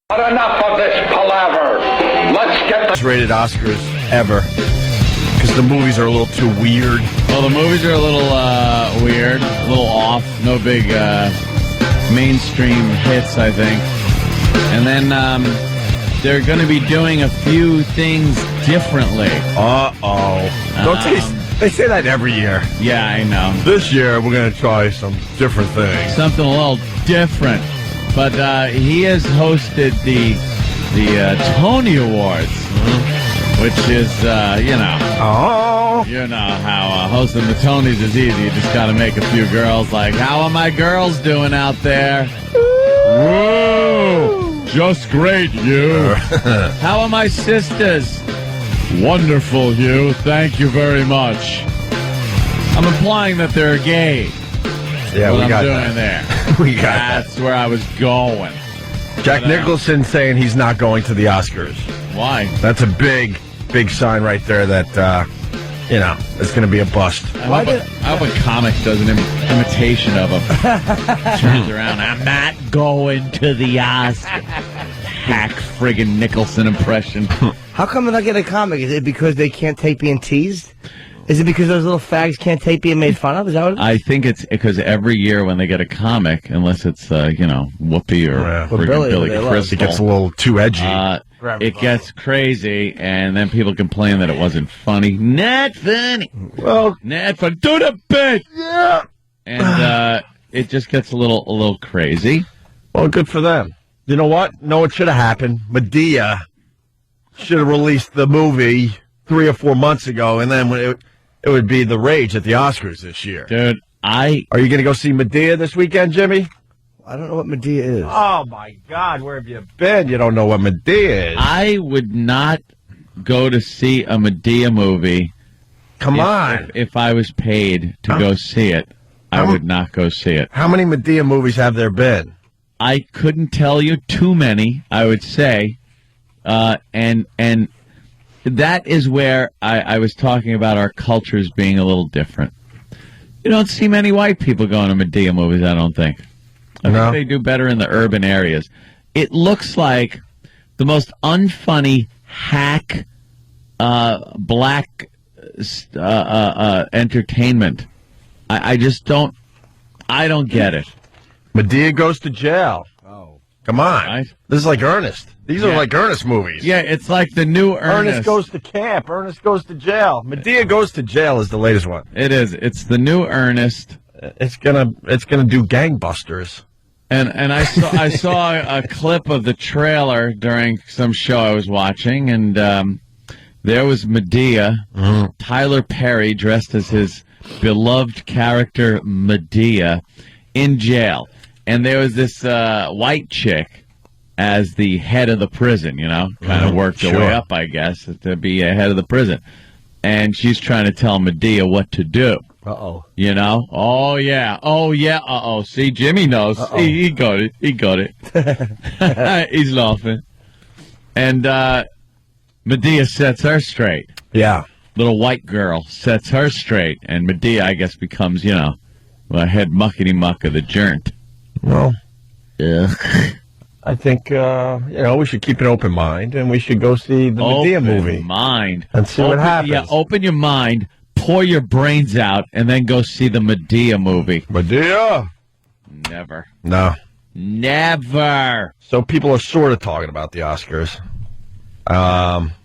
But enough of this palaver. Let's get the rated Oscars ever. Because the movies are a little too weird. Well, the movies are a little weird, a little off. No big mainstream hits, I think. And then they're going to be doing a few things differently. They say that every year. Yeah, I know. This year, we're going to try some different things. Something a little different. But he has hosted the Tony Awards, which is, you know how hosting the Tonys is easy. You just got to make a few girls like, how are my girls doing out there? Woo! Just great, Hugh. How are my sisters? Wonderful, Hugh. Thank you very much. I'm implying that they're gay. Yeah, we got doing that. There. We got That's where I was going. Jack Nicholson saying he's not going to the Oscars. Why? That's a big sign right there that, it's going to be a bust. I hope a comic does an imitation of him. Turns around, I'm not going to the Oscars. Hack friggin' Nicholson impression. How come they're not getting a comic? Is it because they can't take being teased? Is it because those little fags can't take being made fun of? Is that what it is? I think it's because every year when they get a comic, unless it's, Whoopi or Billy Crystal, it gets a little too edgy. It gets crazy, and then people complain that it wasn't funny. Not funny. Well, not funny. Do the bit. Yeah. And it just gets a little crazy. Well, good for them. You know what? No, it should have happened. Medea should have released the movie 3 or 4 months ago, and then it would be the rage at the Oscars this year. Dude, Are you going to go see Medea this weekend, Jimmy? I don't know what Medea is. Oh, my God. Where have you been? You don't know what Medea is. I would not go to see a Medea movie. Come on. If I was paid to go see it, I would not go see it. How many Medea movies have there been? I couldn't tell you too many, I would say. And that is where I was talking about our cultures being a little different. You don't see many white people going to Medea movies, I don't think. I think they do better in the urban areas. It looks like the most unfunny hack black entertainment. I just don't get it. Medea goes to jail. Oh. Come on. Right? This is like Ernest. These are like Ernest movies. Yeah, it's like the new Ernest. Ernest goes to camp. Ernest goes to jail. Medea goes to jail is the latest one. It is. It's the new Ernest. It's gonna do gangbusters. And I saw a clip of the trailer during some show I was watching, and there was Medea, Tyler Perry dressed as his beloved character Medea, in jail, and there was this white chick as the head of the prison. Kind of worked her way up, I guess, to be a head of the prison, and she's trying to tell Medea what to do. Uh-oh. Oh, yeah. Uh-oh. See, Jimmy knows. He got it. He's laughing. And Medea sets her straight. Yeah. Little white girl sets her straight. And Medea, I guess, becomes, a head muckety-muck of the joint. Well, yeah. I think, we should keep an open mind, and we should go see the Medea movie. Open mind. And see what happens. Yeah, open your mind. Pour your brains out and then go see the Medea movie. Medea? Never. No. Never. So people are sort of talking about the Oscars.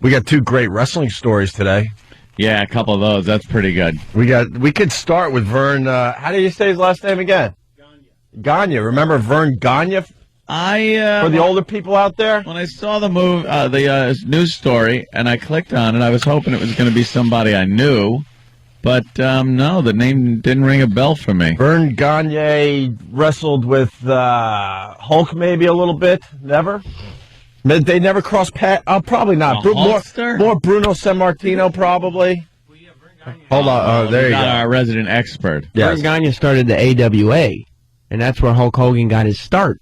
We got 2 great wrestling stories today. Yeah, a couple of those. That's pretty good. We could start with Vern. How do you say his last name again? Gagne. Remember Vern Gagne? For the older people out there? When I saw the news story and I clicked on it, I was hoping it was going to be somebody I knew. But, no, the name didn't ring a bell for me. Vern Gagne wrestled with Hulk maybe a little bit. Never? They never crossed paths? Probably not. More Bruno Sammartino, probably. Hold on. There you go. Our resident expert. Yes. Vern Gagne started the AWA, and that's where Hulk Hogan got his start.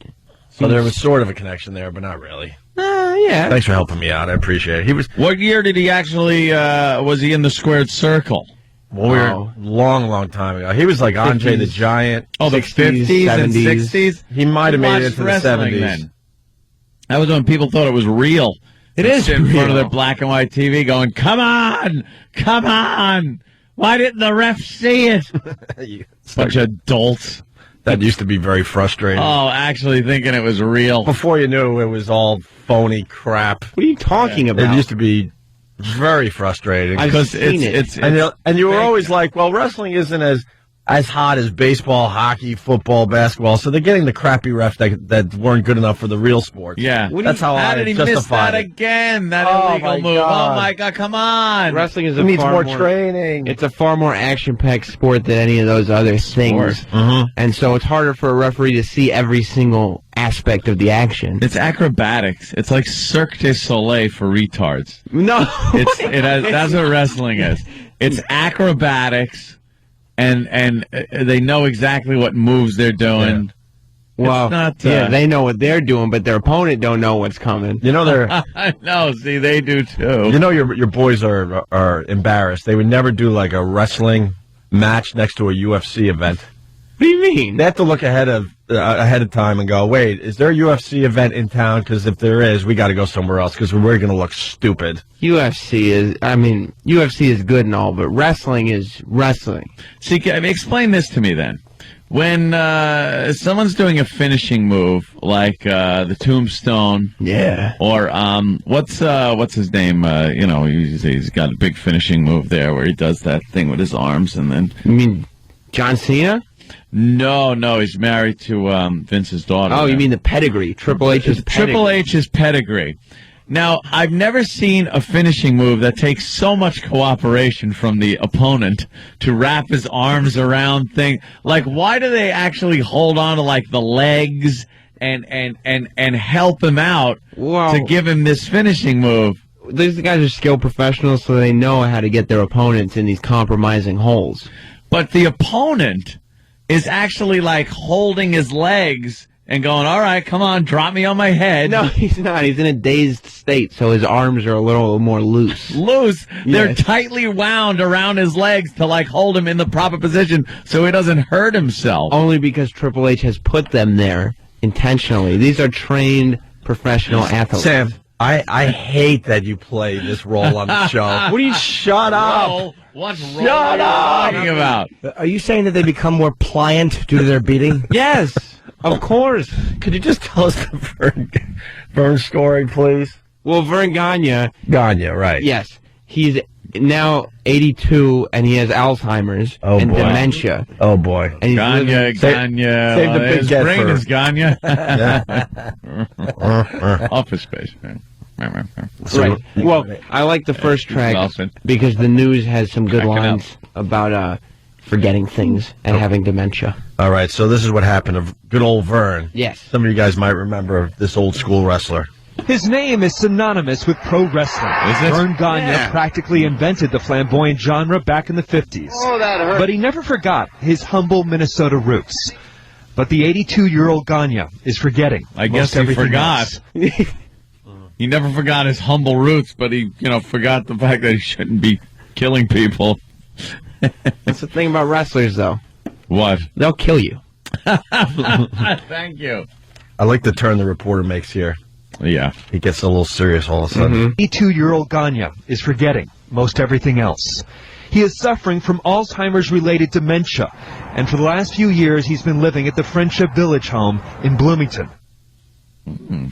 So there was sort of a connection there, but not really. Yeah. Thanks for helping me out. I appreciate it. What year did he actually, was he in the squared circle? Well, long time ago. He was like 50s, Andre the Giant. Oh, the 50s and 60s? He might have made it into the 70s. Then. That was when people thought it was real. It is in real. front of their black and white TV going, come on! Come on! Why didn't the ref see it? Bunch of dolts. That used to be very frustrating. Oh, actually thinking it was real. Before you knew, it was all phony crap. What are you talking about? It used to be very frustrating. I've seen it. And you were always like, well, wrestling isn't as hot as baseball, hockey, football, basketball, so they're getting the crappy refs that weren't good enough for the real sports. Yeah. That's how How I did he miss justified that it. again? That Oh, illegal my move. God. Oh, my God, come on. Wrestling is It needs more training. It's a far more action-packed sport than any of those other things. And so it's harder for a referee to see every single aspect of the action. It's acrobatics. It's like Cirque du Soleil for retards. No. That's what wrestling is. It's acrobatics, and they know exactly what moves they're doing. Well, It's not, yeah, they know what they're doing, but their opponent don't know what's coming. You know they're. I know. See, they do too. You know your boys are embarrassed. They would never do like a wrestling match next to a UFC event. What do you mean? They have to look ahead of time and go, wait, is there a UFC event in town? Because if there is, we got to go somewhere else because we're going to look stupid. UFC is good and all, but wrestling is wrestling. See, explain this to me then. When someone's doing a finishing move like the Tombstone, Yeah. or what's his name? He's got a big finishing move there where he does that thing with his arms and then. You mean John Cena? No, he's married to Vince's daughter. Oh, you mean the pedigree? Triple H's pedigree. Triple H's pedigree. Now, I've never seen a finishing move that takes so much cooperation from the opponent to wrap his arms around thing. Like, why do they actually hold on to like the legs and help him out to give him this finishing move? These guys are skilled professionals, so they know how to get their opponents in these compromising holes. But the opponent is actually like holding his legs and going, all right, come on, drop me on my head. No, he's not. He's in a dazed state, so his arms are a little more loose. Loose. They're Yes. tightly wound around his legs to like hold him in the proper position so he doesn't hurt himself. Only because Triple H has put them there intentionally. These are trained professional athletes. Sam, I hate that you play this role on the show. What do you shut up? Roll? What role are you talking about? Are you saying that they become more pliant due to their beating? Yes, of course. Could you just tell us the Vern story, please? Well, Vern Gagne, Gagne, right. yes, he's now 82 and he has Alzheimer's and boy. dementia. Oh, boy. And he's Gagne. Save the big His get brain for- is Gagne. Office Space, man. Right. Well, I like the first track Dolphin. because the news has some good Cracking up. lines about forgetting things and having dementia. All right, so this is what happened to good old Vern. Yes. Some of you guys might remember this old school wrestler. His name is synonymous with pro wrestling. Is it? Vern Gagne practically invented the flamboyant genre back in the 50s. Oh, that hurt. But he never forgot his humble Minnesota roots. But the 82-year-old Gagne is forgetting. I guess most he everything forgot. else. He never forgot his humble roots, but he, forgot the fact that he shouldn't be killing people. That's the thing about wrestlers, though. What? They'll kill you. Thank you. I like the turn the reporter makes here. Yeah. He gets a little serious all of a sudden. 82-year-old Gagne is forgetting most everything else. He is suffering from Alzheimer's-related dementia, and for the last few years he's been living at the Friendship Village home in Bloomington.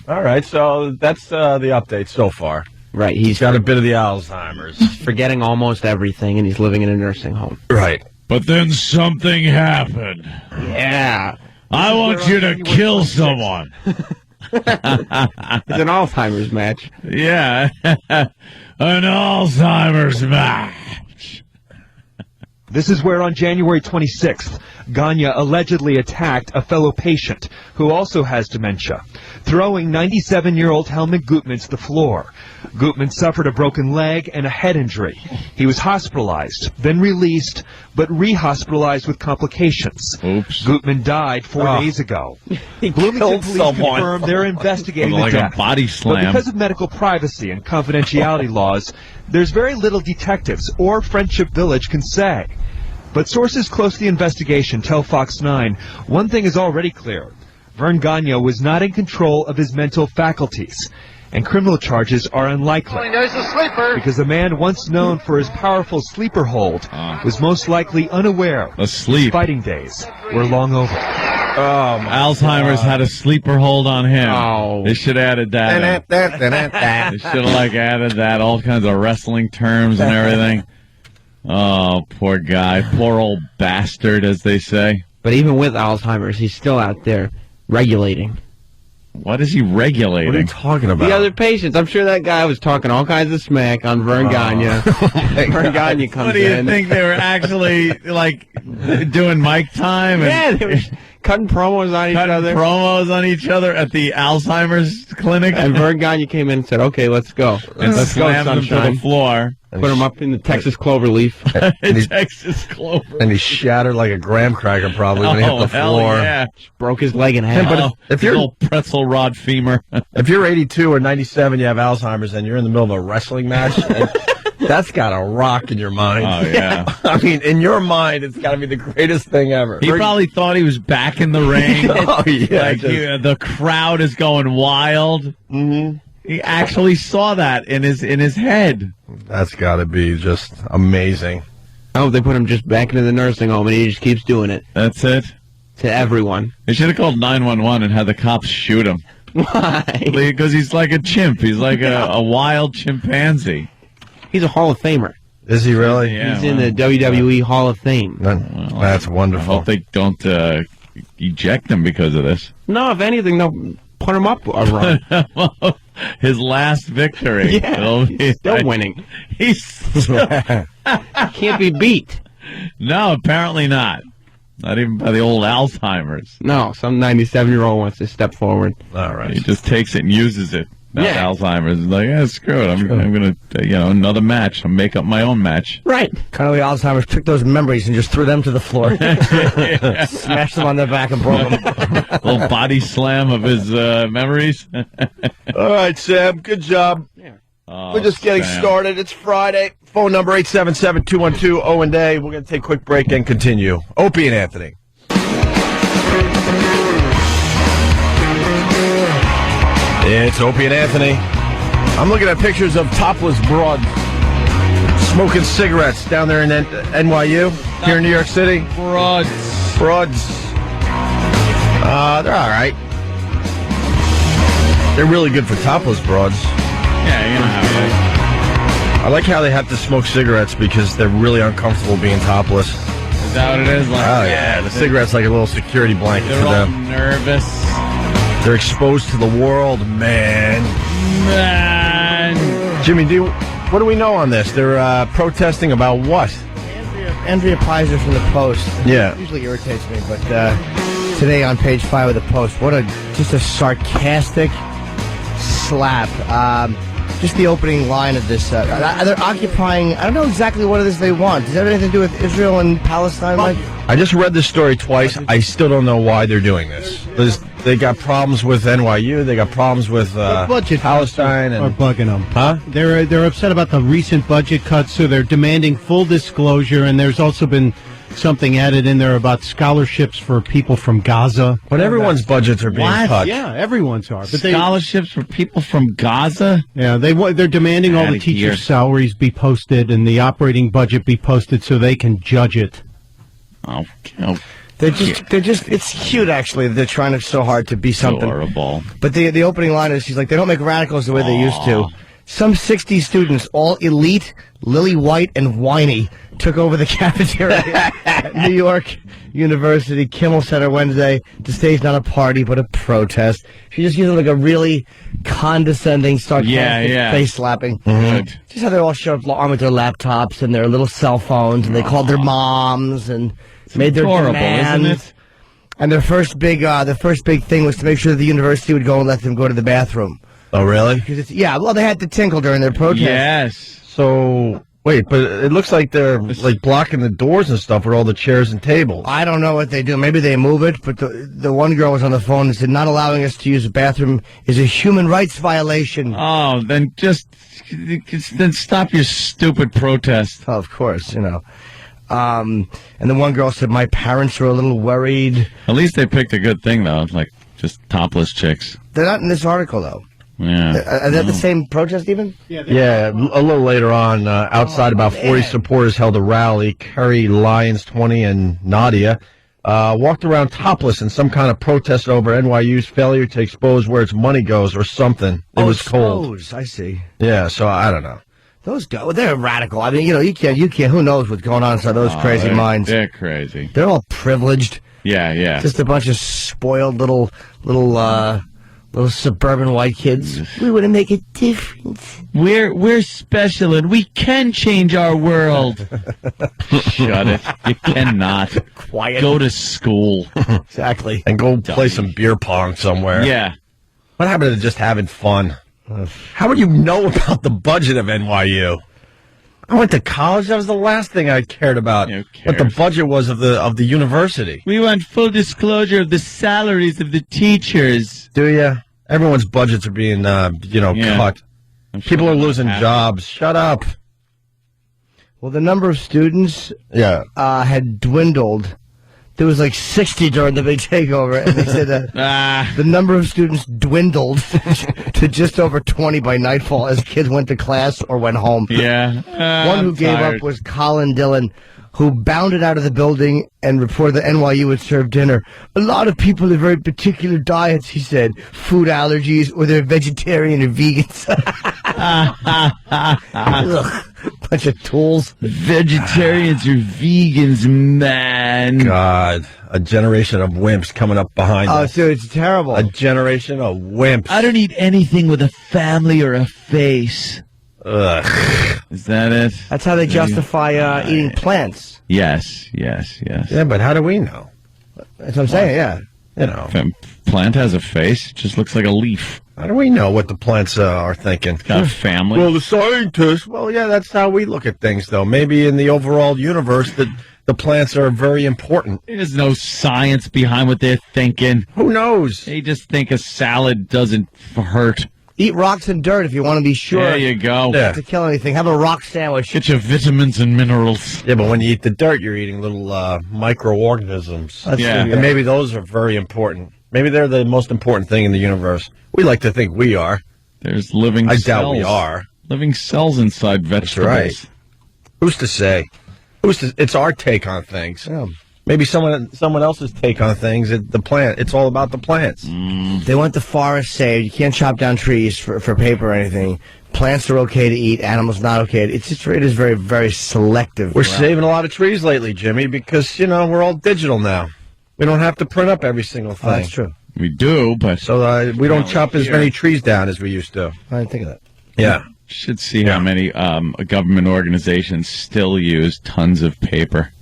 All right, so that's the update so far. Right. He's got a bit of the Alzheimer's. forgetting almost everything, and he's living in a nursing home. Right. But then something happened. Yeah. I want you to kill someone. It's an Alzheimer's match. Yeah. An Alzheimer's match. This is where on January 26th, Gagne allegedly attacked a fellow patient who also has dementia, throwing 97-year-old Helmut Gutmann to the floor. Gutmann suffered a broken leg and a head injury. He was hospitalized, then released, but re-hospitalized with complications. Oops. Gutmann died 4 days ago. Bloomington killed police someone. confirmed they're investigating the Like death. a body But slam. because of medical privacy and confidentiality laws, there's very little detectives or Friendship Village can say. But sources close to the investigation tell Fox 9 one thing is already clear. Vern Gagne was not in control of his mental faculties, and criminal charges are unlikely. There's a sleeper. Because the man once known for his powerful sleeper hold was most likely unaware Asleep. his fighting days were long over. Alzheimer's had a sleeper hold on him. Oh. They should have added that. They should have added that, all kinds of wrestling terms and everything. Oh, poor guy. Poor old bastard, as they say. But even with Alzheimer's, he's still out there regulating. What is he regulating? What are you talking about? The other patients. I'm sure that guy was talking all kinds of smack on Vern Gagne. Vern Gagne comes in. What do you think? They were actually, doing mic time? Yeah, And they were cutting promos on each other. At the Alzheimer's clinic. And Vern Gagne came in and said, "Okay, let's go. And Let's go, slammed him to sunshine." the floor. Put him up in the Texas cloverleaf. Texas Clover. And he shattered like a graham cracker probably when he hit the hell floor. Yeah. Broke his leg in half. But if you're little pretzel rod femur. if you're 82 or 97, you have Alzheimer's, and you're in the middle of a wrestling match, and that's got to rock in your mind. Oh, yeah. I mean, in your mind, it's got to be the greatest thing ever. He probably thought he was back in the ring. Oh, yeah. The crowd is going wild. Mm-hmm. He actually saw that in his head. That's got to be just amazing. I hope they put him just back into the nursing home and he just keeps doing it That's it. to everyone. They should have called 911 and had the cops shoot him. Why? Because he's like a chimp. He's like a wild chimpanzee. He's a Hall of Famer. Is he really? Yeah, He's in the WWE Hall of Fame. That's I wonderful. hope they don't eject him because of this. No, if anything, they'll put him up a run. His last victory. Yeah, he's still winning. He's still... Can't be beat. No, apparently not. Not even by the old Alzheimer's. No, some 97-year-old wants to step forward. All right. He just takes it and uses it. Not Yeah. Alzheimer's. He's like, yeah, screw it. I'm going to, another match. I'll make up my own match. Right. Kind of like Alzheimer's took those memories and just threw them to the floor. Smashed them on their back and broke them. Little body slam of his memories. All right, Sam. Good job. Oh, We're just getting Sam. started. It's Friday. Phone number 877-212-0-and-A. We're going to take a quick break and continue. Opie and Anthony. It's Opie and Anthony. I'm looking at pictures of topless broads smoking cigarettes down there in NYU, here in New York City. Broads. Broads. They're all right. They're really good for topless broads. Yeah, you know how it is. I like how they have to smoke cigarettes because they're really uncomfortable being topless. Is that what it is? Like, Oh, yeah. The cigarette's like a little security blanket They're for all them. nervous. They're exposed to the world, man. Man. Jimmy, what do we know on this? They're protesting about what? Andrea Pizer from the Post. Yeah. Usually irritates me, but today on page 5 of the Post, just a sarcastic slap. Just the opening line of this. They're occupying, I don't know exactly what it is they want. Does that have anything to do with Israel and Palestine, Mike? I just read this story twice. I still don't know why they're doing this. They got problems with NYU. They got problems with budget Palestine. are And bugging them. Huh? They're upset about the recent budget cuts, so they're demanding full disclosure. And there's also been something added in there about scholarships for people from Gaza. But everyone's budgets are being What? cut. Yeah, everyone's are. But Scholarships for people from Gaza? they're demanding all the Outta here. teachers' salaries be posted and the operating budget be posted so they can judge it. Oh, They're just, it's cute actually. They're trying so hard to be something. adorable. But the opening line is, she's like, they don't make radicals the way they used to. Some 60 students, all elite, lily white, and whiny, took over the cafeteria at New York University Kimmel Center Wednesday. The stage not a party, but a protest. She just used like a really condescending, sarcastic face slapping. Good. Just how they all showed up armed with their laptops and their little cell phones, and they called their moms and made their adorable, demands. isn't it? And their first big thing was to make sure that the university would go and let them go to the bathroom. Oh, really? Because they had to tinkle during their protest. Yes. So, wait, but it looks like they're like blocking the doors and stuff with all the chairs and tables. I don't know what they do. Maybe they move it, but the one girl was on the phone and said, not allowing us to use the bathroom is a human rights violation. Oh, then then stop your stupid protest. Oh, of course, And the one girl said, my parents were a little worried. At least they picked a good thing, though. It's like Just topless chicks. They're not in this article, though. Yeah. Are they the same protest, even? Yeah, a little later on, outside, about 40 supporters held a rally. Kerry, Lyons, 20, and Nadia walked around topless in some kind of protest over NYU's failure to expose where its money goes or something. It was cold. I see. Yeah, so I don't know. Those guys, they're radical. I mean, you can't, who knows what's going on inside those crazy minds. They're crazy. They're all privileged. Yeah. Just a bunch of spoiled little suburban white kids. We want to make a difference. We're special and we can change our world. Shut it. You cannot. Quiet. Go to school. Exactly. And go play some beer pong somewhere. Yeah. What happened to just having fun? How would you know about the budget of NYU? I went to college. That was the last thing I cared about. Who What the cares? budget was of the university. We want full disclosure of the salaries of the teachers. Do you? Everyone's budgets are being, cut. I'm sure People are that's losing happening. jobs. Shut up. Well, the number of students Yeah. had dwindled. There was like 60 during the big takeover, and they said that the number of students dwindled to just over 20 by nightfall as kids went to class or went home. Yeah. One who gave up was Colin Dillon, who bounded out of the building and reported that NYU would serve dinner. A lot of people have very particular diets, he said. Food allergies, or they're vegetarian or vegans. Ugh, bunch of tools. Vegetarians or vegans, man. God, a generation of wimps coming up behind Oh, us. so it's terrible. A generation of wimps. I don't eat anything with a family or a face. Ugh. Is that it? That's how they justify eating plants. Yes. Yeah, but how do we know? That's what I'm saying, yeah. You know, If a plant has a face, it just looks like a leaf. how do we know what the plants are thinking? Got a family. Well, the scientists. Well, yeah, that's how we look at things, though. Maybe in the overall universe, that the plants are very important. There's no science behind what they're thinking. Who knows? They just think a salad doesn't hurt. Eat rocks and dirt if you want to be sure There you go. Yeah. to kill anything. Have a rock sandwich. Get your vitamins and minerals. Yeah, but when you eat the dirt, you're eating little microorganisms. That's Yeah. true, And maybe those are very important. Maybe they're the most important thing in the universe. We like to think we are. There's living I cells. doubt we are. Living cells inside vegetables. right. Who's to say? It's our take on things. Yeah. Maybe someone else's take on things. The plant. It's all about the plants. They want the forest saved. You can't chop down trees for paper or anything. Plants are okay to eat. Animals not okay. It is very, very selective. We're saving a lot of trees lately, Jimmy, because we're all digital now. We don't have to print up every single thing. Oh, that's true. We do, but So we don't chop as here. many trees down as we used to. I didn't think of that. Yeah. should see how many government organizations still use tons of paper.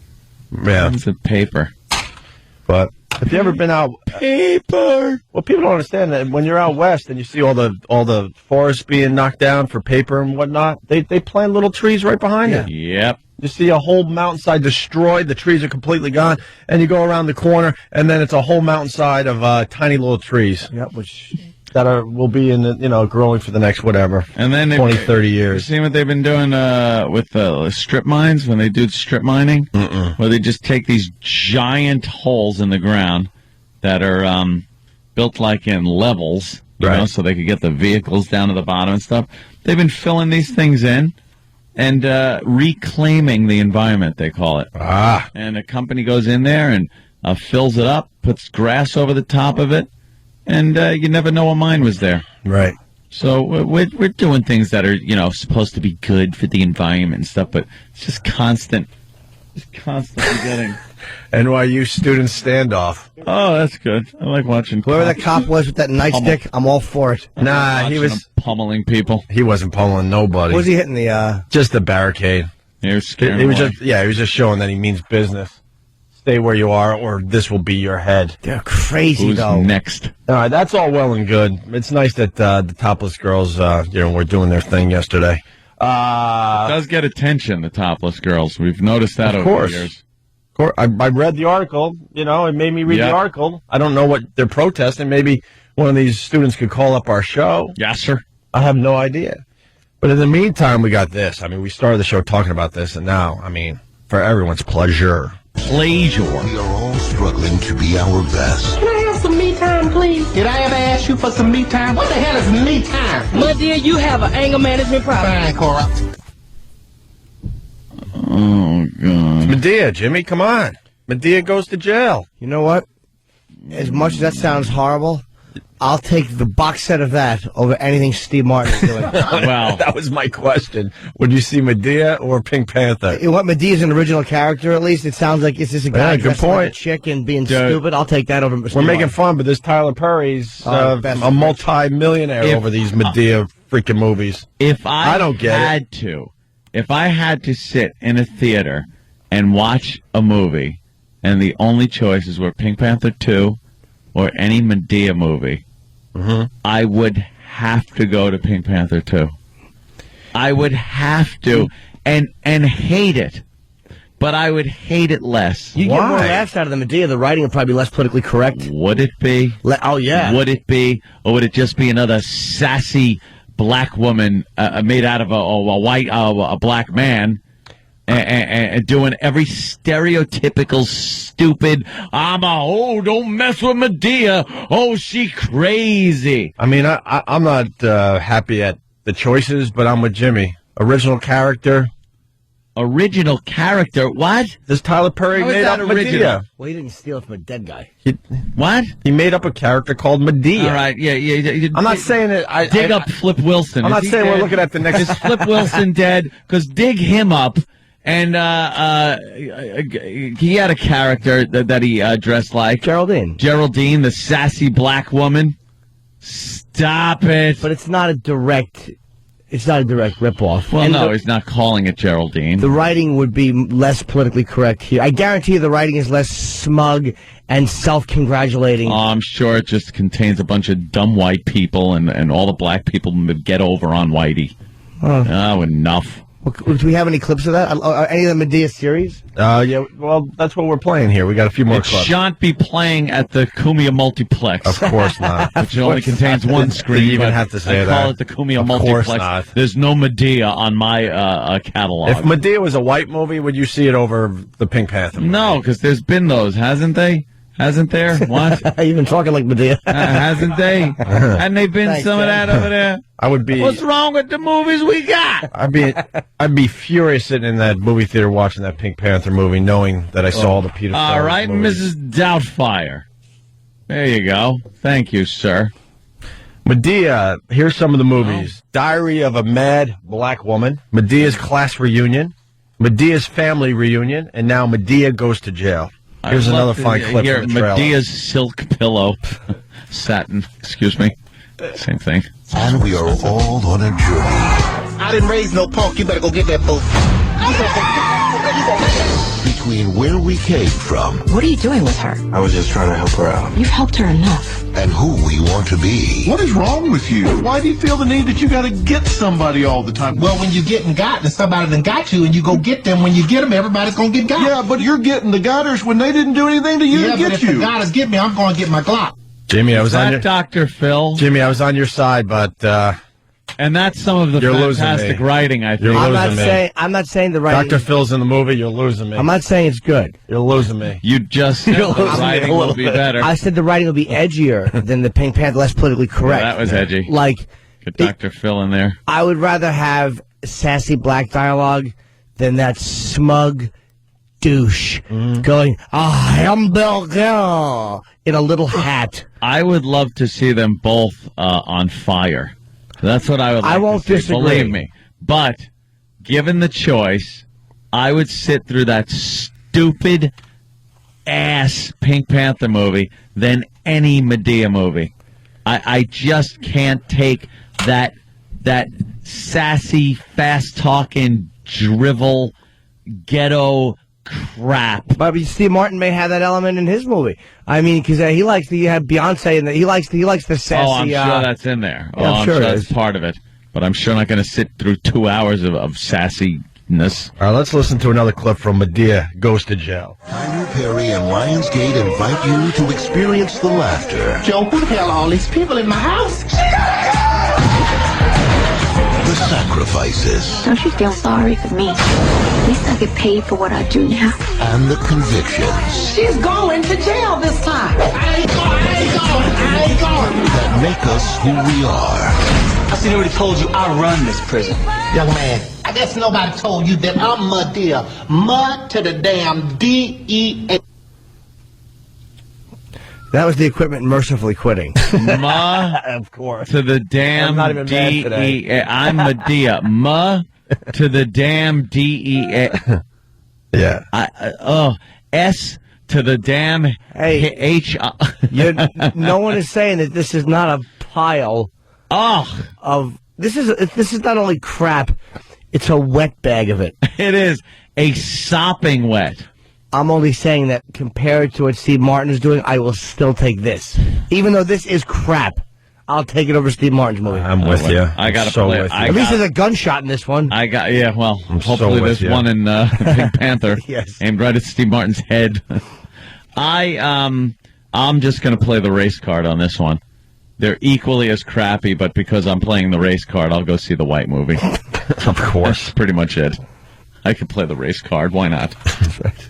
Yeah. Tons of paper. But have you ever been out? Paper. Well, people don't understand that when you're out west and you see all the forests being knocked down for paper and whatnot, they plant little trees right behind it. Yep. You see a whole mountainside destroyed, the trees are completely gone, and you go around the corner, and then it's a whole mountainside of tiny little trees. Yep, which that will be in the, growing for the next whatever, And then 20, 30 You years. seen what they've been doing with strip mines when they do strip mining? Where they just take these giant holes in the ground that are built like in levels, Right. so they could get the vehicles down to the bottom and stuff. They've been filling these things in and reclaiming the environment, they call it. Ah, And a company goes in there and fills it up, puts grass over the top of it, and you never know a mine was there. right. So we're doing things that are, supposed to be good for the environment and stuff, but it's just constantly getting. NYU student standoff. Oh, that's good. I like watching. whoever that cop was with that nightstick, I'm all for it. Nah, he watching them pummeling people. wasn't pulling nobody. Was he hitting the? Just the barricade. He was scaring He was away. he was just showing that he means business. Stay where you are, or this will be your head. They're crazy Who's though. next? All right, that's all well and good. It's nice that the topless girls, were doing their thing yesterday. It does get attention, the topless girls. We've noticed that Of over course. the years. I read the article. It made me read Yeah. the article. I don't know what they're protesting. Maybe one of these students could call up our show. Yes, sir. I have no idea. But in the meantime, we got this. We started the show talking about this, and now, for everyone's pleasure. Pleasure. We are all struggling to be our best. Can I have some me time time, please? Did I ever ask you for some me time? What the hell is me time? My dear, you have an anger management problem. Fine, Cora. Oh, God. Medea, Jimmy, come on. Medea goes to jail. You know what? As much as that sounds horrible, I'll take the box set of that over anything Steve Martin is doing. Well, That was my question. Would you see Medea or Pink Panther? You want Medea's an original character, at least? It sounds like it's just a guy Yeah, good dressed like a point. chick and being Dude. stupid. I'll take that over Steve We're making Martin. fun, but this Tyler Perry's best a multi-millionaire over these Medea freaking movies. if I don't get if I had to sit in a theater and watch a movie, and the only choices were Pink Panther 2 or any Medea movie, I would have to go to Pink Panther 2. I would have to, and hate it, but I would hate it less. You get more laughs out of the Medea. The writing would probably be less politically correct. Would it be? Oh, yeah. Would it be, or would it just be another sassy black woman made out of a black man? And doing every stereotypical stupid, don't mess with Medea. Oh, she crazy. I mean, I'm not happy at the choices, but I'm with Jimmy. Original character. Original character? What? This Tyler Perry How is made that up original? Medea. Well, he didn't steal it from a dead guy. What? He made up a character called Medea. All right, yeah. I'm not saying it. Dig up Flip Wilson. I'm Is not he saying dead? we're looking at the next. Is Flip Wilson dead? Because dig him up. And he had a character that he dressed like. Geraldine, the sassy black woman. Stop it. but it's not a direct ripoff. Well, And no, he's not calling it Geraldine. the writing would be less politically correct here. I guarantee you the writing is less smug and self-congratulating. I'm sure it just contains a bunch of dumb white people, and all the black people get over on Whitey. Oh, enough. Do we have any clips of that? Any of the Medea series? Yeah, well, that's what we're playing here. We got a few more It clips. shan't be playing at the Cumia Multiplex. Of course not. Which only contains one screen. Didn't even but have to say I that. call it the Cumia Of course Multiplex. not. There's no Medea on my catalog. If Medea was a white movie, would you see it over the Pink Panther movie? No, because there's been those, hasn't they? Hasn't there? What? You've been talking like Medea. Hasn't they? Hadn't they been Thanks, some of Ken. that over there? I would be. What's wrong with the movies we got? I'd be furious sitting in that movie theater watching that Pink Panther movie, knowing that I saw all the Peter. All Sellers right, movies. Mrs. Doubtfire. There you go. Thank you, sir. Medea. Here's some of the movies: Diary of a Mad Black Woman, Medea's Class Reunion, Medea's Family Reunion, and now Medea Goes to Jail. Here's another fine clip Here, from the trailer. Medea's silk pillow, satin. Excuse me. Same thing. And we are all on a journey I didn't raise no punk. You better go get that boat. between where we came from What are you doing with her? I was just trying to help her out. You've helped her enough. and who we want to be. What is wrong with you? Why do you feel the need that you got to get somebody all the time? Well, when you getting got and somebody done got you and you go get them, when you get them, everybody's going to get got. Yeah, but you're getting the gutters when they didn't do anything to you Yeah, to but get if you. the gotters get me, I'm going to get my Glock. Jimmy, I was on That your Dr. Phil. Jimmy, I was on your side, but And that's some of the You're losing fantastic me. writing, I think. You're I'm not losing me. saying. I'm not saying the writing. Dr. Phil's in the movie. You're losing me. I'm not saying it's good. You're losing me. You just said the writing will be better. I said the writing will be edgier than the Pink Panther, less politically correct. Yeah, that was edgy. Like, Get Dr. Phil in there. I would rather have sassy black dialogue than that smug douche going, I am Bill Gill, in a little hat. I would love to see them both on fire. That's what I would like I won't to see, disagree. believe me. But, given the choice, I would sit through that stupid ass Pink Panther movie than any Medea movie. I just can't take that sassy, fast-talking, drivel, ghetto crap. But Steve Martin may have that element in his movie. I mean, because he likes to have Beyonce, and he likes the sassy. Oh, I'm sure that's in there. Yeah, I'm sure sure it that's is. part of it. But I'm sure not going to sit through 2 hours of sassiness. All right, let's listen to another clip from Medea Goes to Jail. Tyler Perry and Lionsgate invite you to experience the laughter, Joe, who the hell are all these people in my house? the sacrifice, sacrifices. Don't you feel sorry for me? At least I get paid for what I do now. And the convictions She's going to jail this time. I ain't going. that make us who we are. I seen already told you I run this prison. Young man, I guess nobody told you that I'm Madea. Mud to the damn D-E-A. That was the equipment mercifully quitting. Ma Of course. to the damn I'm not even mad today. DEA. I'm Medea. Ma to the damn DEA. Yeah. S to the damn Hey. H. No one is saying that this is not a pile of. This is not only crap; it's a wet bag of it. It is a sopping wet. I'm only saying that compared to what Steve Martin is doing, I will still take this, even though this is crap. I'll take it over Steve Martin's movie. I'm with you. I got to so play. with you. At least there's a gunshot in this one. Well, I'm so hopefully with there's you. one in Pink Panther. Yes. Aimed right at Steve Martin's head. I'm just going to play the race card on this one. They're equally as crappy, but because I'm playing the race card, I'll go see the white movie. Of course. That's pretty much it. I could play the race card. Why not? That's right.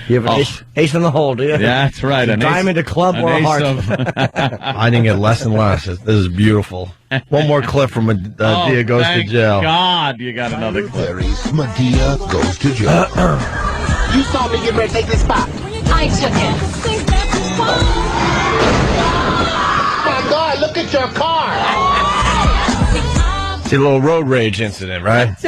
You have an ace in the hole, do you? Yeah, that's right. A diamond, a club, or a heart. I didn't get less and less. This is beautiful. One more clip from Medea goes to thank jail. God, you got another clip. Varies, Medea goes to jail. You saw me get ready to take this spot. I took it. My God, look at your car. See a little road rage incident, right? Is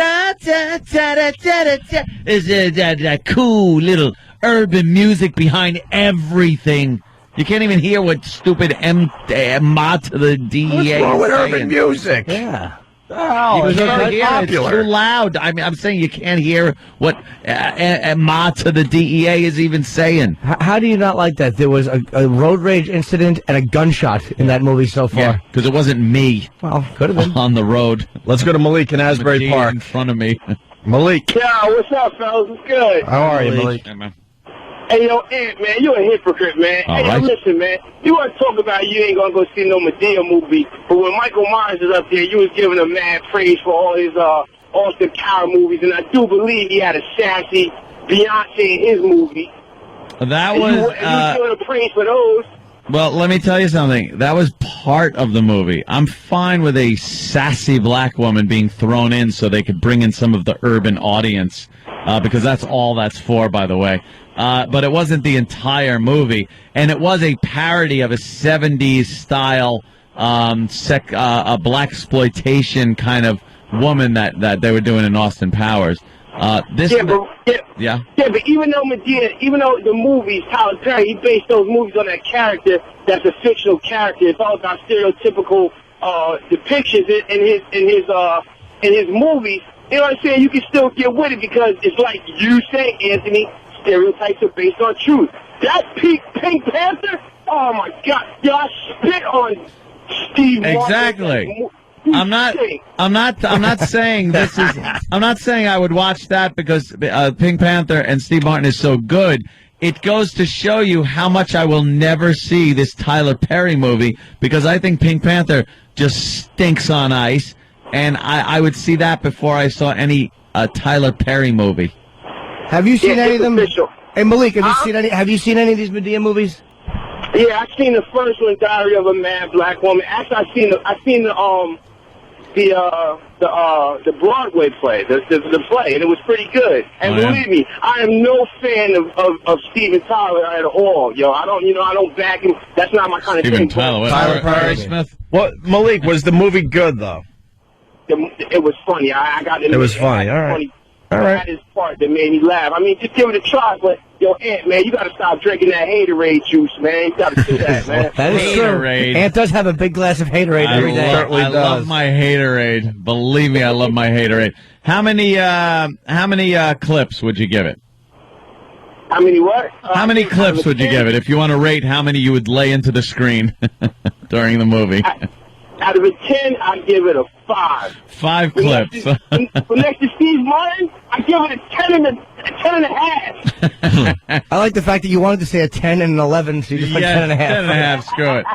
that cool little urban music behind everything? You can't even hear what stupid Ma to the DEA What's wrong with is urban saying. music? Yeah. Oh, You it's can't very hear it. popular. It's too loud. I mean, I'm saying you can't hear what Ma to the DEA is even saying. How do you not like that? There was a road rage incident and a gunshot in that movie so far. Yeah, because it wasn't me Well, could have been. on the road. Let's go to Malik in Asbury Medea Park. in front of me. Malik, Yeah, what's up, fellas? It's good. how are you, Malik? Hey, man. Hey, yo, Ant, man, you a hypocrite, man. All hey, right. listen, man, you want to talk about you ain't going to go see no Medea movie, but when Michael Myers is up there, you was giving him mad praise for all his Austin Power movies, and I do believe he had a sassy Beyonce in his movie. That And was... you giving him praise for those. Well, let me tell you something. That was part of the movie. I'm fine with a sassy black woman being thrown in so they could bring in some of the urban audience, because that's all that's for, by the way. But it wasn't the entire movie, and it was a parody of a 70s style a black exploitation kind of woman that they were doing in Austin Powers. Yeah, but even though Medea, even though the movies, Tyler Perry, he based those movies on that character that's a fictional character. It's all about stereotypical depictions in his movies. You know what I'm saying? You can still get with it because it's like you say, Anthony, stereotypes are based on truth. That Pink Panther, oh my God, y'all spit on Steve Martin. Exactly. I'm not saying this is. I'm not saying I would watch that because Pink Panther and Steve Martin is so good. It goes to show you how much I will never see this Tyler Perry movie because I think Pink Panther just stinks on ice, and I would see that before I saw any Tyler Perry movie. Have you seen any of them? Official. Hey, Malik, have you seen any of these Medea movies? Yeah, I've seen the first one, Diary of a Mad Black Woman. Actually, I've seen the Broadway play, the play, and it was pretty good. And believe me, I am no fan of Steven Tyler at all. Yo, I don't back him. That's not my kind of thing. Tyler Perry Smith. What, Malik, was the movie good though? It was funny. I got it. It was funny. All right. Funny. All right. That is part that made me laugh. I mean, just give it a try. But yo, Ant, man, you got to stop drinking that haterade juice, man. You got to do that, man. That is true. Haterade. Ant does have a big glass of haterade every day. I love my haterade. Believe me, I love my haterade. How many clips would you give it? How many what? How many clips would you give it if you want to rate how many you would lay into the screen during the movie? Out of a 10, I give it a 5. 5 clips. For next to Steve Martin, I give it a 10.5. I like the fact that you wanted to say a 10 and an 11, so you just put 10.5. 10.5, screw it.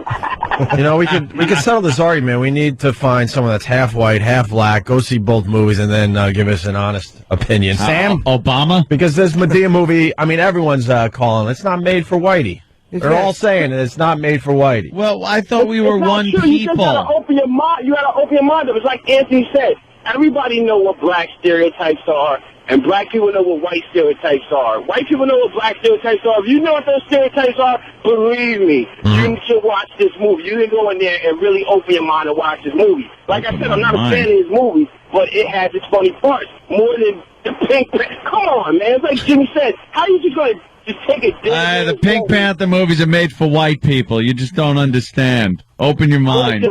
You know, we could settle this argument. We need to find someone that's half white, half black, go see both movies, and then give us an honest opinion. Sam? Obama? Because this Medea movie, I mean, everyone's calling it's not made for whitey. They're all saying it's not made for whitey. Well, I thought we were one people. You just gotta open your mind. You gotta open your mind up. It's like Anthony said. Everybody know what black stereotypes are, and black people know what white stereotypes are. White people know what black stereotypes are. If you know what those stereotypes are, believe me, you should watch this movie. You can go in there and really open your mind and watch this movie. Like I said, I'm not a fan of his movies, but it has its funny parts. More than the Pink Panther. Come on, man. It's like Jimmy said. How you just going to just take it down? The Pink Panther movies are made for white people. You just don't understand. Open your mind. I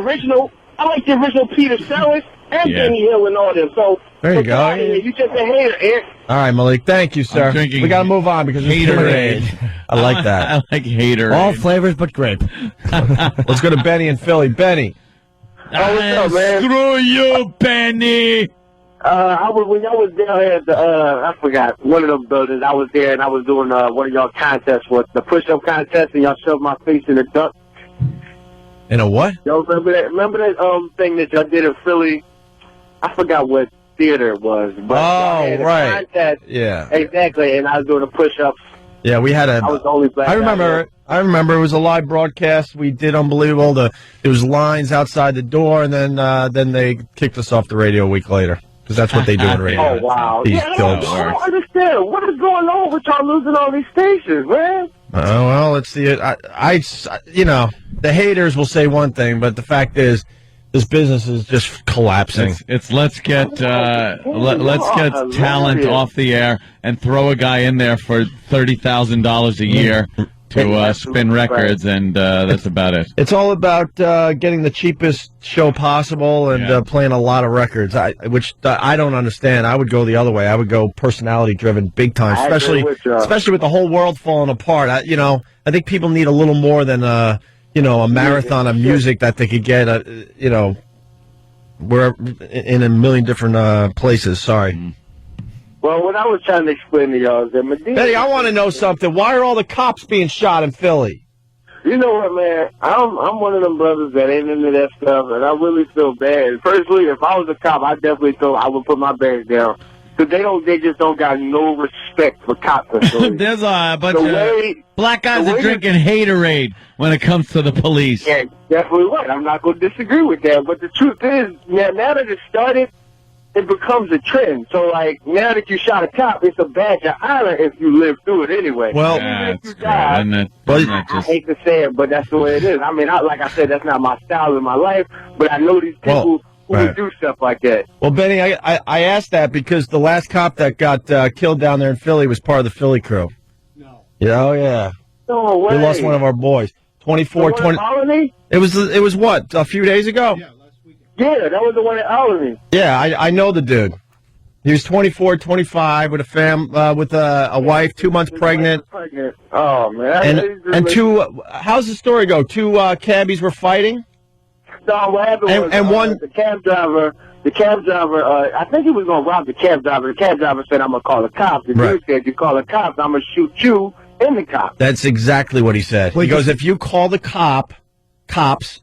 like the original Peter Sellers and Benny Hill and all them. So there you go. You just a hater, Eric. All right, Malik. Thank you, sir. We got to move on because it's Haterade. I like that. I like Haterade. All flavors but grape. Let's go to Benny in Philly. Benny. Oh, what's up, man? Screw you, Benny. When I was down here at the, I forgot, one of them buildings, I was there and I was doing one of y'all contests, the push-up contest, and y'all shoved my face in a duck. In a what? Y'all remember that? Remember that thing that y'all did in Philly? I forgot what theater it was. But right. Contest. Yeah. Exactly, and I was doing the push-ups. Yeah, we had I was the only black I remember it was a live broadcast. We did unbelievable. There was lines outside the door, and then they kicked us off the radio a week later. Because that's what they do in radio. Oh, wow. These I don't understand. What is going on with y'all losing all these stations, man? Oh, well, let's see it. You know, the haters will say one thing, but the fact is, this business is just collapsing. It's let's get talent off the air and throw a guy in there for $30,000 a year to spin records, and that's about it. It's all about getting the cheapest show possible and playing a lot of records, which I don't understand. I would go the other way. I would go personality-driven big time, especially with the whole world falling apart. I think people need a little more than a marathon of music that they could get, where in a million different places. Sorry. Well, what I was trying to explain to y'all is that Betty, I want to know something. Why are all the cops being shot in Philly? You know what, man? I'm one of them brothers that ain't into that stuff, and I really feel bad. Personally, if I was a cop, I definitely thought I would put my bags down. Because they just don't got no respect for cops. There's a bunch of black guys are drinking haterade when it comes to the police. Yeah, definitely right. I'm not going to disagree with that. But the truth is, now that it started, it becomes a trend. So, like, now that you shot a cop, it's a badge of honor if you live through it anyway. Well, I hate to say it, but that's the way it is. I mean, like I said, that's not my style in my life, but I know these people who would do stuff like that. Well, Benny, I asked that because the last cop that got killed down there in Philly was part of the Philly crew. No. Yeah, oh, yeah. No way. We lost one of our boys. 24, 20. It was what, a few days ago? Yeah. Yeah, that was the one at Albany. Yeah, I know the dude. He was 24, 25 with a wife, 2 months pregnant. Oh man! And how's the story go? Two cabbies were fighting. No, what happened was one the cab driver. I think he was going to rob the cab driver. The cab driver said, "I'm going to call the cops." The dude said, "You call the cops, I'm going to shoot you and the cops." That's exactly what he said. He goes, "If you call the cops,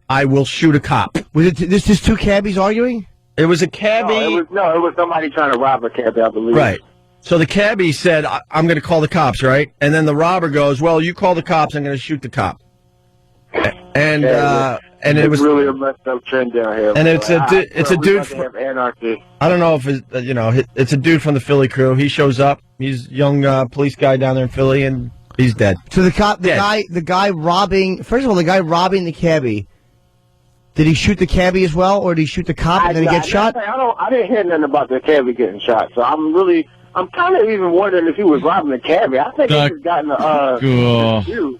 I will shoot a cop." Was it this just two cabbies arguing? It was a cabbie. It was somebody trying to rob a cabbie, I believe. Right. So the cabbie said, "I'm going to call the cops," right? And then the robber goes, "Well, you call the cops, I'm going to shoot the cop." And it was really a messed up trend down here. And it's a dude. From anarchy. I don't know if it's a dude from the Philly crew. He shows up. He's a young police guy down there in Philly, and he's dead. So the guy robbing. First of all, the guy robbing the cabbie. Did he shoot the cabbie as well, or did he shoot the cop and then he gets shot? I didn't hear nothing about the cabbie getting shot, so I'm kind of even wondering if he was robbing the cabbie. I think he's gotten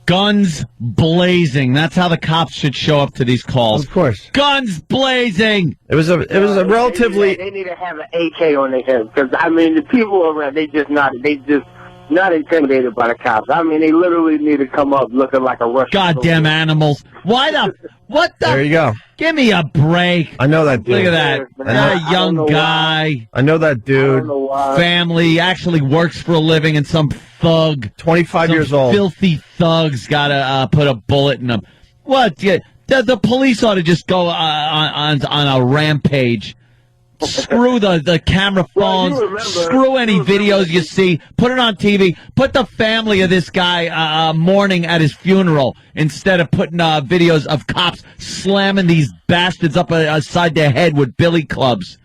guns blazing. That's how the cops should show up to these calls. Of course, guns blazing. It was a relatively. They need to have an AK on their head because I mean the people around they just not intimidated by the cops. I mean, they literally need to come up looking like a Russian. Goddamn animals. What the? There you go. Give me a break. I know that dude. Look at that. That young guy. I know that dude. Family, actually works for a living, and some thug. 25 years old. Filthy thugs got to put a bullet in him. What? The police ought to just go on a rampage. Screw the camera phones. Screw any videos you see. Put it on TV. Put the family of this guy mourning at his funeral instead of putting videos of cops slamming these bastards up aside their head with billy clubs.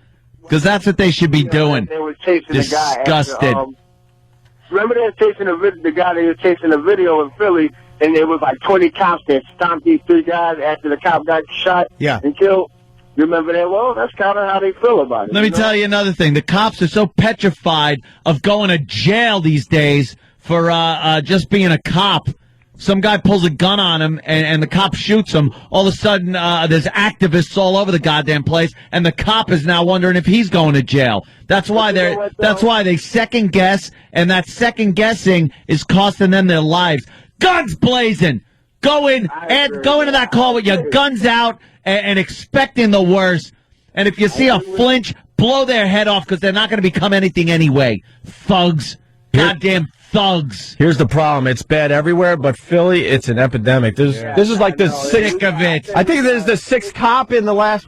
Because that's what they should be doing. They were chasing Disgusted. The guy. Remember they were chasing the guy they were chasing the video in Philly, and there was like 20 cops that stomped these 3 guys after the cop got shot and killed. You remember that? Well, that's kind of how they feel about it. Let me tell you another thing. The cops are so petrified of going to jail these days for just being a cop. Some guy pulls a gun on him, and the cop shoots him. All of a sudden, there's activists all over the goddamn place, and the cop is now wondering if he's going to jail. That's why they second guess, and that second guessing is costing them their lives. Guns blazing. Go into that call with your guns out and expecting the worst. And if you see a flinch, blow their head off because they're not going to become anything anyway. Thugs. Goddamn thugs. Here's the problem. It's bad everywhere, but Philly, it's an epidemic. This is like the sixth of it. I think there's the 6th cop in the last,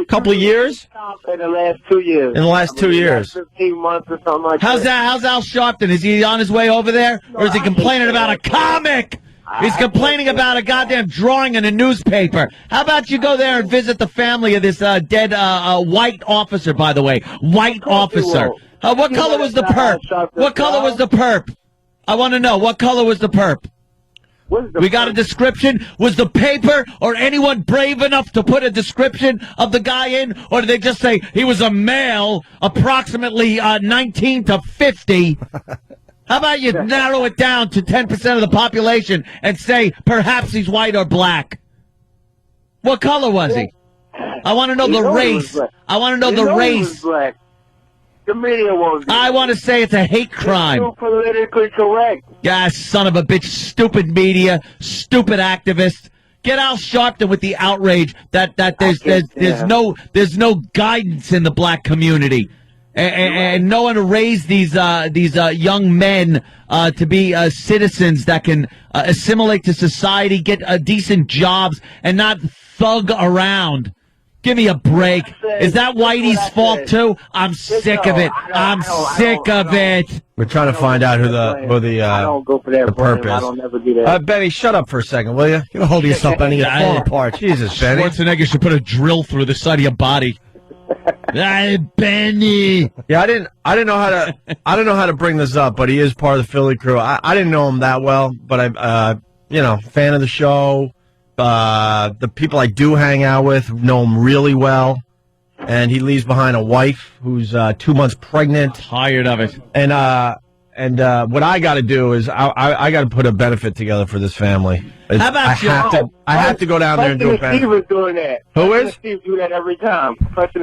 couple of years? In the last 2 years. In the last 2 years. 15 months or something like How's that. How's Al Sharpton? Is he on his way over there? Or is he complaining about a comic? He's complaining about a goddamn drawing in a newspaper. How about you go there and visit the family of this dead white officer, by the way. White officer. What color was the perp? What color was the perp? I want to know. What color was the perp? We got a description? Was the paper or anyone brave enough to put a description of the guy in? Or did they just say he was a male, approximately 19 to 50? How about you narrow it down to 10% of the population and say perhaps he's white or black? What color was he? I want to know the race. I want to know the race. The media won't. I want to say it's a hate crime. It's too politically correct. Yeah, son of a bitch. Stupid media. Stupid activists. Get Al Sharpton with the outrage that there's no guidance in the black community. And no one to raise these young men to be citizens that can assimilate to society, get decent jobs, and not thug around. Give me a break. Is that Whitey's fault too? I'm sick of it. I'm sick of it. We're trying to find out who the I don't go for that. the perp I don't never do that. Benny, shut up for a second, will you? Get a hold of yourself, Benny. You're falling apart. Jesus, Benny. Schwarzenegger should put a drill through the side of your body. Benny. Yeah, I didn't know how to bring this up, but he is part of the Philly crew. I didn't know him that well, but I fan of the show. The people I do hang out with know him really well, and he leaves behind a wife who's 2 months pregnant. Tired of it. And what I got to do is I got to put a benefit together for this family. How about I have to go down there and do a benefit. Steve is doing that. Who is? Steve do that every time.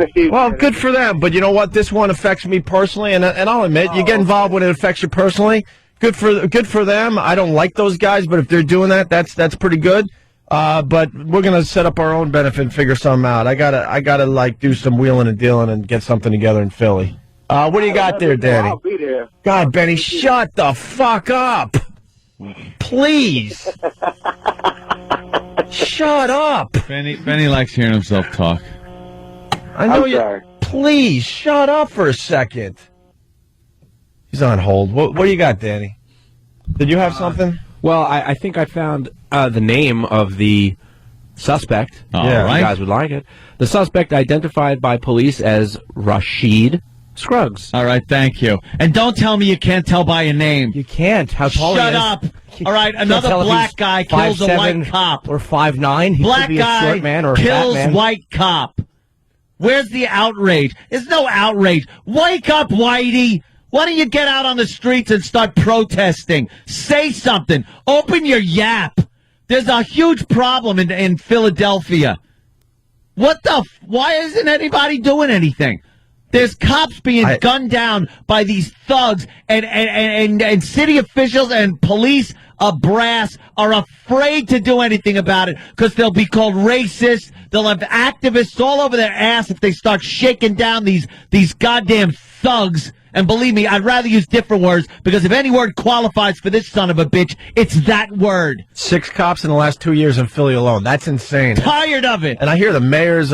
Steve. Well, good for them, but you know what? This one affects me personally, and I'll admit, you get involved when it affects you personally. Good for them. I don't like those guys, but if they're doing that, that's pretty good. But we're gonna set up our own benefit and figure something out. I gotta like do some wheeling and dealing and get something together in Philly. What do you got there, Danny? I'll be there. God, Benny, shut the fuck up, please. Shut up. Benny likes hearing himself talk. I know I'm you. sorry. Please shut up for a second. He's on hold. What do you got, Danny? Did you have something? Well, I think I found the name of the suspect. Yeah, you guys would like it. The suspect identified by police as Rashid Scruggs. All right, thank you. And don't tell me you can't tell by a name. You can't. How tall he is? Shut up. All right, another black guy kills a white cop. Or 5'9". He Black could be a guy short man or a kills fat man. white cop. Where's the outrage? There's no outrage. Wake up, Whitey. Why don't you get out on the streets and start protesting? Say something. Open your yap. There's a huge problem in Philadelphia. Why isn't anybody doing anything? There's cops being gunned down by these thugs, and city officials and police brass are afraid to do anything about it because they'll be called racist. They'll have activists all over their ass if they start shaking down these goddamn thugs. And believe me, I'd rather use different words because if any word qualifies for this son of a bitch, it's that word. 6 cops in the last 2 years in Philly alone. That's insane. Tired of it. And I hear the mayor's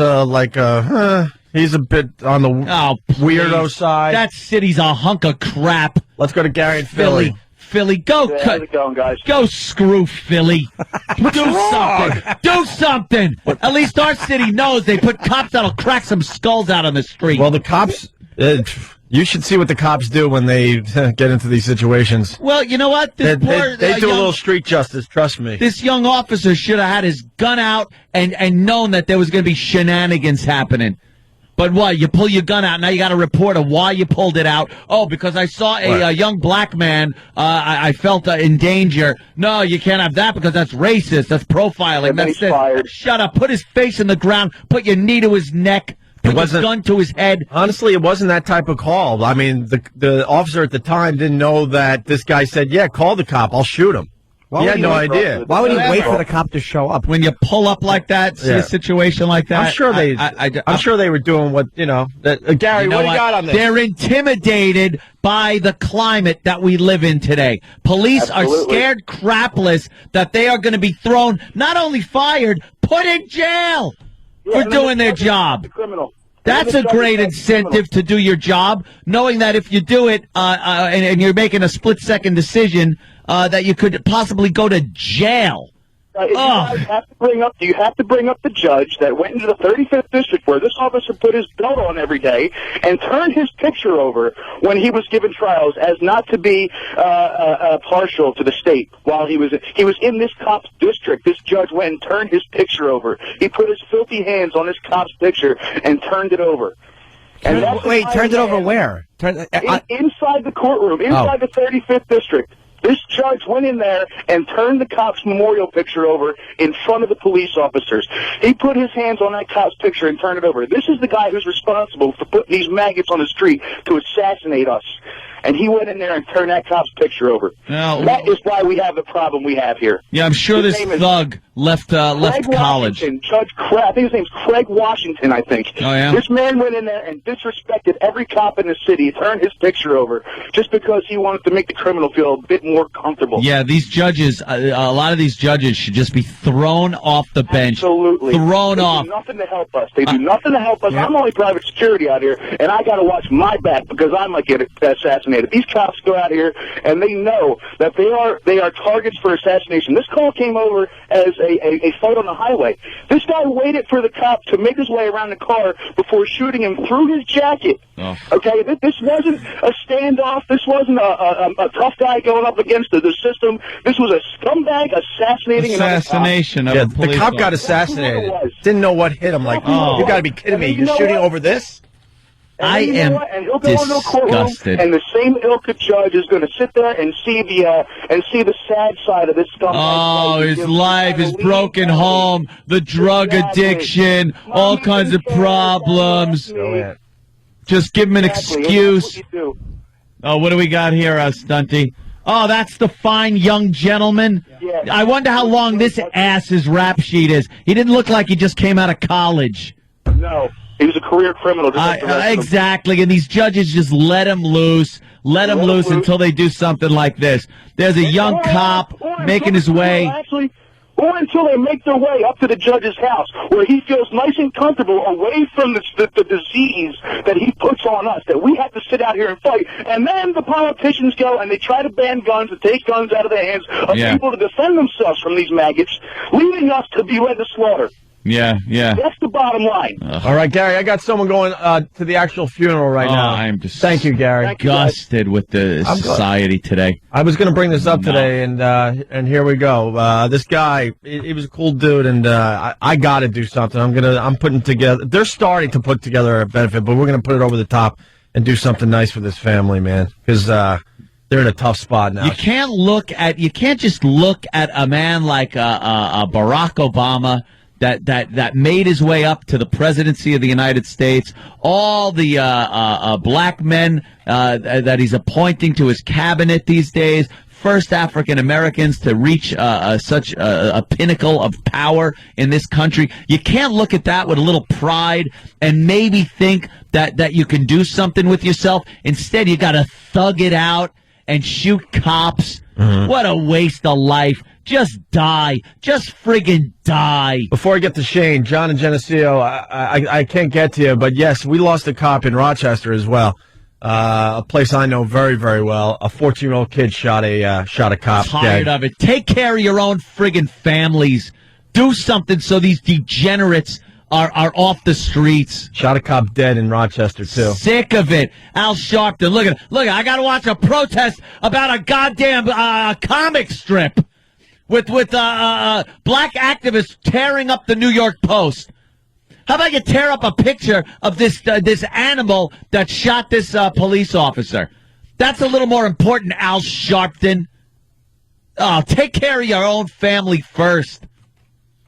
he's a bit on the weirdo side. That city's a hunk of crap. Let's go to Gary in Philly. Philly, go. How's it going, guys? Go screw Philly. Do something. At least our city knows they put cops that'll crack some skulls out on the street. Well, the cops... you should see what the cops do when they get into these situations. Well, you know what? They do a little street justice, trust me. This young officer should have had his gun out and known that there was going to be shenanigans happening. But what? You pull your gun out, now you got to report of why you pulled it out. Oh, because I saw a young black man, I felt in danger. No, you can't have that because that's racist. That's profiling. That's fired. Shut up. Put his face in the ground. Put your knee to his neck. Put his gun to his head. Honestly, it wasn't that type of call. I mean, the officer at the time didn't know that this guy said, yeah, call the cop. I'll shoot him. He had no idea. Why would he wait for the cop to show up? When you pull up like that, see a situation like that? I'm sure they were doing what, Gary, what do you got on this? They're intimidated by the climate that we live in today. Police are scared crapless that they are going to be thrown, not only fired, put in jail for doing their job. That's a great incentive to do your job, knowing that if you do it and you're making a split-second decision, that you could possibly go to jail. You have to bring up the judge that went into the 35th district where this officer put his belt on every day and turned his picture over when he was given trials as not to be partial to the state. While he was in this cop's district, this judge went and turned his picture over. He put his filthy hands on this cop's picture and turned it over. And turned it over where? Inside the courtroom, inside the 35th district. This judge went in there and turned the cop's memorial picture over in front of the police officers. He put his hands on that cop's picture and turned it over. This is the guy who's responsible for putting these maggots on the street to assassinate us. And he went in there and turned that cop's picture over. Now, that is why we have the problem we have here. Yeah, I'm sure this thug left college. Judge Craig, I think his name's Craig Washington, I think. Oh, yeah? This man went in there and disrespected every cop in the city. He turned his picture over just because he wanted to make the criminal feel a bit more comfortable. Yeah, these judges, a lot of these judges should just be thrown off the bench. Absolutely. Thrown off. They do nothing to help us. They do nothing to help us. I'm only private security out here, and I got to watch my back because I might get assassinated. These cops go out here, and they know that they are targets for assassination. This call came over as a fight on the highway. This guy waited for the cop to make his way around the car before shooting him through his jacket. Oh. Okay, this wasn't a standoff. This wasn't a tough guy going up against the system. This was a scumbag assassinating assassination another of a police the cop got assassinated. Didn't know what hit him. Like, you got to be kidding me. You're shooting over this? I am disgusted. And the same ilk of judge is going to sit there and see the sad side of this scumbag. Oh, his life, his broken home, the drug addiction, all kinds of problems. Just give him an excuse. Oh, what do we got here, Stunty? Oh, that's the fine young gentleman. Yeah. I wonder how long this ass's rap sheet is. He didn't look like he just came out of college. No. He was a career criminal. Exactly, and these judges just let him loose until they do something like this. There's a young cop making his way. Or until they make their way up to the judge's house, where he feels nice and comfortable away from the disease that he puts on us, that we have to sit out here and fight. And then the politicians go and they try to ban guns and take guns out of the hands of people to defend themselves from these maggots, leaving us to be led to slaughter. Yeah. That's the bottom line. All right, Gary, I got someone going to the actual funeral right now. I'm just Thank you, Gary. Disgusted with the society today. I was going to bring this up today, and here we go. This guy, he was a cool dude, and I got to do something. I'm putting together. They're starting to put together a benefit, but we're going to put it over the top and do something nice for this family, man, because they're in a tough spot now. You can't just look at a man like Barack Obama, that made his way up to the presidency of the United States, all the black men that he's appointing to his cabinet these days, first African Americans to reach such a pinnacle of power in this country. You can't look at that with a little pride and maybe think that you can do something with yourself. Instead, you got to thug it out and shoot cops. What a waste of life. Just die. Just friggin' die. Before I get to Shane, John and Geneseo, I can't get to you, but yes, we lost a cop in Rochester as well. A place I know very, very well. A 14-year-old kid shot a cop. Tired dead. of it. Take care of your own friggin' families. Do something so these degenerates are off the streets. Shot a cop dead in Rochester, too. Sick of it. Al Sharpton, look, I gotta watch a protest about a goddamn comic strip with black activists tearing up the New York Post. How about you tear up a picture of this animal that shot this police officer? That's a little more important, Al Sharpton. Oh, take care of your own family first.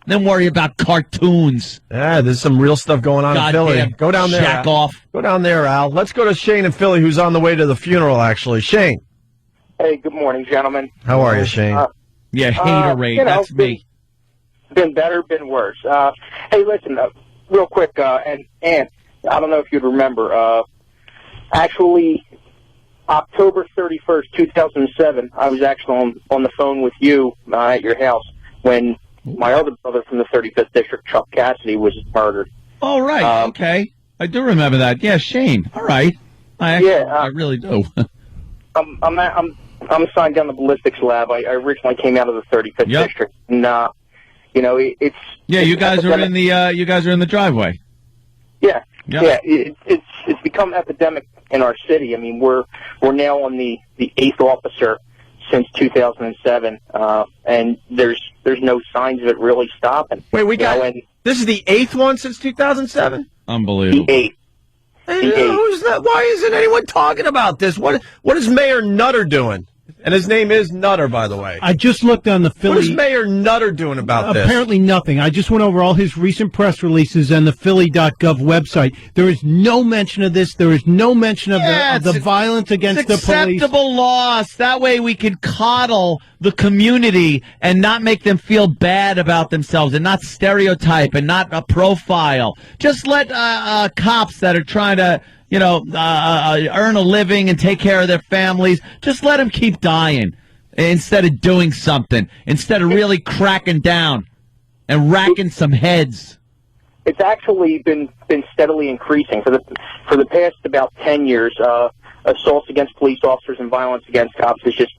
Then worry about cartoons. Yeah, there's some real stuff going on in Philly. Go down there. Shack off. Go down there, Al. Let's go to Shane in Philly, who's on the way to the funeral, actually. Shane. Hey, good morning, gentlemen. How are you, Shane? Haterade. That's me. Been better, been worse. Hey, listen, real quick, and I don't know if you'd remember, actually, October 31st, 2007, I was actually on the phone with you at your house when my other brother from the 35th District, Chuck Cassidy, was murdered. Oh, right. Okay. I do remember that. Yeah, Shane. All right. I really do. I'm assigned down the ballistics lab. I originally came out of the 35th District. And, it's... Yeah, you guys are in the driveway. Yeah. It's become epidemic in our city. I mean, we're now on the 8th officer since 2007, and there's no signs of it really stopping. Wait, this is the 8th one since 2007? Unbelievable. The 8th. Who's that? Why isn't anyone talking about this? What is Mayor Nutter doing? And his name is Nutter, by the way. I just looked on the Philly... What is Mayor Nutter doing about this? Apparently nothing. I just went over all his recent press releases and the Philly.gov website. There is no mention of this. There is no mention of the violence against the police. Acceptable loss. That way we can coddle the community and not make them feel bad about themselves and not stereotype and not profile. Just let cops that are trying to... earn a living and take care of their families. Just let them keep dying instead of doing something, instead of really cracking down and racking some heads. It's actually been steadily increasing for the past about 10 years. Assaults against police officers and violence against cops is just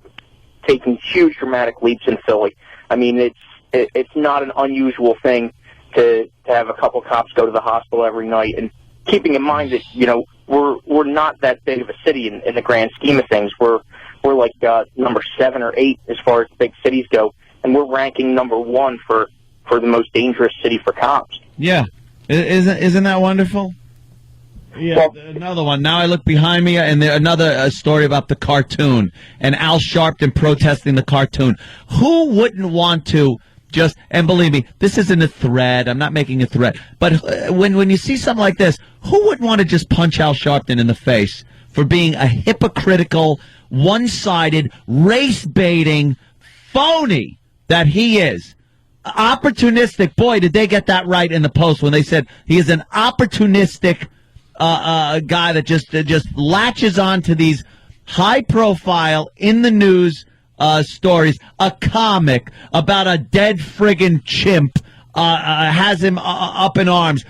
taking huge dramatic leaps in Philly. I mean, it's not an unusual thing to have a couple cops go to the hospital every night, and keeping in mind that we're not that big of a city in the grand scheme of things. We're like number 7 or 8 as far as big cities go, and we're ranking number 1 for the most dangerous city for cops. Yeah, isn't that wonderful? Yeah, well, another one. Now I look behind me, and another story about the cartoon and Al Sharpton protesting the cartoon. Who wouldn't want to? And believe me, this isn't a threat. I'm not making a threat. But when you see something like this, who wouldn't want to just punch Al Sharpton in the face for being a hypocritical, one-sided, race-baiting phony that he is? Opportunistic. Boy, did they get that right in the Post when they said he is an opportunistic guy that just latches on to these high-profile, in-the-news stories. A comic about a dead friggin' chimp has him up in arms.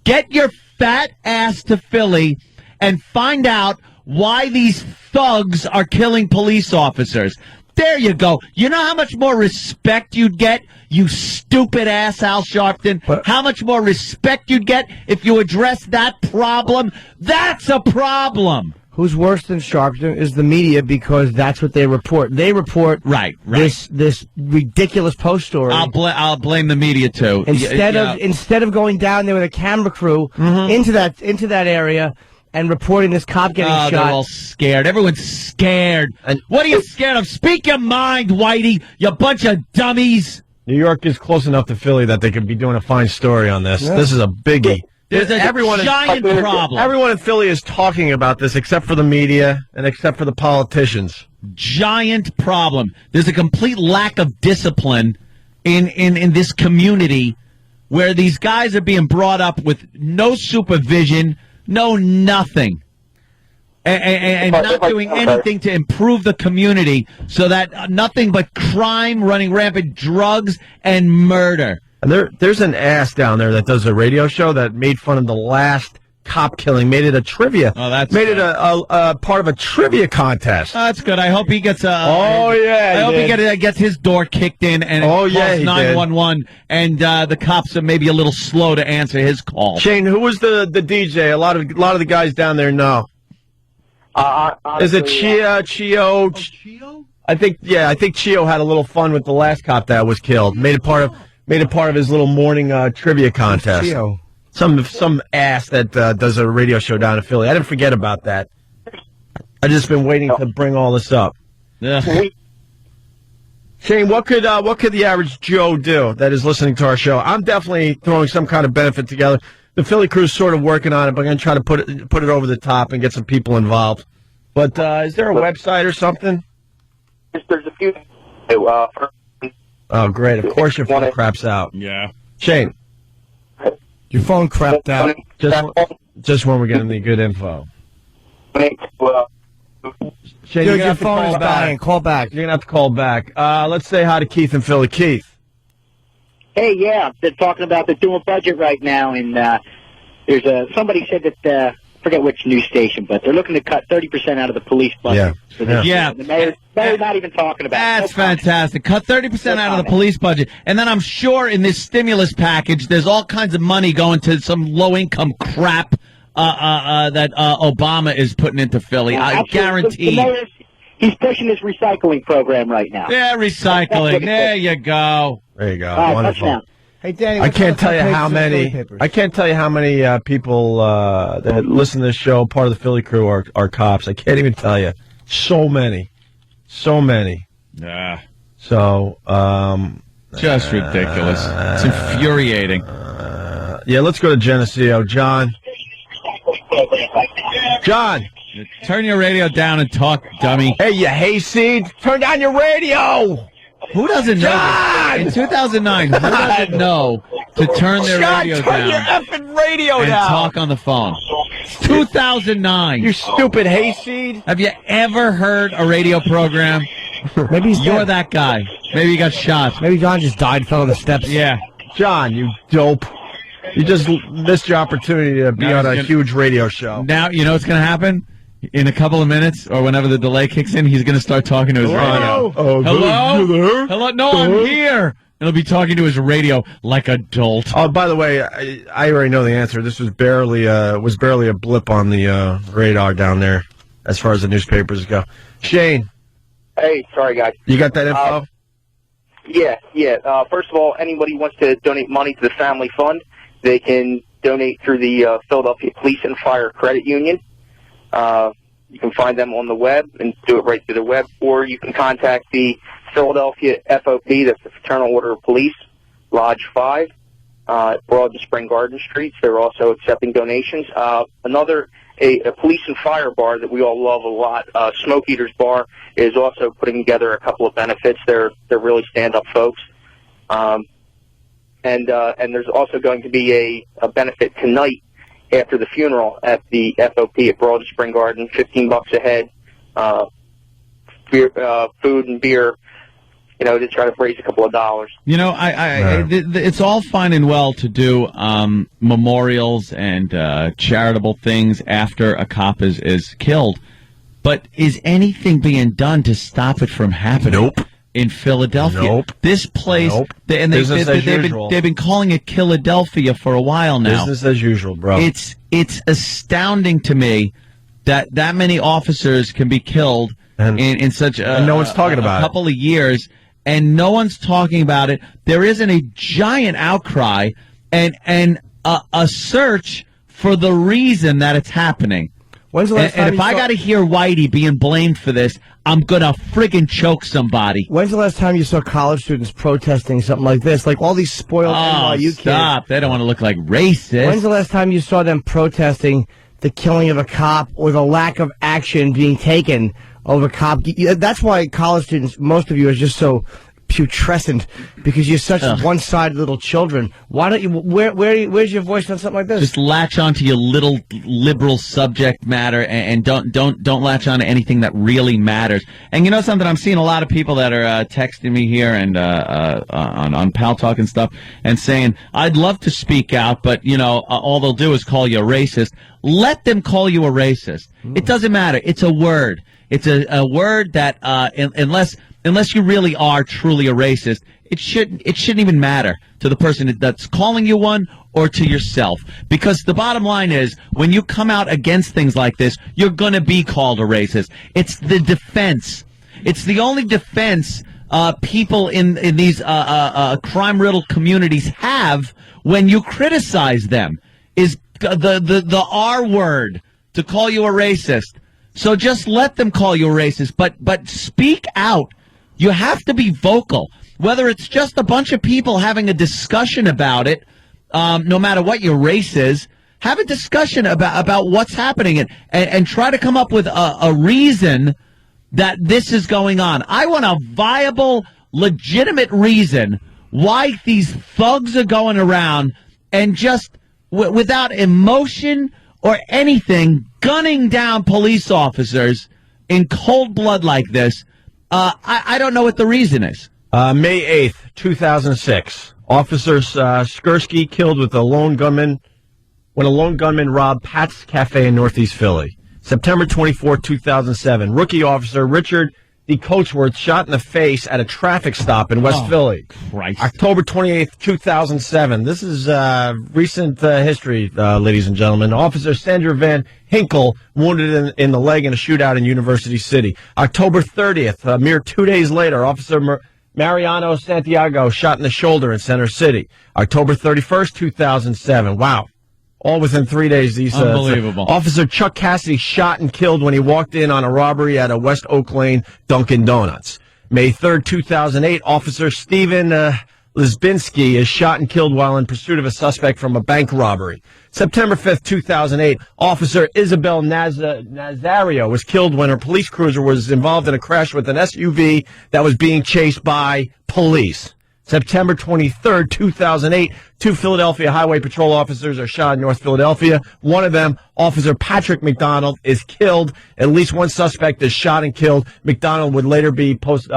Get your fat ass to Philly and find out why these thugs are killing police officers. There you go. You know how much more respect you'd get, you stupid ass Al Sharpton? How much more respect you'd get if you address that problem? That's a problem. Who's worse than Sharpton is the media, because that's what they report. They report this ridiculous Post story. I'll blame the media too. Instead of going down there with a camera crew into that area and reporting this cop getting shot. They're all scared. Everyone's scared. And what are you scared of? Speak your mind, Whitey. You bunch of dummies. New York is close enough to Philly that they could be doing a fine story on this. Yeah. This is a biggie. There's a giant problem. Everyone in Philly is talking about this, except for the media and except for the politicians. Giant problem. There's a complete lack of discipline in this community where these guys are being brought up with no supervision, no nothing. And not doing anything to improve the community so that nothing but crime, running rampant, drugs, and murder. And there's an ass down there that does a radio show that made fun of the last cop killing, made it a trivia. Oh, that's made it a part of a trivia contest. Oh, that's good. I hope he gets I hope he gets his door kicked in and calls 911. And the cops are maybe a little slow to answer his call. Shane, who was the DJ? A lot of the guys down there know. Is it Chio? Chio? I think Chio had a little fun with the last cop that was killed. Made it part of his little morning trivia contest. Chio. Some ass that does a radio show down in Philly. I didn't forget about that. I just been waiting to bring all this up. Yeah. Shane, what could the average Joe do that is listening to our show? I'm definitely throwing some kind of benefit together. The Philly crew's sort of working on it, but I'm going to try to put it over the top and get some people involved. But is there a website or something? There's a few. Oh, great. Of course your phone craps out. Yeah. Shane. Your phone crapped out. Just when we're getting the good info. Shane, Dude, your phone is dying. Call back. You're going to have to call back. Let's say hi to Keith in Philly. Keith. Hey, yeah, they're talking about they're doing budget right now, and there's somebody said that forget which news station, but they're looking to cut 30% out of the police budget. Yeah. The mayor's not even talking about it. That's fantastic. Cut 30% out of the police budget, and then I'm sure in this stimulus package, there's all kinds of money going to some low-income crap that Obama is putting into Philly. I guarantee. He's pushing his recycling program right now. Yeah, recycling. There you go. There you go. Wonderful. Touchdown. Hey, Danny, I can't tell you how many people that listen to this show, part of the Philly crew, are cops. I can't even tell you. So many. Yeah. So, just ridiculous. It's infuriating. Yeah, let's go to Geneseo. John. Turn your radio down and talk, dummy. Hey, you hayseed. Turn down your radio. Who doesn't know? In 2009, who doesn't know to turn their radio down? Turn your effing radio and down. Talk on the phone. 2009. You stupid hayseed. Have you ever heard a radio program? Maybe you're that guy. Maybe you got shot. Maybe John just died, fell on the steps. Yeah. John, you dope. You just missed your opportunity to be on a huge radio show. Now, you know what's going to happen? In a couple of minutes, or whenever the delay kicks in, he's going to start talking to his radio. Hello? You there? Hello? No, I'm here. And he'll be talking to his radio like a dolt. Oh, by the way, I already know the answer. This was barely a blip on the radar down there, as far as the newspapers go. Shane. Hey, sorry, guys. You got that info? Yeah. First of all, anybody who wants to donate money to the Family Fund, they can donate through the Philadelphia Police and Fire Credit Union. You can find them on the web and do it right through the web, or you can contact the Philadelphia FOP, that's the Fraternal Order of Police, Lodge 5, Broad and Spring Garden Streets. They're also accepting donations. A police and fire bar that we all love a lot, Smoke Eaters Bar, is also putting together a couple of benefits. They're really stand-up folks. And there's also going to be a benefit tonight after the funeral at the FOP at Broad and Spring Garden, $15 a head, food and beer, to try to raise a couple of dollars. It's all fine and well to do memorials and charitable things after a cop is killed, but is anything being done to stop it from happening? Nope. In Philadelphia. Nope. This place, nope. They've been calling it Philadelphia for a while now. Business as usual, bro. It's astounding to me that many officers can be killed in such and no one's talking about a couple of years, and no one's talking about it. There isn't a giant outcry and a search for the reason that it's happening. When's the last time and if I got to hear Whitey being blamed for this, I'm going to friggin' choke somebody. When's the last time you saw college students protesting something like this? Like all these spoiled NYU kids. Stop. They don't want to look like racist. When's the last time you saw them protesting the killing of a cop or the lack of action being taken over a cop? That's why college students, most of you, are just so putrescent, because you're such one-sided little children. Why don't you? Where's your voice on something like this? Just latch onto your little liberal subject matter, and don't latch on to anything that really matters. And you know something? I'm seeing a lot of people that are texting me here and on Pal Talk and stuff, and saying I'd love to speak out, but all they'll do is call you a racist. Let them call you a racist. It doesn't matter. It's a word. It's a word that unless you really are truly a racist, it shouldn't even matter to the person that's calling you one or to yourself. Because the bottom line is, when you come out against things like this, you're going to be called a racist. It's the defense. It's the only defense people in these crime-riddled communities have when you criticize them, is the R word, to call you a racist. So just let them call you a racist, but speak out. You have to be vocal, whether it's just a bunch of people having a discussion about it. No matter what your race is, have a discussion about what's happening and try to come up with a reason that this is going on. I want a viable, legitimate reason why these thugs are going around and just without emotion or anything, gunning down police officers in cold blood like this. I don't know what the reason is. May 8th, 2006. Officers Skursky killed when a lone gunman robbed Pat's Cafe in Northeast Philly. September 24, 2007. Rookie officer Richard D. Coachworth shot in the face at a traffic stop in West Philly. Christ. October 28th, 2007. This is recent history, ladies and gentlemen. Officer Sandra Van Hinkle wounded in the leg in a shootout in University City. October 30th, a mere 2 days later, Officer Mariano Santiago shot in the shoulder in Center City. October 31st, 2007. Wow. All within 3 days. These unbelievable. Officer Chuck Cassidy shot and killed when he walked in on a robbery at a West Oak Lane Dunkin' Donuts. May 3rd, 2008, Officer Stephen Lisbinski is shot and killed while in pursuit of a suspect from a bank robbery. September 5th, 2008, Officer Isabel Nazario was killed when her police cruiser was involved in a crash with an SUV that was being chased by police. September 23rd, 2008, two Philadelphia Highway Patrol officers are shot in North Philadelphia. One of them, Officer Patrick McDonald, is killed. At least one suspect is shot and killed. McDonald would later be promoted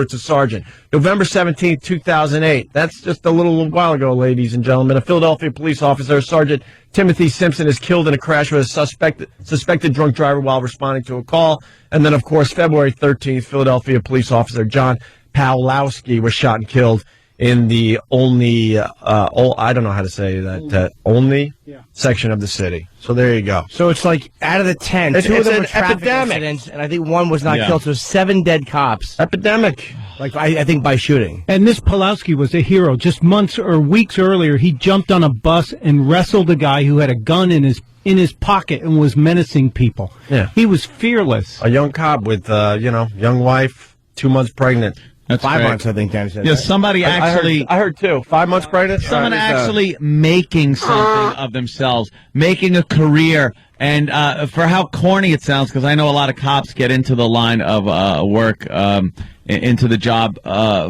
to sergeant. November 17th, 2008. That's just a little while ago, ladies and gentlemen. A Philadelphia police officer, Sergeant Timothy Simpson, is killed in a crash with a suspected drunk driver while responding to a call. And then, of course, February 13th, Philadelphia police officer John Pawlowski was shot and killed in the only, I don't know how to say that, only section of the city. So there you go. So it's like out of the 10, two of them were traffic incidents, and I think one was not killed. So 7 dead cops. Epidemic. Like I think by shooting. And this Pawlowski was a hero. Just months or weeks earlier, he jumped on a bus and wrestled a guy who had a gun in his pocket and was menacing people. Yeah. He was fearless. A young cop with, young wife, 2 months pregnant. That's 5 months, I think, Dan said. Yeah, somebody actually... I heard 2. 5 months pregnant? Someone actually making something of themselves, making a career, and for how corny it sounds, because I know a lot of cops get into the line of work, into the job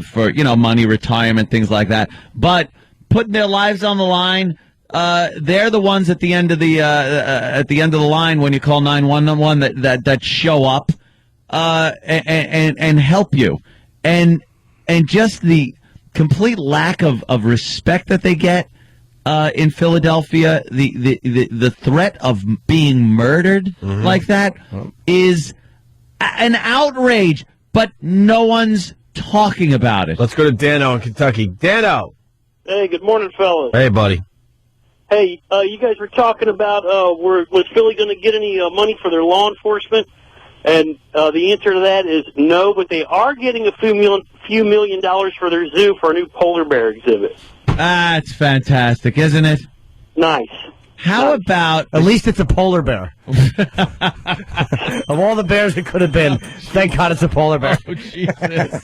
for, money, retirement, things like that. But putting their lives on the line... they're the ones at the end of the line when you call 911 that show up and help you, and just the complete lack of respect that they get in Philadelphia, the threat of being murdered like that is an outrage, but no one's talking about it. Let's go to Dano in Kentucky. Dano. Hey, good morning, fellas. Hey, buddy. Hey, you guys were talking about was Philly going to get any money for their law enforcement? And the answer to that is no, but they are getting a few $1 million for their zoo for a new polar bear exhibit. That's fantastic, isn't it? Nice. How about... At least it's a polar bear. Of all the bears it could have been, thank God it's a polar bear. Oh, Jesus.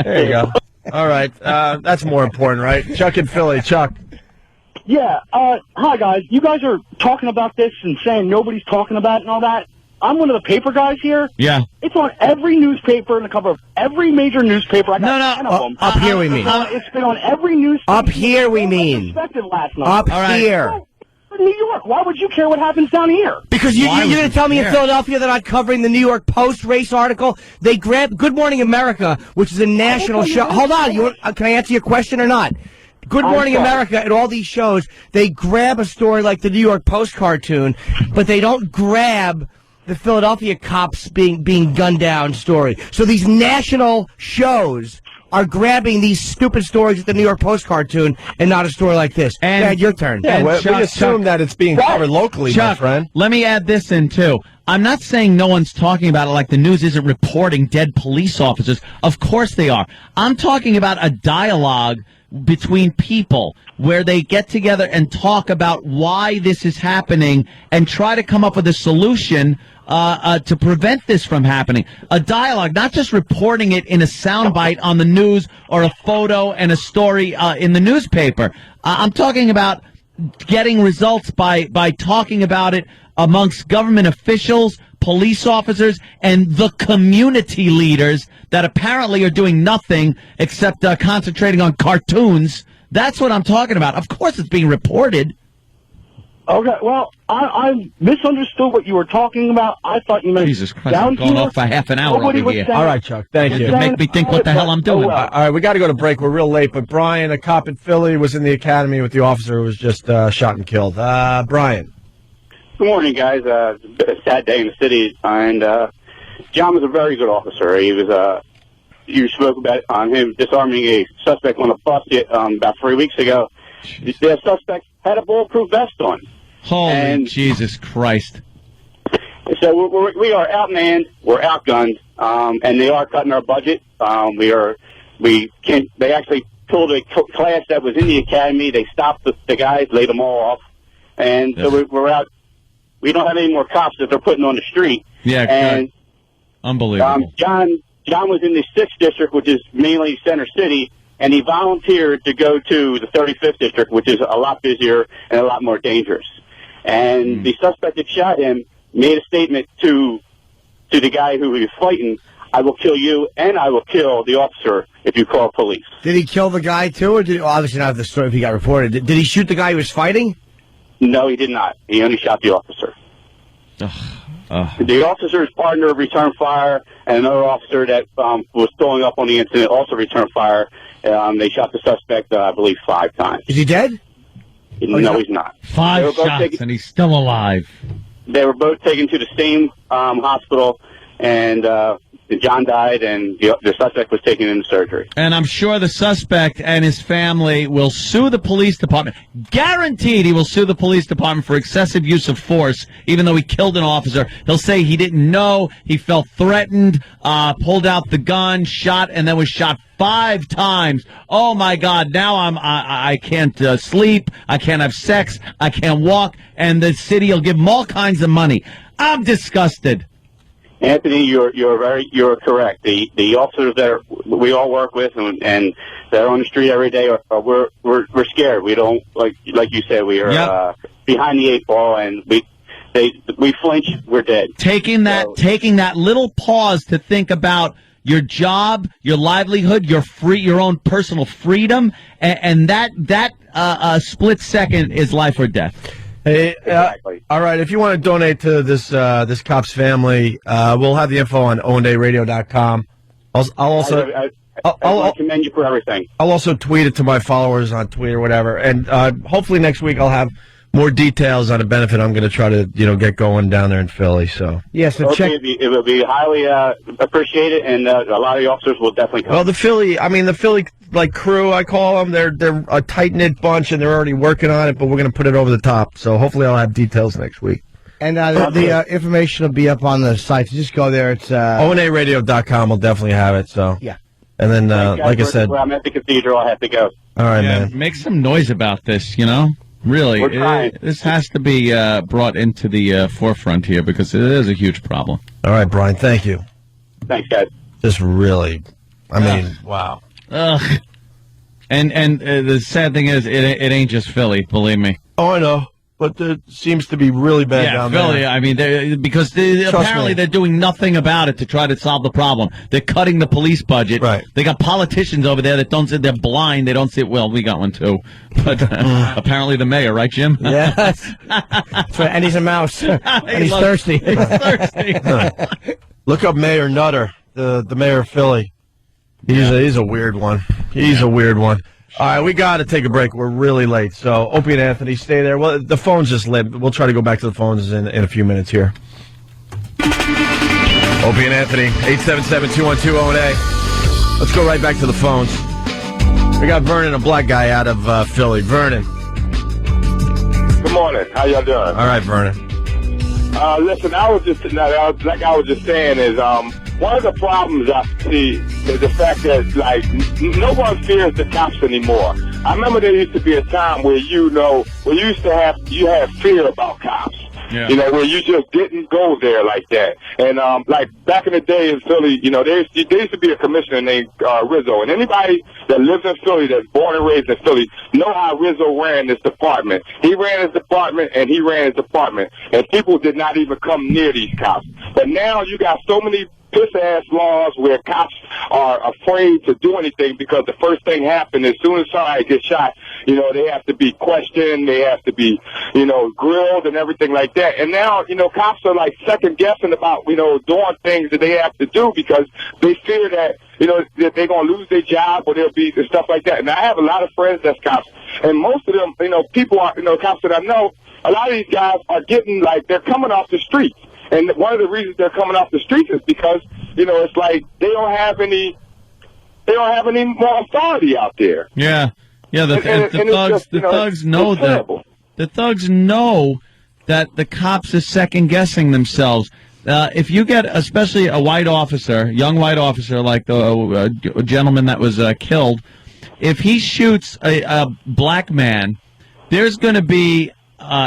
There you go. All right. That's more important, right? Chuck in Philly. Chuck. Yeah. Hi, guys. You guys are talking about this and saying nobody's talking about it and all that. I'm one of the paper guys here. Yeah. It's on every newspaper and the cover of every major newspaper. I got 10 of them. Up here we mean. It's been on every newspaper. Up here we mean. Last night. Up here. For New York. Why would you care what happens down here? Because you're going to tell me in Philadelphia they're not covering the New York Post race article? They grabbed Good Morning America, which is a national show. Hold on. Can I answer your question or not? Good Morning America and all these shows, they grab a story like the New York Post cartoon, but they don't grab the Philadelphia cops being gunned down story. So these national shows are grabbing these stupid stories at the New York Post cartoon and not a story like this. And Dad, your turn. Yeah, we assume that it's being covered locally, my friend. Let me add this in, too. I'm not saying no one's talking about it like the news isn't reporting dead police officers. Of course they are. I'm talking about a dialogue between people where they get together and talk about why this is happening and try to come up with a solution to prevent this from happening. A dialogue, not just reporting it in a soundbite on the news or a photo and a story in the newspaper. I'm talking about getting results by talking about it amongst government officials, police officers, and the community leaders that apparently are doing nothing except concentrating on cartoons. That's what I'm talking about. Of course it's being reported. Okay, well, I misunderstood what you were talking about. I thought you meant Jesus Christ, down I'm going here. off for half an hour over here. All right, Chuck, thank you. Make me think what the hell I'm doing. All right, we got to go to break. We're real late, but Brian, a cop in Philly, was in the academy with the officer who was just shot and killed. Brian. Good morning, guys. A sad day in the city, and John was a very good officer. He was. You spoke about on him disarming a suspect on a bus about 3 weeks ago. The suspect had a bulletproof vest on. Holy Jesus Christ! So we are outmanned, we're outgunned, and they are cutting our budget. They actually pulled a class that was in the academy. They stopped the guys, laid them all off, and so we're out. We don't have any more cops that they're putting on the street. Yeah, and unbelievable. John was in the 6th district, which is mainly Center City, and he volunteered to go to the 35th district, which is a lot busier and a lot more dangerous. And the suspect that shot him made a statement to the guy who he was fighting, I will kill you and I will kill the officer if you call police. Did he kill the guy, too, or did he obviously not have the story if he got reported? Did he shoot the guy he was fighting? No, he did not. He only shot the officer. The officer's partner returned fire, and another officer that was throwing up on the incident also returned fire. They shot the suspect, I believe, 5 times. Is he dead? No, he's not. 5 shots, and he's still alive. They were both taken to the same hospital, and John died, and the suspect was taken into surgery. And I'm sure the suspect and his family will sue the police department. Guaranteed he will sue the police department for excessive use of force, even though he killed an officer. He'll say he didn't know, he felt threatened, pulled out the gun, shot, and then was shot 5 times. Oh, my God, now I can't sleep, I can't have sex, I can't walk, and the city will give him all kinds of money. I'm disgusted. Anthony, you're correct. The officers that we all work with and that are on the street every day we're scared. We don't like you said, we are behind the 8 ball, and we flinch, we're dead. Taking that little pause to think about your job, your livelihood, your own personal freedom, and that split second is life or death. Hey, all right. If you want to donate to this cop's family, we'll have the info on OwenDayRadio.com. I'll commend you for everything. I'll also tweet it to my followers on Twitter or whatever, and hopefully next week I'll have more details on a benefit I'm going to try to get going down there in Philly. So yes, it will be highly appreciated, and a lot of the officers will definitely come. Well, the Philly crew, I call them. They're a tight knit bunch, and they're already working on it. But we're going to put it over the top. So hopefully I'll have details next week. And the information will be up on the site. So just go there. It's OwenDayRadio.com will definitely have it. So yeah. And then like I said, I'm at the cathedral. I have to go. All right, man. Make some noise about this. Really, We're trying. this has to be brought into the forefront here because it is a huge problem. All right, Brian, thank you. Thanks, guys. Just really, I mean, wow. Ugh. And the sad thing is, it ain't just Philly, believe me. Oh, I know. But it seems to be really bad down Philly, there. I mean, because apparently they're doing nothing about it to try to solve the problem. They're cutting the police budget. Right. They got politicians over there that don't see, they're blind. They don't see, well, we got one too. But apparently the mayor, right, Jim? Yes. That's right. And he's a mouse. And he's thirsty. He's thirsty. Look up Mayor Nutter, the mayor of Philly. He's a weird one. He's a weird one. All right, we got to take a break. We're really late. So, Opie and Anthony, stay there. Well, the phone's just lit. We'll try to go back to the phones in a few minutes here. Opie and Anthony, 877-212-018. Let's go right back to the phones. We got Vernon, a black guy out of Philly. Vernon. Good morning. How y'all doing? All right, Vernon. Listen, like I was just saying is, one of the problems I see is the fact that, like, no one fears the cops anymore. I remember there used to be a time where, you used to have fear about cops. Yeah. Where you just didn't go there like that. And, like, back in the day in Philly, there used to be a commissioner named Rizzo. And anybody that lives in Philly, that's born and raised in Philly, know how Rizzo ran this department. He ran his department, and he ran his department. And people did not even come near these cops. But now you got so many piss-ass laws where cops are afraid to do anything because the first thing happens as soon as somebody gets shot, they have to be questioned, they have to be, grilled and everything like that. And now, cops are like second-guessing about, doing things that they have to do because they fear that, that they're going to lose their job or they'll be and stuff like that. And I have a lot of friends that's cops. And most of them, people are, cops that I know, a lot of these guys are getting, like, they're coming off the streets. And one of the reasons they're coming off the streets is because, it's like they don't have any more authority out there. Yeah. Yeah, the thugs know that. The thugs know that the cops are second guessing themselves. If you get especially a white officer, young white officer like the gentleman that was killed, if he shoots a black man, there's going to be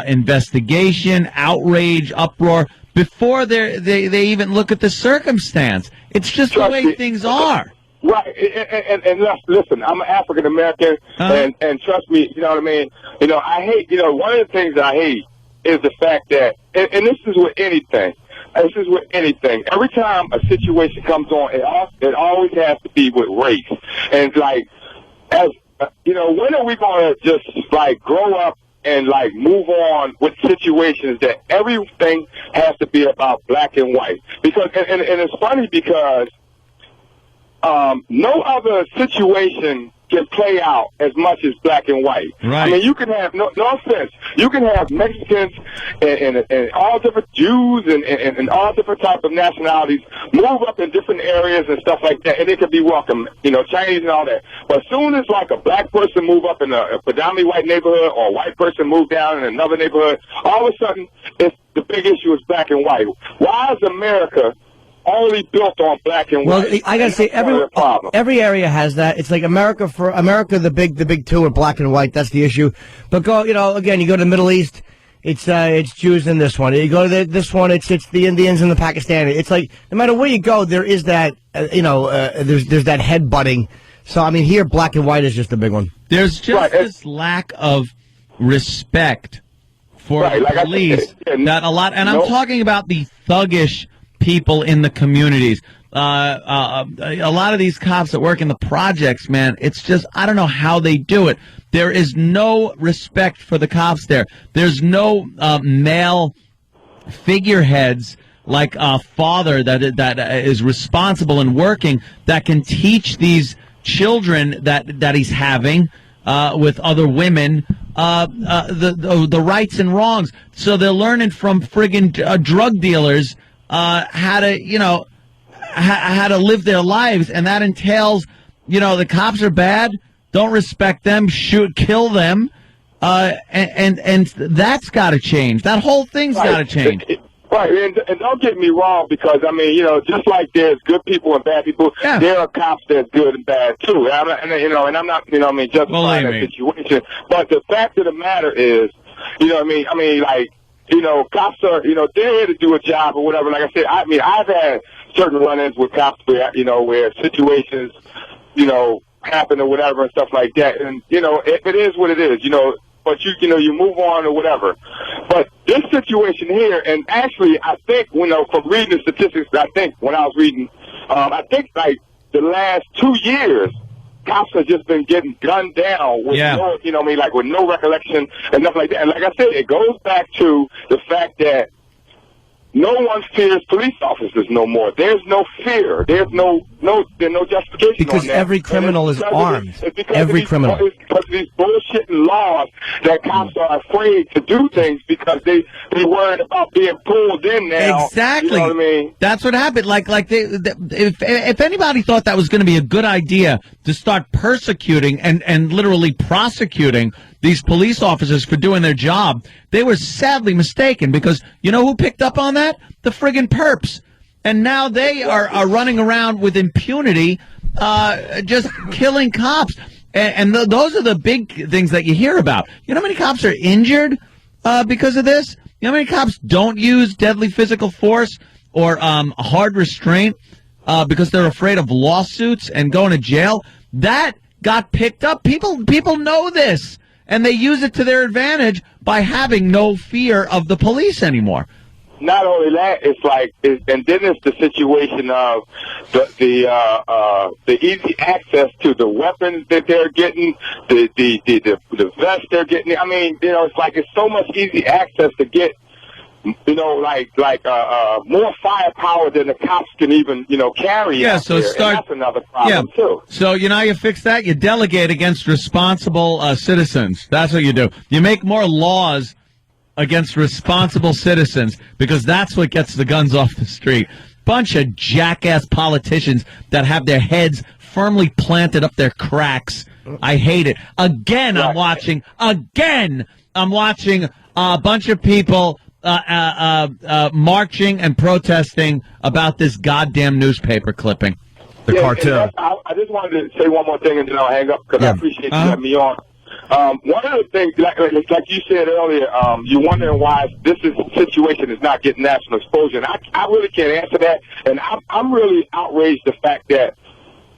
investigation, outrage, uproar before they even look at the circumstance. It's just the way things are. Right, and listen, I'm an African American, and trust me, you know what I mean. I hate. One of the things that I hate is the fact that, and this is with anything. This is with anything. Every time a situation comes on, it always has to be with race. And it's like, when are we going to just like grow up and like move on with situations that everything has to be about black and white? Because and it's funny because no other situation can play out as much as black and white. Right. I mean, you can have no offense. You can have Mexicans and all different Jews and all different types of nationalities move up in different areas and stuff like that, and it can be welcome. Chinese and all that. But as soon as like a black person move up in a predominantly white neighborhood or a white person move down in another neighborhood, all of a sudden the big issue is black and white. Why is America only built on black and white? Well, I gotta say, every area has that. It's like America, the big two are black and white. That's the issue. But again, you go to the Middle East, it's Jews in this one. You go to this one, it's the Indians and the Pakistani. It's like no matter where you go, there is that there's that head butting. So I mean, here black and white is just a big one. There's just this lack of respect for the police that a lot, and I'm talking about the thuggish people in the communities. A lot of these cops that work in the projects, man, it's just, I don't know how they do it. There is no respect for the cops there. There's no male figureheads like a father that is responsible and working that can teach these children that he's having with other women the rights and wrongs. So they're learning from friggin' drug dealers how to live their lives, and that entails, the cops are bad, don't respect them, kill them, and that's got to change. That whole thing's got to change. Right, and don't get me wrong, because I mean, you know, just like there's good people and bad people, there are cops that's good and bad too. And I'm not, you know, I mean, justifying that situation. But the fact of the matter is, you know, what I mean, like, you know, cops are, you know, they're here to do a job or whatever. Like I said, I mean, I've had certain run-ins with cops where, you know, where situations, you know, happen or whatever and stuff like that. And you know, it is what it is, you know. But you know, you move on or whatever. But this situation here, and actually, I think, you know, from reading the statistics, I think when I was reading, I think like the last 2 years, cops have just been getting gunned down with no, you know, what I mean, like with no recollection and nothing like that. And like I said, it goes back to the fact that no one fears police officers no more. There's no fear. There's no justification. Because on that. every criminal is armed. Every criminal. It's because of these bullshitting laws that cops are afraid to do things because they worried about being pulled in now. Exactly. You know what I mean? That's what happened. Like if anybody thought that was going to be a good idea to start persecuting and literally prosecuting these police officers for doing their job, they were sadly mistaken, because you know who picked up on that? The friggin' perps. And now they are running around with impunity, just killing cops. And those are the big things that you hear about. You know how many cops are injured because of this? You know how many cops don't use deadly physical force or hard restraint because they're afraid of lawsuits and going to jail? That got picked up. People know this. And they use it to their advantage by having no fear of the police anymore. Not only that, it's like, and then it's the situation of the easy access to the weapons that they're getting, the vest they're getting. I mean, you know, it's like it's so much easy access to get, you know, like more firepower than the cops can even, you know, carry. Yeah, out so there. And that's another problem too. So you know how you fix that? You delegate against responsible citizens. That's what you do. You make more laws against responsible citizens, because that's what gets the guns off the street. Bunch of jackass politicians that have their heads firmly planted up their cracks. I hate it. Again, I'm watching a bunch of people marching and protesting about this goddamn newspaper clipping. The cartoon. I just wanted to say one more thing, and then I'll hang up, because I appreciate you having me on. One of the things, like you said earlier, you're wondering why this situation is not getting national exposure. And I really can't answer that. And I'm really outraged the fact that,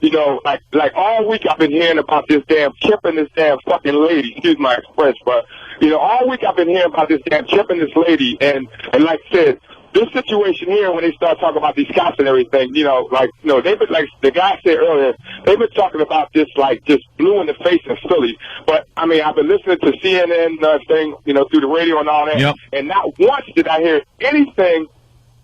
you know, like all week I've been hearing about this damn chip and this damn fucking lady. Excuse my expression, but you know, all week I've been hearing about this damn chip and this lady. And like I said, this situation here, when they start talking about these cops and everything, you know, like, you know, they've been, like the guy said earlier, they've been talking about this like just blue in the face in Philly. But I mean, I've been listening to CNN thing, you know, through the radio and all that, and not once did I hear anything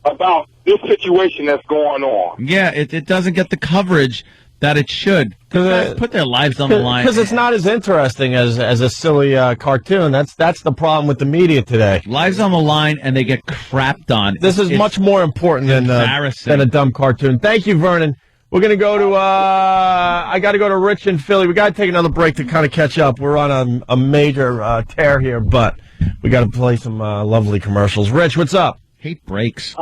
about this situation that's going on. Yeah, it doesn't get the coverage that it should. Guys put their lives on the line. Because it's not as interesting as a silly cartoon. That's the problem with the media today. Lives on the line, and they get crapped on. This is much more important than a dumb cartoon. Thank you, Vernon. We're going to go to, I got to go to Rich in Philly. We got to take another break to kind of catch up. We're on a major tear here, but we got to play some lovely commercials. Rich, what's up? Hate breaks.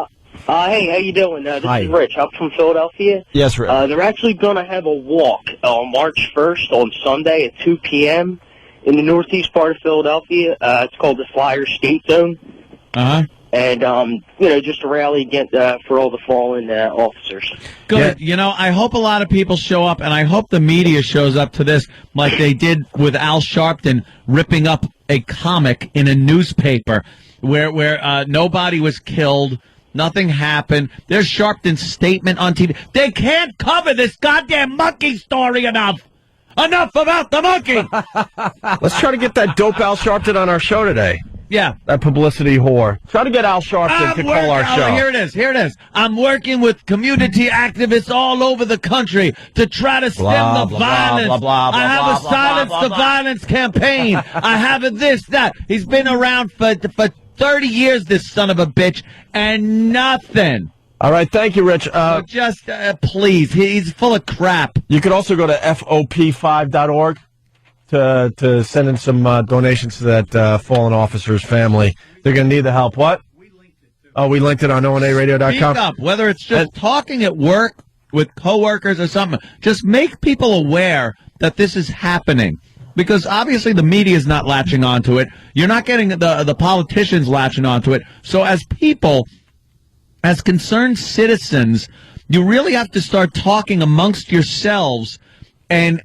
Hey, how you doing? This is Rich. I'm from Philadelphia. Yes, Rich. They're actually going to have a walk on March 1st on Sunday at 2 p.m. in the northeast part of Philadelphia. It's called the Flyer Skate Zone. Uh-huh. And, you know, just a rally against, for all the fallen officers. Good. Yeah. You know, I hope a lot of people show up, and I hope the media shows up to this like they did with Al Sharpton ripping up a comic in a newspaper where nobody was killed. Nothing happened. There's Sharpton's statement on TV. They can't cover this goddamn monkey story enough. Enough about the monkey. Let's try to get that dope Al Sharpton on our show today. Yeah. That publicity whore. Try to get Al Sharpton to call our show. Here it is. I'm working with community activists all over the country to try to stem the violence. I have a Silence the Violence campaign. I have a this, that. He's been around for 30 years, this son of a bitch, and nothing. All right, thank you, Rich. So just please, he's full of crap. You could also go to FOP5.org to send in some donations to that fallen officer's family. They're going to need the help. What? Oh, we linked it on onaradio.com. Speak up, whether it's just talking at work with coworkers or something. Just make people aware that this is happening. Because obviously the media is not latching onto it. You're not getting the politicians latching onto it. So as people, as concerned citizens, you really have to start talking amongst yourselves and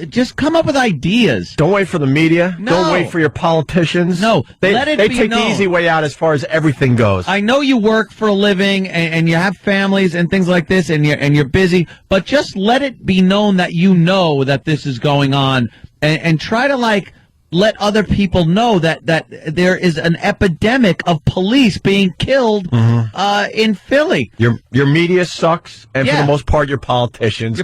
just come up with ideas. Don't wait for the media. No. Don't wait for your politicians. No, they be take known. the easy way out as far as everything goes. I know you work for a living and you have families and things like this, and you're busy, but just let it be known that you know that this is going on, and try to let other people know that there is an epidemic of police being killed in Philly. Your media sucks, and for the most part, your politicians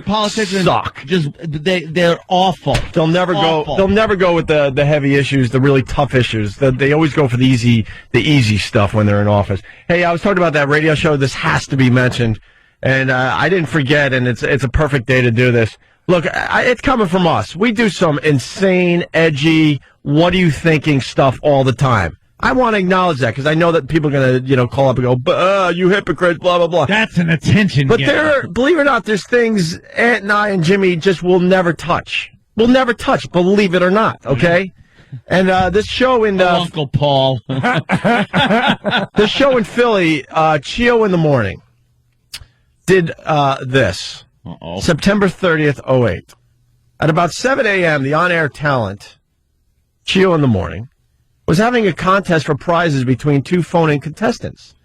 suck. Just they're awful. They'll never go. They'll never go with the heavy issues, the really tough issues. They always go for the easy stuff when they're in office. Hey, I was talking about that radio show. This has to be mentioned, and I didn't forget. And it's a perfect day to do this. Look, it's coming from us. We do some insane, edgy, what are you thinking stuff all the time. I want to acknowledge that because I know that people are going to, call up and go, you hypocrites, blah, blah, blah. That's an attention But believe it or not, there's things Aunt and I and Jimmy just will never touch. We'll never touch, believe it or not, okay? And this show in... Uncle Paul. This show in Philly, Chio in the Morning, did this. Uh-oh. September 30th, 08. At about 7 a.m., the on-air talent, Chio in the Morning, was having a contest for prizes between two phone-in contestants.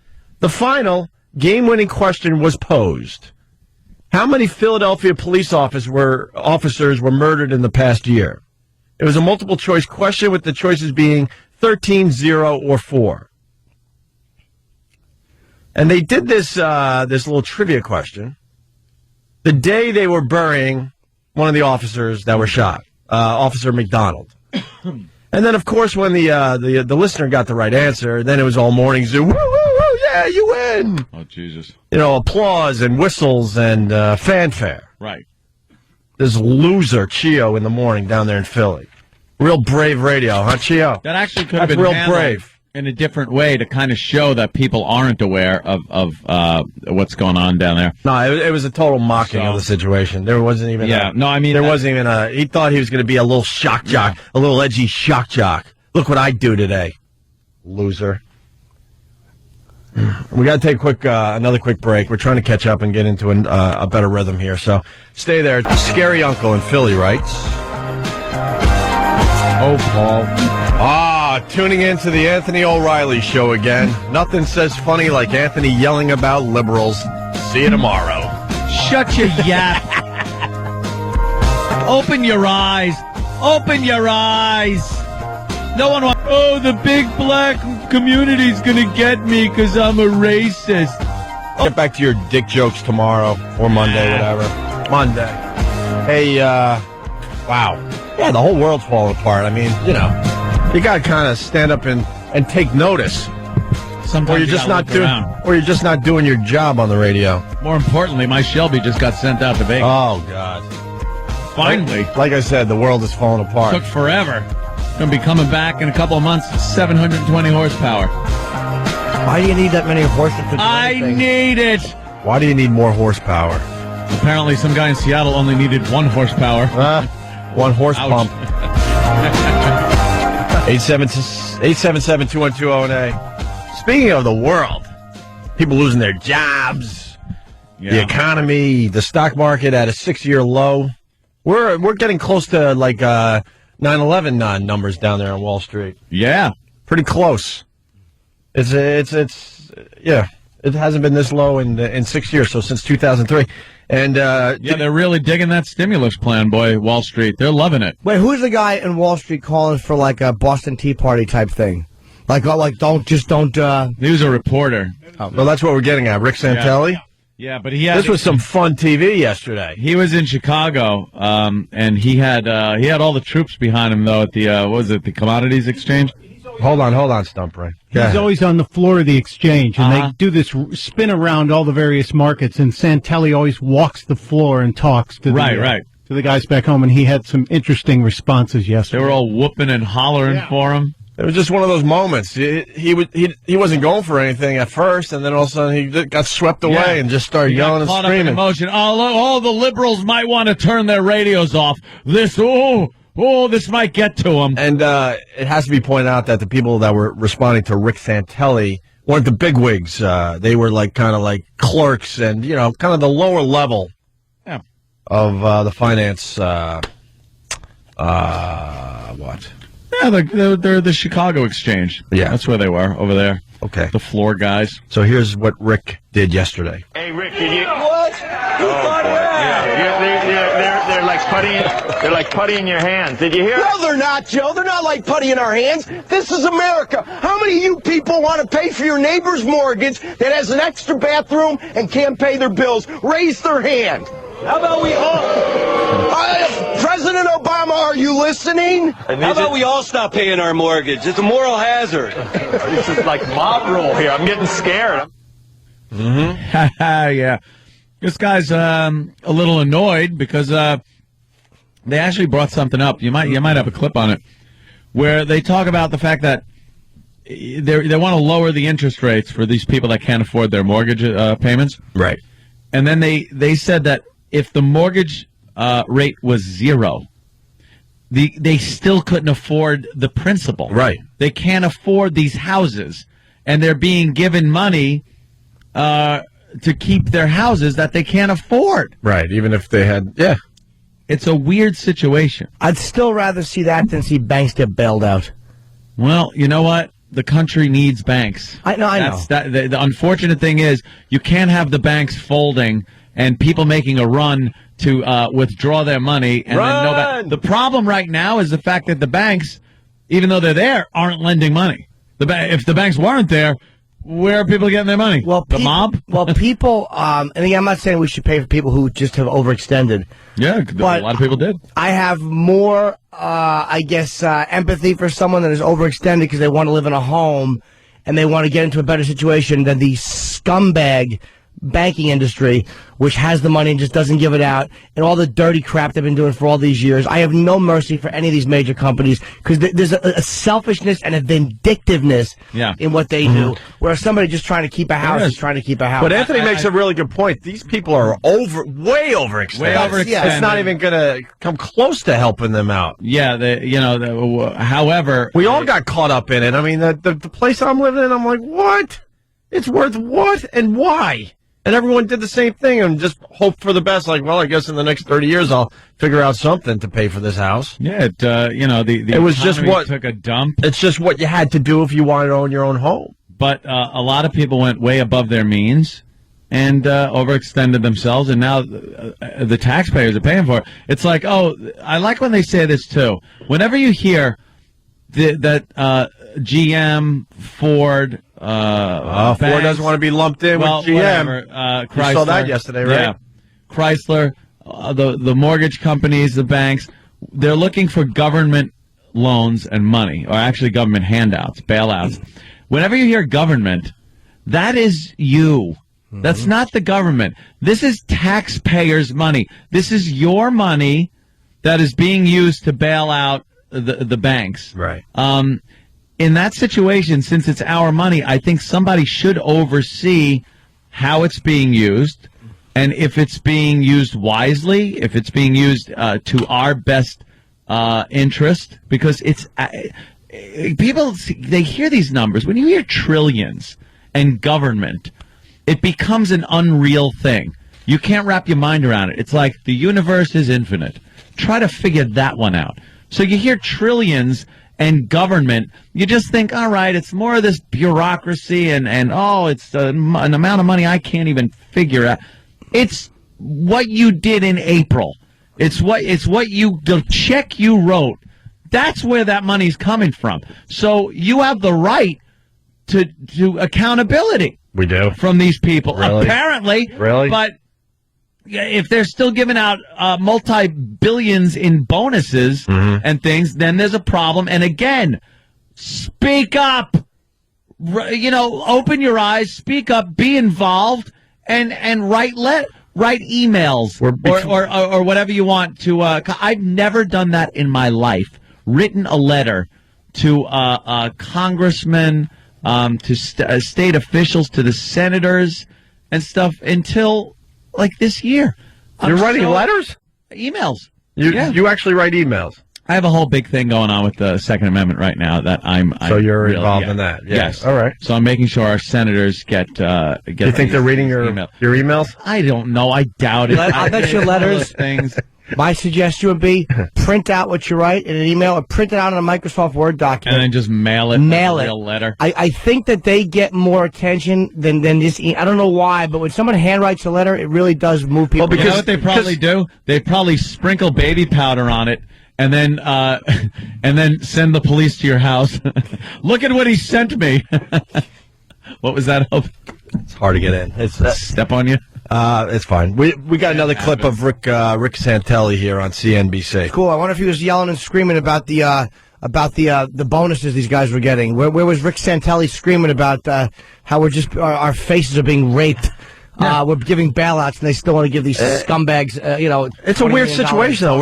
The final game-winning question was posed. How many Philadelphia police officers were murdered in the past year? It was a multiple-choice question with the choices being 13, 0, or 4. And they did this little trivia question the day they were burying one of the officers that were shot, Officer McDonald. And then, of course, when the listener got the right answer, then it was all morning zoo. Woo, woo, woo, yeah, you win. Oh, Jesus. Applause and whistles and fanfare. Right. This loser, Chio, in the morning down there in Philly. Real brave radio, huh, Chio? That actually could have been real handled brave. In a different way to kind of show that people aren't aware of what's going on down there. No, it was a total mocking of the situation. There wasn't even wasn't even he thought he was going to be a little shock jock, a little edgy shock jock. Look what I do today. Loser. We got to take another quick break. We're trying to catch up and get into a better rhythm here. So stay there. Scary Uncle in Philly writes. Oh, Paul. Tuning in to the Anthony O'Reilly Show again. Nothing says funny like Anthony yelling about liberals. See you tomorrow. Shut your yap. Open your eyes. Open your eyes. No one wants... Oh, the big black community's going to get me because I'm a racist. Get back to your dick jokes tomorrow or Monday, whatever. Monday. Hey, wow. Yeah, the whole world's falling apart. I mean, you got to kind of stand up and take notice. Sometimes or you're just not doing your job on the radio. More importantly, my Shelby just got sent out to Vegas. Oh, God. Finally. Like I said, the world is falling apart. Took forever. Going to be coming back in a couple of months, 720 horsepower. Why do you need that many horses to do anything? Need it. Why do you need more horsepower? Apparently some guy in Seattle only needed 1 horsepower. 1 horse pump. 877-212-0NA. Speaking of the world, people losing their jobs, the economy, the stock market at a 6-year low. We're getting close to 9/11 numbers down there on Wall Street. Yeah, pretty close. It hasn't been this low in 6 years, so since 2003. And they're really digging that stimulus plan, boy. Wall Street, they're loving it. Wait, who's the guy in Wall Street calling for a Boston Tea Party type thing? Don't. He was a reporter. Oh, well, that's what we're getting at. Rick Santelli. Yeah, but he had this was some fun TV yesterday. He was in Chicago, and he had all the troops behind him though at the the Commodities Exchange. Hold on, Stump Ray. He's always on the floor of the exchange, and they do this spin around all the various markets, and Santelli always walks the floor and talks to the guys back home, and he had some interesting responses yesterday. They were all whooping and hollering for him. It was just one of those moments. He wasn't going for anything at first, and then all of a sudden he got swept away and just started yelling and caught screaming. Up in emotion. Oh, the liberals might want to turn their radios off. This might get to them. And it has to be pointed out that the people that were responding to Rick Santelli weren't the bigwigs. They were kind of clerks and kind of the lower level of the finance. What? Yeah, they're the Chicago Exchange. Yeah. That's where they were, over there. Okay. The floor guys. So here's what Rick did yesterday. Hey, Rick, did you... What? Yeah, they're like putty. They're like putty in your hands. Did you hear? No, they're not, Joe. They're not like putty in our hands. This is America. How many of you people want to pay for your neighbor's mortgage that has an extra bathroom and can't pay their bills? Raise their hand. How about we all... President Obama, are you listening? How about we all stop paying our mortgage? It's a moral hazard. This is like mob rule here. I'm getting scared. Yeah. This guy's a little annoyed because they actually brought something up. You might have a clip on it where they talk about the fact that they want to lower the interest rates for these people that can't afford their mortgage payments. Right. And then they said that if the mortgage rate was 0, they still couldn't afford the principal. Right. They can't afford these houses, and they're being given money to keep their houses that they can't afford. Right, even if they had, It's a weird situation. I'd still rather see that than see banks get bailed out. Well, you know what? The country needs banks. I know. The unfortunate thing is you can't have the banks folding and people making a run to withdraw their money. And then the problem right now is the fact that the banks, even though they're there, aren't lending money. If the banks weren't there, where are people getting their money? Well, the mob? Well, people, and again, I'm not saying we should pay for people who just have overextended. Yeah, a lot of people did. I have more, empathy for someone that is overextended because they want to live in a home and they want to get into a better situation than the scumbag banking industry, which has the money and just doesn't give it out, and all the dirty crap they've been doing for all these years. I have no mercy for any of these major companies because there's a selfishness and a vindictiveness in what they do, whereas somebody just trying to keep a house is trying to keep a house. But Anthony makes a really good point. These people are way overextended. Way overextended. It's not even going to come close to helping them out. Yeah, however... We all got caught up in it. I mean, the place I'm living in, I'm like, what? It's worth what and why? And everyone did the same thing and just hoped for the best. Like, well, I guess in the next 30 years I'll figure out something to pay for this house. Yeah, it was just what took a dump. It's just what you had to do if you wanted to own your own home. But a lot of people went way above their means and overextended themselves, and now the taxpayers are paying for it. It's like, I like when they say this too. Whenever you hear that GM, Ford. Ford doesn't want to be lumped in with GM. Chrysler, you saw that yesterday, right? Yeah. Chrysler, the mortgage companies, the banks, they're looking for government loans and money, or actually government handouts, bailouts. Whenever you hear government, that is you. That's not the government. This is taxpayers' money. This is your money that is being used to bail out the banks. Right. In that situation, since it's our money, I think somebody should oversee how it's being used, and if it's being used wisely, if it's being used to our best interest, because it's people, they hear these numbers. When you hear trillions and government, it becomes an unreal thing. You can't wrap your mind around it. It's like the universe is infinite. Try to figure that one out. So you hear trillions and government, you just think, all right, it's more of this bureaucracy and it's an amount of money I can't even figure out. It's what you did in April. It's what the check you wrote. That's where that money's coming from. So you have the right to accountability. We do. From these people. Really? Apparently. Really? But if they're still giving out multi-billions in bonuses and things, then there's a problem. And again, speak up. Open your eyes, speak up, be involved, and write emails or whatever you want to. I've never done that in my life. Written a letter to congressmen, to state officials, to the senators and stuff until like this year. You're writing letters? Emails. You actually write emails? I have a whole big thing going on with the Second Amendment right now that So you're really involved in that? Yeah. Yes. All right. So I'm making sure our senators get. You think they're reading your emails? I don't know. I doubt it. I bet your letters. Things. My suggestion would be print out what you write in an email or print it out in a Microsoft Word document. And then just mail it. Mail it. A real letter. I think that they get more attention than this. I don't know why, but when someone handwrites a letter, it really does move people. Well, you know what they probably do? They probably sprinkle baby powder on it. And then send the police to your house. Look at what he sent me. What was that? It's hard to get in. It's step on you. It's fine. We got another clip of Rick Santelli here on CNBC. Cool. I wonder if he was yelling and screaming about the bonuses these guys were getting. Where was Rick Santelli screaming about how our faces are being raped? We're giving bailouts, and they still want to give these scumbags, It's a weird situation, though.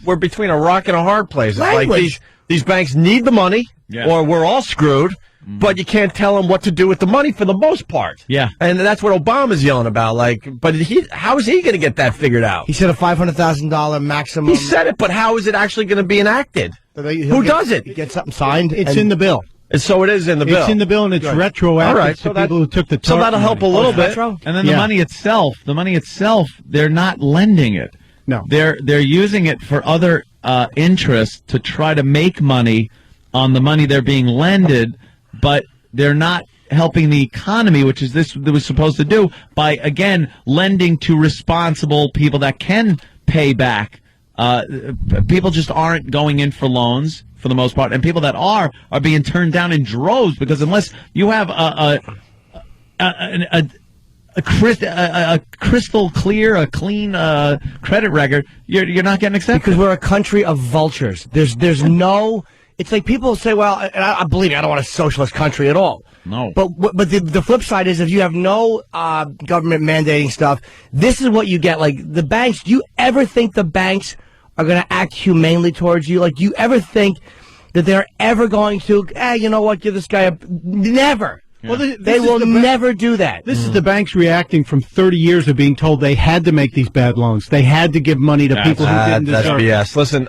We're between a rock and a hard place. It's like these banks need the money, or we're all screwed, but you can't tell them what to do with the money for the most part. Yeah. And that's what Obama's yelling about. But how is he going to get that figured out? He said a $500,000 maximum. He said it, but how is it actually going to be enacted? Who does it? Get something signed? It's in the bill. So it is in the bill. It's in the bill, and it's retroactive. All right, to people who took the so that'll help a little bit. And then the money itself, they're not lending it. No, they're using it for other interests to try to make money on the money they're being lended, but they're not helping the economy, which is this was supposed to do by again lending to responsible people that can pay back. People just aren't going in for loans for the most part, and people that are being turned down in droves because unless you have a crystal clear, a clean credit record, you're not getting accepted. Because we're a country of vultures. There's no. It's like people say, well, and I believe me, I don't want a socialist country at all. No. But the flip side is if you have no government mandating stuff, this is what you get. Like the banks, do you ever think the banks are going to act humanely towards you? Like, do you ever think that they're ever going to, you know what, give this guy a... Never. Yeah. Well, they will never do that. This is the banks reacting from 30 years of being told they had to make these bad loans. They had to give money to people who didn't deserve it. That's BS. Listen,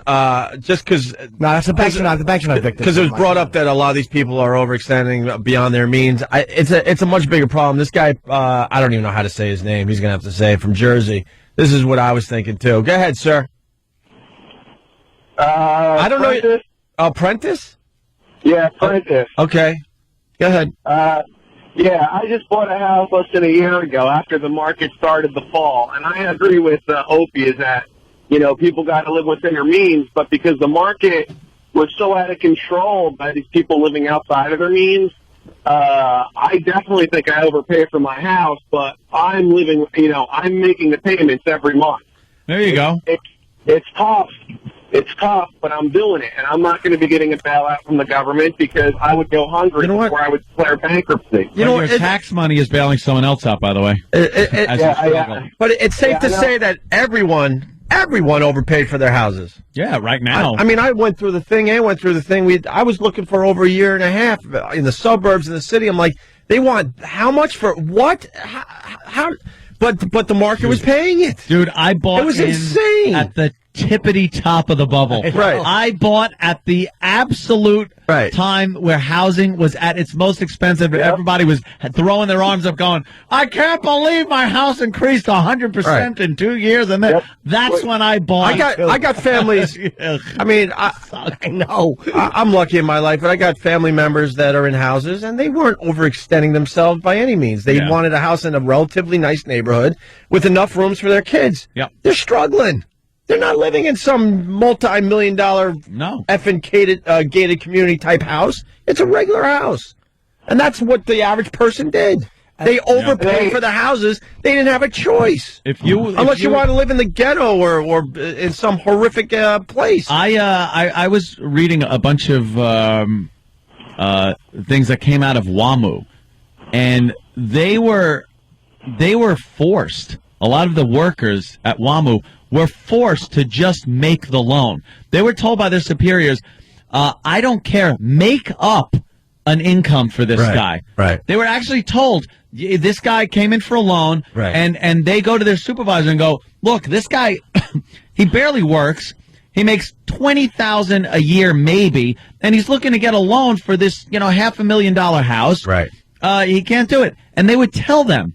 just because... No, that's the banks are not victims. Because it was brought up that a lot of these people are overextending beyond their means. It's a much bigger problem. This guy, I don't even know how to say his name. He's going to have to say it, from Jersey. This is what I was thinking, too. Go ahead, sir. I don't know. Apprentice? Yeah, Apprentice. Okay. Go ahead. Yeah, I just bought a house less than a year ago after the market started to fall. And I agree with Opie is that, people got to live within their means. But because the market was so out of control by these people living outside of their means, I definitely think I overpay for my house. But I'm living, I'm making the payments every month. There you go. It's tough. It's tough, but I'm doing it, and I'm not going to be getting a bailout from the government because I would go hungry before I would declare bankruptcy. Your tax money is bailing someone else out, by the way. But it's safe to say that everyone overpaid for their houses. Yeah, right now. I mean, I went through the thing. I was looking for over a year and a half in the suburbs in the city. I'm like, they want how much for what? How? But the market was paying it. Dude, I bought it was insane at the tippity top of the bubble. Right. I bought at the absolute time where housing was at its most expensive. Yep. Everybody was throwing their arms up going, I can't believe my house increased 100% in 2 years. And then that's when I bought. I got families. I mean, I know. I'm lucky in my life, but I got family members that are in houses, and they weren't overextending themselves by any means. They wanted a house in a relatively nice neighborhood with enough rooms for their kids. Yep. They're struggling. They're not living in some multi-million-dollar effing gated community type house. It's a regular house. And that's what the average person did. They overpaid for the houses. They didn't have a choice. Unless you want to live in the ghetto or in some horrific place. I was reading a bunch of things that came out of WAMU, and they were forced. A lot of the workers at WAMU were forced to just make the loan. They were told by their superiors, I don't care. Make up an income for this guy. Right. They were actually told this guy came in for a loan, and they go to their supervisor and go, look, this guy, he barely works. He makes $20,000 a year, maybe, and he's looking to get a loan for this, $500,000 house. Right. He can't do it. And they would tell them,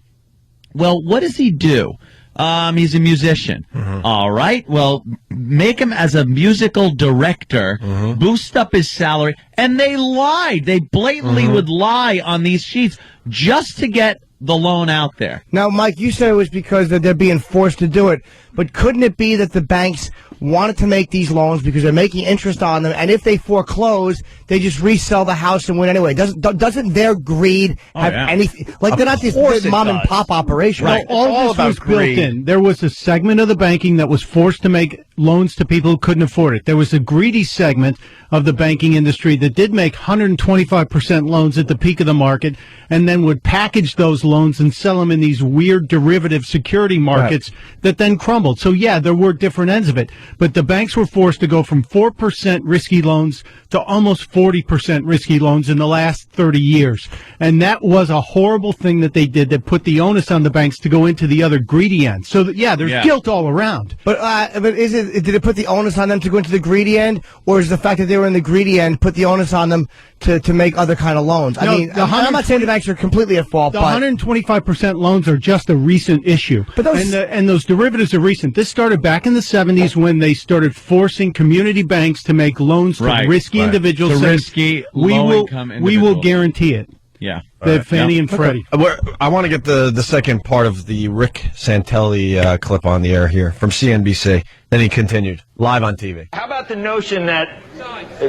well, what does he do? He's a musician. All right. Well, make him as a musical director, boost up his salary. And they lied. They blatantly would lie on these sheets just to get the loan out there. Now, Mike, you said it was because they're being forced to do it. But couldn't it be that the banks wanted to make these loans because they're making interest on them, and if they foreclose, they just resell the house and win anyway? Doesn't their greed have anything? Like, they're not this mom and pop operation. Right. All of this was built in. There was a segment of the banking that was forced to make loans to people who couldn't afford it. There was a greedy segment of the banking industry that did make 125% loans at the peak of the market and then would package those loans and sell them in these weird derivative security markets that then crumbled. So, yeah, there were different ends of it. But the banks were forced to go from 4% risky loans to almost 40% risky loans in the last 30 years. And that was a horrible thing that they did that put the onus on the banks to go into the other greedy end. So, there's guilt all around. But did it put the onus on them to go into the greedy end, or is the fact that they were in the greedy end put the onus on them to make other kind of loans? No, I mean, I'm not saying the banks are completely at fault. The 125% loans are just a recent issue. But those derivatives are recent. This started back in the 70s when they started forcing community banks to make loans to risky individuals. To risky, low-income individuals. We will guarantee it. Yeah. Fannie and Freddie. I want to get the second part of the Rick Santelli clip on the air here from CNBC. Then he continued, live on TV. How about the notion that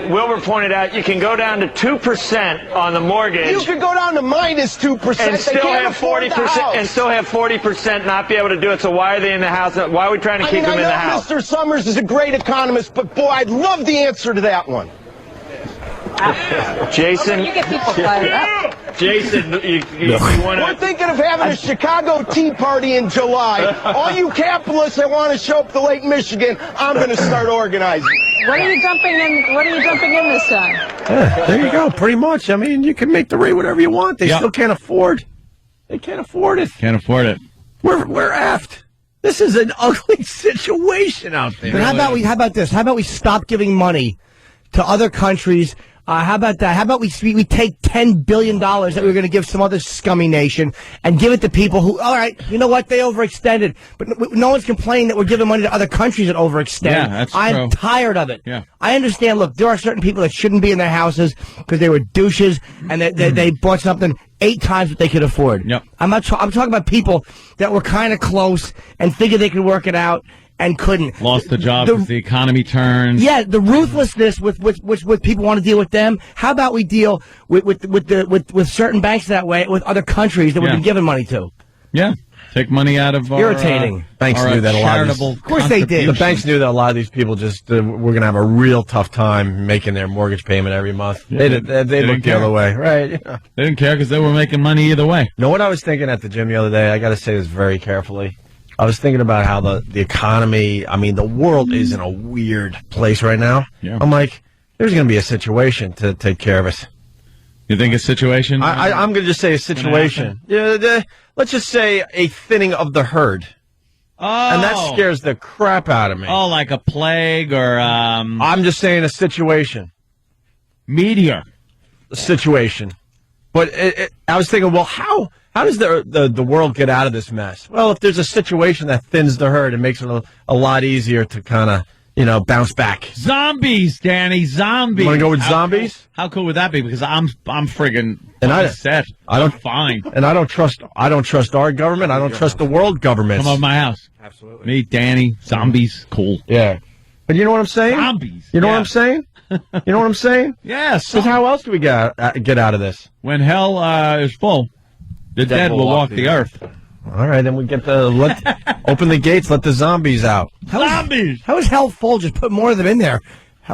Wilbur pointed out you can go down to 2% on the mortgage. You could go down to minus 2% and still have 40% and still have 40% not be able to do it. So why are they in the house? Why are we trying to keep them in the house? Mr. Summers is a great economist, but boy, I'd love the answer to that one. Jason, you get people fired up. Jason, you want to? We're thinking of having a Chicago Tea Party in July. All you capitalists that want to show up to Lake Michigan, I'm going to start organizing. What are you dumping in? What are you dumping in this time? Yeah, there you go. Pretty much. I mean, you can make the rate whatever you want. They still can't afford. They can't afford it. Can't afford it. We're effed. This is an ugly situation out there. But how about this? How about we stop giving money to other countries? How about that? How about we take $10 billion that we were going to give some other scummy nation and give it to people who, all right, you know what, they overextended. But no one's complaining that we're giving money to other countries that overextend. Yeah, that's I'm true. tired of it. Yeah. I understand, look, there are certain people that shouldn't be in their houses because they were douches and they bought something 8 times what they could afford. Yep. I'm talking about people that were kind of close and figured they could work it out and couldn't. Lost the job as the economy turns. Yeah, the ruthlessness with people want to deal with them. How about we deal with certain banks that way, with other countries that we've been giving money to? Yeah. Take money out of irritating. Banks knew that a lot of these, of course they did. The banks knew that a lot of these people just were going to have a real tough time making their mortgage payment every month. Yeah, they looked the other way, right? Yeah. They didn't care because they were making money either way. Know what I was thinking at the gym the other day? I got to say this very carefully. I was thinking about how the economy, I mean, the world is in a weird place right now. Yeah. I'm like, there's going to be a situation to take care of us. You think a situation? I'm going to just say a situation. Yeah, let's just say a thinning of the herd. Oh. And that scares the crap out of me. Oh, like a plague or... I'm just saying a situation. Meteor. A situation. But I was thinking, well, how does the world get out of this mess? Well, if there's a situation that thins the herd, it makes it a lot easier to kind of, bounce back. Zombies, Danny, zombies. You want to go with zombies? How cool would that be? Because I'm friggin' set. I'm fine. And I don't trust our government. I don't trust the world government. Come over my house. Absolutely. Me, Danny, zombies, cool. Yeah. But you know what I'm saying? Zombies. You know what I'm saying? You know what I'm saying? Yes. Because how else do we get out of this? When hell is full, the dead will walk the earth. All right, then we get open the gates, let the zombies out. Zombies! How is hell full? Just put more of them in there.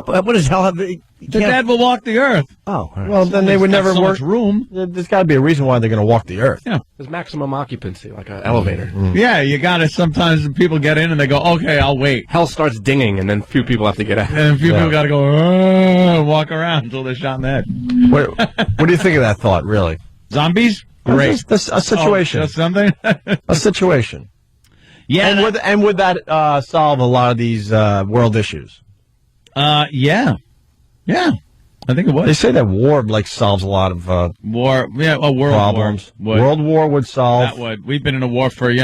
What does hell have? The dead will walk the earth. Oh, right. Well, then they would never so work. Much room. There's got to be a reason why they're going to walk the earth. Yeah. There's maximum occupancy, like an elevator. Yeah, you got to. Sometimes people get in and they go, "Okay, I'll wait." Hell starts dinging, and then few people have to get out. And a few people got to go walk around until they're shot in the head. What do you think of that thought? Really? Zombies? Great. That's a situation. Oh, that's something. A situation. Yeah. And would that solve a lot of these world issues? Yeah. Yeah. I think it would. They say that war solves a lot of war. Yeah, a world problems. War would. World war would solve. That would. We've been in a war for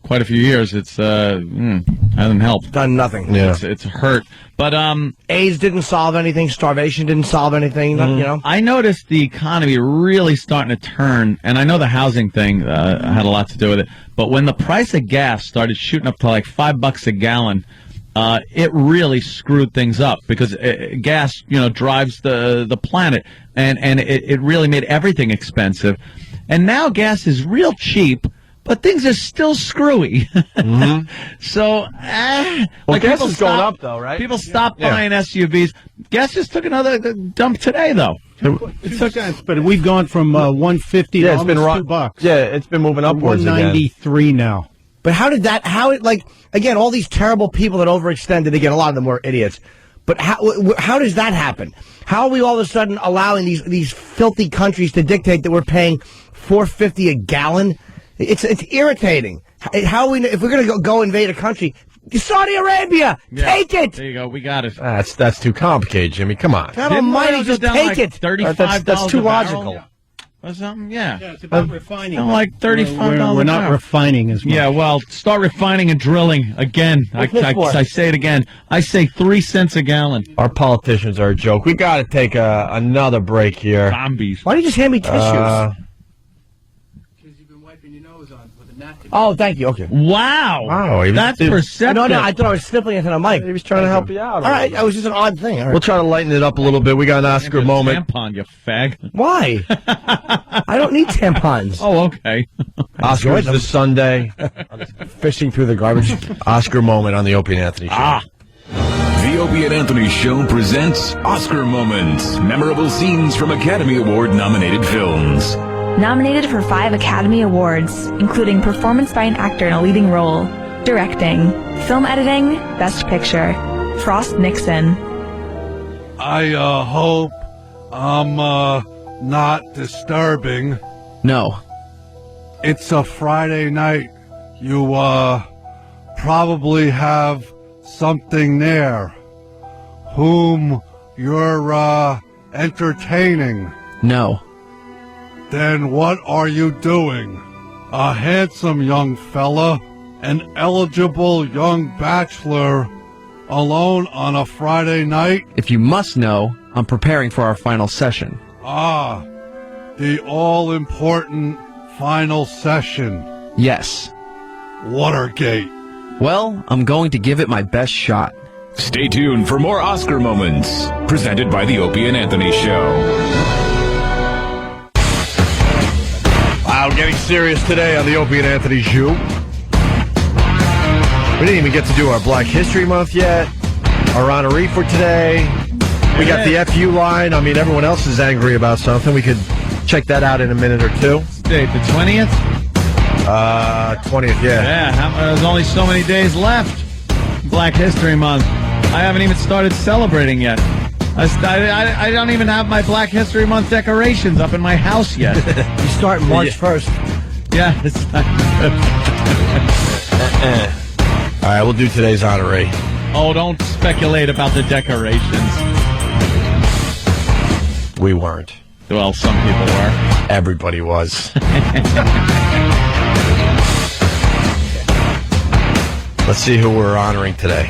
quite a few years. It's hasn't helped. Done nothing. Yeah. It's hurt. But AIDS didn't solve anything. Starvation didn't solve anything. I noticed the economy really starting to turn, and I know the housing thing had a lot to do with it. But when the price of gas started shooting up to like $5 a gallon. It really screwed things up because gas, drives the planet, and it really made everything expensive. And now gas is real cheap, but things are still screwy. Mm-hmm. So, gas is going up though, right? People stopped buying SUVs. Gas just took another dump today, though. It took sense, but we've gone from 150 to almost $2. Yeah, it's been moving upwards. 193 now. But again, all these terrible people that overextended, again, a lot of them were idiots. But how does that happen? How are we all of a sudden allowing these filthy countries to dictate that we're paying $4.50 a gallon? It's irritating. How are we, if we're going to go invade a country, Saudi Arabia, take it. There you go. We got it. That's too complicated, Jimmy. Come on. God almighty, just take it. $35. That's too logical. Or something, yeah. It's about refining. Like $35. We're not refining as much. Yeah, well, start refining and drilling again. I say it again. I say 3 cents a gallon. Our politicians are a joke. We got to take another break here. Zombies. Why don't you just hand me tissues? Because you've been wiping your nose on with a napkin. Oh, thank you. Okay. Wow. That's perceptive. No, I thought I was sniffling into the mic. He was trying to help you out. All right, that was just an odd thing. All right. We'll try to lighten it up a little bit. We got an Oscar moment. Tampon, you fag. Why? I don't need tampons. Oh, okay. Oscars this Sunday. Fishing through the garbage. Oscar moment on the Opie and Anthony Show. The Opie and Anthony Show presents Oscar Moments, memorable scenes from Academy Award-nominated films. Nominated for 5 Academy Awards, including Performance by an Actor in a Leading Role, Directing, Film Editing, Best Picture, Frost Nixon. I hope I'm not disturbing. No. It's a Friday night. You probably have something there whom you're entertaining. No. Then what are you doing? A handsome young fella, an eligible young bachelor, alone on a Friday night? If you must know, I'm preparing for our final session. Ah, the all-important final session. Yes. Watergate. Well, I'm going to give it my best shot. Stay tuned for more Oscar moments, presented by the Opie and Anthony Show. Wow, getting serious today on the Opie and Anthony Show. We didn't even get to do our Black History Month yet. Our honoree for today. We got the FU line. I mean, everyone else is angry about something. We could check that out in a minute or two. Date the 20th? 20th, yeah. Yeah, there's only so many days left. Black History Month. I haven't even started celebrating yet. I don't even have my Black History Month decorations up in my house yet. You start March 1st. Yeah. It's All right, we'll do today's honoree. Oh, don't speculate about the decorations. We weren't. Well, some people were. Everybody was. Let's see who we're honoring today.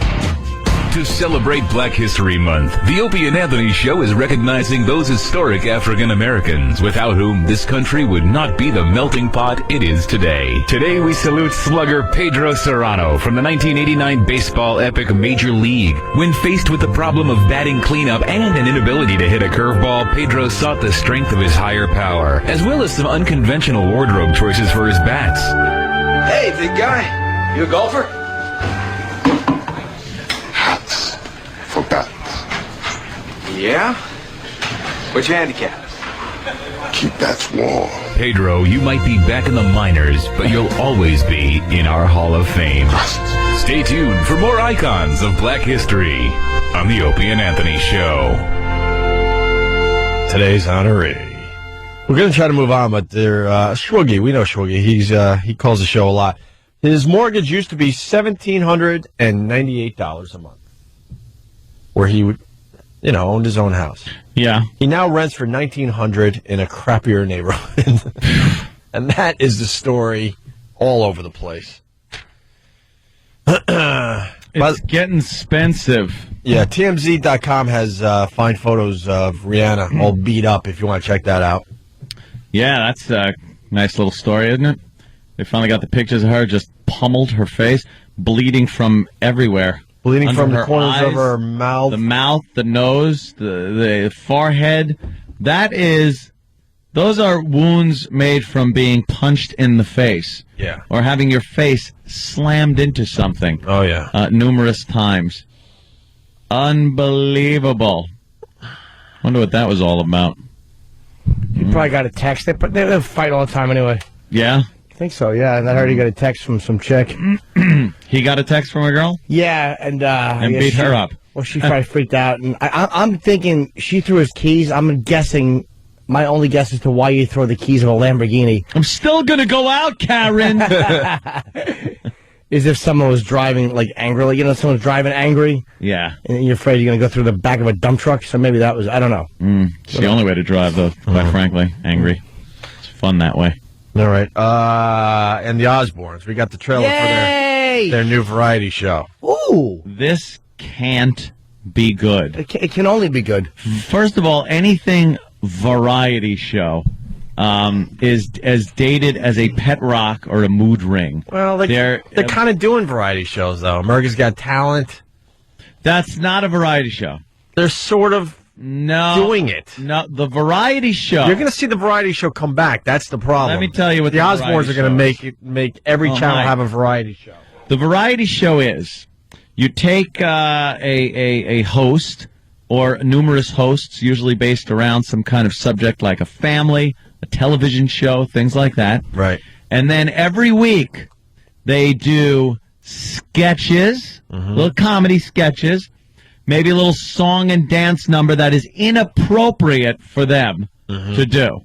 To celebrate Black History Month, the Opie and Anthony Show is recognizing those historic African Americans without whom this country would not be the melting pot it is today. Today we salute slugger Pedro Serrano from the 1989 baseball epic Major League. When faced with the problem of batting cleanup and an inability to hit a curveball, Pedro sought the strength of his higher power, as well as some unconventional wardrobe choices for his bats. Hey, big guy, you a golfer? For bats. Yeah? What's your handicap? Keep that small. Pedro, you might be back in the minors, but you'll always be in our Hall of Fame. Stay tuned for more icons of black history on the Opie and Anthony Show. Today's honoree. We're going to try to move on, but Schwoogie, we know Schwoogie. He calls the show a lot. His mortgage used to be $1,798 a month, where he would, owned his own house. Yeah. He now rents for $1,900 in a crappier neighborhood. And that is the story all over the place. It's getting expensive. Yeah, TMZ.com has fine photos of Rihanna all beat up if you want to check that out. Yeah, that's a nice little story, isn't it? They finally got the pictures of her just pummeled, her face, bleeding from everywhere. Bleeding Under from the her corners eyes, of her mouth. The mouth, the nose, the forehead. Those are wounds made from being punched in the face. Yeah. Or having your face slammed into something. Oh, yeah. Numerous times. Unbelievable. Wonder what that was all about. You probably got a text. They fight all the time anyway. Yeah? I think so, yeah. And I heard he got a text from some chick. He got a text from a girl? Yeah, and beat her up. Well, she probably freaked out. And I'm thinking she threw his keys. I'm guessing, my only guess as to why you throw the keys of a Lamborghini. I'm still going to go out, Karen. Is if someone was driving, angrily. Someone's driving angry. Yeah. And you're afraid you're going to go through the back of a dump truck. So maybe that was, I don't know. It's the only way to drive, though, quite frankly. Angry. It's fun that way. All right. And the Osbournes. We got the trailer for their new variety show. Ooh. This can't be good. It can only be good. First of all, anything variety show is as dated as a pet rock or a mood ring. Well, they're kind of doing variety shows, though. America's Got Talent. That's not a variety show. They're sort of doing it. No, the variety show. You're going to see the variety show come back. That's the problem. Let me tell you what the Osbournes are going to make every channel have a variety show. The variety show is you take a host or numerous hosts, usually based around some kind of subject like a family, a television show, things like that. Right. And then every week they do sketches, little comedy sketches, maybe a little song and dance number that is inappropriate for them to do.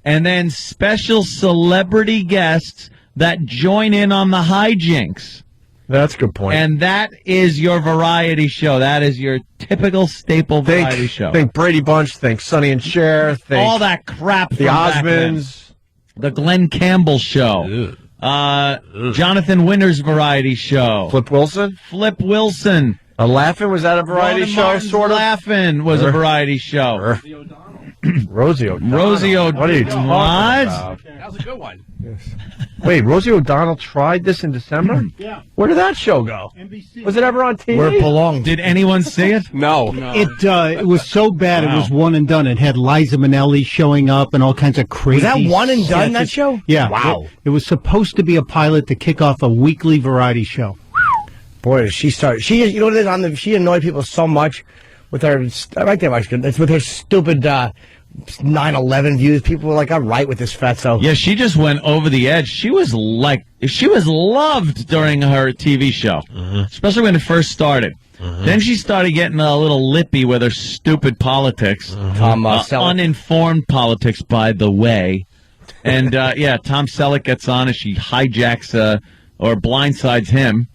And then special celebrity guests that join in on the hijinks. That's a good point. And that is your variety show. That is your typical staple variety show. Think Brady Bunch, think Sonny and Cher, think all that crap. The Osmonds. The Glenn Campbell show. Jonathan Winter's variety show. Flip Wilson? Flip Wilson. Laugh-In, was that a variety Ronan show, Martin's sort of? Laugh-In was a variety show. Rosie O'Donnell. Rosie O'Donnell. What are you talking about? That was a good one. Yes. Wait, Rosie O'Donnell tried this in December? Yeah. Where did that show go? NBC. Was it ever on TV? Where it belonged. Did anyone see it? No. It was so bad Wow. it was one and done. It had Liza Minnelli showing up and all kinds of crazy. Was that one and done, that sketches. show? Yeah. Wow. It was supposed to be a pilot to kick off a weekly variety show. Boy, does she start. You know what it is? She annoyed people so much with her. Right there, it's with her stupid 9/11 views. People were like, "I'm right with this fatso." Yeah, she just went over the edge. She was loved during her TV show, especially when it first started. Then she started getting a little lippy with her stupid politics. Tom Selleck. Uninformed politics, by the way. And, Tom Selleck gets on and she hijacks or blindsides him.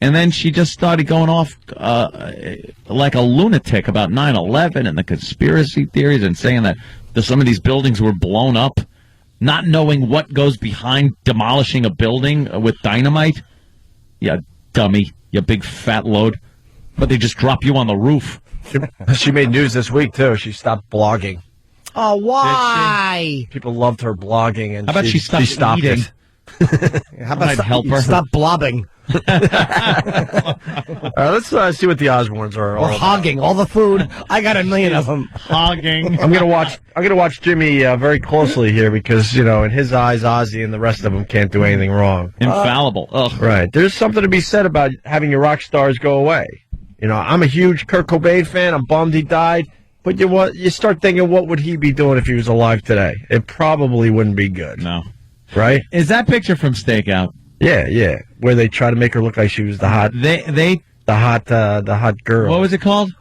And then she just started going off like a lunatic about 9/11 and the conspiracy theories and saying that some of these buildings were blown up, not knowing what goes behind demolishing a building with dynamite. You dummy, you big fat load. But they just drop you on the roof. She made news this week, too. She stopped blogging. Oh, why? People loved her blogging, and How about she stopped it. How about I'd help her. Stop blobbing. All right, let's see what the Osbournes are all Or about. hogging all the food. I got a million of them. Hogging. I'm gonna watch Jimmy very closely here because in his eyes, Ozzy and the rest of them can't do anything wrong. Infallible. Ugh. Right. There's something to be said about having your rock stars go away. I'm a huge Kurt Cobain fan. I'm bummed he died. But you start thinking, what would he be doing if he was alive today? It probably wouldn't be good. No. Right? Is that picture from Stakeout? Yeah. Where they try to make her look like she was the hot the hot girl. What was it called?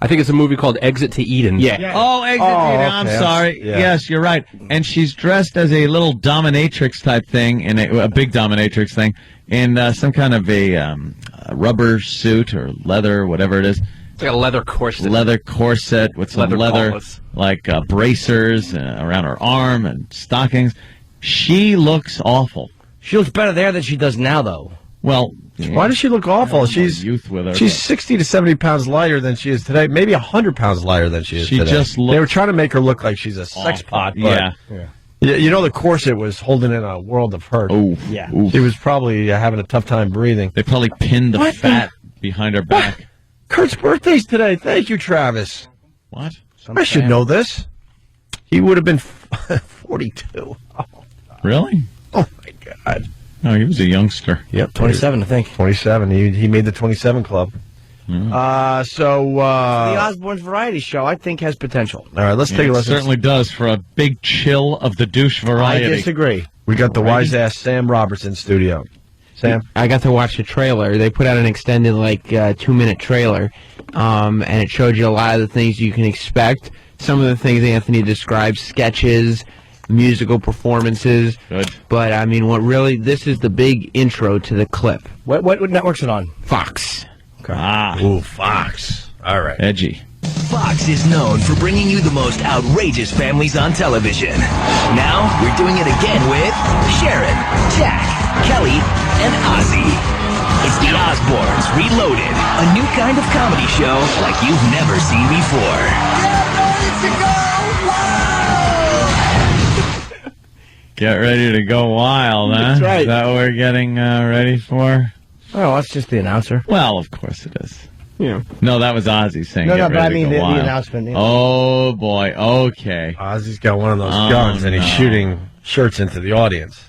I think it's a movie called Exit to Eden. Yeah. Oh, Exit to Eden. I'm sorry. Yeah. Yes, you're right. And she's dressed as a little dominatrix type thing, in a big dominatrix thing, in some kind of a rubber suit or leather, whatever it is. It's like a leather corset. Leather corset with some leather gauntlets. like bracers around her arm and stockings. She looks awful. She looks better there than she does now, though. Well, why does she look awful? She's youth with her. She's 60 to 70 pounds lighter than she is today. Maybe 100 pounds lighter than she is She today. just looks They were trying to make her look like she's a sex pot. But Yeah. You know, the corset was holding in a world of hurt. Oh, yeah. She was probably having a tough time breathing. They probably pinned the fat behind her back. Kurt's birthday's today. Thank you, Travis. What? I should know this. He would have been 42. Really? Oh, my God. No, he was a youngster. Yep, 27, I think. 27. He made the 27 club. Mm. The Osbournes Variety Show, I think, has potential. All right, let's take a It listen. certainly does for a big chill of the douche variety. I disagree. We got the wise-ass Sam Roberts in studio. Sam? I got to watch the trailer. They put out an extended, 2-minute trailer, and it showed you a lot of the things you can expect. Some of the things Anthony described, sketches, musical performances. Good. But, I mean, this is the big intro to the clip. What network's it on? Fox. Ooh, Fox. All right. Edgy. Fox is known for bringing you the most outrageous families on television. Now, we're doing it again with Sharon, Jack, Kelly, and Ozzy. It's the Osbournes Reloaded, a new kind of comedy show like you've never seen before. Get ready to go wild, huh? That's right. Is that what we're getting ready for? Oh, that's just the announcer. Well, of course it is. Yeah. No, that was Ozzy saying. No, get but I ready to mean go the wild. announcement. Yeah. Oh boy. Okay. Ozzy's got one of those Oh, guns, and he's no. shooting shirts into the audience.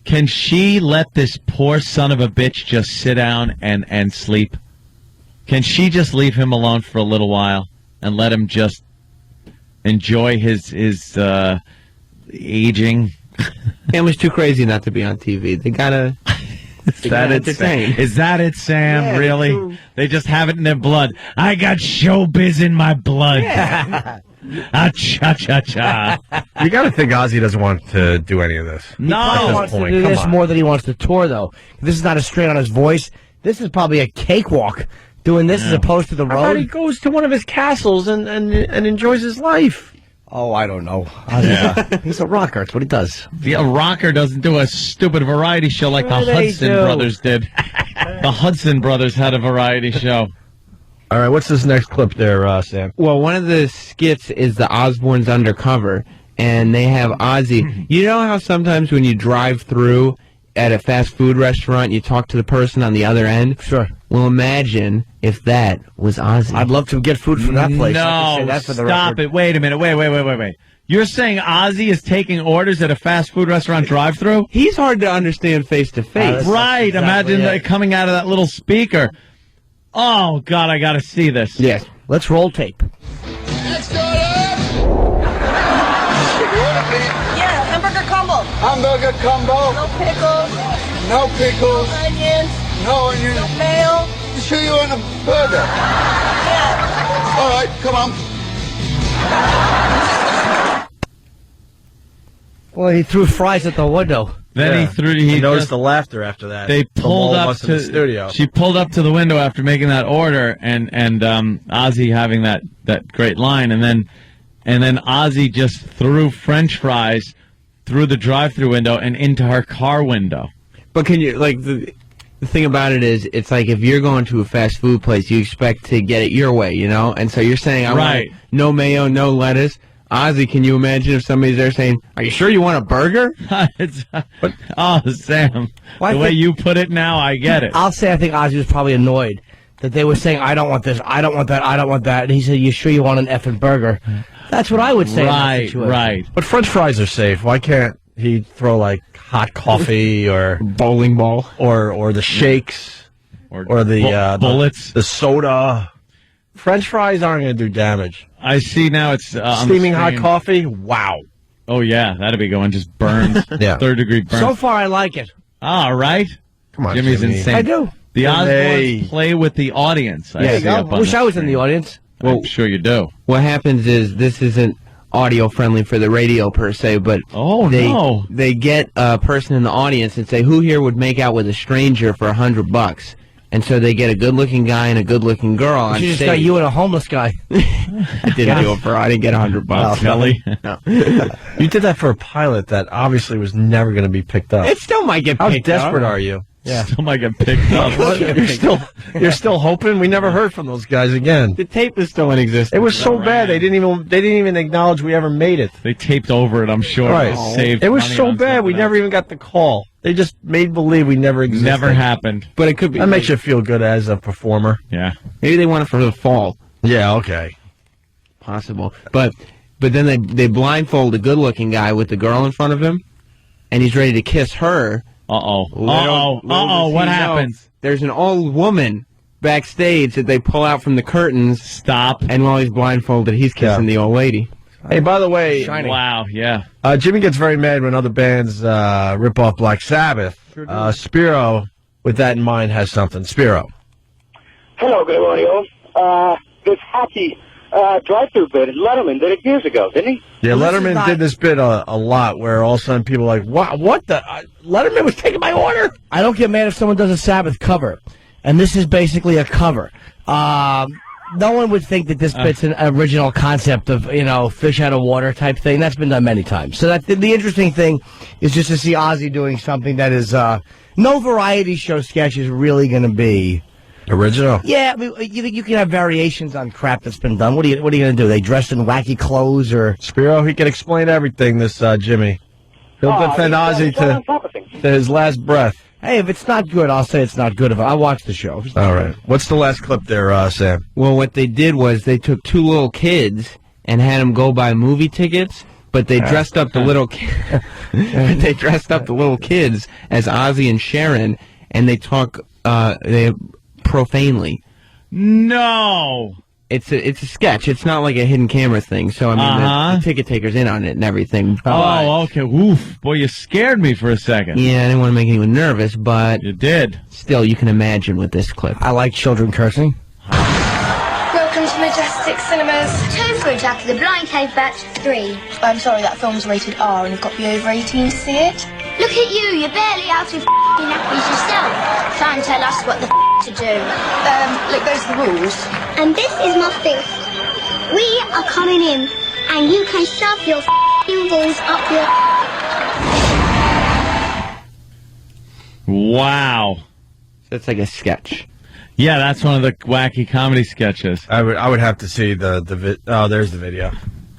Can she let this poor son of a bitch just sit down and sleep? Can she just leave him alone for a little while and let him just enjoy his aging? Family's too crazy not to be on TV. They gotta... Is that it, Sam? Is that it, Sam? Yeah, really? They just have it in their blood. I got showbiz in my blood. Yeah. Ah, cha cha cha. You got to think Ozzy doesn't want to do any of this. He No. wants to point, do come this on. more than he wants to tour, though. This is not a strain on his voice. This is probably a cakewalk. Doing this as opposed to the How about he road. goes to one of his castles and enjoys his life? Oh, I don't know. He's a rocker. That's what he does. A rocker doesn't do a stupid variety show like the Sure they Hudson do. brothers did. The Hudson brothers had a variety show. All right, what's this next clip there, Sam? Well, one of the skits is the Osbournes Undercover, and they have Ozzy. You know how sometimes when you drive through at a fast food restaurant, you talk to the person on the other end? Sure. Well, imagine if that was Ozzy. I'd love to get food from that place. I can say No, that for the stop record. it. Wait a minute. Wait. You're saying Ozzy is taking orders at a fast food restaurant drive-thru? He's hard to understand face to face. Right. exactly Imagine it. that coming out of that little speaker. Oh, God, I got to see this. Yes. Let's roll tape. Yeah, hamburger combo. Hamburger combo. No pickles. No pickles. No onions. No onions. No mayo. You sure you want a burger? Yeah. All right, come on. Well, he threw fries at the window. Then he noticed just- the laughter after that. They From pulled all of up us in the studio. She pulled up to the window after making that order, and Ozzy having that great line, and then Ozzy just threw French fries through the drive-through window and into her car window. But can you, the thing about it is, it's like if you're going to a fast food place, you expect to get it your way, you know? And so you're saying, I Right. want no mayo, no lettuce. Ozzy, can you imagine if somebody's there saying, are you sure you want a burger? Oh, Sam, Well, I the way think- you put it now, I get it. I'll say I think Ozzy was probably annoyed that they were saying, I don't want this, I don't want that, I don't want that. And he said, you sure you want an effing burger? That's what I would say. in that Right, situation. right. But French fries are safe. Why can't he throw like hot coffee or bowling ball or the shakes or the bullets, the soda? French fries aren't going to do damage. I see now it's on the steaming hot screen. coffee. Wow. Oh yeah, that'd be going. Just burns. Yeah. 3rd-degree burns. So far, I like it. All right. Come on, Jimmy's Jimmy. insane. I do. The Jimmy. Osbournes play with the audience. There you see go. up on Wish the I was in screen. the audience. Well, I'm sure you do. What happens is this isn't audio friendly for the radio per se, but they get a person in the audience and say, "Who here would make out with a stranger for $100?" And so they get a good-looking guy and a good-looking girl on She just stage. got you and a homeless guy. I didn't do it for. I didn't get $100. Kelly. No. You did that for a pilot that obviously was never going to be picked up. It still might get How picked desperate up. are you? Yeah. Still might get picked up. You're still hoping? We never heard from those guys again. The tape is still in existence. It was so bad they didn't even acknowledge we ever made it. They taped over it, I'm sure. Right. Saved It was money so on bad we something never even got the call. They just made believe we never else. existed. Never happened. But it could be. That makes you feel good as a performer. Yeah. Maybe they want it for the fall. Yeah, okay. Possible. But then they blindfold a good-looking guy with the girl in front of him, and he's ready to kiss her. Uh-oh. Little does What he know, happens? There's an old woman backstage that they pull out from the curtains. Stop. And while he's blindfolded, he's kissing the old lady. Hey, by the way, Wow, yeah. Jimmy gets very mad when other bands rip off Black Sabbath. Spiro, with that in mind, has something. Spiro. Hello, good morning, all. This hockey drive-through bit, Letterman did it years ago, didn't he? Yeah, Well, this is Letterman not- did this bit a lot, where all of a sudden people are like, what the? Letterman was taking my order. I don't get mad if someone does a Sabbath cover, and this is basically a cover. No one would think that this bit's an original concept of, fish out of water type thing. That's been done many times. So the interesting thing is just to see Ozzy doing something that is no variety show sketch is really going to be original. Yeah, I mean, you can have variations on crap that's been done. What are you going to do? They dressed in wacky clothes or Spiro? He can explain everything. This Jimmy. He'll defend Ozzy to his last breath. Hey, if it's not good, I'll say it's not good. I watch the show. All right. What's the last clip there, Sam? Well, what they did was they took two little kids and had them go buy movie tickets, but they dressed up the little they dressed up the little kids as Ozzy and Sharon, and they talk profanely. No. It's a sketch. It's not like a hidden camera thing. So I mean, the ticket taker's in on it and everything. Oh, okay. Oof. Boy, you scared me for a second. Yeah, I didn't want to make anyone nervous, but you did. Still, you can imagine with this clip. I like children cursing. Welcome to Majestic Cinemas. 2 for Jack of the Blind Cave Batch 3. I'm sorry, that film's rated R and you've got to be over 18 to see it. Look at you, you're barely out of nappies yourself. Try and tell us what the to do. Look, those are the rules. And this is my fist. We are coming in, and you can shove your balls up your... Wow. That's like a sketch. Yeah, that's one of the wacky comedy sketches. I would have to see oh, there's the video.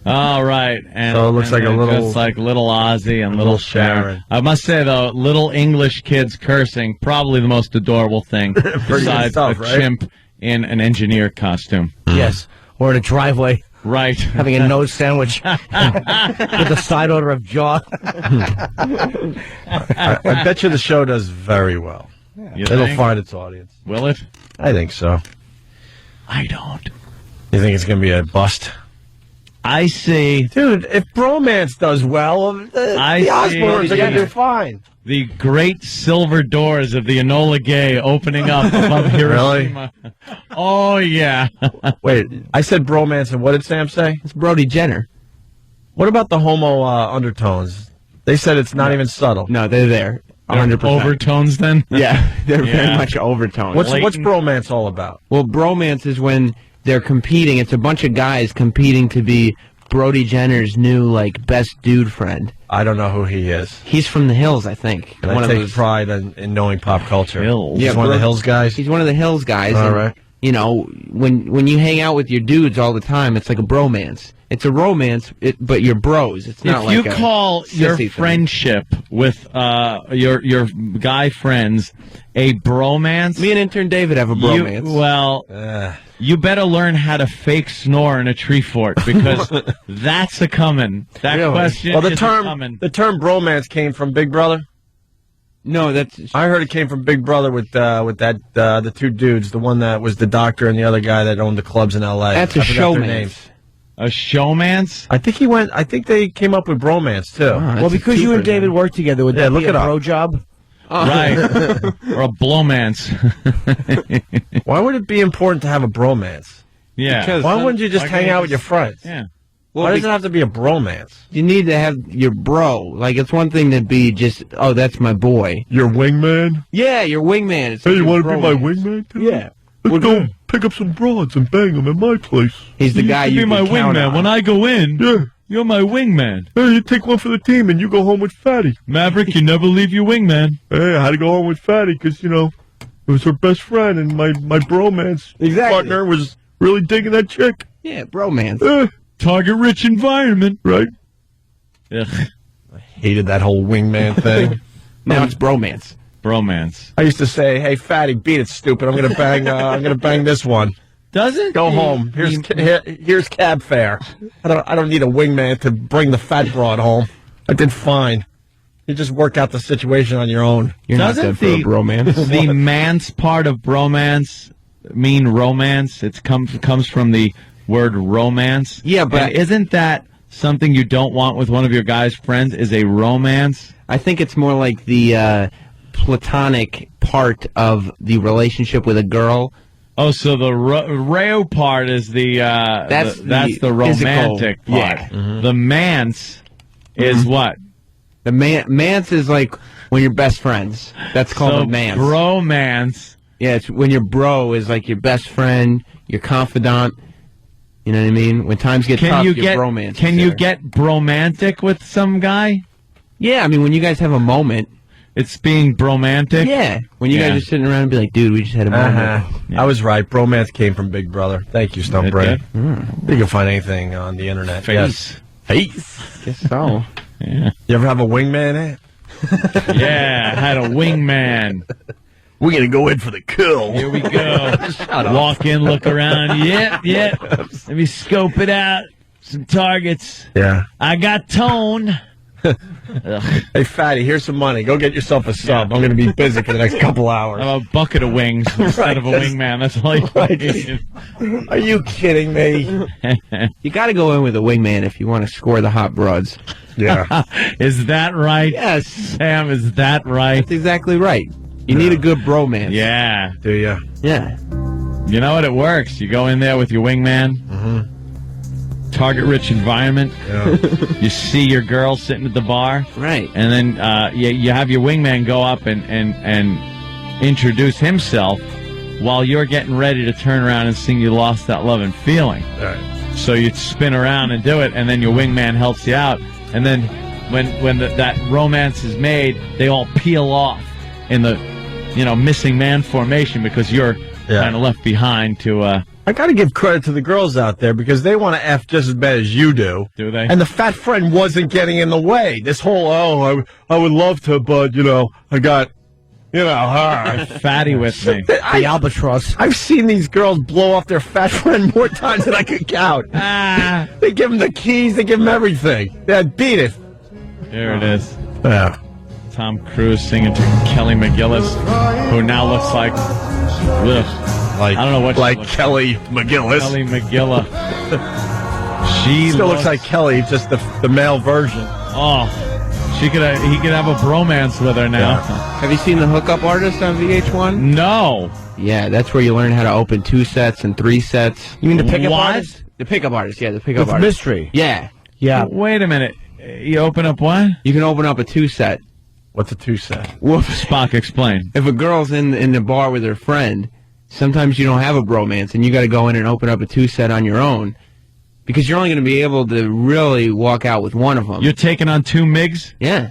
All right. And, so it looks like a little... Just like little Ozzy and little Sharon. I must say, though, little English kids cursing, probably the most adorable thing besides stuff, a right? chimp in an engineer costume. Yes. Or in a driveway. Right. Having a nose sandwich with a side order of jaw. I bet you the show does very well. It'll find its audience. Will it? I think so. I don't. You think it's going to be a bust? I see. Dude, if Bromance does well, the Osbournes are going to do fine. The great silver doors of the Enola Gay opening up above Hiroshima. Really? Oh, yeah. Wait, I said Bromance, and what did Sam say? It's Brody Jenner. What about the homo undertones? They said it's not even subtle. No, they're there. 100%. Overtones, then? Yeah, they're very much overtones. What's bromance all about? Well, bromance is when they're competing. It's a bunch of guys competing to be Brody Jenner's new, best dude friend. I don't know who he is. He's from the Hills, I think. And I take pride in knowing pop culture. Hills. He's one of the Hills guys? He's one of the Hills guys. All right. You know, when you hang out with your dudes all the time, it's like a bromance. It's a romance, but you're bros. It's not if you call your thing. friendship with your guy friends a bromance, me and intern David have a bromance. You better learn how to fake snore in a tree fort because that's a coming. That Really? question well, is a coming. The term bromance came from Big Brother. No, I heard it came from Big Brother with that the two dudes, the one that was the doctor and the other guy that owned the clubs in L.A. That's a showman. A showmance? I think they came up with bromance too. Well, because you and David work together, would that look be it a up. bro job? Right. Or a blowmance. Why would it be important to have a bromance? Yeah. Because why wouldn't you just hang out with your friends? Yeah. Why does it have to be a bromance? You need to have your bro. Like, it's one thing to be just, oh, that's my boy. Your wingman? Yeah, your wingman. It's Hey, you want to be my wingman too? Yeah. Let's go pick up some broads and bang them at my place. He's the guy you be my can count wingman. on. When I go in, Yeah. you're my wingman. Hey, you take one for the team and you go home with Fatty. Maverick, you never leave your wingman. Hey, I had to go home with Fatty because, it was her best friend and my bromance partner was really digging that chick. Yeah, bromance. Target-rich environment. Right. Ugh. I hated that whole wingman thing. Now it's bromance. Bromance. I used to say, "Hey, Fatty, beat it, stupid. I'm gonna bang. I'm gonna bang this one. Doesn't go home? Here's cab fare. I don't need a wingman to bring the fat broad home. I did fine. You just work out the situation on your own. You're not good for a bromance. The man's part of bromance mean romance? It comes from the word romance. Yeah, but and isn't that something you don't want with one of your guy's friends? Is a romance? I think it's more like the platonic part of the relationship with a girl. Oh, so the Rayo part is that's the romantic physical, part. Yeah. Mm-hmm. The man's is what? The man's is like when you're best friends. That's called a man's. Bromance. Yeah, it's when your bro is like your best friend, your confidant. You know what I mean? When times get tough, your bromance. Can you get bromantic with some guy? Yeah, I mean, when you guys have a moment. It's being bromantic? Yeah. When you guys are sitting around and be like, dude, we just had a moment. I was right. Bromance came from Big Brother. Thank you, Stump Ray. You can find anything on the internet. Face. Guess so. Yeah. You ever have a wingman, eh? Yeah, I had a wingman. We're going to go in for the kill. Here we go. Walk in, look around. Yep. Let me scope it out. Some targets. Yeah. I got tone. Hey, Fatty, here's some money. Go get yourself a sub. I'm going to be busy for the next couple hours. I have a bucket of wings instead of a wingman. That's all you need. Are you kidding me? You got to go in with a wingman if you want to score the hot broads. Yeah. Is that right? Yes. Sam, is that right? That's exactly right. You need a good bromance. Yeah. Do you? Yeah. You know what? It works. You go in there with your wingman. Mm-hmm. Target-rich environment. Yeah. You see your girl sitting at the bar. Right. And then you have your wingman go up and introduce himself while you're getting ready to turn around and sing You Lost That Love and Feeling. All right. So you spin around and do it, and then your wingman helps you out. And then when that romance is made, they all peel off in the missing man formation because you're kind of left behind to... I got to give credit to the girls out there because they want to F just as bad as you do. Do they? And the fat friend wasn't getting in the way. This whole, I would love to, but, I got, her. Fatty with me. The albatross. I've seen these girls blow off their fat friend more times than I could count. They give them the keys. They give them everything. Yeah, beat it. There it is. Yeah. Tom Cruise singing to Kelly McGillis, who now looks like... I don't know what like Kelly McGillis. Kelly McGilla. She still looks like Kelly, just the male version. Oh, he could have a bromance with her now. Yeah. Have you seen the Hookup Artist on VH1? No. Yeah, that's where you learn how to open 2 sets and 3 sets. You mean the pickup artist? The pickup artist, yeah, the pickup With artist. mystery. Yeah. Wait a minute. You open up what? You can open up a 2 set. What's a 2 set? Well, Spock, explain. If a girl's in the bar with her friend, sometimes you don't have a bromance, and you got to go in and open up a 2 set on your own, because you're only going to be able to really walk out with one of them. You're taking on 2 MIGs? Yeah.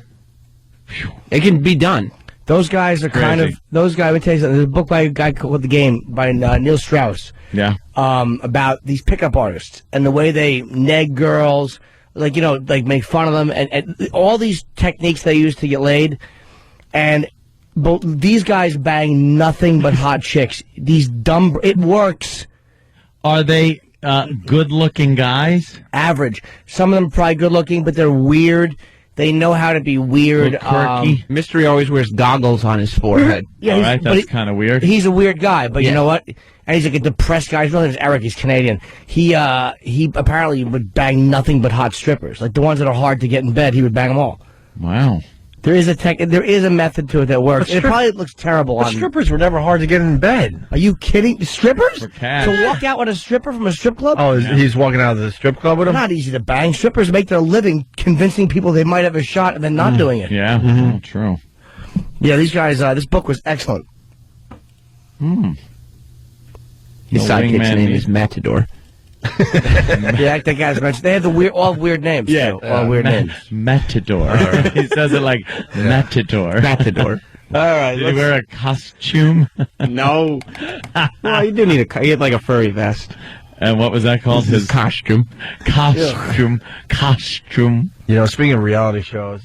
It can be done. Those guys are kind of those guys. Let me tell you something. There's a book by a guy called The Game by Neil Strauss. Yeah. About these pickup artists and the way they neg girls, like make fun of them, and all these techniques they use to get laid, and. But these guys bang nothing but hot chicks. These dumb... It works. Are they good-looking guys? Average. Some of them are probably good-looking, but they're weird. They know how to be weird. Quirky. Mystery always wears goggles on his forehead. Yeah, All right, that's kind of weird. He's a weird guy, but you know what? And he's like a depressed guy. His real name is Eric. He's Canadian. He apparently would bang nothing but hot strippers. Like the ones that are hard to get in bed, he would bang them all. Wow. There is a method to it that works. It probably looks terrible. But strippers were never hard to get in bed. Are you kidding? Strippers? For cash. To walk out with a stripper from a strip club? Oh, he's walking out of the strip club with him? Not easy to bang. Strippers make their living convincing people they might have a shot and then not doing it. Yeah, oh, true. Yeah, these guys, this book was excellent. His sidekick's name is Matador. Yeah, that guy's mentioned. They have all weird names. Yeah, too. All weird names. Matador. He says it like Matador. Matador. All right. Did he wear a costume? No. Well, you do need he had like a furry vest. And what was that called? His costume. Costume. You know, speaking of reality shows,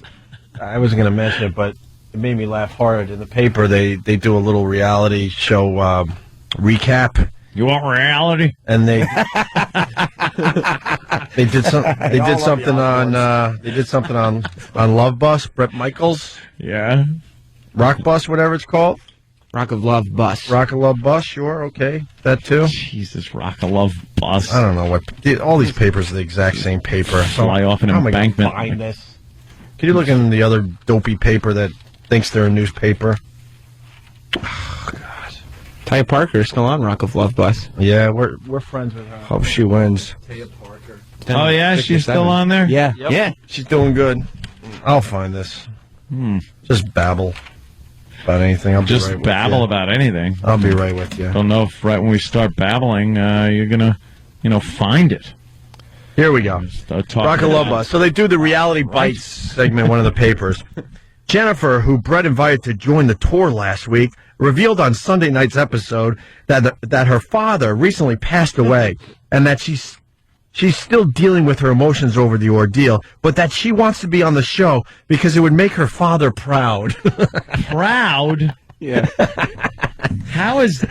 I wasn't going to mention it, but it made me laugh hard. In the paper, they do a little reality show recap. You want reality? And they did something on Love Bus. Brett Michaels. Yeah. Rock Bus, whatever it's called. Rock of Love Bus. Rock of Love Bus, sure, okay, that too. Jesus, Rock of Love Bus. I don't know what. All these papers are the exact same paper. Fly off an how am I gonna embankment. find this? Can you look in the other dopey paper that thinks they're a newspaper? Oh God. Taya Parker is still on Rock of Love Bus. Yeah, we're friends with her. Hope she wins. Taya Parker. Oh yeah, she's still on there? Yeah. Yep. Yeah. She's doing good. I'll find this. Just babble about anything. I'll Just be right babble with you. about anything. I'll be right with you. Don't know if right when we start babbling, you're gonna, find it. Here we go. Start talking Rock of Love about Bus. So they do the Reality Bites segment in one of the papers. Jennifer, who Brett invited to join the tour last week, revealed on Sunday night's episode that her father recently passed away and that she's still dealing with her emotions over the ordeal, but that she wants to be on the show because it would make her father proud. Proud? Yeah. How is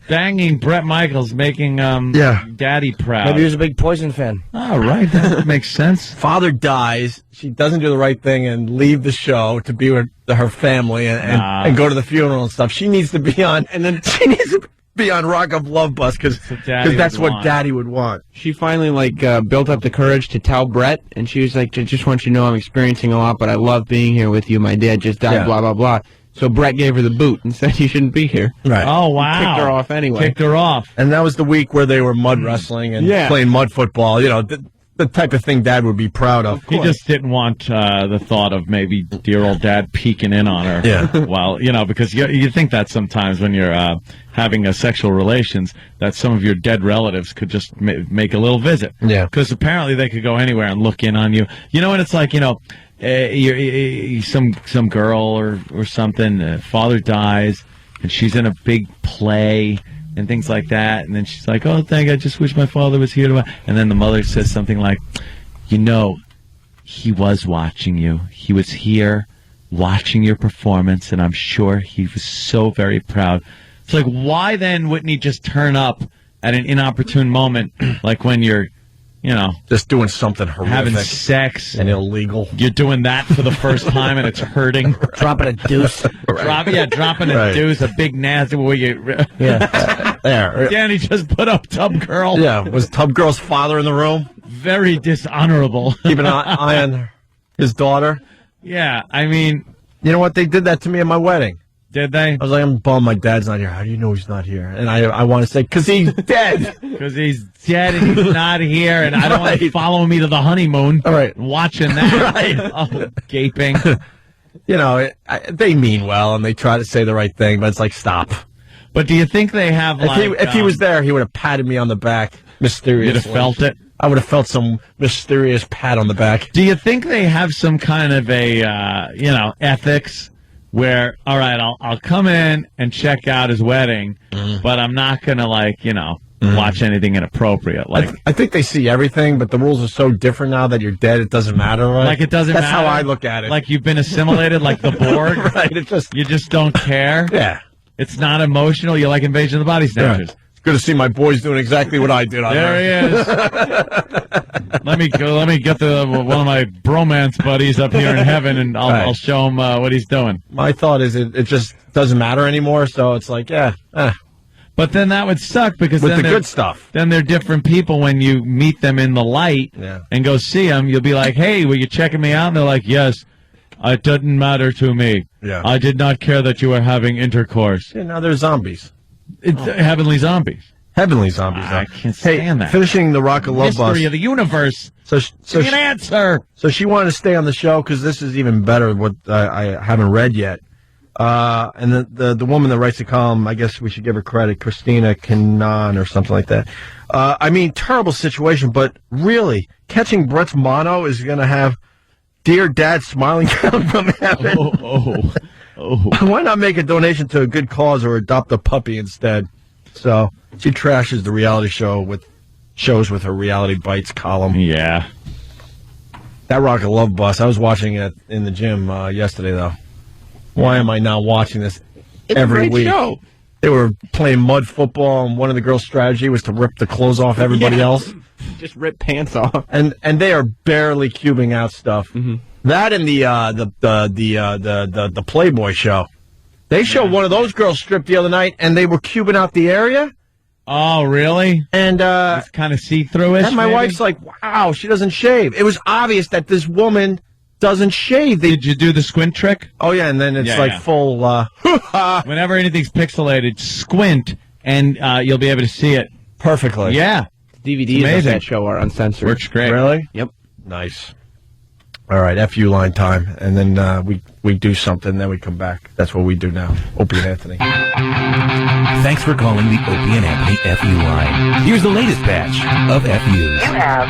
banging Brett Michaels making Daddy proud? Maybe he was a big Poison fan. Oh, right. That makes sense. Father dies. She doesn't do the right thing and leave the show to be with her family and go to the funeral and stuff. She needs to be on, and then she needs to be on Rock of Love Bus because that's what Daddy would want. She finally built up the courage to tell Brett, and she was like, "I just want you to know I'm experiencing a lot, but I love being here with you. My dad just died, blah blah blah." So Brett gave her the boot and said you shouldn't be here. Right. Oh, wow. Kicked her off anyway. Kicked her off. And that was the week where they were mud wrestling and playing mud football. You know, the type of thing Dad would be proud of. He just didn't want the thought of maybe dear old Dad peeking in on her. Yeah. Well, because you think that sometimes when you're having sexual relations, that some of your dead relatives could just make a little visit. Yeah. Because apparently they could go anywhere and look in on you. And it's like, some girl or something, father dies, and she's in a big play and things like that, and then she's like, "Oh, I just wish my father was here." And then the mother says something like, he was watching you. He was here watching your performance, and I'm sure he was so very proud. It's like, why then wouldn't he just turn up at an inopportune moment, like when you're just doing something horrific, having sex and illegal. You're doing that for the first time and it's hurting. Dropping a deuce. Dropping a deuce, a big nasty. There. Danny just put up Tub Girl. Yeah, was Tub Girl's father in the room? Very dishonorable. Keep an eye on his daughter. Yeah, I mean, you know what? They did that to me at my wedding. Did they? I was like, I'm bummed my dad's not here. How do you know he's not here? And I want to say, because he's dead. Because he's dead and he's not here, and I don't want to follow me to the honeymoon. All right. Watching that. Right. Oh, gaping. They mean well, and they try to say the right thing, but it's like, stop. But do you think they have, if he was there, he would have patted me on the back mysteriously. You'd have felt it? I would have felt some mysterious pat on the back. Do you think they have some kind of a, ethics where, all right, I'll come in and check out his wedding, but I'm not going to, watch anything inappropriate? I think they see everything, but the rules are so different now that you're dead, it doesn't matter, right? Like, it doesn't matter? That's how I look at it. Like you've been assimilated, like the Borg? Right. You just don't care? Yeah. It's not emotional. You like Invasion of the Body Snatchers. Right. Good to see my boys doing exactly what I did on There he is. Let me get one of my bromance buddies up here in heaven, and I'll show him what he's doing. My thought is it just doesn't matter anymore, so it's like, But then that would suck because with then the good stuff. Then they're different people when you meet them in the light and go see them. You'll be like, hey, were you checking me out? And they're like, yes, it doesn't matter to me. Yeah. I did not care that you were having intercourse. Yeah, now they're zombies. Heavenly zombies. Heavenly zombies. I can't stand that. Finishing the Rock of Love bus. Mystery of the universe. So Give me an answer. So she wanted to stay on the show because this is even better. What I haven't read yet. And the woman that writes the column, I guess we should give her credit, Christina Cannon or something like that. I mean, terrible situation, but really, catching Brett's mono is going to have Dear Dad smiling down from heaven. Oh. Why not make a donation to a good cause or adopt a puppy instead? So she trashes the reality shows with her Reality Bites column. Yeah. That Rock of Love bus, I was watching it in the gym yesterday, though. Why am I not watching this every week? Show. They were playing mud football, and one of the girls' strategy was to rip the clothes off everybody else. Just rip pants off. And they are barely cubing out stuff. Mm-hmm. That and the Playboy show. They showed one of those girls stripped the other night, and they were cubing out the area. Oh, really? And it's kind of see-through-ish. And my wife's like, "Wow, she doesn't shave." It was obvious that this woman doesn't shave. Did you do the squint trick? Oh yeah, and then it's full. Whenever anything's pixelated, squint, and you'll be able to see it perfectly. Yeah, DVDs of that show are uncensored. Works great. Really? Yep. Nice. All right, FU line time, and then we do something, then we come back. That's what we do now. Opie and Anthony. Thanks for calling the Opie and Anthony FU line. Here's the latest batch of FUs. You have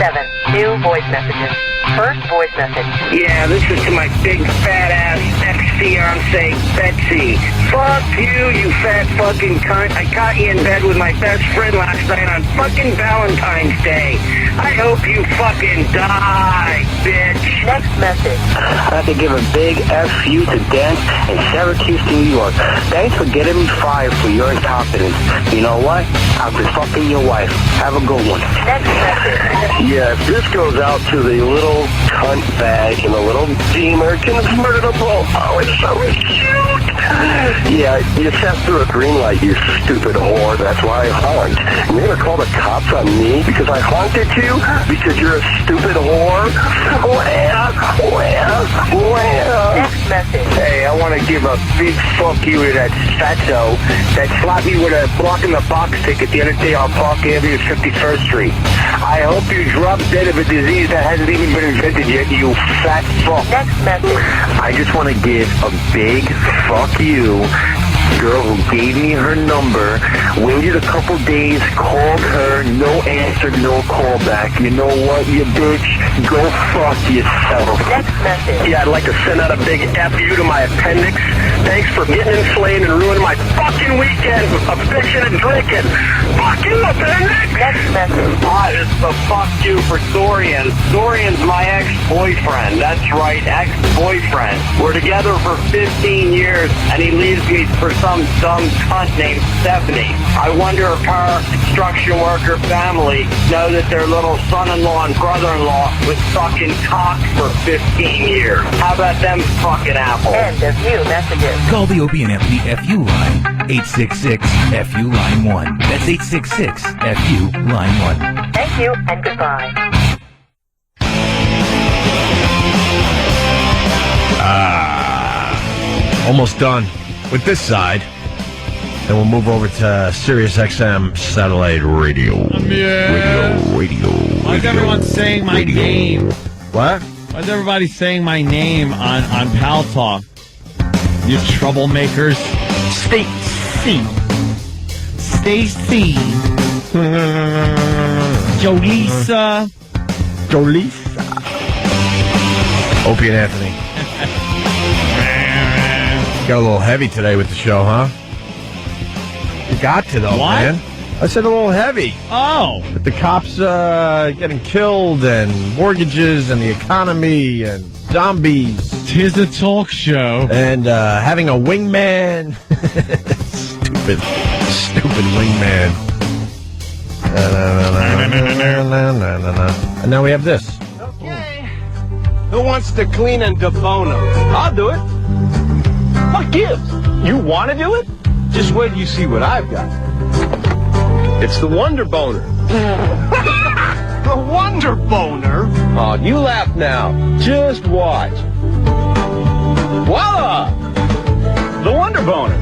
7 new voice messages. First voice message. Yeah, this is to my big fat ass ex-fiance Betsy. Fuck you, you fat fucking cunt. I caught you in bed with my best friend last night on fucking Valentine's Day. I hope you fucking die, bitch. Next message. I have to give a big F you to Dan in Syracuse, New York. Thanks for getting me fired for your incompetence. You know what? I've been fucking your wife. Have a good one. Next message. Yeah, this goes out to the little cunt bag and the little Beamer convertible. Oh, it's so cute. Yeah, you sat through a green light, you stupid whore. That's why I honked. And you're gonna call the cops on me because I honked at you? Because you're a stupid whore? Next message. Hey, I want to give a big fuck you to that fatso that slapped me with a block in the box ticket the other day on Park Avenue, 51st Street. I hope you drop dead of a disease that hasn't even been invented yet, you fat fuck. Next message. I just want to give a big fuck you. Girl who gave me her number, waited a couple days, called her, no answer, no call back. You know what, you bitch? Go fuck yourself. Next message. Yeah, I'd like to send out a big F you to my appendix. Thanks for getting inflamed and ruining my fucking weekend of bitching and drinking. Fuck you, appendix! Next message. This is a fuck you for Dorian. Dorian's my ex-boyfriend. That's right, ex-boyfriend. We're together for 15 years, and he leaves me for some dumb cunt named Stephanie. I wonder if her construction worker family know that their little son-in-law and brother-in-law was fucking cock for 15 years. How about them fucking apples? End of few messages. Call the Opie and Anthony FU line. 866-FU line 1. That's 866-FU line 1. Thank you and goodbye. Almost done with this side. Then we'll move over to Sirius XM Satellite Radio. Radio. Why is everyone saying my name? What? Why is everybody saying my name on Pal Talk? You troublemakers. Stacy. Jolisa. Opie and Anthony. Got a little heavy today with the show, huh? You got to, though, What? man. I said a little heavy. Oh. With the cops getting killed and mortgages and the economy and zombies. Tis a talk show. And having a wingman. Stupid. Stupid wingman. And now we have this. Okay. Who wants to clean and debone them? I'll do it. What gives? You want to do it? Just wait till you see what I've got. It's the Wonder Boner. The Wonder Boner? Oh, you laugh now. Just watch. Voila! The Wonder Boner.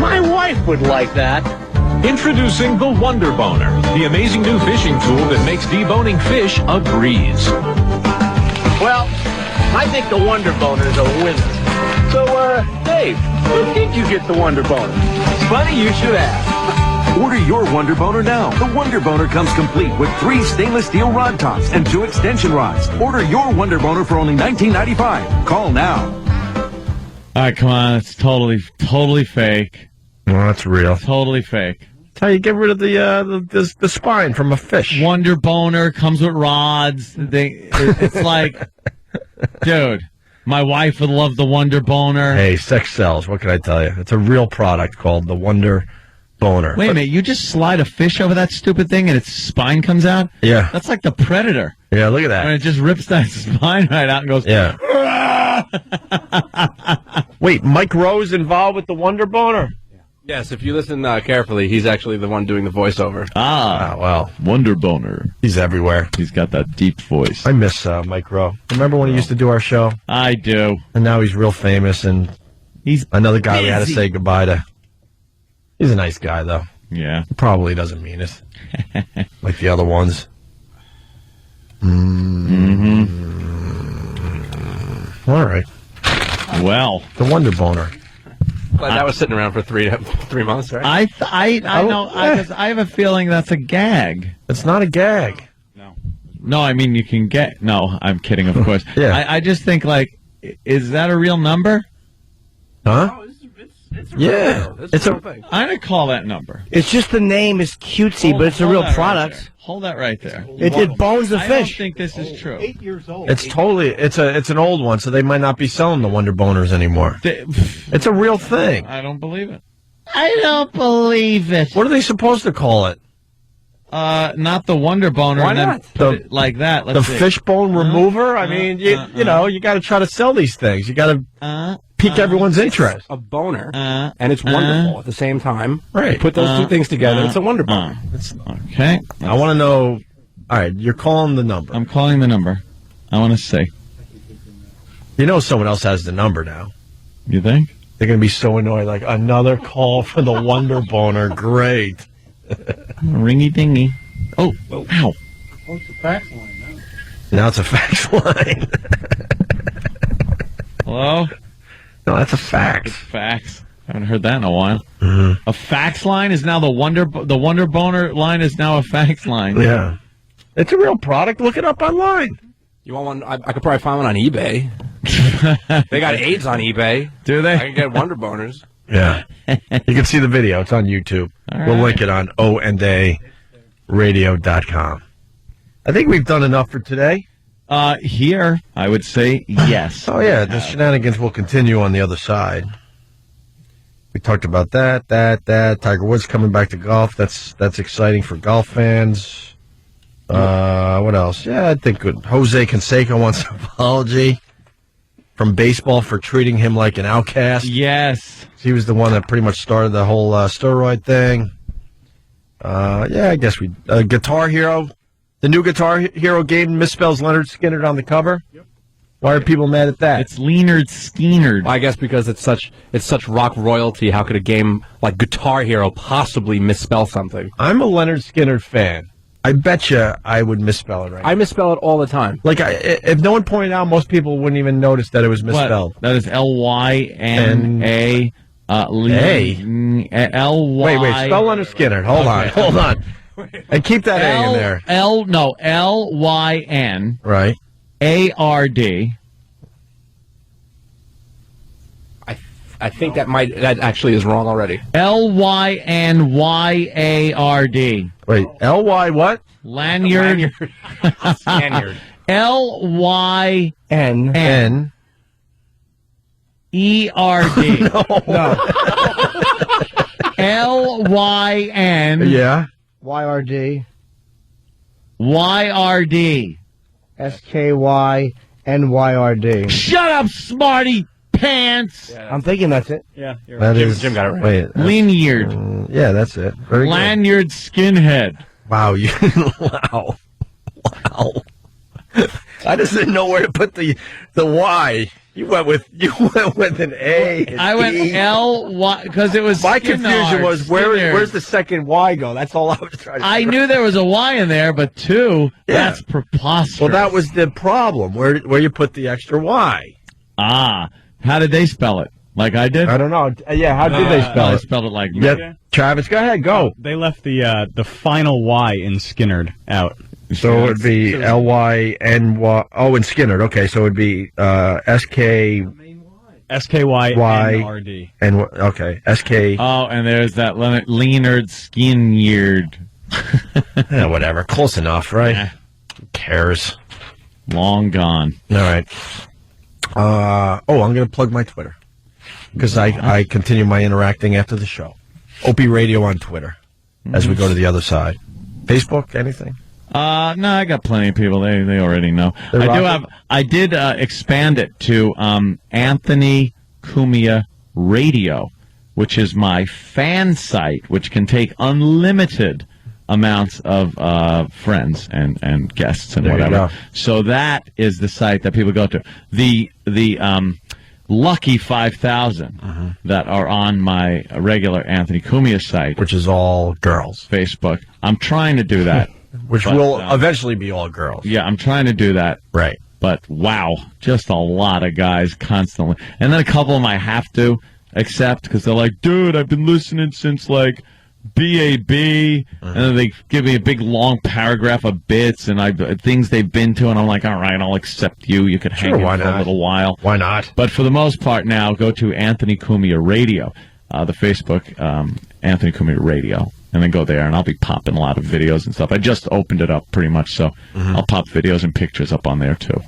My wife would like that. Introducing the Wonder Boner, the amazing new fishing tool that makes deboning fish a breeze. Well, I think the Wonder Boner is a winner. So, Dave, where did you get the Wonder Boner? It's funny you should ask. Order your Wonder Boner now. The Wonder Boner comes complete with 3 stainless steel rod tops and 2 extension rods. Order your Wonder Boner for only $19.95. Call now. All right, come on. It's totally fake. Well, that's real. Totally fake. That's how you get rid of the spine from a fish. Wonder Boner comes with rods. It's like, dude, my wife would love the Wonder Boner. Hey, sex sells. What can I tell you? It's a real product called the Wonder Boner. Wait a minute, you just slide a fish over that stupid thing and its spine comes out? Yeah. That's like the Predator. Yeah, look at that. And it just rips that spine right out and goes, yeah. Wait, Mike Rowe's involved with the Wonder Boner? Yes, if you listen carefully, he's actually the one doing the voiceover. Ah, well. Wonder Boner. He's everywhere. He's got that deep voice. I miss Mike Rowe. Remember when he used to do our show? I do. And now he's real famous, and he's another guy we had to busy. say goodbye to. He's a nice guy, though. Yeah. He probably doesn't mean it. Like the other ones. All right. Well. The Wonder Boner. But that was sitting around for 3 months, right? I know. I have a feeling that's a gag. It's not a gag. No, I mean, you can get... No, I'm kidding, of course. Yeah. I just think, like, is that a real number? Huh? Yeah. It's a thing. I'm going to call that number. It's just the name is cutesy, but it's a real product. Hold that right there. It bones the I fish. don't think this is true. 8 years old. It's totally. It's an old one, so they might not be selling the Wonder Boners anymore. It's a real thing. I don't believe it. I don't believe it. What are they supposed to call it? Not the Wonder Boner. Why and then not? put it like that. The fishbone remover. I mean, you know, you got to try to sell these things. You got to pique everyone's interest. It's a boner, and it's wonderful at the same time. Right. Put those two things together. It's a Wonder Boner. Okay. I want to know. All right, you're calling the number. I'm calling the number. I want to see. You know, someone else has the number now. You think? They're going to be so annoyed. Like, another call for the Wonder Boner. Great. Ringy dingy. Oh, ow. Oh, it's a fax line now. Now it's a fax line. Hello? No, that's a fax. It's fax. I haven't heard that in a while. Mm-hmm. A fax line is now the Wonder Boner line is now a fax line. Yeah. It's a real product. Look it up online. You want one? I could probably find one on eBay. They got AIDS on eBay. Do they? I can get Wonder Boners. Yeah. You can see the video. It's on YouTube. We'll link it on ONDARadio.com. I think we've done enough for today. Here, I would say yes. Oh, yeah. The shenanigans will continue on the other side. We talked about that. Tiger Woods coming back to golf. That's exciting for golf fans. What else? Yeah, I think good. Jose Canseco wants an apology from baseball for treating him like an outcast. Yes. He was the one that pretty much started the whole steroid thing. Yeah, I guess we... Guitar Hero. The new Guitar Hero game misspells Leonard Skinner on the cover. Yep. Why are people mad at that? It's Leonard Skinner. Well, I guess because it's such rock royalty. How could a game like Guitar Hero possibly misspell something? I'm a Leonard Skinner fan. I bet you I would misspell it right. I misspell it all the time. Like, if no one pointed out, most people wouldn't even notice that it was misspelled. What? That is Lyna. L-Y. Wait, spell Leonard Skinner. Hold on. And keep that A in there. L-Y-N. Right. A-R-D. I think that actually is wrong already. L-Y-N-Y-A-R-D. Wait, L-Y what? Lanyard. Lanyard. L-Y-N. E-R-D. No. LYN. Yeah. YRD. YRD. SKYNYRD. Shut up, smarty pants. I'm thinking that's it. Yeah, Jim got it right. Wait, Lanyard. yeah, that's it. Very good. Lanyard skinhead. Wow, wow. I just didn't know where to put the Y. You went with an A. I went L-Y because it was My Skinner, confusion was Skinner. where's the second Y go? That's all I was trying to. I knew there was a Y in there, but two, that's preposterous. Well, that was the problem. Where you put the extra Y? Ah, how did they spell it? Like I did? I don't know. Yeah, how did they spell I it? spelled it like me. Yeah, Travis, go ahead, go. They left the final Y in Skinnerd out. So it would be LYNY. Oh, and Skinner. Okay, so it would be SKYNRD. And okay, SK. Oh, and there's that Leonard Skinyard. Yeah, whatever. Close enough, right? Who cares? Long gone. All right. I'm going to plug my Twitter because I continue my interacting after the show. Opie Radio on Twitter as we go to the other side. Facebook, anything? No, I got plenty of people. They already know. I did expand it to Anthony Cumia Radio, which is my fan site, which can take unlimited amounts of friends and guests and There you whatever. go. So that is the site that people go to. The lucky 5,000 that are on my regular Anthony Cumia site, which is all girls. Facebook. I'm trying to do that. Which will eventually be all girls. Yeah, I'm trying to do that. Right. But wow, just a lot of guys constantly. And then a couple of them I have to accept because they're like, dude, I've been listening since like BAB. And then they give me a big long paragraph of bits and things they've been to. And I'm like, all right, I'll accept you. You could hang in why for not? a little while. Why not? But for the most part now, go to Anthony Cumia Radio, the Facebook Anthony Cumia Radio. And then go there, and I'll be popping a lot of videos and stuff. I just opened it up pretty much, so I'll pop videos and pictures up on there, too.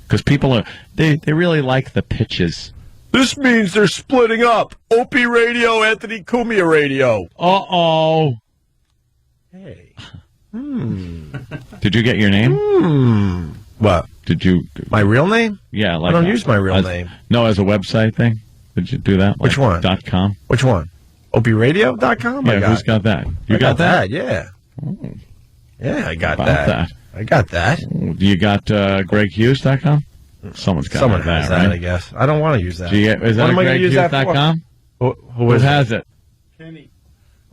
Because people they really like the pitches. This means they're splitting up. Opie Radio, Anthony Cumia Radio. Uh-oh. Hey. Did you get your name? What? Did you... My real name? Yeah. I don't use my real name. No, as a website thing? Did you do that? Which one? .com? Which one? OpieRadio.com? Yeah, who's got that? You got that? Yeah. Yeah, I got About that. I got that. You got GregHughes.com? Someone has that, that, right? I guess. I don't want to use that. Is that GregHughes.com? Who has it?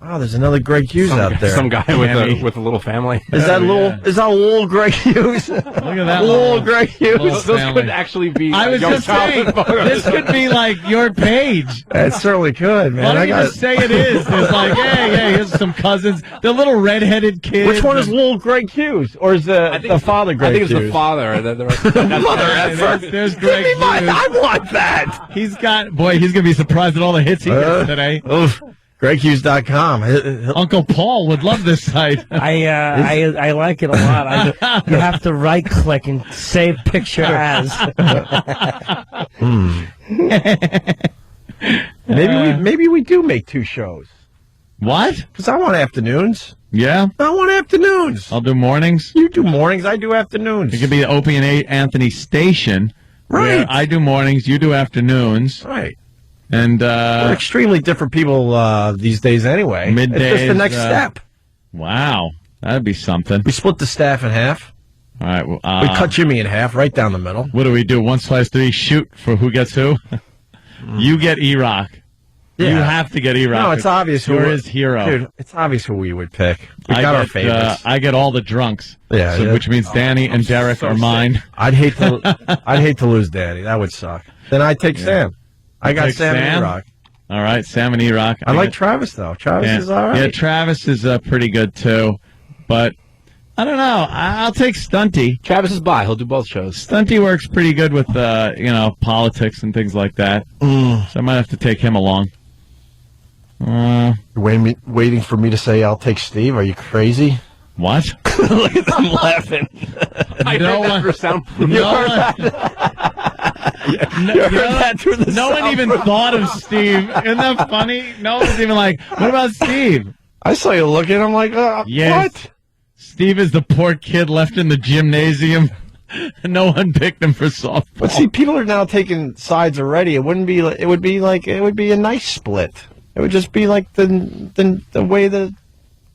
Oh, there's another Greg Hughes out there. Some guy with a little family. Is that little Greg Hughes? Look at that little Greg Hughes. Those could actually be. I was just saying, this could be like your page. It certainly could, man. Why don't you just say it is? It's like, hey, here's some cousins. The little redheaded kids. Which one is little Greg Hughes? Or is the father Greg Hughes? I think it's the father. There's Greg Hughes. I want that. He's going to be surprised at all the hits he gets today. GregHughes.com. Uncle Paul would love this site. I like it a lot. You have to right click and save picture as. Maybe we do make two shows. What? Because I want afternoons. Yeah? I want afternoons. I'll do mornings. You do mornings, I do afternoons. It could be the Opie and Anthony station. Right. I do mornings, you do afternoons. Right. And we're extremely different people these days anyway. Middays, it's just the next step. Wow. That'd be something. We split the staff in half. All right. Well, we cut Jimmy in half, right down the middle. What do we do? 1 slice 3, shoot for who gets who? You get E-Rock. Yeah. You have to get E-Rock. No, it's obvious who is hero. Dude, it's obvious who we would pick. We got our favorites. I get all the drunks. Yeah, which means Danny and Derek are mine. I'd hate to lose Danny. That would suck. Then I'd take Sam. I got Sam and E-Rock. All right, Sam and E-Rock. I like Travis, though. Travis is all right. Yeah, Travis is pretty good, too. But, I don't know. I'll take Stunty. Travis is by. He'll do both shows. Stunty works pretty good with, politics and things like that. So I might have to take him along. You're waiting for me to say I'll take Steve? Are you crazy? What? Look at them laughing. I heard that for soundproof. You heard that through the No one even thought of Steve. Isn't that funny? No one's even like, what about Steve? I saw you looking. I'm like, what? Steve is the poor kid left in the gymnasium. No one picked him for softball. But see, people are now taking sides already. It would be a nice split. It would just be like the way that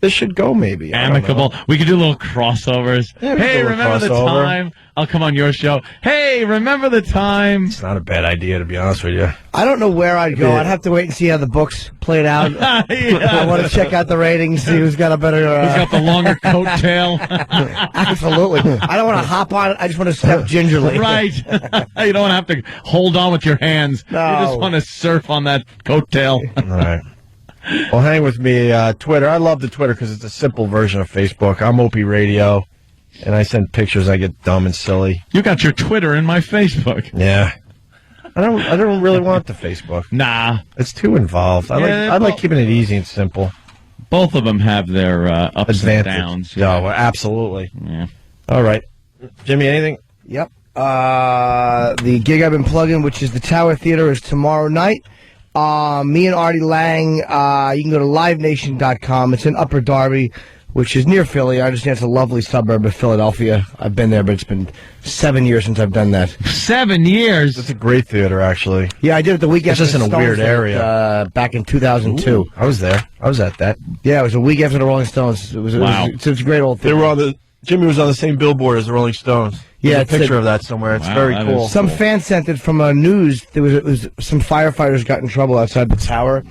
this should go, maybe. Amicable. We could do little crossovers. Yeah, hey, remember the time? I'll come on your show. Hey, remember the time? It's not a bad idea, to be honest with you. I don't know where I'd go. I'd have to wait and see how the books played out. I want to check out the ratings, see who's got a better... Who's got the longer coattail? Absolutely. I don't want to hop on it. I just want to step gingerly. Right. You don't have to hold on with your hands. No. You just want to surf on that coattail. All right. Well, hang with me. Twitter. I love the Twitter because it's a simple version of Facebook. I'm Opie Radio, and I send pictures. I get dumb and silly. You got your Twitter in my Facebook. Yeah. I don't really want the Facebook. Nah. It's too involved. I like keeping it easy and simple. Both of them have their ups and downs. Yeah, well, absolutely. Yeah. All right. Jimmy, anything? Yep. The gig I've been plugging, which is the Tower Theater, is tomorrow night. Me and Artie Lang, you can go to livenation.com. It's in Upper Darby, which is near Philly. I understand it's a lovely suburb of Philadelphia. I've been there, but it's been 7 years since I've done that. 7 years? It's a great theater, actually. Yeah, I did it the week after It's just in the a weird Stones area. back in 2002. Ooh, I was there. I was at that. Yeah, it was a week after the Rolling Stones. Wow. It's a great old theater. Jimmy was on the same billboard as the Rolling Stones. Yeah, There's a picture of that somewhere. It's very cool. Some fan sent it from news. It was some firefighters got in trouble outside the tower.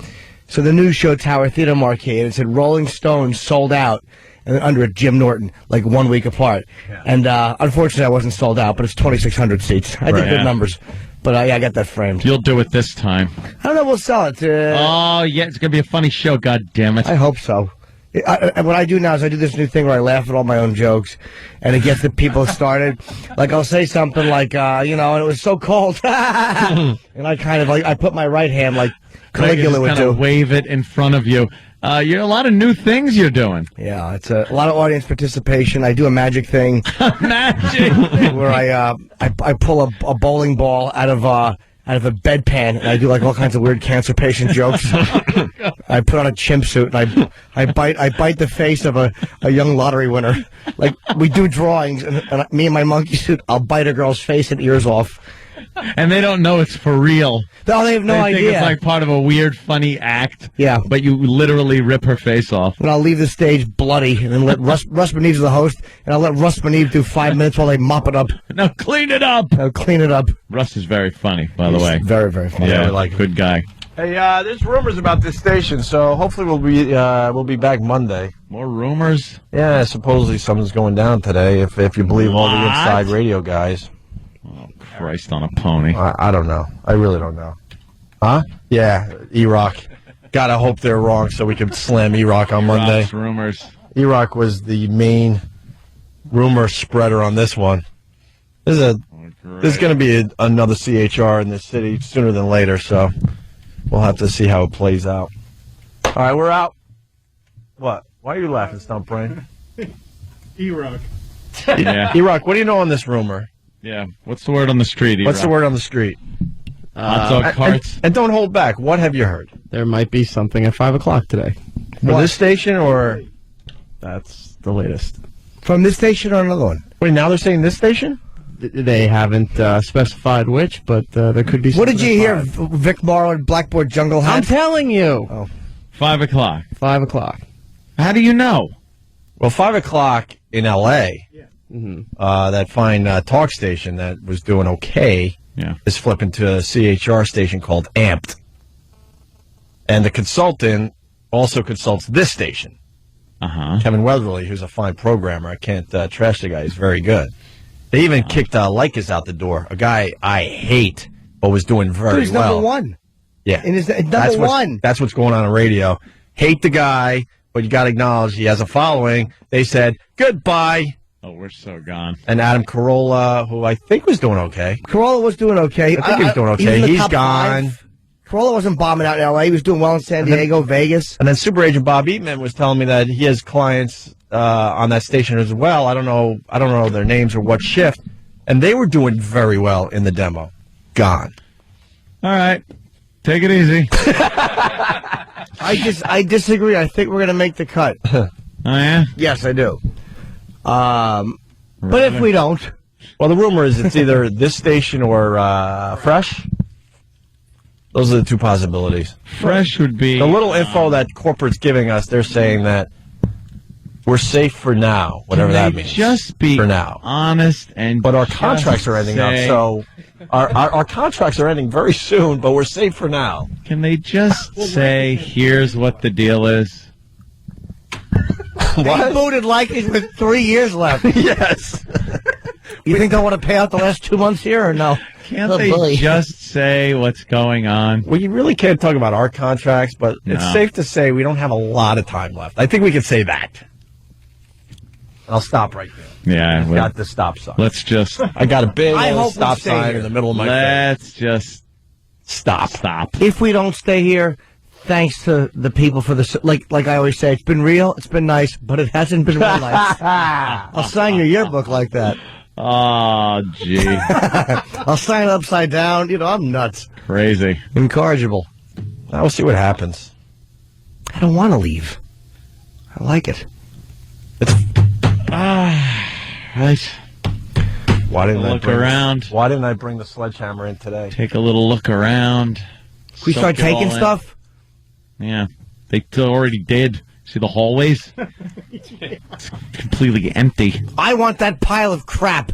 So the news showed Tower Theater marquee, and it said Rolling Stones sold out, and then under it Jim Norton, like 1 week apart. Yeah. And unfortunately, I wasn't sold out, but it's 2,600 seats. I did good numbers. But I got that framed. You'll do it this time. I don't know. We'll sell it. Oh, yeah. It's going to be a funny show. God damn it. I hope so. What I do now is I do this new thing where I laugh at all my own jokes, and it gets the people started. Like, I'll say something like, and it was so cold. And I kind of, I put my right hand like Caligula would do. Wave it in front of you. You're a lot of new things you're doing. Yeah, it's a lot of audience participation. I do a magic thing. Magic? Where I pull a bowling ball out of a bedpan, and I do like all kinds of weird cancer patient jokes. I put on a chimp suit, and I bite the face of a young lottery winner. Like, we do drawings, and me in my monkey suit, I'll bite a girl's face and ears off. And they don't know it's for real. No, they have no idea. They think it's like part of a weird, funny act. Yeah. But you literally rip her face off. And I'll leave the stage bloody, and then let Russ Beneve's the host, and I'll let Russ Beneve do 5 minutes while they mop it up. Now clean it up. Now clean it up. Russ is very funny, by the way. Very, very funny. Yeah, like good guy. Hey, there's rumors about this station, so hopefully we'll be back Monday. More rumors? Yeah, supposedly something's going down today, if you believe all the inside radio guys. Oh, Christ on a pony. I don't know. I really don't know. Huh? Yeah, E-Rock. Gotta hope they're wrong so we can slam E-Rock on Monday. Rock's rumors. E-Rock was the main rumor spreader on this one. There's going to be another CHR in this city sooner than later, so we'll have to see how it plays out. All right, we're out. What? Why are you laughing, Stump Brain? E-Rock. Yeah. E-Rock, what do you know on this rumor? Yeah. What's the word on the street, E-Rock? What's the word on the street? Hot dog carts. And don't hold back. What have you heard? There might be something at 5 o'clock today. For this station, or? That's the latest. From this station or another one? Wait, now they're saying this station? They haven't specified which, but there could be something. What did you hear, Vic Morrow and Blackboard Jungle Hat? I'm telling you. Oh. 5 o'clock. 5 o'clock. How do you know? Well, 5 o'clock in L.A., that fine talk station that was doing okay is flipping to a CHR station called Amped. And the consultant also consults this station. Kevin Weatherly, who's a fine programmer. I can't trash the guy. He's very good. They even kicked Likas out the door, a guy I hate, but was doing very he's well. number one. Yeah. And he's number one. That's what's going on radio. Hate the guy, but you got to acknowledge he has a following. They said, goodbye. Oh, we're so gone. And Adam Carolla, who I think was doing okay. Carolla was doing okay. I think he was doing okay. He's gone. Carolla wasn't bombing out in L.A. He was doing well in San Diego, Vegas. And then Super Agent Bob Eatman was telling me that he has clients on that station as well. I don't know their names or what shift. And they were doing very well in the demo. gone. All right. Take it easy. I disagree. I think we're going to make the cut. Oh, yeah? Yes, I do. But if we don't... Well, the rumor is it's either this station or Fresh. Those are the two possibilities. Fresh would be... The little info that corporate's giving us, they're saying that we're safe for now, whatever that means. Just be for now. Honest and... But our contracts are ending up, so... Our contracts are ending very soon, but we're safe for now. Can they just say, here's what the deal is? They voted like it with 3 years left. Yes. You think they'll want to pay out the last 2 months here or no? Can't they just say what's going on? Well, you really can't talk about our contracts, but it's safe to say we don't have a lot of time left. I think we can say that. I'll stop right there. Yeah. I've got the stop sign. Let's just... I got a big I old hope stop we stay sign here. in the middle of my face. Let's just... Stop. If we don't stay here, thanks to the people for the... Like I always say, it's been real, it's been nice, but it hasn't been real nice. I'll sign your yearbook like that. Oh, gee. I'll sign it upside down. You know, I'm nuts. Crazy. Incorrigible. We'll see what happens. I don't want to leave. I like it. Right. Why didn't Look around. Why didn't I bring the sledgehammer in today? Take a little look around. We start taking stuff? Yeah. They already did. See the hallways? It's completely empty. I want that pile of crap.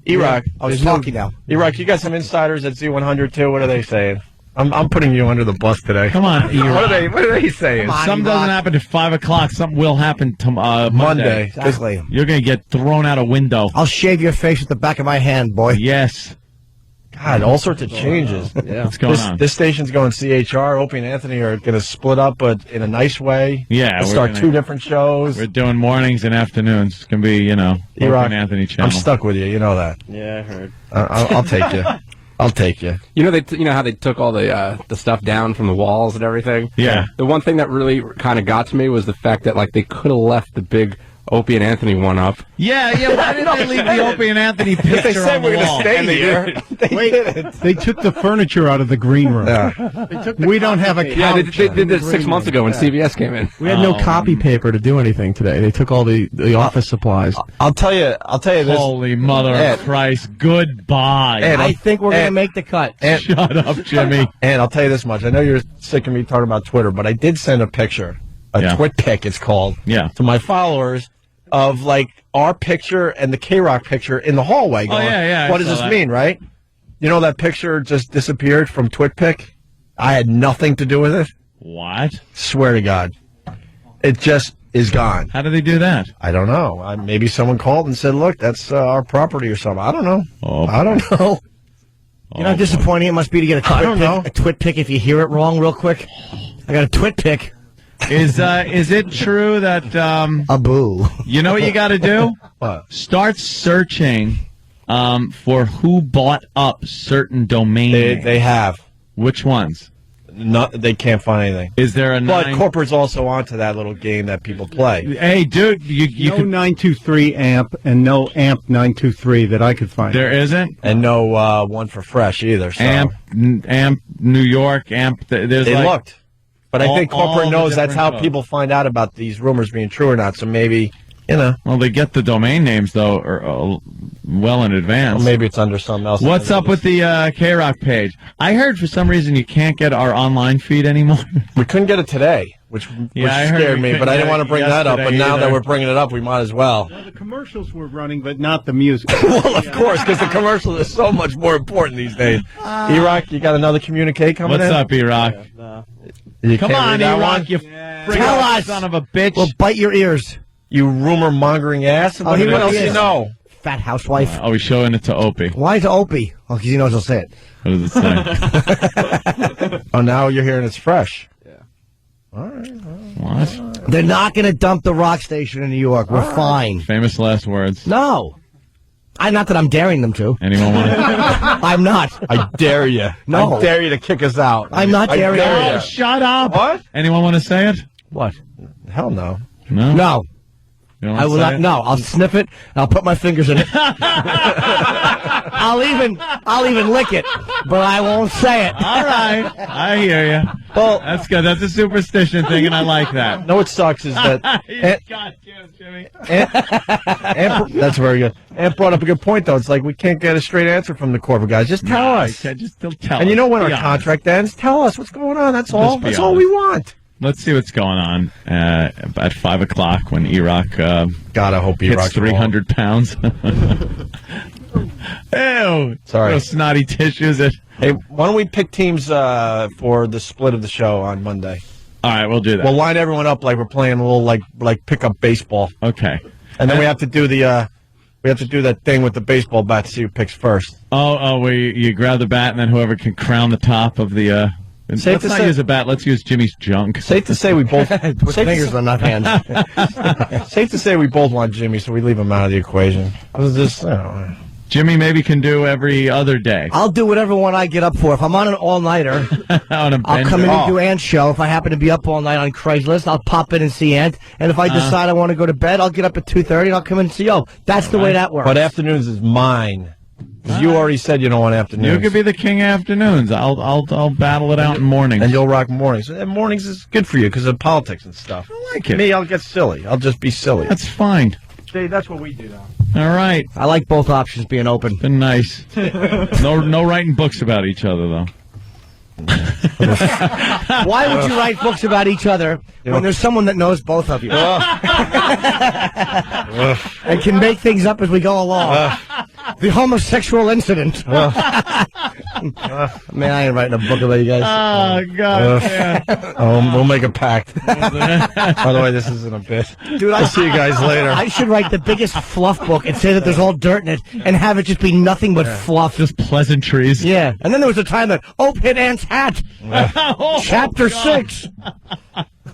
E-Rock. I was talking now. E-Rock, you got some insiders at Z100 too? What are they saying? I'm putting you under the bus today. Come on, E-Rock. What are they saying? Something doesn't happen at 5 o'clock. Something will happen Monday. Exactly. You're going to get thrown out a window. I'll shave your face with the back of my hand, boy. Yes. God, all sorts of changes. Yeah. What's going on? This station's going CHR. Opie and Anthony are going to split up, but in a nice way. Yeah. We'll start 2 different shows. We're doing mornings and afternoons. It's going to be, Opie and Anthony channel. I'm stuck with you. You know that. Yeah, I heard. I'll take you. I'll take you. You know how they took all the stuff down from the walls and everything? Yeah. The one thing that really kind of got to me was the fact that they could have left the big Opie and Anthony one up. Yeah. Why didn't they leave the Opie and Anthony picture They said on the we're going wall? to stay here. They didn't. They took the furniture out of the green room. We don't have a couch. Yeah, they did this 6 months ago when CBS came in. We had no copy paper to do anything today. They took all the office supplies. I'll tell you this. Holy mother of Christ. Goodbye. Ed, I think we're going to make the cut. Shut up, Jimmy. And I'll tell you this much. I know you're sick of me talking about Twitter, but I did send a picture, twit pic it's called, to my followers of our picture and the K-Rock picture in the hallway. Going, what does this mean, right? You know that picture just disappeared from TwitPic? I had nothing to do with it. What? Swear to God. It just is gone. How do they do that? I don't know. Maybe someone called and said, look, that's our property or something. I don't know. I don't know. You know how disappointing it must be to get a twit pic if you hear it wrong real quick? I got a twit pic. Is it true that a boo? You know what you got to do? What? Start searching for who bought up certain domain names. They have. Which ones? They can't find anything. Is there a But corporate's also onto that little game that people play. Hey, dude, you no 923 amp and no amp 923 that I could find. There isn't, and no one for Fresh either. So. Amp New York, amp. There's they looked. But I think all corporate the knows that's how different people find out about these rumors being true or not. So maybe, Well, they get the domain names, though, well in advance. Well, maybe it's under something else. What's up with the K-Rock page? I heard for some reason you can't get our online feed anymore. We couldn't get it today, which I heard scared we me, couldn't but I get didn't want to it bring that up. But yesterday now that either. we're bringing it up, we might as well. The commercials were running, but not the music. Well, of course, because the commercials are so much more important these days. E-Rock, you got another communique coming What's in? up, E-Rock? You Come can't on, read that E-Rock, one? you Tell us. son of a bitch. Well, bite your ears. You rumor-mongering ass. Oh, he what else really you is. know? Fat housewife. Are we showing it to Opie? Why to Opie? Oh, because he knows he'll say it. What does it say? Oh, now you're hearing it's fresh. What? They're not going to dump the rock station in New York. We're fine. Famous last words. No. Not that I'm daring them to. Anyone want to? I'm not. I dare you. No. I dare you to kick us out. I'm not daring dare you. ya. Oh, shut up. What? Anyone want to say it? What? Hell no. No. No. wanna I will say not. it? No, I'll sniff it. And I'll put my fingers in it. I'll even lick it, but I won't say it. All right, I hear you. Well, that's good. That's a superstition thing, and I like that. No, what sucks is that. Jimmy. That's very good. Ant brought up a good point, though. It's like we can't get a straight answer from the corporate guys. Just tell us. Just tell And us. you know when Be our honest. contract ends? Tell us what's going on. That's all. Just be That's all we want. Let's see what's going on at 5 o'clock when Iraq God, I hope hits Iraq's 300 pounds. Ew. Sorry. Those snotty tissues. Hey, why don't we pick teams for the split of the show on Monday? All right, we'll do that. We'll line everyone up like we're playing a little like pickup baseball. Okay. And then we have to do that thing with the baseball bat to see who picks first. Where you grab the bat and then whoever can crown the top of the. Let's not use a bat. Let's use Jimmy's junk. Safe to say we both With fingers on not hands. Safe to say we both want Jimmy, so we leave him out of the equation. I was just, Jimmy maybe can do every other day. I'll do whatever one I get up for. If I'm on an all-nighter, On a I'll bender. come in and do Ant's show. If I happen to be up all night on Craigslist, I'll pop in and see Ant. And if I decide I want to go to bed, I'll get up at 2:30 and I'll come in and see you. That's the way that works. but afternoons is mine. 'Cause you already said you don't want afternoons. You could be the king of afternoons. I'll battle it out in mornings. And you'll rock mornings. And mornings is good for you because of politics and stuff. I like it. Me, I'll get silly. I'll just be silly. That's fine. See, that's what we do now. All right. I like both options being open. Been nice. No writing books about each other though. Why would you write books about each other when there's someone that knows both of you? And can make things up as we go along. The homosexual incident. Man, I ain't writing a book about you guys. Oh, God. Yeah. We'll make a pact. By the way, this isn't a bit. Dude, I'll see you guys later. I should write the biggest fluff book and say that there's all dirt in it and have it just be nothing but fluff. Just pleasantries. Yeah. And then there was a time that Opie hit Ant's hat. Chapter 6.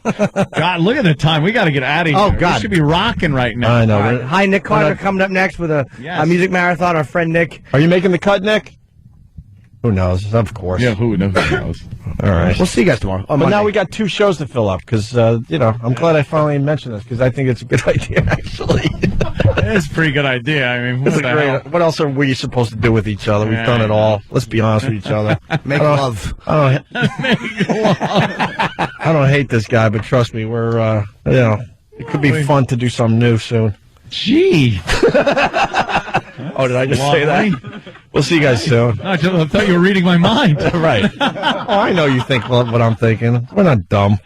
God, look at the time. We got to get out of here. Oh, God. We should be rocking right now. I know. All right. Hi, Nick Carter coming up next with a music marathon. Our friend Nick. Are you making the cut, Nick? Who knows? Of course. Yeah, who knows? All right. We'll see you guys tomorrow. But now we got 2 shows to fill up because, I'm glad I finally mentioned this because I think it's a good idea, actually. It's a pretty good idea. I mean, It's a great. What else are we supposed to do with each other? We've done it all. Let's be honest with each other. Make love. I don't hate this guy, but trust me, we're it could be fun to do something new soon. Gee. Oh, did I just say that? We'll see you guys soon. I thought you were reading my mind. Right. Oh, I know you think what I'm thinking. We're not dumb.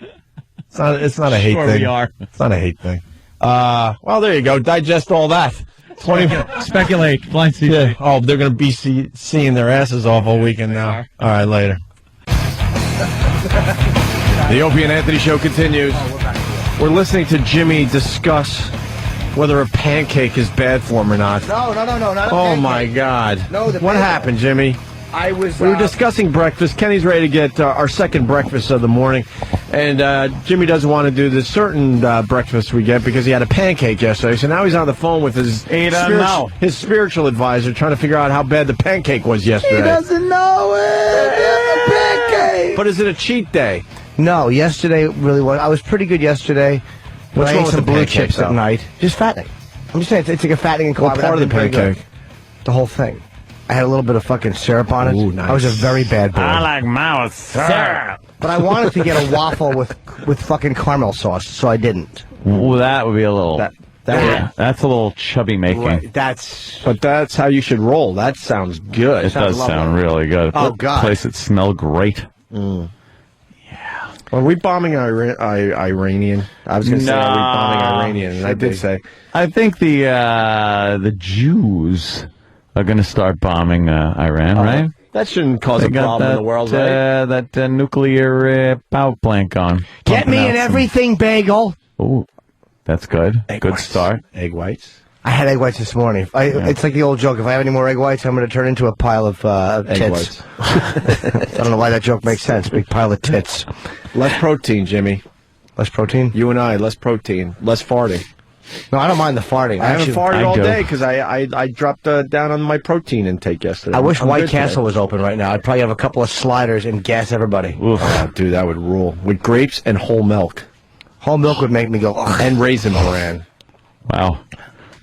It's not a hate Sure thing. we are. It's not a hate thing. Well, there you go. Digest all that. 20. Speculate. Blind CJ. Yeah. Oh, they're going to be seeing their asses off all weekend now. All right, later. The Opie and Anthony show continues. We're listening to Jimmy discuss whether a pancake is bad for him or not. No, not a Oh, pancake. my God. No, the what pancake. happened, Jimmy? I was. We were discussing breakfast. Kenny's ready to get our second breakfast of the morning. And Jimmy doesn't want to do the certain breakfast we get because he had a pancake yesterday. So now he's on the phone with his spiritual advisor trying to figure out how bad the pancake was yesterday. He doesn't know it. It's a pancake. But is it a cheat day? No, yesterday really was. I was pretty good yesterday. What's I wrong ate with some the blue pancake, chips though? at night. Just fattening. I'm just saying, it's like a fattening and What carb. part of the pancake? The whole thing. I had a little bit of fucking syrup on it. Ooh, nice. I was a very bad boy. like mouth syrup. But I wanted to get a waffle with fucking caramel sauce, so I didn't. Well, that would be a little. That's a little chubby making. Right, But that's how you should roll. That sounds good. It does sound really good. Oh, God. Place it smell great. Are we bombing Iranian? I was going to say, are we bombing Iranian? And I did say. I think the Jews are going to start bombing Iran, right? That shouldn't cause They a got problem in the world, right? that nuclear power plant going. Get me an everything bagel. Ooh, that's good. Good start. Egg whites. I had egg whites this morning. It's like the old joke. If I have any more egg whites, I'm going to turn into a pile of Egg tits. whites. I don't know why that joke makes sense. Big pile of tits. Less protein, Jimmy. Less protein? You and I, less protein. Less farting. No, I don't mind the farting. I haven't farted all day because I dropped down on my protein intake yesterday. I wish I'm White good Castle today. was open right now. I'd probably have a couple of sliders and gas everybody. Oof. Oh, dude, that would rule. With grapes and whole milk. Whole milk would make me go, ugh. And raisin bran. Wow.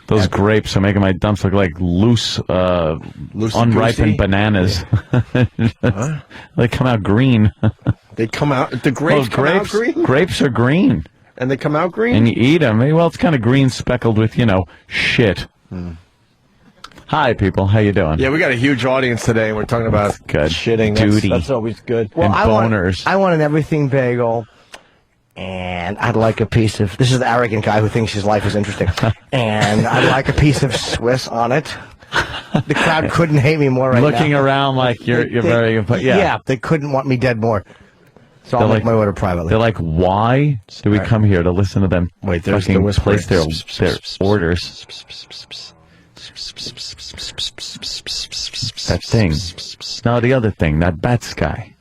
Those grapes are making my dumps look like loose, unripened bananas. They come out green. They come out. The grapes come out green? Grapes are green. And they come out green? And you eat them. Well, it's kind of green speckled with, shit. Hi, people. How you doing? Yeah, we got a huge audience today, and we're talking about shitting. That's always good. Well, and boners. I want an everything bagel, and I'd like a piece of... This is the arrogant guy who thinks his life is interesting. And I'd like a piece of Swiss on it. The crowd couldn't hate me more right now. Looking around like you're very... Yeah, they couldn't want me dead more. So I'll make my order privately. They're like, why do we come here to listen to them? Wait, there's fucking the place their orders. That thing. No, the other thing. That Betts guy.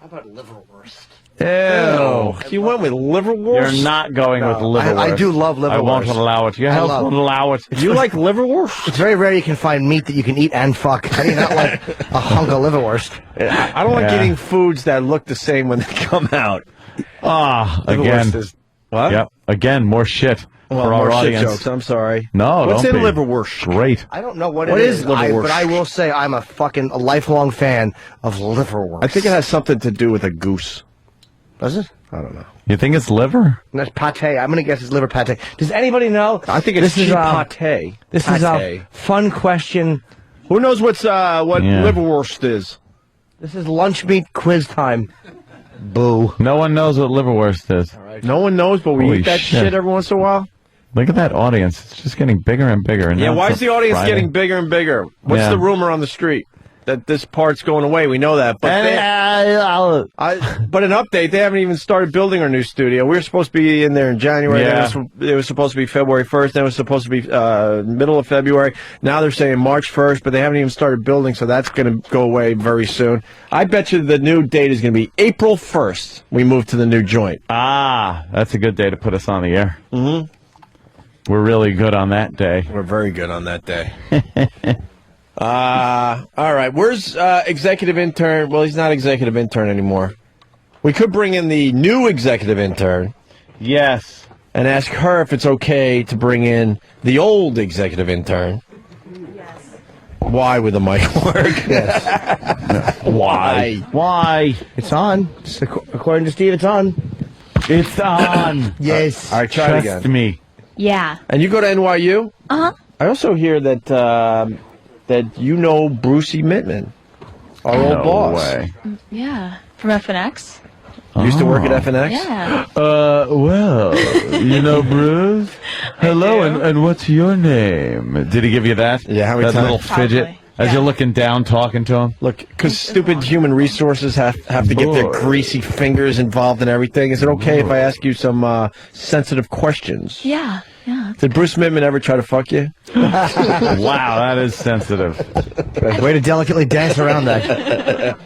How about liverwurst? Ew. You went with liverwurst? You're not going with liverwurst. I do love liverwurst. I won't allow it. Your health won't allow it. You like liverwurst? It's very rare you can find meat that you can eat and fuck. How do you not like a hunk of liverwurst? I don't like eating foods that look the same when they come out. Again. What? Yep. Again, more shit for our more audience. Shit jokes. I'm sorry. No, what's don't in be. liverwurst? Great. I don't know what it is liverwurst? but I will say I'm a lifelong fan of liverwurst. I think it has something to do with a goose. Does it? I don't know. You think it's liver? And that's pate. I'm going to guess it's liver pate. Does anybody know? I think it's pate. This is a fun question. Who knows what liverwurst is? This is lunch meat quiz time. Boo. No one knows what liverwurst is. Right. No one knows, but we Holy eat that shit every once in a while. Look at that audience. It's just getting bigger and bigger. And Yeah, now why it's is the audience Friday. getting bigger and bigger? What's the rumor on the street? That this part's going away. We know that. But but an update, they haven't even started building our new studio. We were supposed to be in there in January. Yeah. Then it was supposed to be February 1st. Then it was supposed to be middle of February. Now they're saying March 1st, but they haven't even started building, so that's going to go away very soon. I bet you the new date is going to be April 1st. We move to the new joint. That's a good day to put us on the air. Mm-hmm. We're really good on that day. We're very good on that day. All right. Where's executive intern? Well, he's not executive intern anymore. We could bring in the new executive intern. Yes. And ask her if it's okay to bring in the old executive intern. Yes. Why would the mic work? Yes. Why? Why? It's on. According to Steve, it's on. It's on. Yes. All right, try it again. Trust me. Yeah. And you go to NYU? Uh-huh. I also hear that that you know Brucey Mittman, our old boss. Way. Yeah. From FNX? Used to work at FNX? Yeah. Well, you know Bruce? Hello, and what's your name? Did he give you that? Yeah, how many that times? little fidget? Probably. As you're looking down, talking to him? Look, because stupid human resources have to get their greasy fingers involved in everything. Is it okay if I ask you some sensitive questions? Yeah. Yeah. Did Bruce Mittman ever try to fuck you? Wow, that is sensitive. Way to delicately dance around that.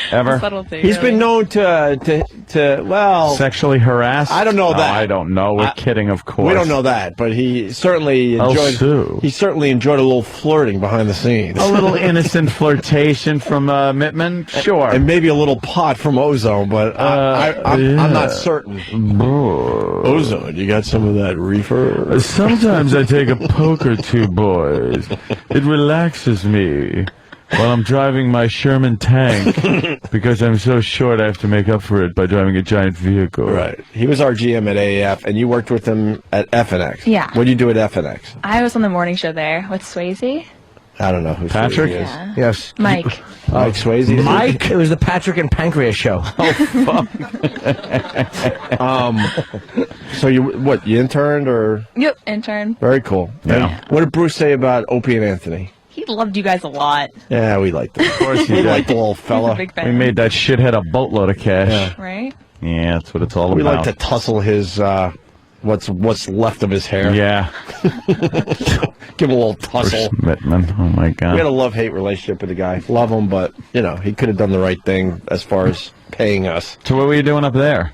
Ever? Subtlety, He's been known to Sexually harassed? I don't know Oh, that. I don't know. We're kidding, of course. We don't know that, but he certainly enjoyed. He certainly enjoyed a little flirting behind the scenes. A little innocent flirtation from Mittman? Sure. And maybe a little pot from Ozone, but I'm not certain. Ozone, you got some of that reefer? Sometimes I take a poke or two, boys. It relaxes me while I'm driving my Sherman tank because I'm so short I have to make up for it by driving a giant vehicle. Right. He was our GM at AAF, and you worked with him at FNX. Yeah. What did you do at FNX? I was on the morning show there with Swayze. I don't know who Patrick? Swayze is. Yeah. Yes. Mike. Mike Swayze? Mike? It was the Patrick and Pancreas show. Oh, fuck. So you interned or? Yep, intern. Very cool. Yeah. And what did Bruce say about Opie and Anthony? He loved you guys a lot. Yeah, we liked him. Of course you We did. liked the little fella. He's a big fan. We made that shithead a boatload of cash. Yeah. Right? Yeah, that's what it's all We about. like to tussle his what's left of his hair. Yeah. Give him a little tussle. Bruce Mittman. Oh, my God. We had a love-hate relationship with the guy. Love him, but he could have done the right thing as far as paying us. So what were you doing up there?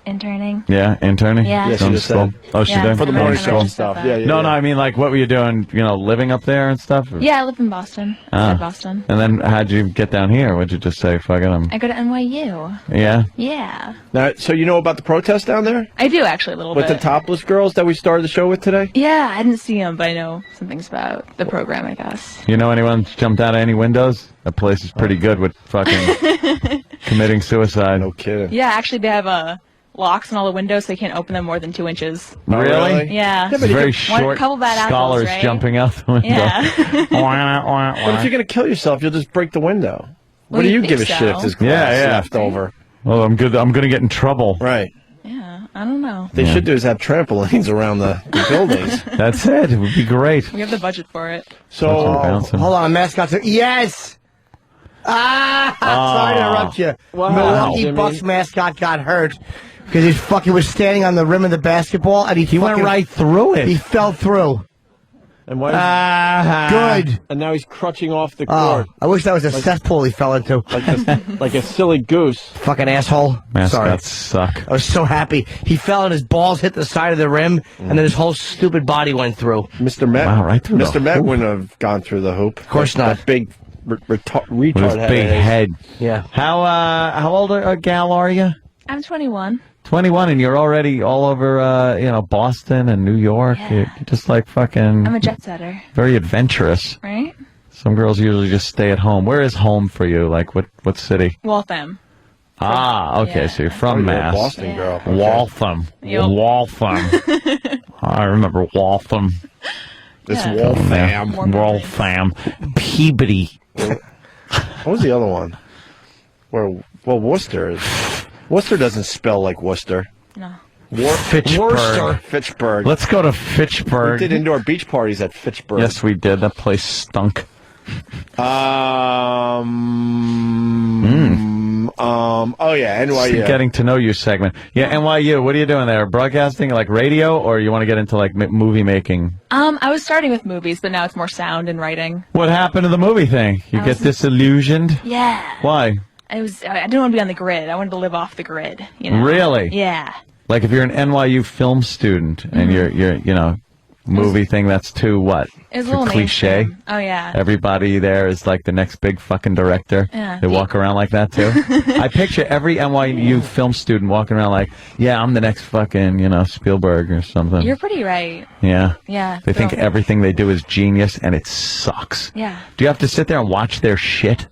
Interning. Yeah, interning. Yeah. Yeah, she Going to just school. said. Oh, she Yeah, did for the Going morning to show school. and stuff. Yeah, No, I mean, like, what were you doing? Living up there and stuff. Yeah, I live in Boston. Ah. Boston. And then how'd you get down here? Would you just say, "Fuck it"? I go to NYU. Yeah. Yeah. Now, so you know about the protest down there I do actually a little with bit. the topless girls that we started the show with today? Yeah, I didn't see them, but I know some things about the program, I guess. You know anyone jumped out of any windows? That place is pretty good with fucking committing suicide. No kidding. Yeah, actually, they have locks on all the windows, so you can't open them more than 2 inches. Really? Yeah. It's very short Couple bad apples, scholars right? jumping out the window. Yeah. But if you're going to kill yourself, you'll just break the window. Well, What do you you think give a so. shit if there's glass left over? Well, I'm good. I'm going to get in trouble. Right. Yeah, I don't know. They should do is have trampolines around the buildings. That's it. It would be great. We have the budget for it. So, hold on, mascots. Yes! Sorry to interrupt you. What Milwaukee happened, Bucks Jimmy? mascot got hurt because he fucking was standing on the rim of the basketball and he went right through it. He fell through. And why? Good. And now he's crutching off the Oh, court. I wish that was a cesspool he fell into. Like a silly goose. Fucking asshole. Mascots Sorry. suck. I was so happy. He fell and his balls hit the side of the rim, and then his whole stupid body went through. Mr. Met. Wow, right through the Mr. Met hoop. wouldn't have gone through the hoop. Of course not. That big retard With his big of his. head. Yeah. How old a gal are you? I'm 21. 21, and you're already all over, Boston and New York. Yeah. You're just like fucking I'm a jet setter, very adventurous. right? Some girls usually just stay at home. Where is home for you? Like what city? Waltham. Okay, so you're from you're a Mass. Boston girl. Okay. Waltham. Yep. Waltham. I remember Waltham. It's Yeah. Waltham. Waltham. Peabody. What was the other one? Worcester is. Worcester doesn't spell like Worcester. No. Fitchburg. Fitchburg. Let's go to We Fitchburg. did indoor beach parties at Fitchburg. Yes, we did. That place stunk. Oh yeah, NYU. Getting to know you segment. Yeah, NYU. What are you doing there? Broadcasting, like radio, or you want to get into like movie making? I was starting with movies, but now it's more sound and writing. What happened to the movie thing? You get disillusioned? Yeah. Why? I didn't want to be on the grid. I wanted to live off the grid. You know? Really? Yeah. Like if you're an NYU film student and you're movie thing, that's too what? It was a Too little cliche. mainstream. Oh yeah. Everybody there is like the next big fucking director. Yeah. They walk around like that too. I picture every NYU film student walking around like, yeah, I'm the next fucking, Spielberg or something. You're pretty right. Yeah. Yeah. They think Girl. everything they do is genius and it sucks. Yeah. Do you have to sit there and watch their shit?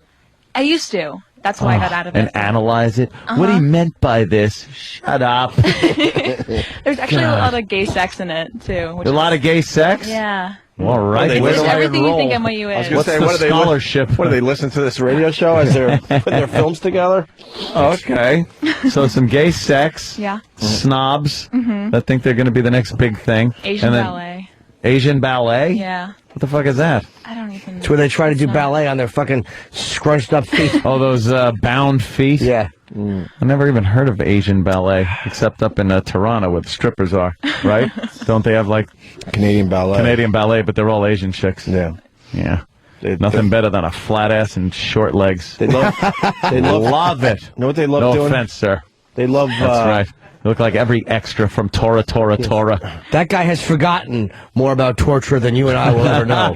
I used to. That's why I got out of And it. analyze it? What he meant by this? Shut up. There's actually God. a lot of gay sex in it too. Which A lot of gay sex? Yeah. All right. Which is everything you think NYU I was is. going to say, the what do they scholarship? What do they listen to this radio show as they're putting their films together? Okay. So some gay sex. Yeah. Snobs Mhm. that think they're going to be the next big thing. Asian And then- ballet. Asian ballet? Yeah. What the fuck is that? I don't even. It's where they try to do ballet on their fucking scrunched up feet. Oh, those bound feet? Yeah. I never even heard of Asian ballet, except up in Toronto where the strippers are, right? Don't they have like Canadian ballet, but they're all Asian chicks. Yeah. Yeah. Nothing better than a flat ass and short legs. They love, love it. You know what they love No doing? offense, sir. They love. That's right. You look like every extra from Tora. That guy has forgotten more about torture than you and I will ever know.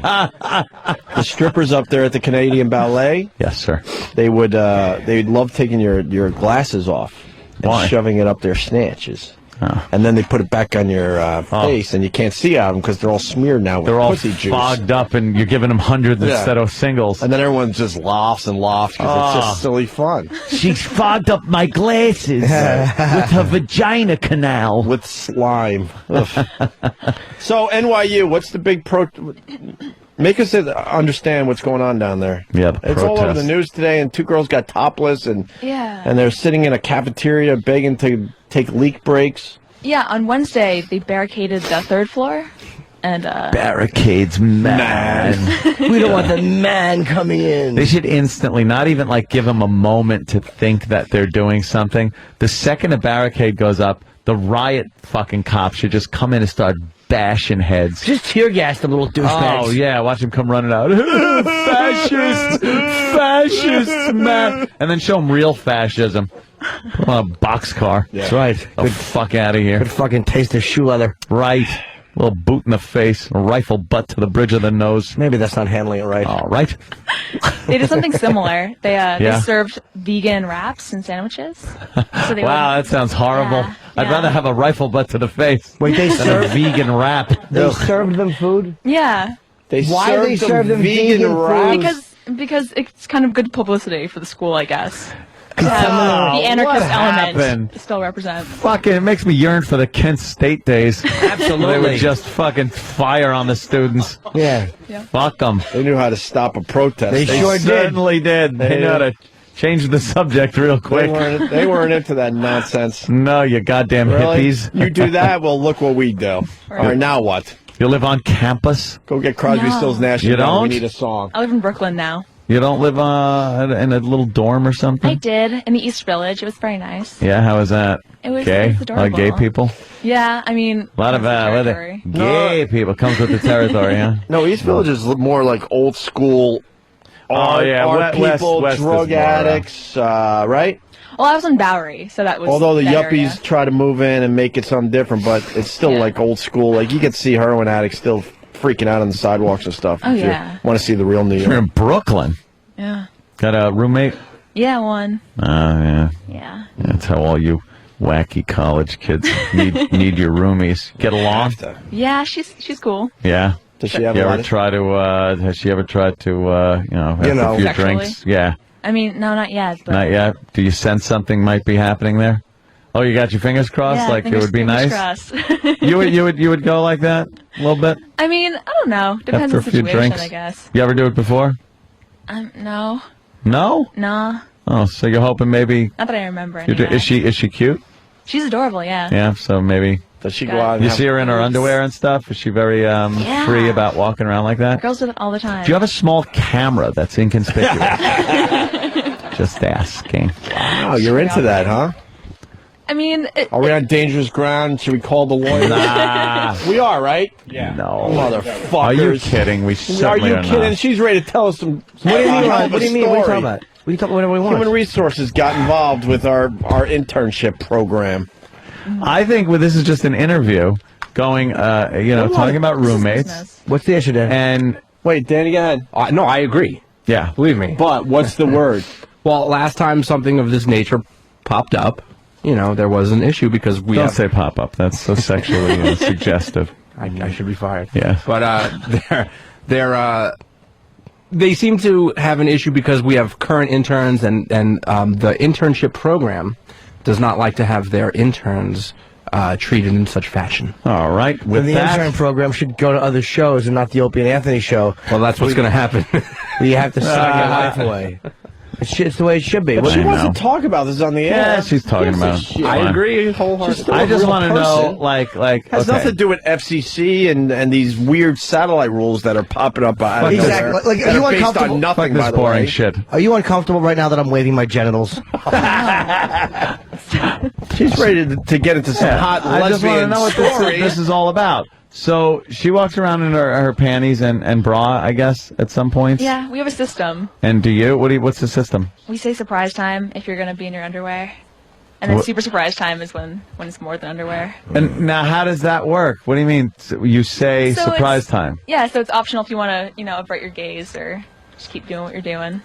The strippers up there at the Canadian Ballet. Yes, sir. They would. They'd love taking your glasses off and Why? shoving it up their snatches. Oh. And then they put it back on your face, and you can't see out them because they're all smeared now with They're all pussy juice. fogged up, and you're giving them hundreds Yeah. instead of singles. And then everyone just laughs and laughs because it's just silly fun. She's fogged up my glasses with her vagina canal. With slime. So, NYU, what's the big Make us understand what's going on down there. Yeah, the It's all over protest. the news today, and two girls got topless, and they're sitting in a cafeteria begging to take leak breaks. Yeah. On Wednesday, they barricaded the third floor, and Barricades, man. We don't want the man coming in. They should instantly, not even like give them a moment to think that they're doing something. The second a barricade goes up, the riot fucking cops should just come in and start bashing heads. Just tear gas the little douchebags. Oh, yeah, watch him come running out. Fascists, man. And then show them real fascism. Put on a boxcar. That's right. The fuck out of here. Good fucking taste of shoe leather. Right. A little boot in the face, a rifle butt to the bridge of the nose. Maybe that's not handling it right. All right. They did something similar. They Yeah. served vegan wraps and sandwiches. So they Wow, that sounds horrible. Yeah, I'd rather have a rifle butt to the face Wait, they than a served vegan wrap. They served them food? Yeah. Why they serve them vegan wraps? Because it's kind of good publicity for the school, I guess. The Oh, anarchist what element happened? still represent. Fucking, it makes me yearn for the Kent State days. Absolutely. They would just fucking fire on the students. Yeah. Fuck them. They knew how to stop a protest. They sure did. certainly did. They know how to change the subject real quick. They weren't into that nonsense. No, you goddamn Really? hippies. You do that, well, look what we do. All right, now what? You live on campus? Go get Crosby, No. Stills, Nash. You and Young. don't? We need a song. I live in Brooklyn now. You don't live in a little dorm or something? I did in the East Village. It was very nice. Yeah, how was that? It was gay. it was A lot of gay adorable. people. Yeah, I mean, A lot of that's the what are territory. they? Gay people comes with the territory, huh? No, East Village is more like old school. Art people, West is drug more, addicts, right? Well, I was in Bowery, so that was. Although the that yuppies area. try to move in and make it something different, but it's still like old school. Like you can see heroin addicts still freaking out on the sidewalks and stuff. Oh, if yeah. you want to see the real New You're in York. Brooklyn. Yeah. Got a roommate? Yeah, one. Oh, yeah. Yeah. That's how all you wacky college kids need your roomies. Get along? Yeah, she's cool. Yeah. Does she have you a lot ever of- try to, has she ever tried to, have a few Sexually? drinks? Yeah. I mean, no, not yet. But Not yet? Do you sense something might be happening there? Oh, you got your fingers crossed? Yeah, like it would be fingers nice? crossed. You would go like that a little bit? I mean, I don't know. Depends After on a the few situation, drinks? I guess. You ever do it before? No. No? Nah. Oh, so you're hoping maybe... Not that I remember. you do- Anyway. Is she cute? She's adorable, yeah. Yeah, so maybe... Does she go out and You have see her in her boobs? underwear and stuff? Is she very Yeah. free about walking around like that? Girls do it all the time. Do you have a small camera that's inconspicuous? Just asking. Wow, you're into that, huh? I mean, Are we on dangerous ground? Should we call the lawyer? Nah. We are, right? Yeah. No. Motherfuckers. Are you kidding? We Are certainly you are kidding? not. She's ready to tell us some. What do you mean? hell of a What do you mean? What are you story. talking about? We can talk whatever we want. Human Resources got involved with our internship program. I think this is just an interview going, talking about roommates. What's the issue, Dan? And wait, Danny, go ahead. No, I agree. Yeah. Believe me. But what's the word? Well, last time something of this nature popped up, there was an issue because we Don't have... say pop up. That's so sexually suggestive. I should be fired. Yeah. But they seem to have an issue because we have current interns and the internship program does not like to have their interns treated in such fashion. All right. Then With the that, intern program should go to other shows and not the Opie and Anthony show. Well, that's what's going to happen. You have to sign your life away. It's the way it should be. But What she do you wants know? to talk about this on the air. Yeah, she's talking about it. I Fine. agree wholeheartedly. I just want to know, like, has nothing to do with FCC and these weird satellite rules that are popping up out of Exactly. nowhere Like, are that you are based uncomfortable? on nothing, Fuck this by the boring way. shit. Are you uncomfortable right now that I'm waving my genitals? She's ready to get into some hot I just want to lesbian know what stories. this is all about. So she walks around in her panties and bra, I guess, at some points. Yeah, we have a system. And do you? What's the system? We say surprise time if you're going to be in your underwear. And then super surprise time is when it's more than underwear. And now, how does that work? What do you mean? So you say So surprise it's- time? Yeah, so it's optional if you want to, avert your gaze or just keep doing what you're doing.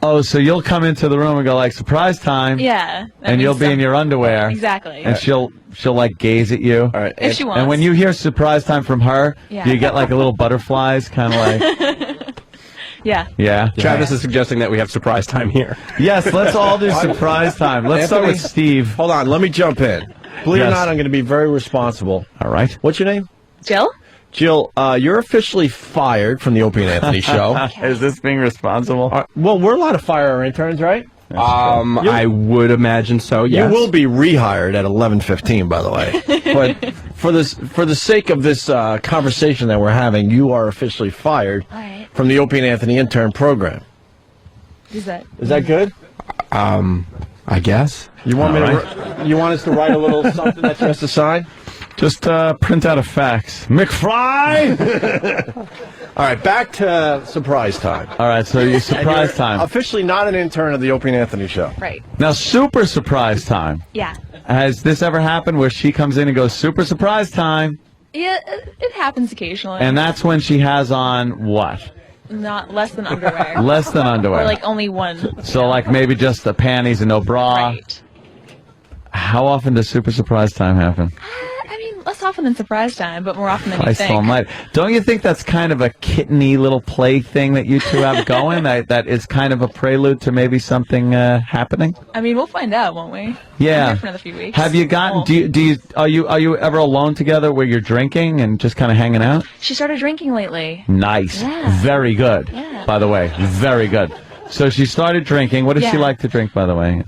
Oh, so you'll come into the room and go like surprise time. Yeah. that And you'll means be in your underwear. Exactly. And she'll like gaze at you. All right. If she wants. And when you hear surprise time from her, Yeah. do you get like a little butterflies, kind of like? Yeah. Yeah. Travis is suggesting that we have surprise time here. Yes, let's all do surprise time. Let's start with Steve. Hold on, let me jump in. Believe it or Yes. not, I'm going to be very responsible. All right. What's your name? Jill? Jill, you're officially fired from the Opie and Anthony show. Is this being responsible? Well, we're allowed to fire our interns, right? I would imagine so, yes. You will be rehired at 11:15, by the way. But for the sake of this conversation that we're having, you are officially fired from the Opie and Anthony intern program. Is that good? I guess. You want you want us to write a little something that you has to sign? Just print out a fax. McFly! All right, back to surprise time. All right, so you And surprise you're time. Officially not an intern of the Opie and Anthony show. Right. Now, super surprise time. Yeah. Has this ever happened where she comes in and goes, super surprise time? Yeah, it happens occasionally. And that's when she has on what? Not less than underwear. Less than underwear. Or like only one. So, like, maybe just the panties and no bra. Right. How often does super surprise time happen? I mean, less often than surprise time, but more often than you Christ think. almighty. Don't you think that's kind of a kitteny little play thing that you two have going? that is kind of a prelude to maybe something happening? I mean, we'll find out, won't we? Yeah. I'm here for another few weeks. Have you gotten? Are you ever alone together where you're drinking and just kind of hanging out? She started drinking lately. Nice. Yeah. Very good. Yeah. By the way, very good. So she started drinking. What does she Yeah. like to drink, by the way?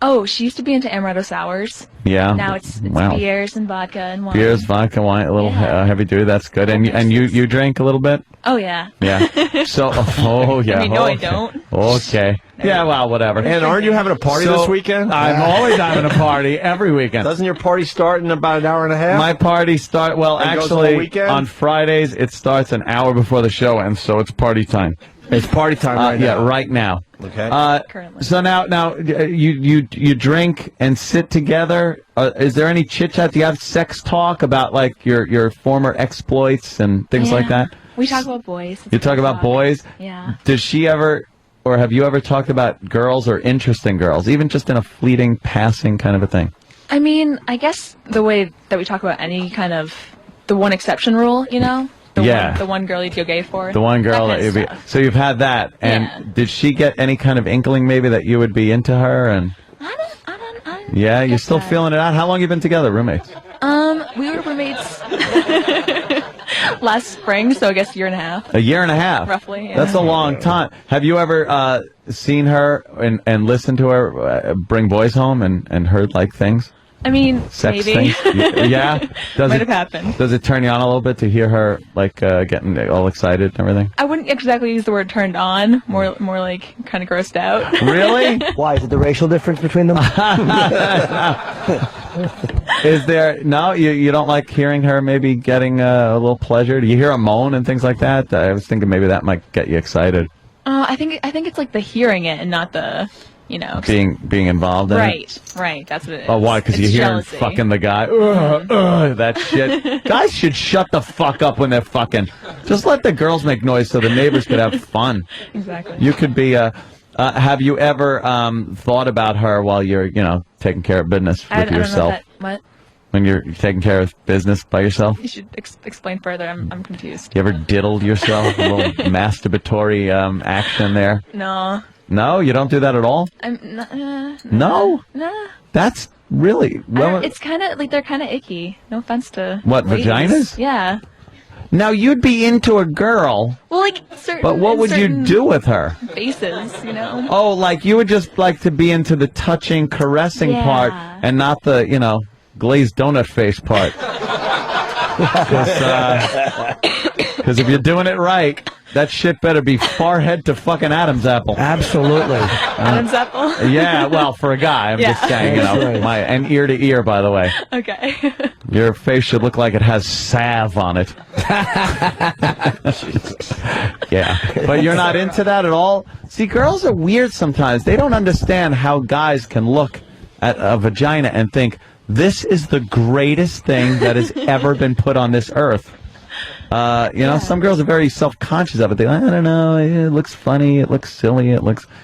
Oh, she used to be into amaretto sours. Yeah. Now it's Wow. beers and vodka and wine. Beers, vodka, wine, a little heavy duty. That's good. And you drink a little bit? Oh, yeah. Yeah. So, oh yeah. I mean, no, I okay. don't. Okay. Yeah, well, whatever. And aren't you having a party So, this weekend? I'm always having a party every weekend. Doesn't your party start in about an hour and a half? My party well, And goes all actually, weekend? on Fridays, it starts an hour before the show ends, so it's party time. It's party time right Yeah, now. right now. Okay. So now, you drink and sit together. Is there any chit chat? Do you have sex talk about like your former exploits and things like Yeah. that? We talk about boys. You talk about boys. Yeah. Does she ever, or have you ever talked about girls or interesting girls, even just in a fleeting, passing kind of a thing? I mean, I guess the way that we talk about any kind of the one exception rule, you know? The one girl you'd go gay for. The one girl that kind you'd of be. stuff. So you've had that, and did she get any kind of inkling maybe that you would be into her? And yeah, you're still feeling it out. How long you been together, roommates? We were roommates last spring, so I guess a year and a half. A year and a half, Roughly, yeah. That's a long time. Have you ever seen her and listened to her bring boys home and heard like things? I mean, Sex maybe. things? Yeah. Does Might it have happened. Does it turn you on a little bit to hear her like getting all excited and everything? I wouldn't exactly use the word turned on. More like kind of grossed out. Really? Why? Is it the racial difference between them? Is there no? You don't like hearing her maybe getting a little pleasure? Do you hear a moan and things like that? I was thinking maybe that might get you excited. I think it's like the hearing it and not the, you know. Being involved in it? Right. That's what it is. Oh, why? Because It's you hear jealousy. fucking the guy. That shit. Guys should shut the fuck up when they're fucking. Just let the girls make noise so the neighbors could have fun. Exactly. You could be. Have you ever thought about her while you're, taking care of business with I don't know yourself? what? When you're taking care of business by yourself? You should explain further. I'm confused. You ever diddled yourself? A little masturbatory action there? No. No, you don't do that at all? No? Nah. That's really... It's kind of like they're kind of icky. No offense to What, ladies. vaginas? Yeah. Now, you'd be into a girl, Well, like certain. but what would you certain do with her? Faces, you know. Oh, like you would just like to be into the touching, caressing Yeah. part and not the, glazed donut face part. Because if you're doing it right, that shit better be far head to fucking Adam's apple. Absolutely. Adam's apple. Yeah, well, for a guy, I'm just saying, That's right. and ear to ear, by the way. Okay. Your face should look like it has salve on it. Yeah. But you're not into that at all? See, girls are weird sometimes. They don't understand how guys can look at a vagina and think, this is the greatest thing that has ever been put on this earth. Some girls are very self-conscious of it. They I don't know, it looks funny, it looks silly,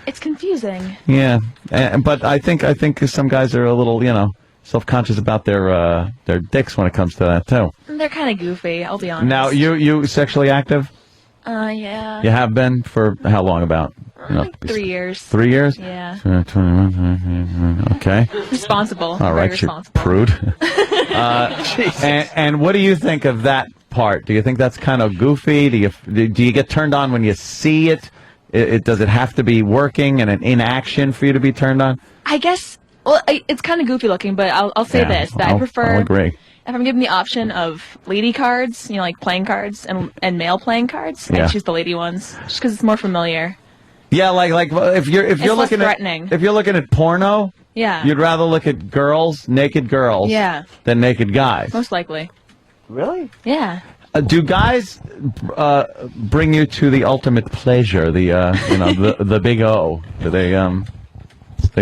It's confusing. Yeah. But I think some guys are a little, self-conscious about their dicks when it comes to that too. They're kind of goofy. I'll be honest. Now, you sexually active? Yeah. You have been for how long? About 3 years. 3 years? Yeah. Okay. Responsible. All Very right, you responsible. prude. And what do you think of that part? Do you think that's kind of goofy? Do you get turned on when you see it? Does it have to be working and in action for you to be turned on? I guess. Well, it's kind of goofy looking, but I'll say this: that I prefer. I'll agree. If I'm given the option of lady cards, like playing cards, and male playing cards, Yeah. I choose the lady ones just because it's more familiar. Yeah, like if you're It's less looking threatening. if you're looking at porno, Yeah. You'd rather look at naked girls, Yeah. than naked guys. Most likely. Really? Yeah. Do guys bring you to the ultimate pleasure? The big O. Do they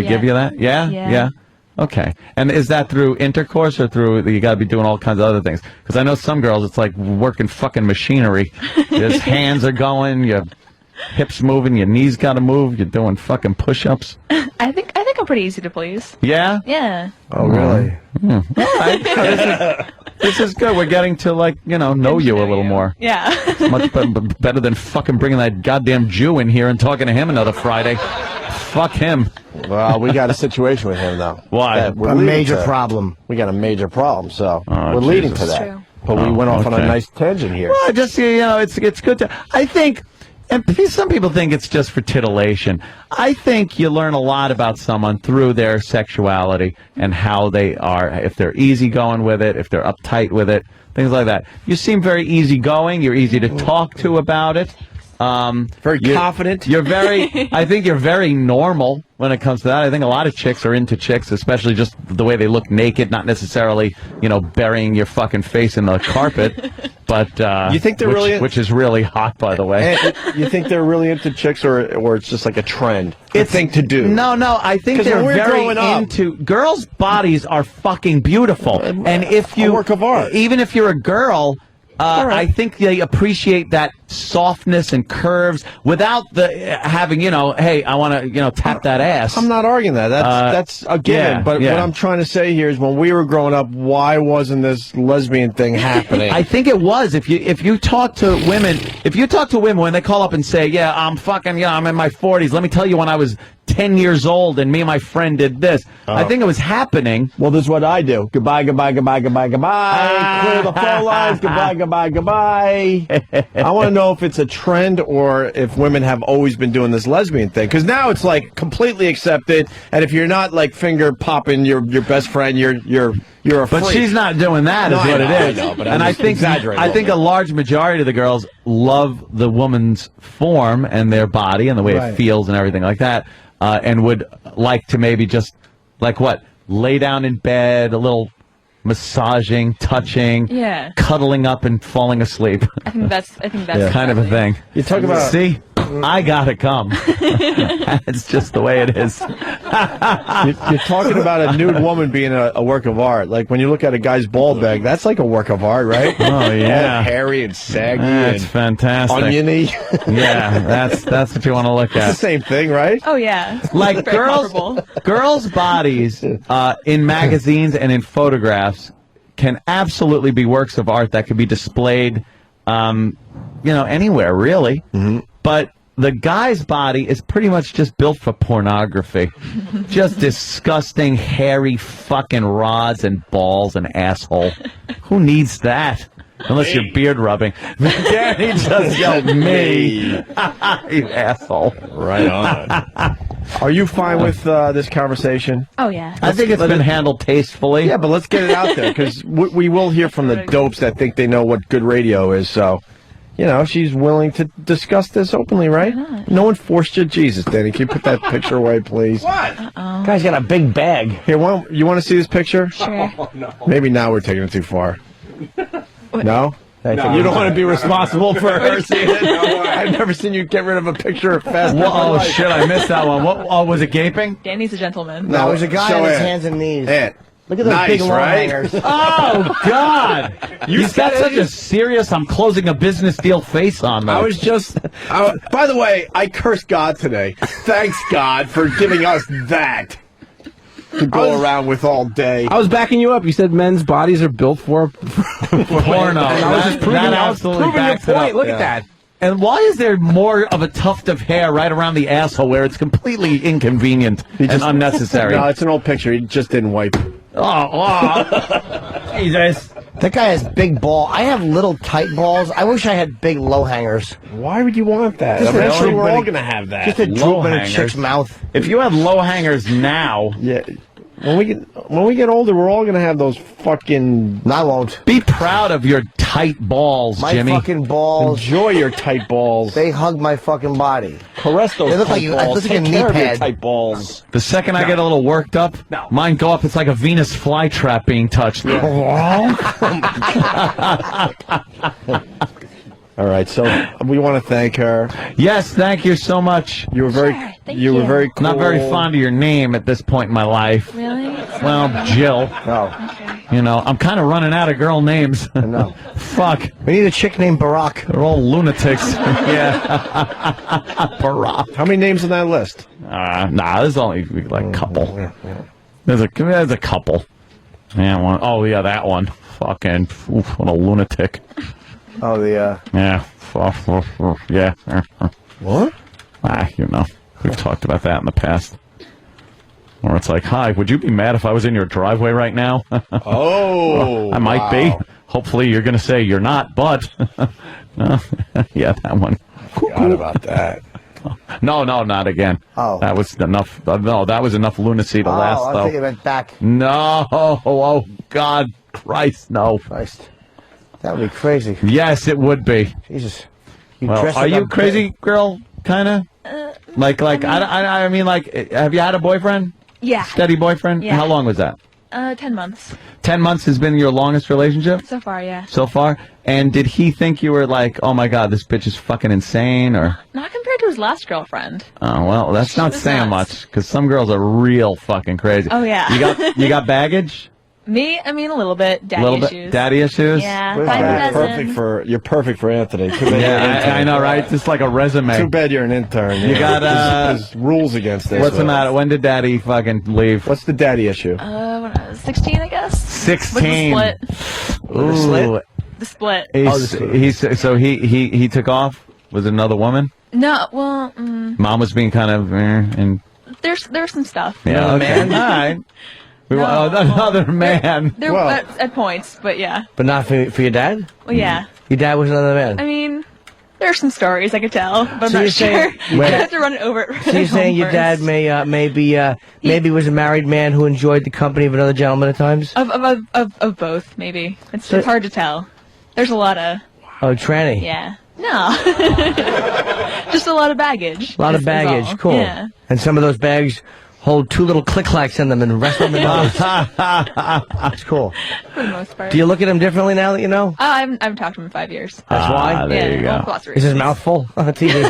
give you that? Yeah. Yeah. Okay. And is that through intercourse or through you got to be doing all kinds of other things? Because I know some girls, it's like working fucking machinery. Your hands are going, your hips moving, your knees got to move. You're doing fucking push-ups. I think I'm pretty easy to please. Yeah. Yeah. Oh, really? All right. This is good. We're getting to know you a little more. Yeah. It's much better than fucking bringing that goddamn Jew in here and talking to him another Friday. Fuck him. Well, we got a situation with him, though. Why? A major problem. We got a major problem, so we're Jesus. leading to that. True. But we went off on a okay. nice tangent here. Well, just it's good to. I think, and some people think it's just for titillation. I think you learn a lot about someone through their sexuality and how they are. If they're easygoing with it, if they're uptight with it, things like that. You seem very easygoing. You're easy to talk to about it. Very confident. You're very. I think you're very normal when it comes to that. I think a lot of chicks are into chicks, especially just the way they look naked, not necessarily burying your fucking face in the carpet. But you think they're which is really hot, by the way. You think they're really into chicks, or it's just like a trend? It's a thing to do. No, I think they're very into. Girls' bodies are fucking beautiful, and if you a work of art, even if you're a girl. I think they appreciate that softness and curves without the having, hey, I want to, tap that ass. I'm not arguing that. That's a given. But what I'm trying to say here is, when we were growing up, why wasn't this lesbian thing happening? I think it was. If you talk to women, when they call up and say, yeah, I'm fucking, I'm in my 40s. Let me tell you when I was 10 years old and me and my friend did this. I think it was happening. Well, this is what I do. Goodbye, goodbye, goodbye, goodbye, goodbye. Clear the phone lines. Goodbye, goodbye, goodbye. I want to know if it's a trend or if women have always been doing this lesbian thing. Because now it's like completely accepted. And if you're not like finger popping your best friend, you're a freak. But she's not doing that, is what it is. I know, but and I think a large majority of the girls love the woman's form and their body and the way it feels and everything like that. And would like to maybe just, lay down in bed, a little massaging, touching, cuddling up and falling asleep. I think that's kind of a thing. You talk about... See, I gotta come. It's just the way it is. You're talking about a nude woman being a work of art. Like when you look at a guy's ball bag, that's like a work of art, right? Oh yeah, all hairy and saggy. That's and fantastic. Oniony. Yeah, that's what you want to look at. It's the same thing, right? Oh yeah. Like girls' bodies in magazines and in photographs can absolutely be works of art that could be displayed, anywhere really. Mm-hmm. But the guy's body is pretty much just built for pornography. Just disgusting, hairy fucking rods and balls and asshole. Who needs that? Unless you're beard rubbing. Danny just yelled, me. You asshole. Right on. Are you fine with this conversation? Oh, yeah. I think it's been handled tastefully. Yeah, but let's get it out there, because we will hear from the dopes that think they know what good radio is, so... she's willing to discuss this openly, right? No one forced you. Jesus, Danny, can you put that picture away, please? What? Guy's got a big bag. Here, you want to see this picture? Sure. Oh, no. Maybe now we're taking it too far. No? No, you don't want to be responsible for her seeing it? I've never seen you get rid of a picture fast. Oh, shit, I missed that one. Was it gaping? Danny's a gentleman. No, it was a guy on his hands and knees. Look at those big long hangers. Oh, God. You've got such a serious, I'm closing a business deal face on, though. I was just... by the way, I cursed God today. Thanks, God, for giving us that to go around with all day. I was backing you up. You said men's bodies are built for porno. I was just proving your point. Look at that. And why is there more of a tuft of hair right around the asshole where it's completely inconvenient and unnecessary? No, it's an old picture. He just didn't wipe. Oh, Jesus. That guy has big balls. I have little tight balls. I wish I had big low hangers. Why would you want that? Eventually we're all going to have that. Just a droop in a chick's mouth. If you had low hangers now, When we get older, we're all gonna have those fucking. I won't. Be proud of your tight balls, My Jimmy. fucking balls. Enjoy your tight balls. They hug my fucking body. Caress those They look tight like you. balls. Looks like a Take knee care of your pad. tight balls. The second I get a little worked up, mine go up. It's like a Venus flytrap being touched. All right, so we want to thank her. Yes, thank you so much. You were very, thank you were you. very cool. Not very fond of your name at this point in my life. Really? Well, Jill. Oh, You know, I'm kind of running out of girl names. no. Fuck. We need a chick named Barack. They're all lunatics. Yeah. Barack. How many names on that list? Nah, there's only like a couple. There's a couple. Yeah, one. Oh, yeah, that one. Fucking, oof, what a lunatic. Oh, the. Yeah. Yeah. What? You know, we've talked about that in the past. Or it's like, hi, would you be mad if I was in your driveway right now? Oh, I might be. Hopefully you're going to say you're not, but... yeah, that one. Forgot about that. No, not again. Oh. That was enough. No, that was enough lunacy to last, I though. think it went back. No. Oh, God Christ, no. Christ. That would be crazy. Yes, it would be. Jesus. Well, dressed are like you a crazy girl, kind of? I mean, like, have you had a boyfriend? Yeah. Steady boyfriend? Yeah. How long was that? 10 months 10 months has been your longest relationship? so far. Yeah. So far? And did he think you were like, oh my God, this bitch is fucking insane, or? Not compared to his last girlfriend. Oh, well, that's not was saying nuts. much, because some girls are real fucking crazy. Oh, yeah. You got baggage? Me? I mean, a little bit. Daddy Little issues. bit daddy issues? Yeah. You're 5 dozen. you're perfect for Anthony. Too bad you're an Yeah, intern. I know, right? Just like a resume. Too bad you're an intern. You got, there's rules against this. What's the matter? When did daddy fucking leave? What's the daddy issue? When I was 16, I guess. 16. With the split. Ooh. The split. He took off? Was it another woman? No, well, Mom was being kind of, and there's some stuff. yeah, okay. All right. No. Another man. There Well- at points, but yeah. But not for your dad? Well, yeah. Your dad was another man. I mean, there's some stories I could tell, but I'm So not you're sure. saying- I Wait. have to run it over. So you're saying your dad maybe was a married man who enjoyed the company of another gentleman at times? Of both, maybe. It's hard to tell. There's a lot of Oh, tranny. yeah. No. Just a lot of baggage. A lot of is baggage. all. Cool. Yeah. And some of those bags hold 2 little click-clacks in them and rest on the nose. It's cool. For the most part. Do you look at him differently now that you know? I haven't talked to him in 5 years. That's why? There yeah, you well, go. lots of Is his reasons. mouth full on TV?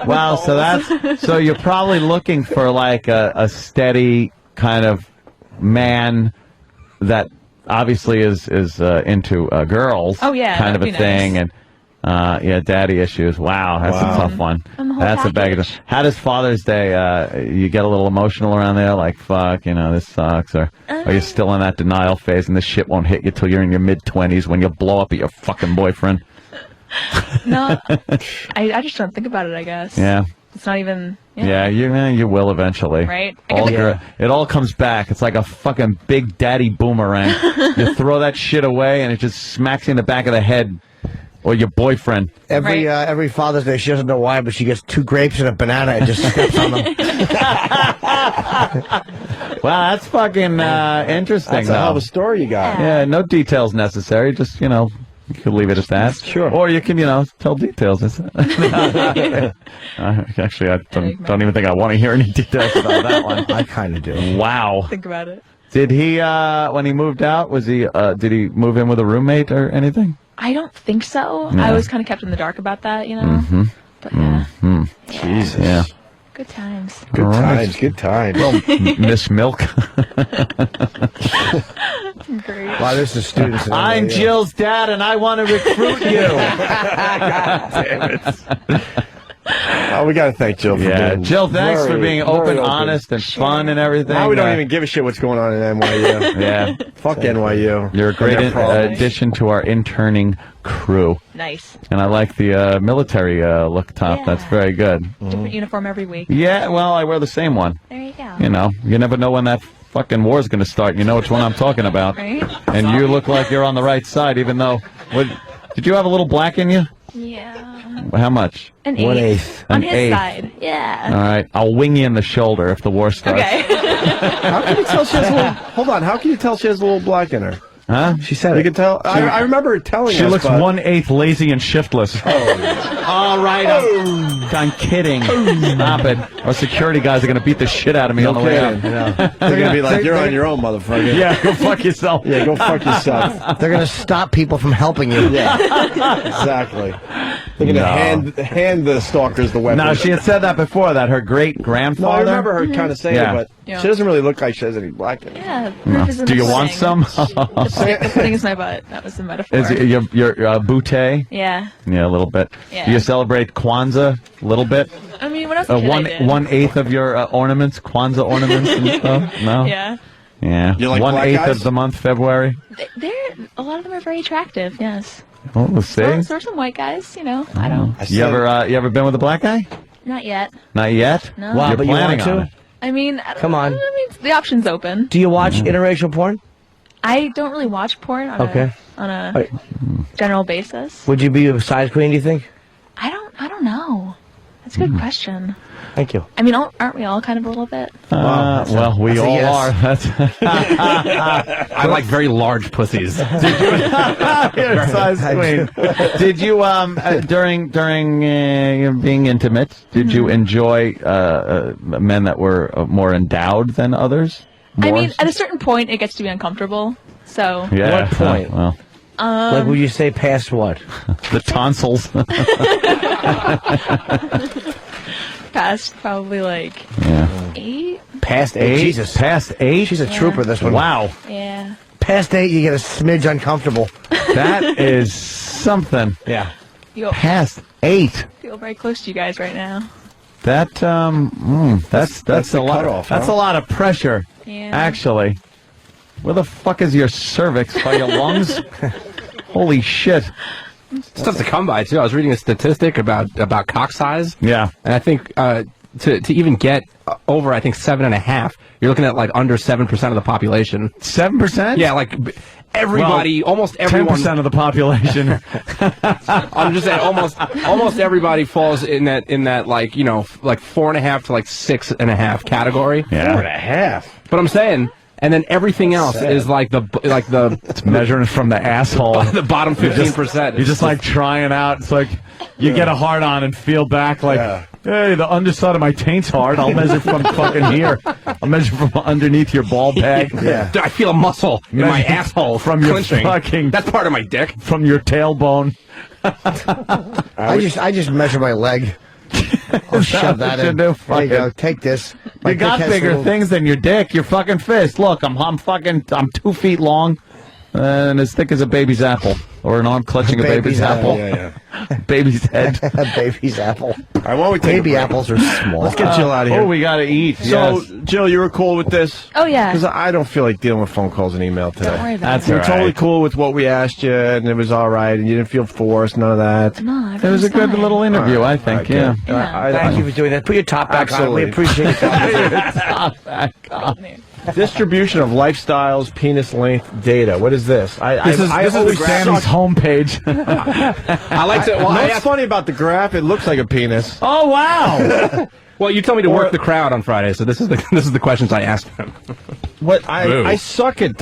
Wow, so you're probably looking for like a steady kind of man that obviously is into girls. Oh, yeah, kind of a that'd be thing, nice. and yeah, daddy issues. Wow, that's a tough one. And the whole That's a bag. package. How does Father's Day? You get a little emotional around there, like fuck, this sucks, or are you still in that denial phase, and this shit won't hit you till you're in your mid-20s when you blow up at your fucking boyfriend? No, I just don't think about it, I guess. Yeah. It's not even. Yeah, you will eventually. Right? It all comes back. It's like a fucking big daddy boomerang. You throw that shit away, and it just smacks you in the back of the head, or your boyfriend. Every Father's Day, she doesn't know why, but she gets 2 grapes and a banana and just steps on them. Wow, that's fucking interesting. That's a hell of a story you got. Yeah, no details necessary. Just you could leave it at that. Sure. Or you can tell details. Actually, I don't even think I want to hear any details about that one. I kind of do. Wow. Think about it. Did he, when he moved out, did he move in with a roommate or anything? I don't think so. Yeah. I was kind of kept in the dark about that, Mm-hmm. But yeah. Mm-hmm. Jesus. Yeah. Good times. Good All right. times. Good times. Well, Miss Milk. Great. Wow, this is students. I'm Jill's dad, and I want to recruit you. God damn it. Oh, we got to thank Jill for being Jill, thanks for being very open, honest, and fun and everything. Now we don't even give a shit what's going on in NYU. Yeah. Fuck NYU. You're a great And their problems. addition to our interning crew. Nice. And I like the military look top. Yeah. That's very good. Different uniform every week. Yeah, well, I wear the same one. There you go. You never know when that fucking war's going to start. You know which one I'm talking about. Right? And you look like you're on the right side, even though... Did you have a little black in you? Yeah. How much? An 1/8. eighth. On An his eighth. side. Yeah. All right, I'll wing you in the shoulder if the war starts. Okay. How can you tell she has a little? Hold on. How can you tell she has a little black in her? Huh? She said you can tell. I remember her telling She us. looks but- 1/8 lazy and shiftless. All right. I'm kidding. Stop it. Our security guys are going to beat the shit out of me on the way out. They're gonna be like, "You're on your own, motherfucker." Yeah, go fuck yourself. Yeah, go fuck yourself. They're going to stop people from helping you. Yeah, exactly. They're gonna hand the stalkers the weapon. No, she had said that before. That her great No, grandfather. I remember her kind of saying Yeah. it, but Yeah. she doesn't really look like she has any black in her. Yeah. No. Proof is in Do the you want pudding. some? The pudding is my butt. That was the metaphor. Is it your bootay? Yeah. Yeah, a little bit. Yeah. Do you celebrate Kwanzaa a little bit? I mean, when I was a kid, I did. 1/8 of your ornaments, Kwanzaa ornaments and stuff? No? Yeah. Yeah. You like black 1/8 guys? of the month, February? A lot of them are very attractive, yes. Oh, we'll see. Well, there are some white guys, you know. I don't. You ever been with a black guy? Not yet. Not yet? No. Wow, You're but you planning want to? on it. I mean, I don't Come on. know. I mean, the option's open. Do you watch interracial porn? I don't really watch porn on Okay. a Wait. general basis. Would you be a size queen, do you think? I don't know. That's a good question. Thank you. I mean, aren't we all kind of a little bit? Well, we that's a all yes. are. That's I like very large pussies. You're a size queen. Did you during being intimate? Did you enjoy men that were more endowed than others? I More? mean, at a certain point, it gets to be uncomfortable. So, Yeah. What point? Well, Like, would you say past what? the tonsils. past probably like Yeah. 8. Past 8? Jesus. Past 8? She's a trooper, this one. Wow. Yeah. Past 8, you get a smidge uncomfortable. That is something. Yeah. You Past 8. feel very close to you guys right now. That that's the a lot. cutoff, That's huh? a lot of pressure. Yeah. Actually, where the fuck is your cervix? By your lungs? Holy shit! It's tough to come by too. I was reading a statistic about cock size. Yeah, and I think to even get over, I think 7.5, you're looking at like under 7% of the population. 7%? Yeah, like everybody, Well, almost everyone. 10% of the population. I'm just saying, almost everybody falls in that like like 4.5 to like 6.5 category. Yeah. 4.5. But I'm saying. And then everything else is like the It's measuring from the asshole. the bottom 15%. You're just like trying out. It's like you get a hard on and feel back like, hey, the underside of my taint's hard. I'll measure from fucking here. I'll measure from underneath your ball bag. Yeah. I feel a muscle in my asshole from your clenching. fucking. That's part of my dick. From your tailbone. I just measure my leg. I'll shove that in. There you go. Take this. My You got dick has bigger little- things than your dick. Your fucking fist. Look, I'm 2 feet long and as thick as a baby's apple, or an arm clutching a baby's apple. Yeah. Baby's head. Baby's apple. All right, why don't we take Baby a break? apples are small. Let's get Jill out of here. Oh, we gotta eat. So, yes. Jill, you were cool with this? Oh, yeah. Because I don't feel like dealing with phone calls and email today. Don't worry about That's it. You're all totally right. cool with what we asked you, and it was all right, and you didn't feel forced, none of that. No, It was a good fine. little interview, All right, I think. all right, Yeah. good. Yeah. Thank you for doing that. Put your top back Absolutely. on. We appreciate it. Distribution of lifestyles, penis length data. What is this? This is always Sammy's homepage. I like to. Well, I What's asked, funny about the graph? It looks like a penis. Oh wow! well, you told me to work the crowd on Friday, so this is the questions I asked him. What Boo. I suck at.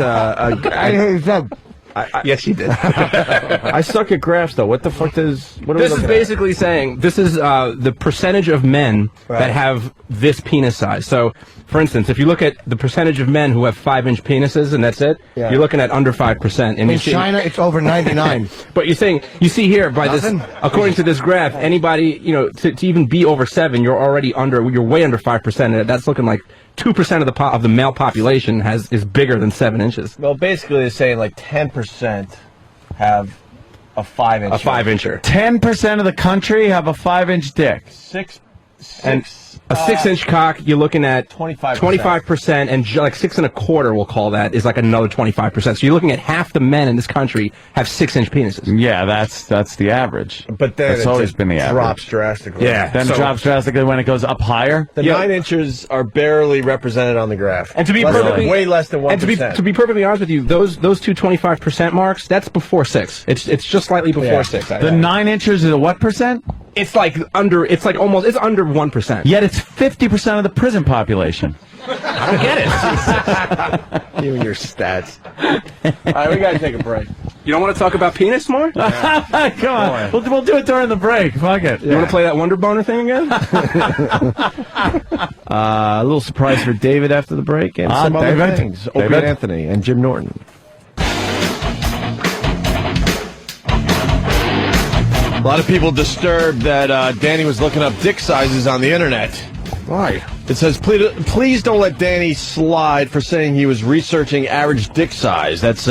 Yes, you did. I suck at graphs, though. What the fuck does? What are we This is looking at? basically saying this is the percentage of men that have this penis size. So, for instance, if you look at the percentage of men who have 5-inch penises and that's it, Yeah. you're looking at under 5%. And In you see- China, it's over 99. But you're saying you see here by Nothing? this, according to this graph, anybody to even be over 7, you're way under 5%. And that's looking like 2% of the male population is bigger than 7 inches. Well, basically, they're saying like 10% have a 5-inch. A 5-incher. 10% of the country have a 5-inch dick. Six And A 6-inch cock, you're looking at 25%. 25%, and like 6 1/4, we'll call that, is like another 25%. So you're looking at half the men in this country have 6-inch penises. Yeah, that's the average. But then that's it always just been the average. drops drastically. Yeah. Then drops drastically when it goes up higher. The 9 inches are barely represented on the graph. And to be way less than 1%. And to be perfectly honest with you, those two 25% marks, that's before 6. It's just slightly before 6. The 9 inches is a what percent? It's under 1%. Yet it's 50% of the prison population. I don't get it. You and your stats. All right, we got to take a break. You don't want to talk about penis more? Come on. We'll do it during the break. Fuck it. You want to play that Wonder Boner thing again? A little surprise for David after the break and some other David. things. Opie David. and Anthony and Jim Norton. A lot of people disturbed that Danny was looking up dick sizes on the internet. Why? It says, please don't let Danny slide for saying he was researching average dick size. That's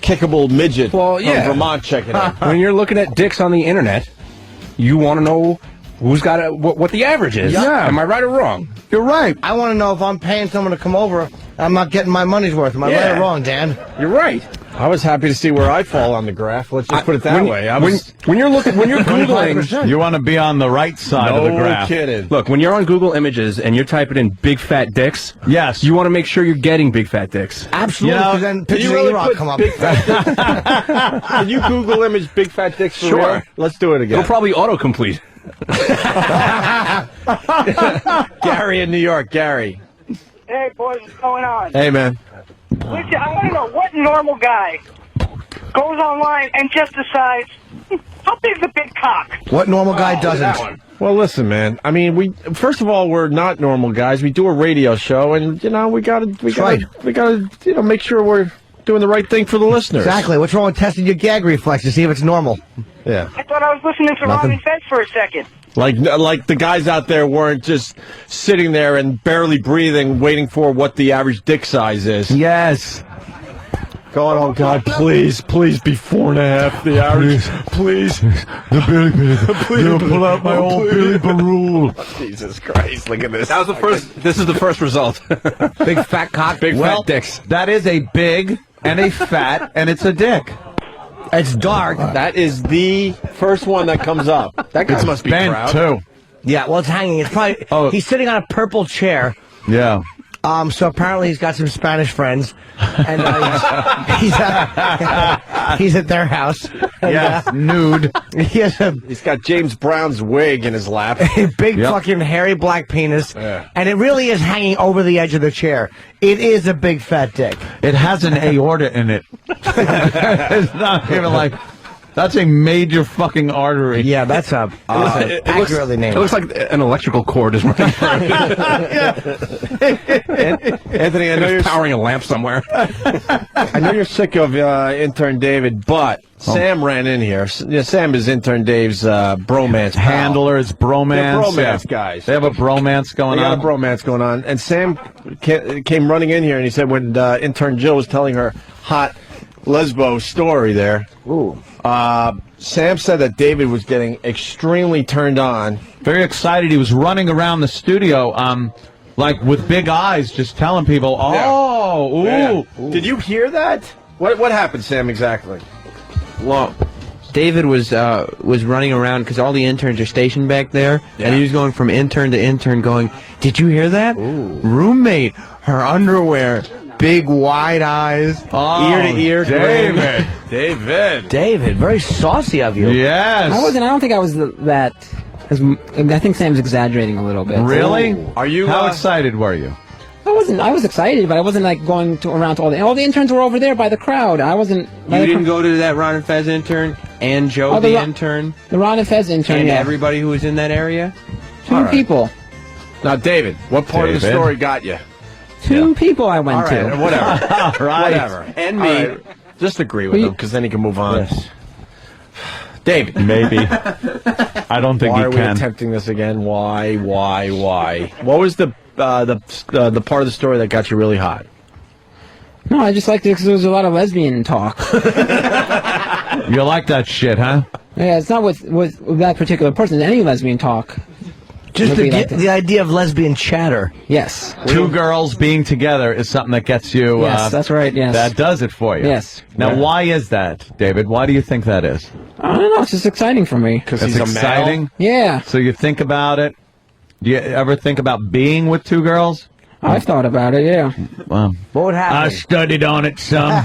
Kickable Midget from Vermont checking it. When you're looking at dicks on the internet, you want to know who's got what the average is. Yeah. Am I right or wrong? You're right. I want to know if I'm paying someone to come over, I'm not getting my money's worth. Am I right or wrong, Dan? You're right. I was happy to see where I fall on the graph. Let's just put it that way. When you're Googling, You want to be on the right side of the graph. No kidding. look, when you're on Google Images and you're typing in big fat dicks, Yes. you want to make sure you're getting big fat dicks. Absolutely, You know, because then Can pictures you of really E-Rock put come up. big fat dicks? Can you Google image big fat dicks for Sure. real? Let's do it again. It'll probably autocomplete. Gary in New York. Gary. Hey, boys, what's going on? Hey, man. Listen, I want to know what normal guy goes online and just decides, how big's the big cock? What normal guy doesn't? Well, listen, man. I mean, first of all, we're not normal guys. We do a radio show, and we gotta make sure we're doing the right thing for the listeners. Exactly. What's wrong with testing your gag reflex to see if it's normal? Yeah. I thought I was listening to Nothing. Robin Fett for a second. Like the guys out there weren't just sitting there and barely breathing, waiting for what the average dick size is. Yes. God, oh God, please be 4.5, the average. Please. The Billy Please. Pull out my old Billy Barul. Jesus Christ, look at this. That was the first. This is the first result. Big fat cock. Big Well, fat dicks. that is a big and a fat, and it's a dick. It's dark. That is the first one that comes up. That guy must be Bent, proud. too. Yeah, well, it's hanging. It's probably. He's sitting on a purple chair. Yeah. So apparently he's got some Spanish friends, and he's at their house. And, Yeah, nude. He's got James Brown's wig in his lap. a big fucking hairy black penis, and it really is hanging over the edge of the chair. It is a big fat dick. It has an aorta in it. It's not even like... That's a major fucking artery. Yeah, that's accurately named. It looks like an electrical cord is running through it. Anthony, I know you're powering a lamp somewhere. I know you're sick of intern David, but Sam ran in here. Sam is intern Dave's bromance pal. Handler, it's bromance. They're bromance guys. They have a bromance going They on. got a bromance going on. And Sam came running in here, and he said when intern Jill was telling her hot lesbo story there, Sam said that David was getting extremely turned on. Very excited. He was running around the studio, like with big eyes, just telling people, "Oh, Yeah. ooh." Did you hear that? What happened, Sam, exactly? Well, David was running around because all the interns are stationed back there, and he was going from intern to intern going, "Did you hear that? Roommate, her underwear, big wide eyes, ear to ear." David, very saucy of you. Yes. I don't think I was that. I think Sam's exaggerating a little bit. Really? Are you? How excited were you? I was excited, but I wasn't like going around to all the interns were over there by the crowd. I wasn't. You didn't go to that Ron and Fez intern and Joe the intern, the Ron and Fez intern, and yeah. everybody who was in that area. Two people. Now, David, what part of the story got you? Two people I went All right, to. whatever. Whatever. And me. All right, just agree with him, because then he can move on. Yes. David. Maybe. I don't think Why he are we can. attempting this again? Why? What was the part of the story that got you really hot? No, I just liked it because there was a lot of lesbian talk. You like that shit, huh? Yeah, it's not with that particular person. Any lesbian talk. Just Maybe like the idea of lesbian chatter. Yes. Two girls being together is something that gets you. Yes, that's right. Yes. That does it for you. Yes. Now, why is that, David? Why do you think that is? I don't know. It's just exciting for me. Because it's exciting. Yeah. So you think about it. Do you ever think about being with two girls? I've thought about it. Yeah. Wow. What would happen? I studied on it some.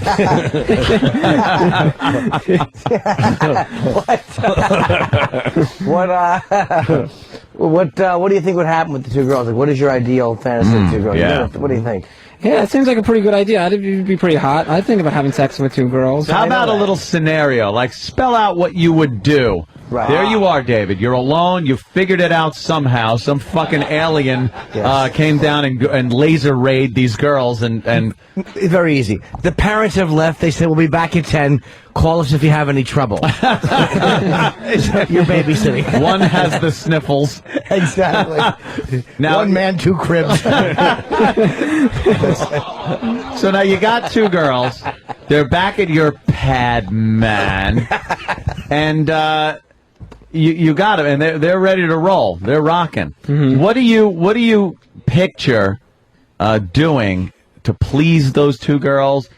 What do you think would happen with the two girls? Like, what is your ideal fantasy of two girls? yeah. What do you think? Yeah, it seems like a pretty good idea. It'd be pretty hot. I'd think about having sex with two girls. How about a little scenario? Like, spell out what you would do. Right. There you are, David. You're alone. You figured it out somehow. Some fucking alien came down and laser rayed these girls and Very easy. The parents have left. They said, we'll be back at 10. Call us if you have any trouble. You're babysitting. one has the sniffles. Exactly. Now, One man, two cribs. So now you got two girls. They're back at your pad, man. And you got them, and they're ready to roll. They're rocking. Mm-hmm. What do you picture doing to please those two girls?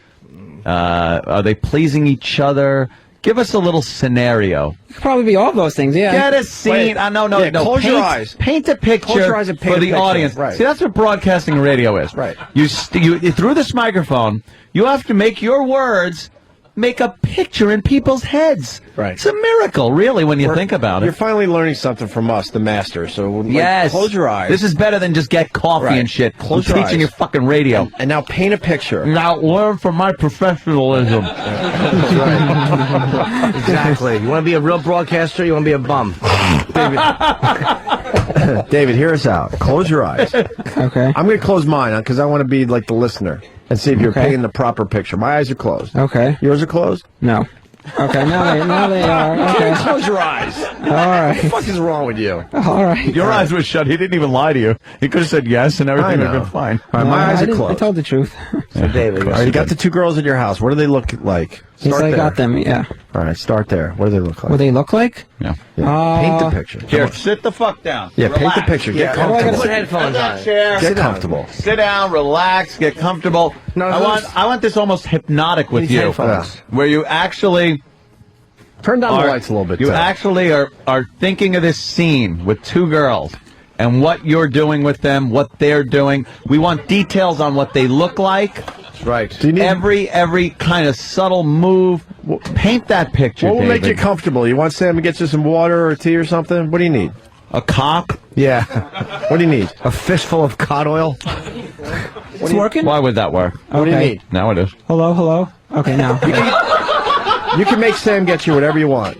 Are they pleasing each other? Give us a little scenario. It could probably be all those things. Yeah. Get a scene. No. Close your eyes. Paint a picture Close your eyes and paint for a the picture. audience. Right. See, that's what broadcasting radio is. Right. You through this microphone, you have to make your words make a picture in people's heads. Right. It's a miracle, really, when you think about You're it. finally learning something from us, the master. So, like, Yes. close your eyes. This is better than just get coffee Right. and shit. Close I'm your teaching eyes. your fucking radio. And now paint a picture. Now learn from my professionalism. Exactly. You want to be a real broadcaster? You want to be a bum? David, hear us out. Close your eyes. Okay. I'm going to close mine because I want to be like the listener and see if you're painting the proper picture. My eyes are closed. Okay. Yours are closed? No. Okay. Now they are. Okay. Close your eyes. All right. What the fuck is wrong with you? All right. Your eyes were shut. He didn't even lie to you. He could have said yes, and everything would have know. been fine. All right, my eyes are I closed. told the truth. So, David, All right, you got the two girls at your house. What do they look like? Yes, Start I there. got them. Yeah. All right, start there. What do they look like? What they look like? Yeah. Paint the picture. Here, sit the fuck down. Yeah, paint the Relax. picture. Get How do I comfortable. put headphones on? Chair. Get comfortable. Sit down, relax, get comfortable. No, I want this almost hypnotic with These you, headphones. where you actually Turn down the lights a little bit. You too. actually are thinking of this scene with two girls and what you're doing with them, what they're doing. We want details on what they look like. That's right. Do you need Every kind of subtle move. Paint that picture, what will make David. you comfortable? You want Sam to get you some water or tea or something? What do you need? A cock? Yeah. What do you need? A fistful of cod oil? It's working? Why would that work? What do you Okay. need? Now it is. Hello? Okay, now. You can make Sam get you whatever you want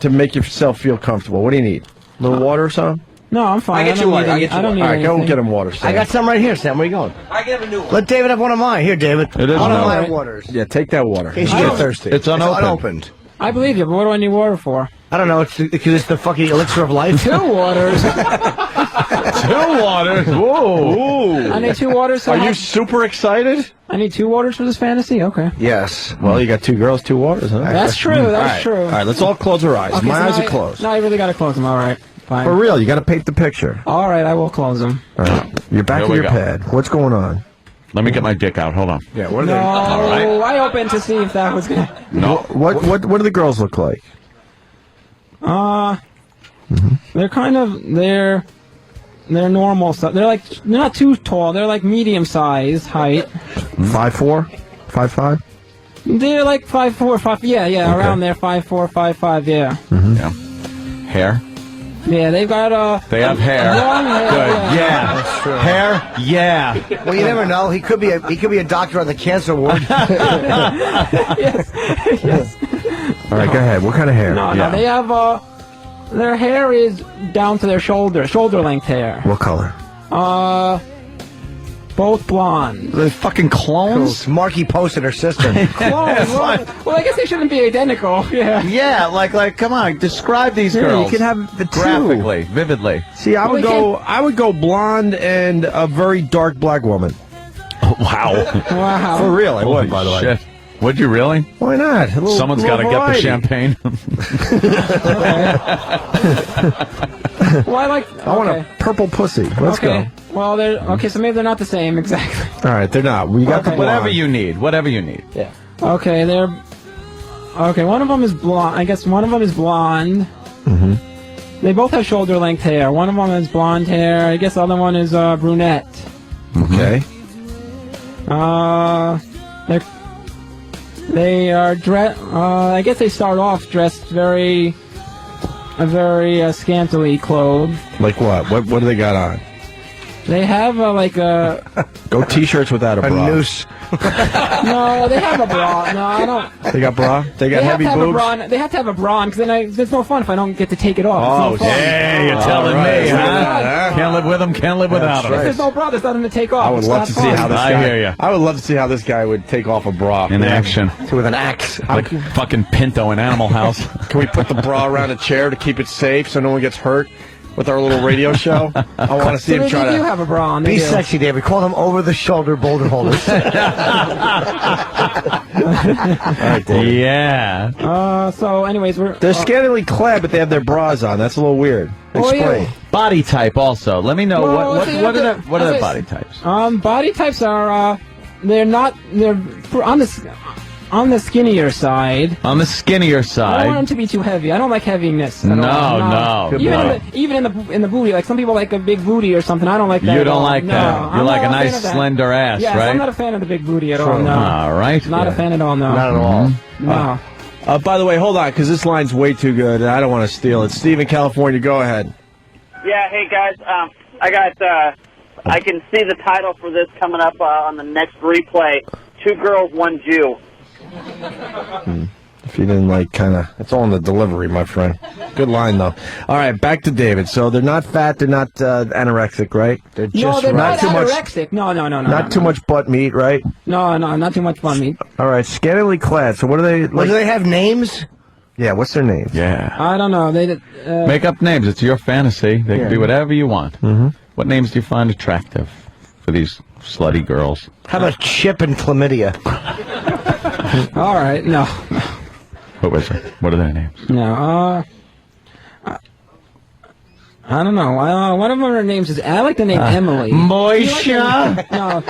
to make yourself feel comfortable. What do you need? A little water or something? No, I'm fine. I get you don't water. need I any- get you I don't need All right, go and anything. get him water, Sam. I got some right here, Sam. Where are you going? I get a new one. Let David have one of mine. Here, David. It is one of no. my waters. Yeah, take that water. In case you get thirsty. It's unopened. unopened. I believe you, but what do I need water for? I don't know. It's because it's the fucking elixir of life. Two waters. Two waters. Whoa. I need two waters. So Are you super excited? I need two waters for this fantasy? Okay. Yes. Well, you got two girls, two waters, huh? That's true. That's true. All right, let's all close our eyes. Okay, My so eyes now are closed. No, I really got to close them. All right. Fine. For real, you got to paint the picture. All right, I will close them. All right. You're back Here in we your go. pad. What's going on? Let me get my dick out. Hold on. Yeah, what are No, they? I opened to see if that was good. No. What do the girls look like? They're kind of they're normal stuff. They're not too tall. They're like medium size height. 5'4", 5'5"? They're like 5'4", 5. Yeah, Okay. around there, 5'4", 5'5". Yeah, Yeah. Hair? yeah. They've got They have hair. long hair. Good. Yeah. Hair? Yeah. Well, you never know. He could be a doctor on the cancer ward. Yes. All right, go ahead. What kind of hair? No, Yeah. they have their hair is down to their shoulder length hair. What color? Both blonde. Are they fucking clones? Marky posted her sister. Clones. Well, I guess they shouldn't be identical. Yeah. Yeah, like, come on, describe these Yeah, girls. you can have the two. graphically, vividly. See, I would go blonde and a very dark black woman. Wow. Wow. For real, I Holy would, by the way. shit. Would you really? Why not? Someone's got to get the champagne. Well, I like. I want a purple pussy. Let's go. Well, so maybe they're not the same exactly. All right, they're not. We got the blonde. Whatever you need. Whatever you need. Yeah. Okay, okay, one of them is blonde. I guess one of them is blonde. Mm-hmm. They both have shoulder length hair. One of them is blonde hair. I guess the other one is brunette. Okay. They are dressed. I guess they start off dressed very scantily clothed. Like what? What do they got on? They have like a. Go t-shirts without a bra. noose. No, they have a bra. No, I don't. They got bra? They got heavy boobs? They have to have a bra because then there's no fun if I don't get to take it off. Oh, yeah, you're telling me, huh? Can't live with them, can't live without them. If there's no bra, there's nothing to take off. I would love to see how this guy. I hear you. I would love to see how this guy would take off a bra in action with an axe, like fucking Pinto in Animal House. Can we put the bra around a chair to keep it safe so no one gets hurt with our little radio show? I want to see him try to. They do have a bra on. Be sexy, David. Call them over-the-shoulder boulder holders. Yeah. So, anyways, they're scantily clad, but they have their bras on. That's a little weird. Explain. Yeah. Body type also. Let me know what are the body types? Body types are they're on the skinnier side. On the skinnier I side. don't want them to be too heavy. I don't like heaviness. At No, all. no. Even in the booty, like some people like a big booty or something. I don't like that. You at don't all. like that. No, You I'm like a not nice fan of that. slender ass, Yes, right? I'm not a fan of the big booty at all. No. All right. Not a fan at all. No. Not at all. No. By the way, hold on, because this line's way too good, and I don't want to steal it. Steve in California, go ahead. Yeah, hey guys, I can see the title for this coming up on the next replay. 2 Girls, 1 Jew. If you didn't it's all in the delivery, my friend. Good line, though. All right, back to David. So they're not fat, they're not anorexic, right? They're just No, they're not too much, anorexic. No. not too much butt meat, right? No, not too much butt meat. All right, scantily clad. So what are they? Do they have names? Yeah, what's their names? Yeah. I don't know. They Make up names. It's your fantasy. They can be whatever you want. Mm-hmm. What names do you find attractive for these slutty girls? How about Chip and Chlamydia? All right, no. What was it? What are their names? No, I don't know. One of their names is. I like the name Emily. Moisha. No,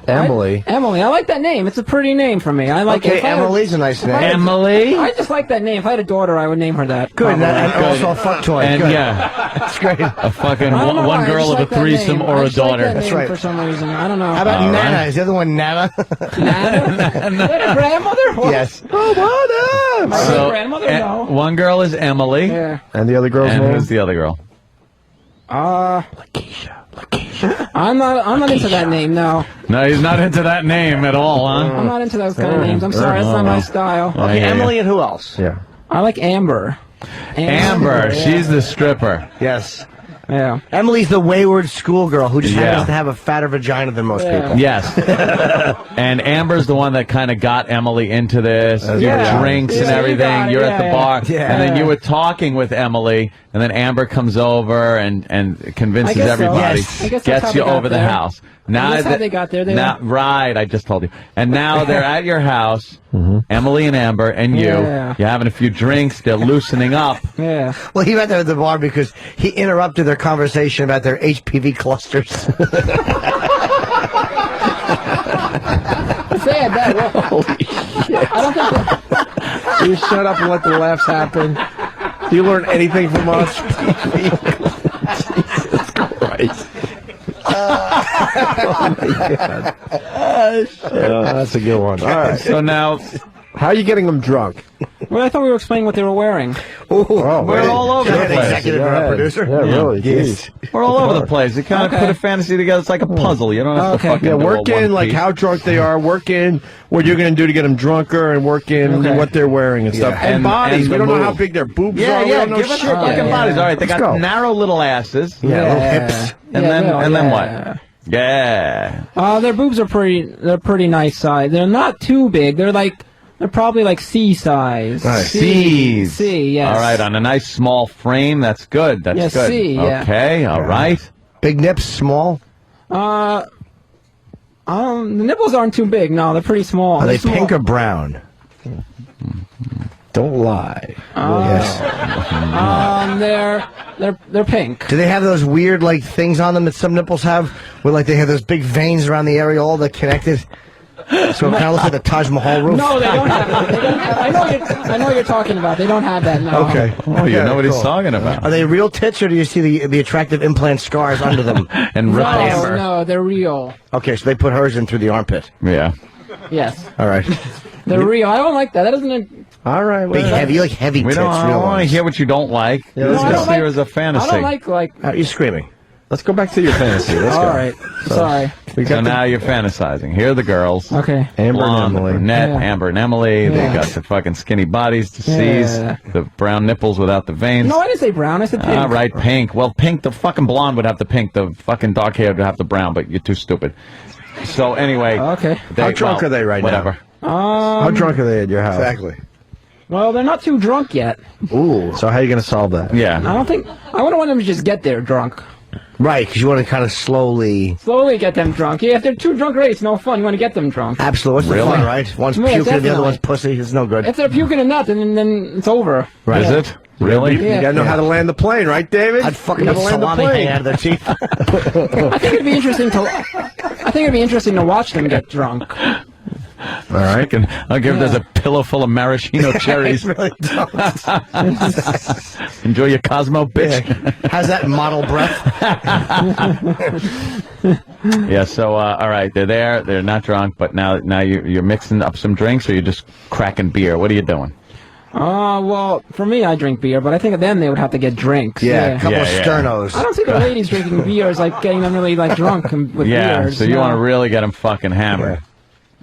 Emily. Emily. I like that name. It's a pretty name for me. I like Okay, it. Emily's a nice name. Emily. I just like that name. If I had a daughter, I would name her that. Good, probably. and also a fuck toy. And Good. yeah, That's great. a fucking I don't know why, one I girl just of a like that threesome name. or I a just like daughter. that That's name right. For some reason, I don't know. How about All Nana? right. Is the other one Nana? Nana? Is that a grandmother? What? Yes. Oh, what up? My grandmother? No. One girl is Emily. Yeah. And the other girl's And name? who's the other girl? Lakeisha. I'm not into that name. No. No, he's not into that name at all, huh? I'm not into those kind of names. I'm sorry, that's not my style. I hear Emily you. and who else? Yeah. I like Amber. Amber, yeah. she's the stripper. Yes. Yeah. Emily's the wayward schoolgirl who just Yeah. happens to have a fatter vagina than most Yeah. people. Yes. And Amber's the one that kind of got Emily into this. Yeah. Drinks and Yeah, you everything. got it, You're at the yeah. bar. Yeah. And then you were talking with Emily, and then Amber comes over and convinces I guess so. everybody. Yes. I guess that's how Gets they you got over the there. house. Now That's how they got there. Right, I just told you. And now they're at your house, Emily and Amber and you. Yeah. You're having a few drinks. They're loosening up. Yeah. Well, he went there at the bar because he interrupted their conversation about their HPV clusters. Say it that way. Holy shit. I don't think that. You shut up and let the laughs happen. Do you learn anything from us? Jesus Christ. Oh my God. That's a good one. All right. So now, how are you getting them drunk? Well, I thought we were explaining what they were wearing. we're all over the place. Executive producer. Yeah, really. Yes. Jeez. We're all over the place. You kind of Okay. put a fantasy together. It's like a puzzle. You don't have Okay. to fucking Yeah, do work a one in like piece. how drunk they are. Work in what you're going to do to get them drunker, and work in Okay. what they're wearing and stuff. And, And- bodies. and we the don't know how move. big their boobs Yeah, are. We yeah. don't know Give us shit. their fucking Yeah. bodies. All right, they Let's got go. narrow little asses. Yeah, little hips. And Yeah, then they are, and then yeah. what? Yeah. Their boobs are pretty nice size. They're not too big. They're probably like C size. Nice. C's. C, yes. All right, on a nice small frame. That's good. That's Yes, good. C, yeah. Okay. All right. Big nips, small. The nipples aren't too big. No, they're pretty small. Are they They're pink small. or brown? Don't lie. They're pink. Do they have those weird like things on them that some nipples have, where like they have those big veins around the area, all that connected? So it kind of looks like the Taj Mahal roof. No, they don't have that. They don't have, I know what you're talking about. They don't have that. No. Okay. Oh, you know what he's talking about. Are they real tits, or do you see the attractive implant scars under them? And ripples. No, they're real. Okay, so they put hers in through the armpit. Yeah. Yes. All right. They're real. I don't like that. That doesn't. All right. Big heavy, you like heavy We tits. don't, I real don't want to ones. hear what you don't like. Yeah, Let's let's just go. hear as a fantasy. I don't like. You're screaming. Let's go back to your fantasy. Let's All go. right. Sorry. So now you're fantasizing. Here are the girls. Okay. Amber Blonde, and Emily. brunette, Yeah. Amber and Emily. They Yeah. got the fucking skinny bodies to Yeah. seize. The brown nipples without the veins. No, I didn't say brown. I said pink. All right, pink. Well, pink, the fucking blonde would have the pink. The fucking dark hair would have the brown, but you're too stupid. So anyway. Okay. How drunk are they right whatever. now? How drunk are they at your house? Exactly. Well, they're not too drunk yet. Ooh. So how are you going to solve that? Yeah. I don't think. I wouldn't want them to just get there drunk. Right, because you want to kind of slowly. Slowly get them drunk. Yeah, if they're too drunk, already, it's no fun. You want to get them drunk. Absolutely. What's the Really? fun, right? One's Yeah, puking, the other definitely. one's pussy. It's no good. If they're puking and nuts, then it's over. Right. Is it? Really? You got to know how to land the plane, right, David? I'd fucking You have gotta land the salami plane. hanging out of their teeth. I think it'd be interesting to. I think it'd be interesting to watch them get drunk. All right. I'll give there's a pillow full of maraschino cherries. Really don't. Enjoy your Cosmo, bitch. How's that model breath? Yeah, so, all right, they're there. They're not drunk, but now you're mixing up some drinks, or you're just cracking beer. What are you doing? Well, for me, I drink beer, but I think then they would have to get drinks. Yeah, a couple of sternos. I don't see the ladies drinking beer as like getting them really like drunk with Yeah, beers. so you no. want to really get them fucking hammered.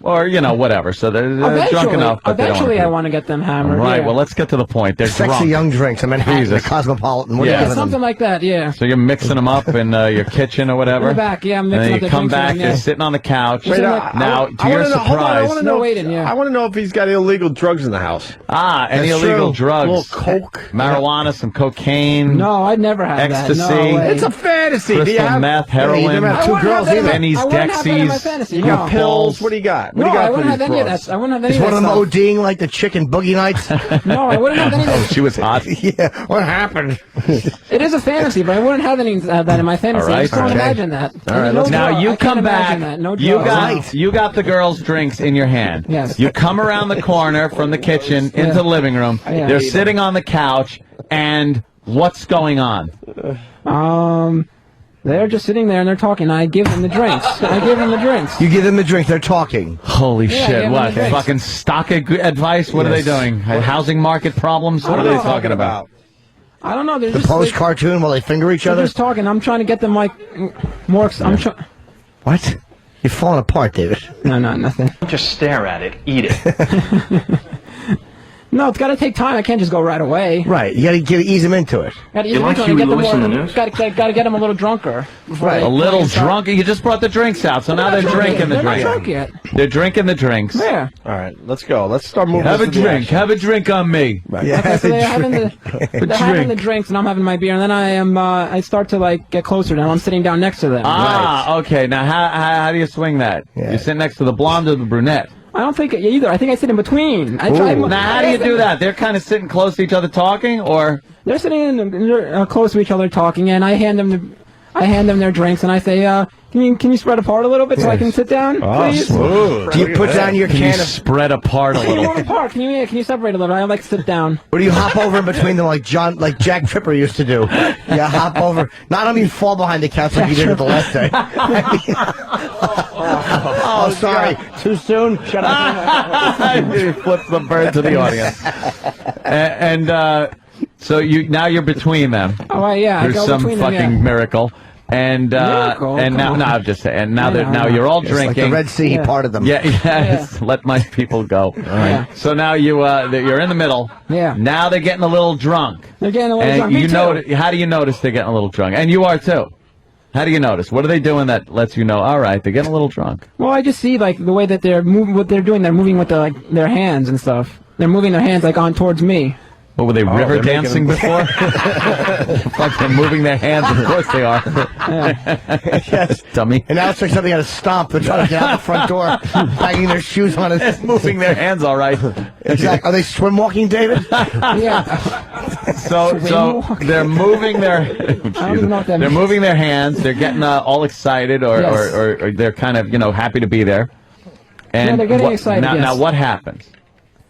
Or, whatever. So they're drunk enough, but Eventually, they I don't want to get them hammered. Right, yeah. well, let's get to the point. They're Sexy drunk. young drinks. I mean, the Jesus. Cosmopolitan. What are you Yeah, giving them? something like that. Yeah. So you're mixing them up in your kitchen or whatever? In the back, yeah, I'm And mixing then up you the come drinks back, in, they're yeah. sitting on the couch. Wait, Now, to I your wanna know, hold on, I surprise... want to know. waiting, yeah. I want to know if he's got illegal drugs in the house. Any That's illegal true. drugs. A little coke. Marijuana, some cocaine. No, I'd never have Ecstasy. that. No way. It's a fantasy. Do you Crystal have meth, Yeah, you heroin, never have two wouldn't girls have that in either. my- Benny's, I wouldn't have that in my Dexies. fantasy. You No. got pills? What do you got? What No, do you got I for wouldn't have these any of broads? that. I wouldn't have any Is of one that of them stuff. ODing like the chicken boogie nights? No, I wouldn't have any of that. She was hot. Yeah, what happened? It is a fantasy, but I wouldn't have any of that in my fantasy. All right. I just don't Okay. imagine that. All right, No let's- Now drug- you I can't come back. imagine that. No You drugs. got you got the girls' drinks in your hand. Yes. You come around the corner from the kitchen into the living room. Yeah. They're sitting on the couch, and what's going on? They're just sitting there and they're talking. I give them the drinks. I give them the drinks. You give them the drink, they're talking. Holy Yeah, shit! yeah, What okay. fucking stock advice? What are they doing? Housing market problems? What are they talking about? I don't know. They're The just post cartoon while they finger each they're other? just talking. I'm trying to get them like more. I'm trying. What? You're falling apart, David. No, nothing. Just stare at it, eat it. No, it's got to take time. I can't just go right away. Right, you gotta ease them into it. Gotta You like Huey Lewis in the news? Got to get them a little drunker. Right. A little drunk. You just brought the drinks out, so now they're drinking the They're not drinks. drunk yet. They're drinking the drinks. Yeah. All right, let's go. Let's start moving. Have a this to the drink. action. Have a drink on me. Yeah, Okay, so they're having the they're having the drink. drinks, and I'm having my beer, and then I start to like get closer to them. I'm sitting down next to them. Okay. Now, how do you swing that? Yeah. You sit next to the blonde or the brunette? I don't think either. I think I sit in between. I try. Now, how do you do that? They're kind of sitting close to each other talking, or They're sitting close to each other talking, and I hand them their drinks, and I say, can you spread apart a little bit so I can sit down, please? Smooth. Do you put down your can you can of... spread apart a Can you little? move apart? Can you separate a little? I like to sit down. Or do you hop over in between them like Jack Tripper used to do? Yeah, hop over. No, I don't mean fall behind the couch like you did at the last day. Oh, sorry. Too soon? Shut up. He flips the bird to the audience. So you're between them. Oh, yeah. I There's go some between fucking them, yeah. miracle. And Miracle? and now Come no, on. I'm just saying. And now I that know, now I know. you're all It's like drinking. the Red Sea, he Yeah. parted them. Yes. Let my people go. All right. So now you're in the middle. Yeah. Now they're getting a little drunk. They're getting a little And drunk. Me too. how do you notice they're getting a little drunk? And you are too. How do you notice? What are they doing that lets you know? All right, they're getting a little drunk. Well, I just see like the way that they're moving. What they're doing, they're moving with their hands and stuff. They're moving their hands like on towards me. What were they, river they're dancing making- before? Like they're moving their hands. Of course they are. Yes. Dummy. And now it's like something out of Stomp. They're trying to get out the front door, banging their shoes on it. They're moving their hands all right. Exactly. Are they swim walking, David? Yeah. So they're moving their they're moving their hands. They're getting all excited, or they're kind of happy to be there. And Yeah, they're getting excited, Now, yes. now what happens?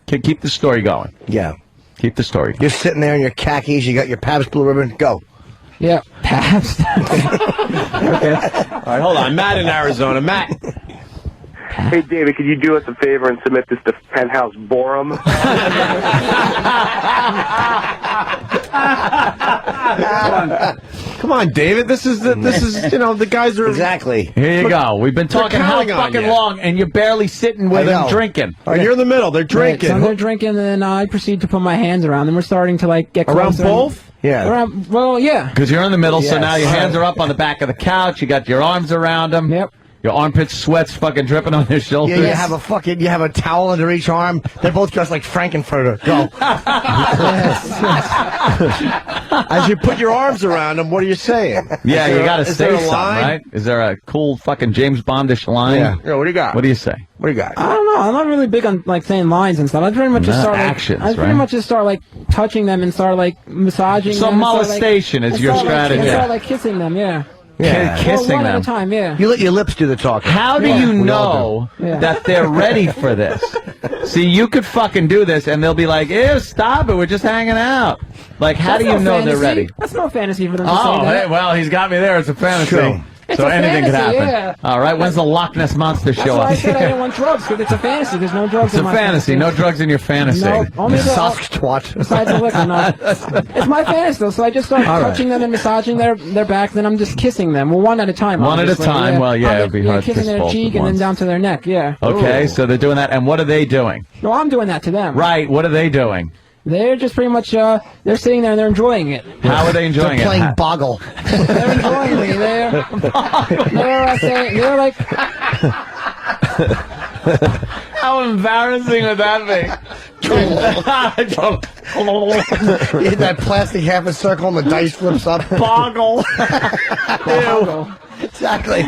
Keep the story going. Yeah. Keep the story. You're sitting there in your khakis. You got your Pabst Blue Ribbon. Go. Yeah, Pabst. All right, hold on. Matt in Arizona. Matt. Hey, David, could you do us a favor and submit this to Penthouse Borum? Come on, David. This is the guys are exactly. Here you go. We've been talking how counting on fucking you. long, and you're barely sitting with them drinking. All right, you're in the middle. They're drinking. Right, so they're drinking, and then I proceed to put my hands around them. We're starting to get Around closer. both? Yeah. Around, well, yeah. Because you're in the middle, so Yes. now your hands are up on the back of the couch. You got your arms around them. Yep. Your armpits, sweats fucking dripping on their shoulders. Yeah, you have a towel under each arm. They're both dressed like Frankenfurter. Go. As you put your arms around them, what are you saying? Yeah, you got to is say there a something, line? right? Is there a cool fucking James Bondish line? Yeah, what do you got? What do you say? What do you got? I don't know. I'm not really big on saying lines and stuff. I pretty much just No, start actions, I pretty right? much just start touching them and start massaging So them. and start, molestation is and your start, strategy. And start kissing them. Yeah. Kissing one them. at a time. Yeah. You let your lips do the talking. How do Yeah. you We all know do. Yeah. that they're ready for this? See, you could fucking do this, and they'll be like, "Ew, stop it! We're just hanging out." Like, how That's do you no know they're fantasy. ready? That's no fantasy for them to Oh, say that. hey, well, he's got me there. It's a fantasy. True. It's So a anything could fantasy, happen. yeah. All right, when's the Loch Ness Monster That's show why up? I said I didn't want drugs, because it's a fantasy. There's no drugs It's in a my fantasy. No drugs in your fantasy. No, only the twat. besides the liquor. No. It's my fantasy, though. So I just start All right. touching them and massaging their backs, then I'm just kissing them. Well, one at a time. One at a obviously, time. Yeah. Well, yeah, it'd be hard to kissing kiss their both cheek at and then once. down to their neck. Yeah. Okay, so they're doing that, and what are they doing? No, I'm doing that to them. Right, what are they doing? They're just pretty much they're sitting there and they're enjoying it. How are they enjoying They're it? playing Boggle. They're enjoying me. They're like. How embarrassing would that be? You hit that plastic half a circle and the dice flips up. Boggle. Boggle. Exactly.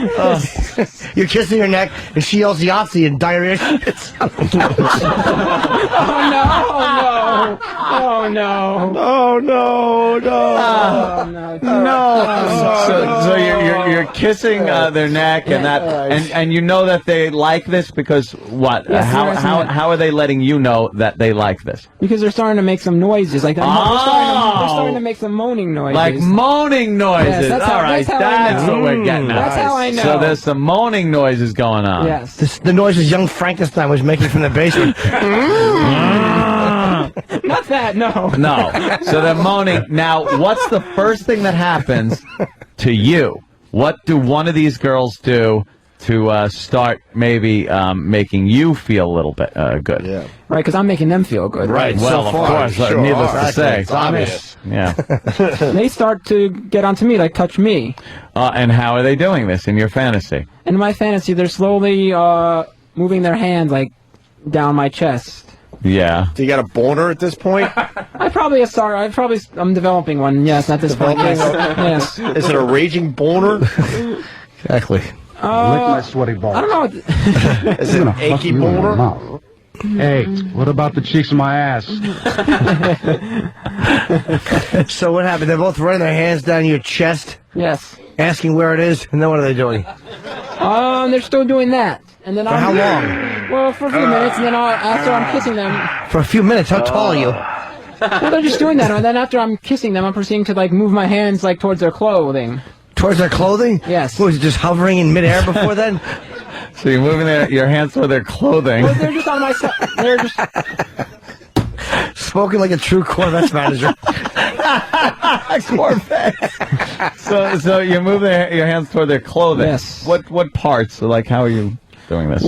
You're kissing her neck, and she yells Yahtzee and diarrhea. Oh no! Oh no! So you're kissing their neck and and you know that they like this because what? Yes, How are they letting you know that they like this? Because they're starting to make some noises, they're starting to make some moaning noises. Like moaning noises. Yes, that's how- All right, that's how I that's know. what we're getting at. That's how I know. So there's some moaning noises going on. Yes. The noises young Frankenstein was making from the basement. Not that, no. No. So they're moaning. Now, what's the first thing that happens to you? What do one of these girls do to start maybe making you feel a little bit good? Yeah. Right, because I'm making them feel good. Right. Well, of course. Sure. Needless to Exactly. say. It's obvious. Yeah. They start to get onto me, touch me. And how are they doing this in your fantasy? In my fantasy, they're slowly moving their hands, down my chest. Yeah. Do you got a boner at this point? I'm developing one, yes, at this point, yes. Is it a raging boner? Exactly. Lick my sweaty balls. I don't know. Is it an achy boner? Hey, what about the cheeks of my ass? So what happened? They're both running their hands down your chest, Yes. asking where it is, and then what are they doing? They're still doing that. And then For how long? Well, for a few minutes, and then after I'm kissing them, For a few minutes. How tall are you? well, they're just doing that. And then after I'm kissing them, I'm proceeding to move my hands towards their clothing. Towards their clothing? Yes. What, was it just hovering in midair before then? So you're moving your hands toward their clothing. Well, they're just on my side. They're just. Spoken like a true Corvettes manager. So you're moving your hands toward their clothing. Yes. What parts? How are you doing this?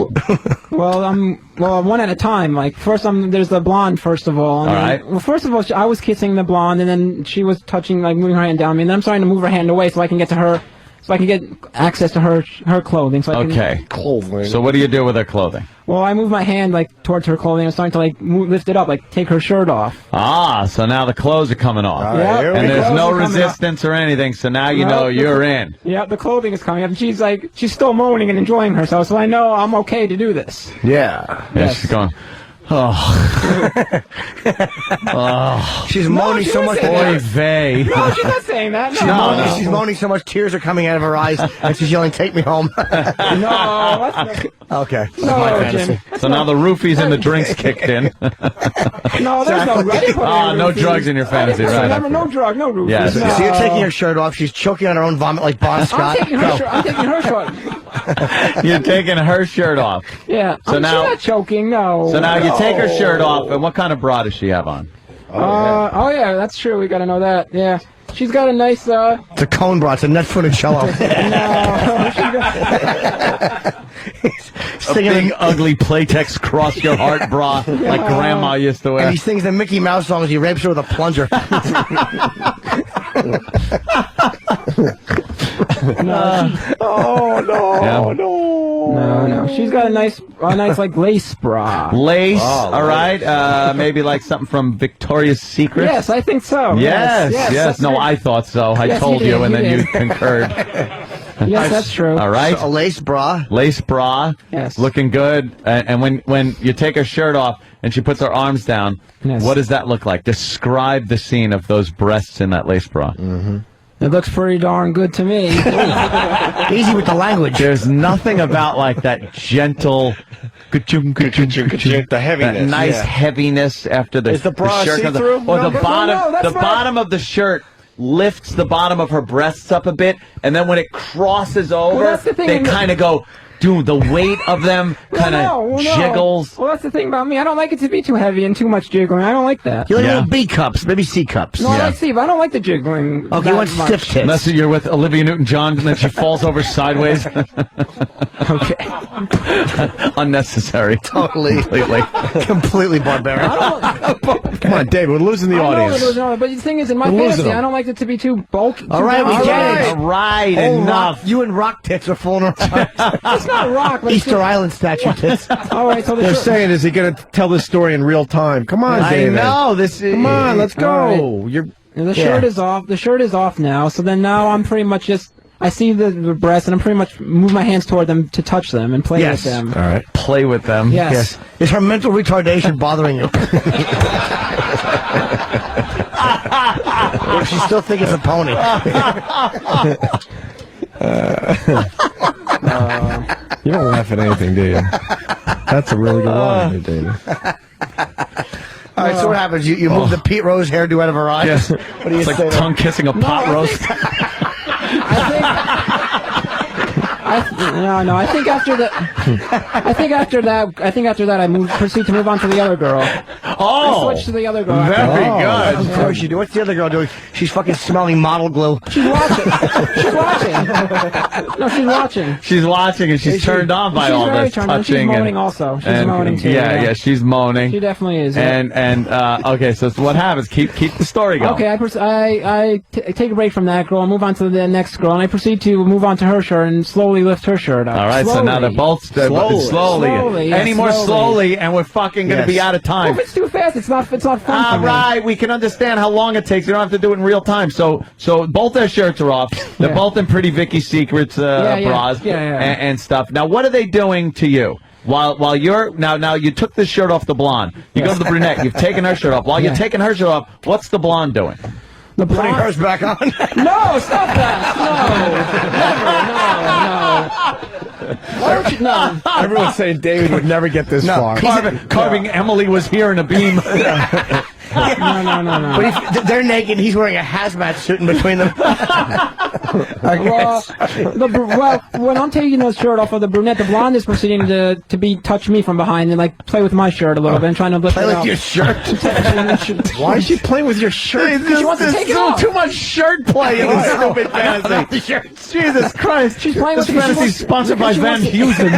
Well, one at a time. First, there's the blonde. First of all. And All then- right. Well, first of all, I was kissing the blonde, and then she was touching, moving her hand down me, and then I'm starting to move her hand away so I can get to her so I can get access to her clothing. So I can, Okay. Clothing. So what do you do with her clothing? Well, I move my hand like towards her clothing. I'm starting to like lift it up, like take her shirt off. Ah, so now the clothes are coming off. Yeah, and the there's clothes no are coming resistance or anything, so now you know you're in. Yeah, the clothing is coming up. And she's still moaning and enjoying herself, so I know I'm okay to do this. Yeah. Yeah, she's going, oh. She's moaning so much. Oy vey. No, she's not saying that. No. She's moaning so much, tears are coming out of her eyes, and she's yelling, "Take me home!" No, that's Okay. No, Jim. So now the roofies and the drinks kicked in. No, there's no. I didn't put any No roofies. drugs in your fantasy, I right? remember, no drug, no roofies. Yes. No. So you're taking her shirt off. She's choking on her own vomit like Bon Scott. I'm taking her shirt. I'm taking her shirt. You're taking her shirt off. Yeah. So now- she's not choking. No. So now you take her shirt off, and what kind of bra does she have on? Oh yeah, that's true. We got to know that. Yeah. She's got a nice. It's a cone bra. It's a net-footed cello. No. A big, ugly Playtex cross-your-heart bra like Grandma used to wear. And he sings the Mickey Mouse songs. He rapes her with a plunger. No. She's got a nice like lace bra. Lace, all right. Maybe like something from Victoria's Secret. Yes, I think so. Yes. No, I thought so. I Yes, told you you, did, and you then you did. concurred. Yes, that's true. All right. So a lace bra. Lace bra. Yes. Looking good. And when you take her shirt off and she puts her arms down, Yes. what does that look like? Describe the scene of those breasts in that lace bra. Mm-hmm. It looks pretty darn good to me. Easy with the language. There's nothing about like that gentle, The heaviness. that nice yeah. heaviness after the Is the bra shirt comes see-through? up. Or No, the no, bottom, no, that's the not- bottom of the shirt lifts the bottom of her breasts up a bit, and then when it crosses over, that's the thing they in the- kind of go. Dude, the weight of them kind of jiggles. Well, that's the thing about me. I don't like it to be too heavy and too much jiggling. I don't like that. You like little B cups, maybe C cups. No, I like C, but I don't like the jiggling. Okay, that you want much. stiff tits. Unless you're with Olivia Newton-John and then she falls over sideways. Okay. Unnecessary. Totally. Completely barbaric. Come on, David, we're losing the I know audience. it was not, but the thing is, in my We're losing fantasy, them. I don't like it to be too bulky. All right, we get it. All right, Whole enough. rock, you and rock tits are fooling around. It's not rock, but Easter Island statue tits. All right, so They're saying, is he going to tell this story in real time? Come on, I David. know this is. Come on, let's go. All You're. the shirt is off. The shirt is off now. So then now I'm pretty much just. I see the breasts, and I'm pretty much move my hands toward them to touch them and play Yes. with them. All right. Play with them. Yes. Is her mental retardation bothering you? Or does she still think it's a pony? You don't laugh at anything, do you? That's a really good line, David. All right, so what happens? You move the Pete Rose hairdo out of her eyes? Yes. What do you It's say? like tongue kissing a pot roast. I think after that. I think after that, proceed to move on to the other girl. Oh, I switch to the other girl. very good. Of course you do. What's the other girl doing? She's fucking smelling model glue. She's watching. She's watching. No, she's watching. She's watching and she's turned on by She's all very this turned on. touching. She's moaning and, also. She's and- moaning too. Yeah, she's moaning. She definitely is. Yeah. And okay, so what happens? Keep the story going. Okay, I take a break from that girl and move on to the next girl, and I proceed to move on to her shirt and slowly lift her shirt up. All right, so now they're both slowly. Slowly, yeah, Any more slowly. slowly, and we're fucking going to be out of Well, time. if it's too fast, it's not fun All for me. right, we can understand how long it takes. You don't have to do it in real time. So both their shirts are off. They're Yeah. both in Pretty Vicky Secrets bras Yeah. And stuff. Now, what are they doing to you? While you're now you took the shirt off the blonde. You go to the brunette. You've taken her shirt off. While you're taking her shirt off, what's the blonde doing? The Putting hers back on. No, stop that! No. Why don't you? No. Everyone's saying David would never get this far. Carving Emily was here in a beam. No. But they're naked. He's wearing a hazmat suit in between them. Well, when I'm taking the shirt off of the brunette, the blonde is proceeding to touch me from behind and like play with my shirt a little bit and trying to lift Play it with up. your shirt. Why is she playing with your shirt? She wants to take it off. Too much shirt play in this stupid fantasy. Jesus Christ! She's playing This with it. She fantasy wants- sponsored by because Van she Heusen.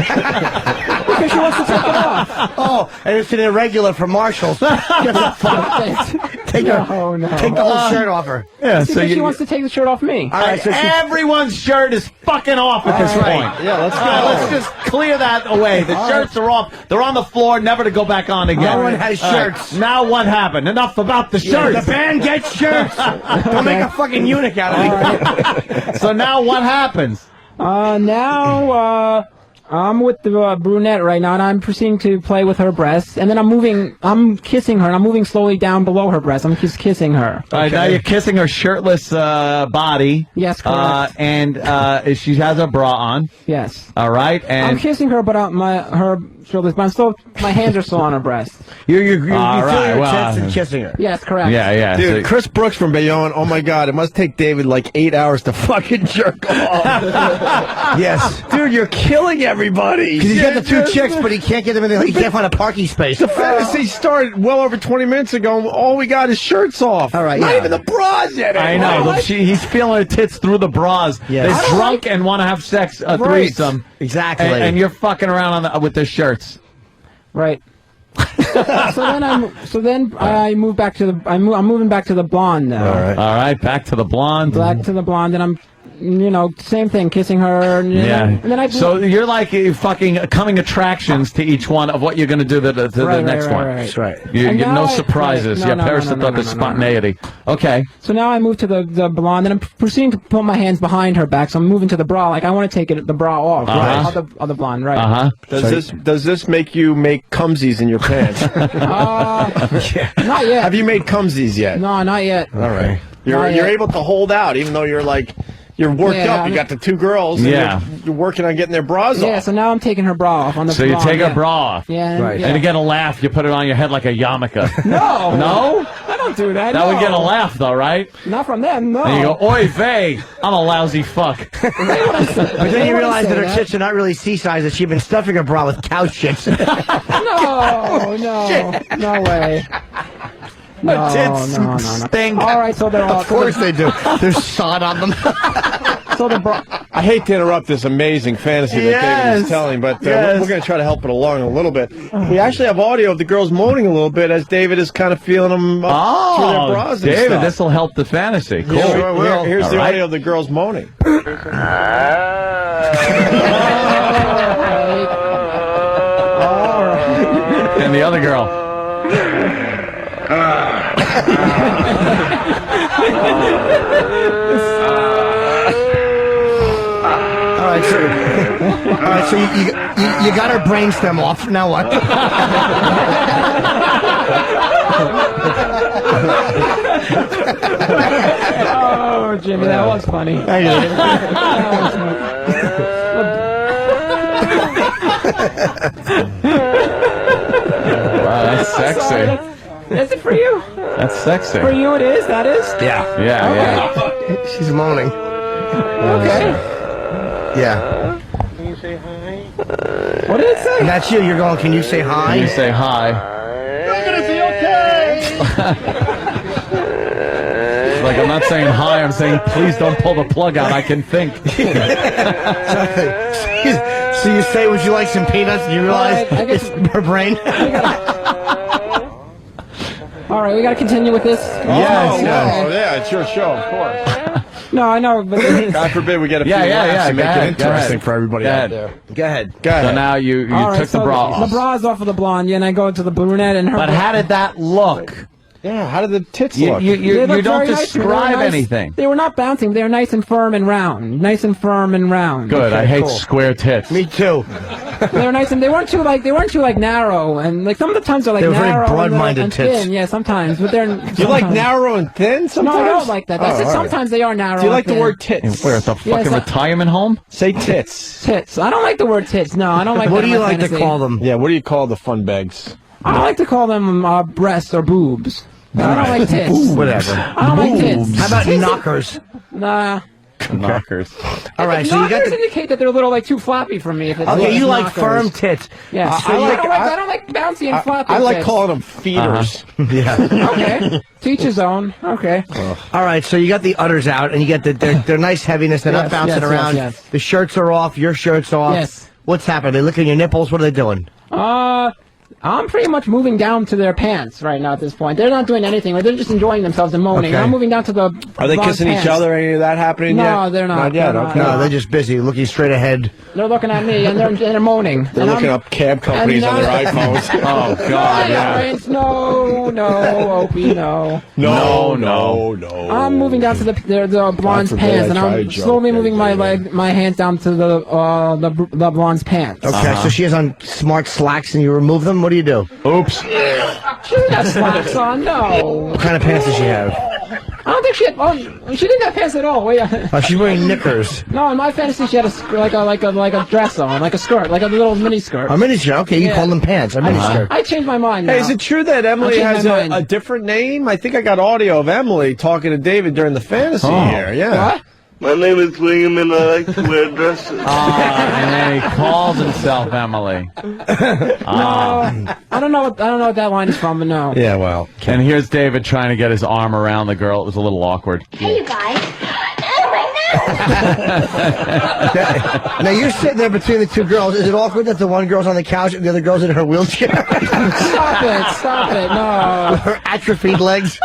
Because she wants to take it off. Oh, and it's an irregular for Marshalls. Thanks. Take the whole shirt off her. Yeah, it's because she wants to take the shirt off me. All right, everyone's shirt is fucking off at this point. Yeah, let's go. Let's just clear that away. The shirts are off. They're on the floor, never to go back on again. No one has shirts. Now what happened? Enough about the shirts. The band gets shirts. Don't make a fucking eunuch out of me. So now what happens? Now, I'm with the brunette right now, and I'm proceeding to play with her breasts, and then I'm kissing her, and I'm moving slowly down below her breasts. I'm just kissing her. All right, now you're kissing her shirtless body. Yes, correct. And she has a bra on. Yes. All right, and I'm kissing her, but her shirtless, but my hands are still on her breasts. You feel right, your tits and kissing her. Yes, correct. Yeah. Dude, Chris Brooks from Bayonne, oh my God, it must take David like 8 hours to fucking jerk off. Yes. Dude, you're killing everybody. Because he's got the two chicks, but he can't get them in there. He can't find a parking space. The fantasy started well over 20 minutes ago. All we got is shirts off. All right, Not even the bras yet. I know. He's feeling her tits through the bras. Yes. They're drunk and want to have sex, a threesome. Exactly. And you're fucking around with their shirts. Right. so then I move back to I'm moving back to the blonde now. All right, back to the blonde. Back to the blonde, and I'm same thing, kissing her. And then so you're like fucking coming attractions to each one of what you're going to do to the next one. That's right. You And get now no I- surprises. right, no, Paris no, no, thought no, the no, no, spontaneity. Okay. So now I move to the blonde, and I'm proceeding to put my hands behind her back. So I'm moving to the bra, like I want to take the bra off. Uh-huh. Of the blonde, right? Does this make you make cumsies in your pants? Not yet. Have you made cumsies yet? No, not yet. All right. Not You're yet. able to hold out, even though you're worked Yeah, up. You got the two girls. And you're working on getting their bras Yeah, off. so now I'm taking her bra off on the So you blonde, take yeah. her bra off. Yeah, Right. yeah. And to get a laugh, you put it on your head like a yarmulke. No. No? I don't do that. That would no. get a laugh, though, right? Not from them, no. And you go, oy vey, I'm a lousy fuck. But then you realize that her tits are not really C-size, that she's been stuffing her bra with cow shits. No way. No, tits no. stink. All right, so they're all. Of course they do. There's sod on them. So the bra. I hate to interrupt this amazing fantasy that David is telling, but we're going to try to help it along a little bit. We actually have audio of the girls moaning a little bit as David is kind of feeling them up through their bras and David, stuff. this will help the fantasy. Cool. Yeah, sure will. Here's All the right. audio of the girls moaning. And the other girl. All right, so you got her brainstem off. Now what? Oh, Jimmy, that was funny. Wow, that's sexy. Is it for you? That's sexy. For you, it is. That is. Yeah. She's moaning. Okay. Yeah. Can you say hi? What did it say? And that's you. You're going, can you say hi? Can you say hi? I'm going to say okay. It's like I'm not saying hi, I'm saying please don't pull the plug out. I can think. So you say, would you like some peanuts? And you realize All right, it's her brain? All right, we got to continue with this. Yeah, it's your show, of course. No, I know, but God forbid we get a few laughs and make it interesting for everybody out there. Go ahead. So now you All right, took the so bra off. The bra is off of the blonde, and I go to the brunette, and her. But how did that look? Yeah, how did the tits You, look? you, They you, look you don't very nice. They were describe nice. anything. They were not bouncing. They were nice and firm and round. Nice and firm and round. Good. Okay, I hate cool. square tits. Me too. They were nice and they weren't too narrow, and like some of the times they're like They were very narrow broad-minded and tits. thin. Yeah, sometimes, but they're. You like sometimes- narrow and thin sometimes? No, I don't like that. I said all right. sometimes they are narrow. Do you like and the thin. word tits? Where, at the fucking so- retirement home? Say tits. Tits. I don't like the word tits. No, I don't like. What that do in you my like to fantasy. call them? Yeah, what do you call the fun bags? I like to call them breasts or boobs. I don't like tits. Whatever. I don't like tits. How about knockers? Nah. Knockers. All right, so you got Knockers the... indicate that they're a little like too floppy for me. If it's Okay, you like knockers. firm tits. Yeah, I don't like bouncy and floppy. I like tits. calling them feeders. Yeah. Okay, to each his own. Okay. All right, so you got the udders out, and you get their nice heaviness. They're not Yes, bouncing yes, around. yes. The shirts are off. Your shirt's off. Yes. What's happening? They licking your nipples? What are they doing? I'm pretty much moving down to their pants right now at this point. They're not doing anything. They're just enjoying themselves and moaning. Okay. I'm moving down to the Are they blonde's kissing pants. each other? Any of that happening yet? No, they're not. Not yet, They're okay. not. No, they're just busy looking straight ahead. They're looking at me and they're moaning. They're looking up cab companies on their iPhones. Oh, God, yeah. Prince, no, Opie, no. No. I'm moving down to the blonde's forbid pants, I and try I'm a joke slowly there, moving my hands down to the blonde's pants. Okay, so she has on smart slacks and you remove them? What do you do? Oops. She didn't have slacks on, no. What kind of pants does she have? I don't think she had. Oh, she didn't have pants at all. Wait. Oh, she's wearing knickers. No, in my fantasy, she had like a dress on, like a skirt, like a little mini skirt. A mini skirt? Okay, you Yeah. call them pants. A mini skirt. I changed my mind. Now. Hey, is it true that Emily I has changed my a mind. different name? I think I got audio of Emily talking to David during the fantasy here. Yeah. What? My name is William and I like to wear dresses. And he calls himself Emily. No, I don't know what that line is from, but no. Yeah, well. And here's David trying to get his arm around the girl. It was a little awkward. Hey, you guys. Now you're sitting there between the two girls. Is it awkward that the one girl's on the couch and the other girl's in her wheelchair? Stop it, no. With her atrophied legs.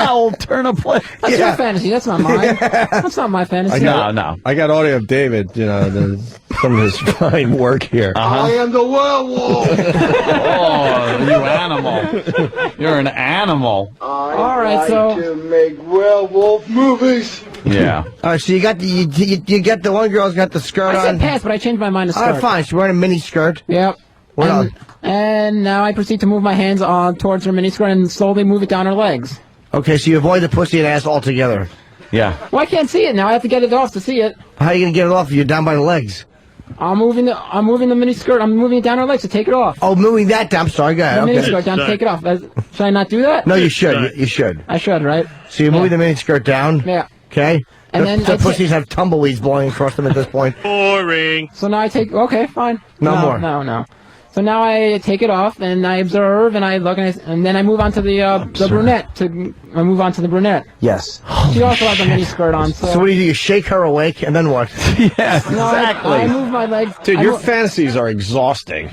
Old turnip plate. That's your fantasy, that's not mine. That's not my fantasy. No. I got audio of David, some of his fine work here. I am the werewolf. Oh, you animal. You're an animal. All right, so to make werewolf movies. Yeah. All right, so you got you get the one girl's got the skirt I said on. pants, but I changed my mind to All skirt. right, fine. She's wearing a mini skirt. Yep. What else? And now I proceed to move my hands on towards her mini skirt and slowly move it down her legs. Okay, so you avoid the pussy and ass altogether. Yeah. Well, I can't see it now. I have to get it off to see it. How are you gonna get it off if you're down by the legs? I'm moving the mini skirt. I'm moving it down her legs to take it off. Oh, moving that down. I'm sorry, go ahead. The mini Okay. skirt down to take it off. Should I not do that? No, you should. You should. I should, right? So you're moving the mini skirt down. Yeah. Okay. And the then the I pussies have tumbleweeds blowing across them at this point. Boring. So now I take. Okay, fine. No more. No. So now I take it off and I observe and I look and then I move on to the brunette. I move on to the brunette. Yes. She also has a mini skirt on. So what do? You shake her awake and then what? Yes, No, I move my legs. Dude, I your mo- fantasies are exhausting.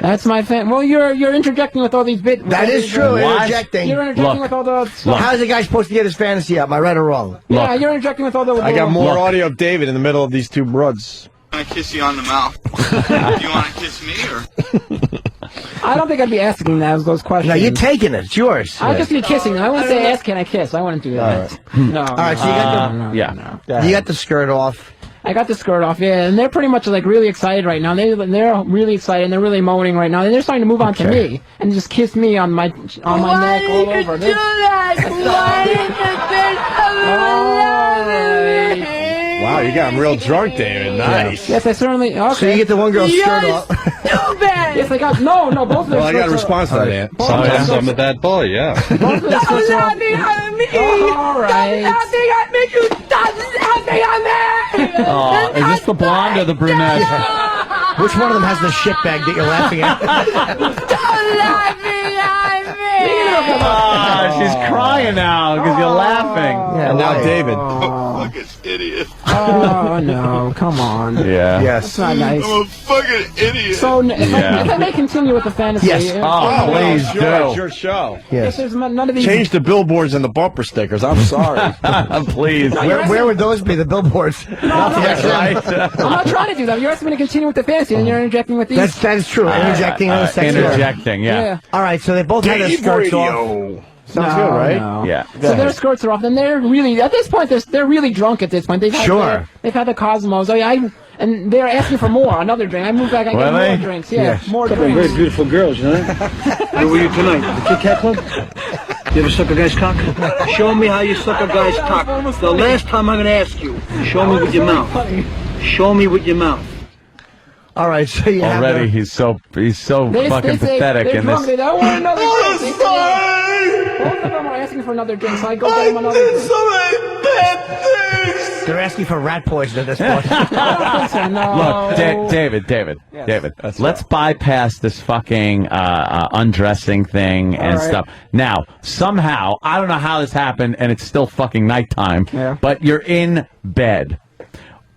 That's my fan. Well, you're interjecting with all these bits. That is true. Interjecting. You're interjecting with all the. How's the guy supposed to get his fantasy up? Am I right or wrong? Yeah, you're interjecting with all the. I got more audio of David in the middle of these two broads. I kiss you on the mouth. Do you want to kiss me or? I don't think I'd be asking those questions. No, you're taking it. It's yours. I'll just be kissing. I wouldn't say ask, can I kiss? I wouldn't do that. No. All right, so you got Yeah. you got the skirt off. I got the skirt off, yeah, and they're pretty much like really excited right now. They're really excited and they're really moaning right now. And they're starting to move on to me and just kiss me on my neck all over. They're- Wow, you got him real drunk, David. Nice. Yes, I certainly. Okay. So you get the one girl's skirt off. Yes, I got no, both of them. Well, I got a response to that. Some of that boy, yeah. Both of them skirts are off. All right. Oh, is this the blonde or the brunette? Which one of them has the shit bag that you're laughing at? She's crying now because you're laughing. Yeah, And now why? David. Fucking idiot. Oh no! Come on. Yeah. That's not nice. I'm a fucking idiot. So if I may continue with the fantasy. Yes. Oh, please Sure, it's do. your show. If Yes. there's none of these. Change the billboards and the bumper stickers. I'm sorry. Please. Where would those be? The billboards. Not the XM. I'm not trying to do that. You're asking me to continue with the fantasy, and you're interjecting with these. That is true. Interjecting on the sex. Interjecting, yeah. All right, so they both had their skirts off. Sounds good, right? No. Yeah. So their skirts are off, and they're really at this point. They're really drunk at this point. They've had they've had the Cosmos. Oh yeah, and they're asking for more, another drink. I moved back. I Were got they? more drinks. Yeah, more Couple of very drinks. beautiful girls, you know? Where were you tonight? The Kit Kat Club? You ever suck a guy's cock? Show me how you suck a guy's cock. The last time I'm going to ask you. Show me with your mouth. Show me with your mouth. All right, so you have Already, the, he's so They fucking say pathetic they're in drunk. this. They don't want another drink. They say, both of them are asking for another drink, so I go get them another drink. they're asking for rat poison at this point. I don't think so. No. Look, David, let's bypass this fucking undressing thing and right. stuff. Now, somehow, I don't know how this happened, and it's still fucking nighttime, Yeah. but you're in bed.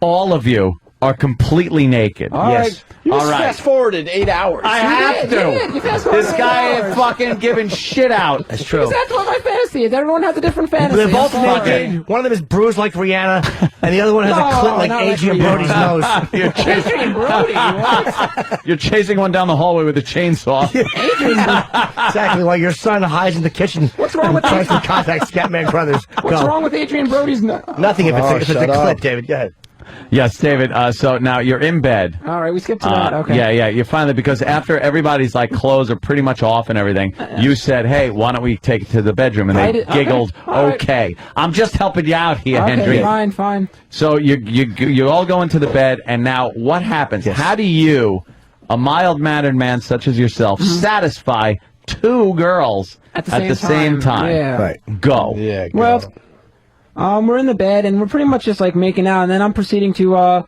All of you are completely naked. All right. You All just right. fast forwarded 8 hours. I have to. This guy is fucking giving shit out. That's true. Because that's what my fantasy is. Everyone has a different fantasy. They're both That's all naked. One of them is bruised like Rihanna, and the other one has a clit like not like Adrian Brody's nose. You're chasing Adrian Brody, what? You're chasing one down the hallway with a chainsaw. Exactly. While your son hides in the kitchen. What's wrong with tries to contact Scatman Brothers? What's wrong with Adrian Brody's nose? Nothing if it's a shut clit, up. David. Go ahead. Yes, David. So now you're in bed. All right, we skipped to that. Okay. Yeah. You finally, because after everybody's like clothes are pretty much off and everything, you said, "Hey, why don't we take it to the bedroom?" And I they did- giggled. okay, all right. Okay, I'm just helping you out here, Okay, Henry. fine. So you all go into the bed, and now what happens? How do you, a mild-mannered man such as yourself, satisfy two girls At the same time? Yeah. Right. Go. Yeah. Go. Well, we're in the bed and we're pretty much just like making out, and then I'm proceeding to,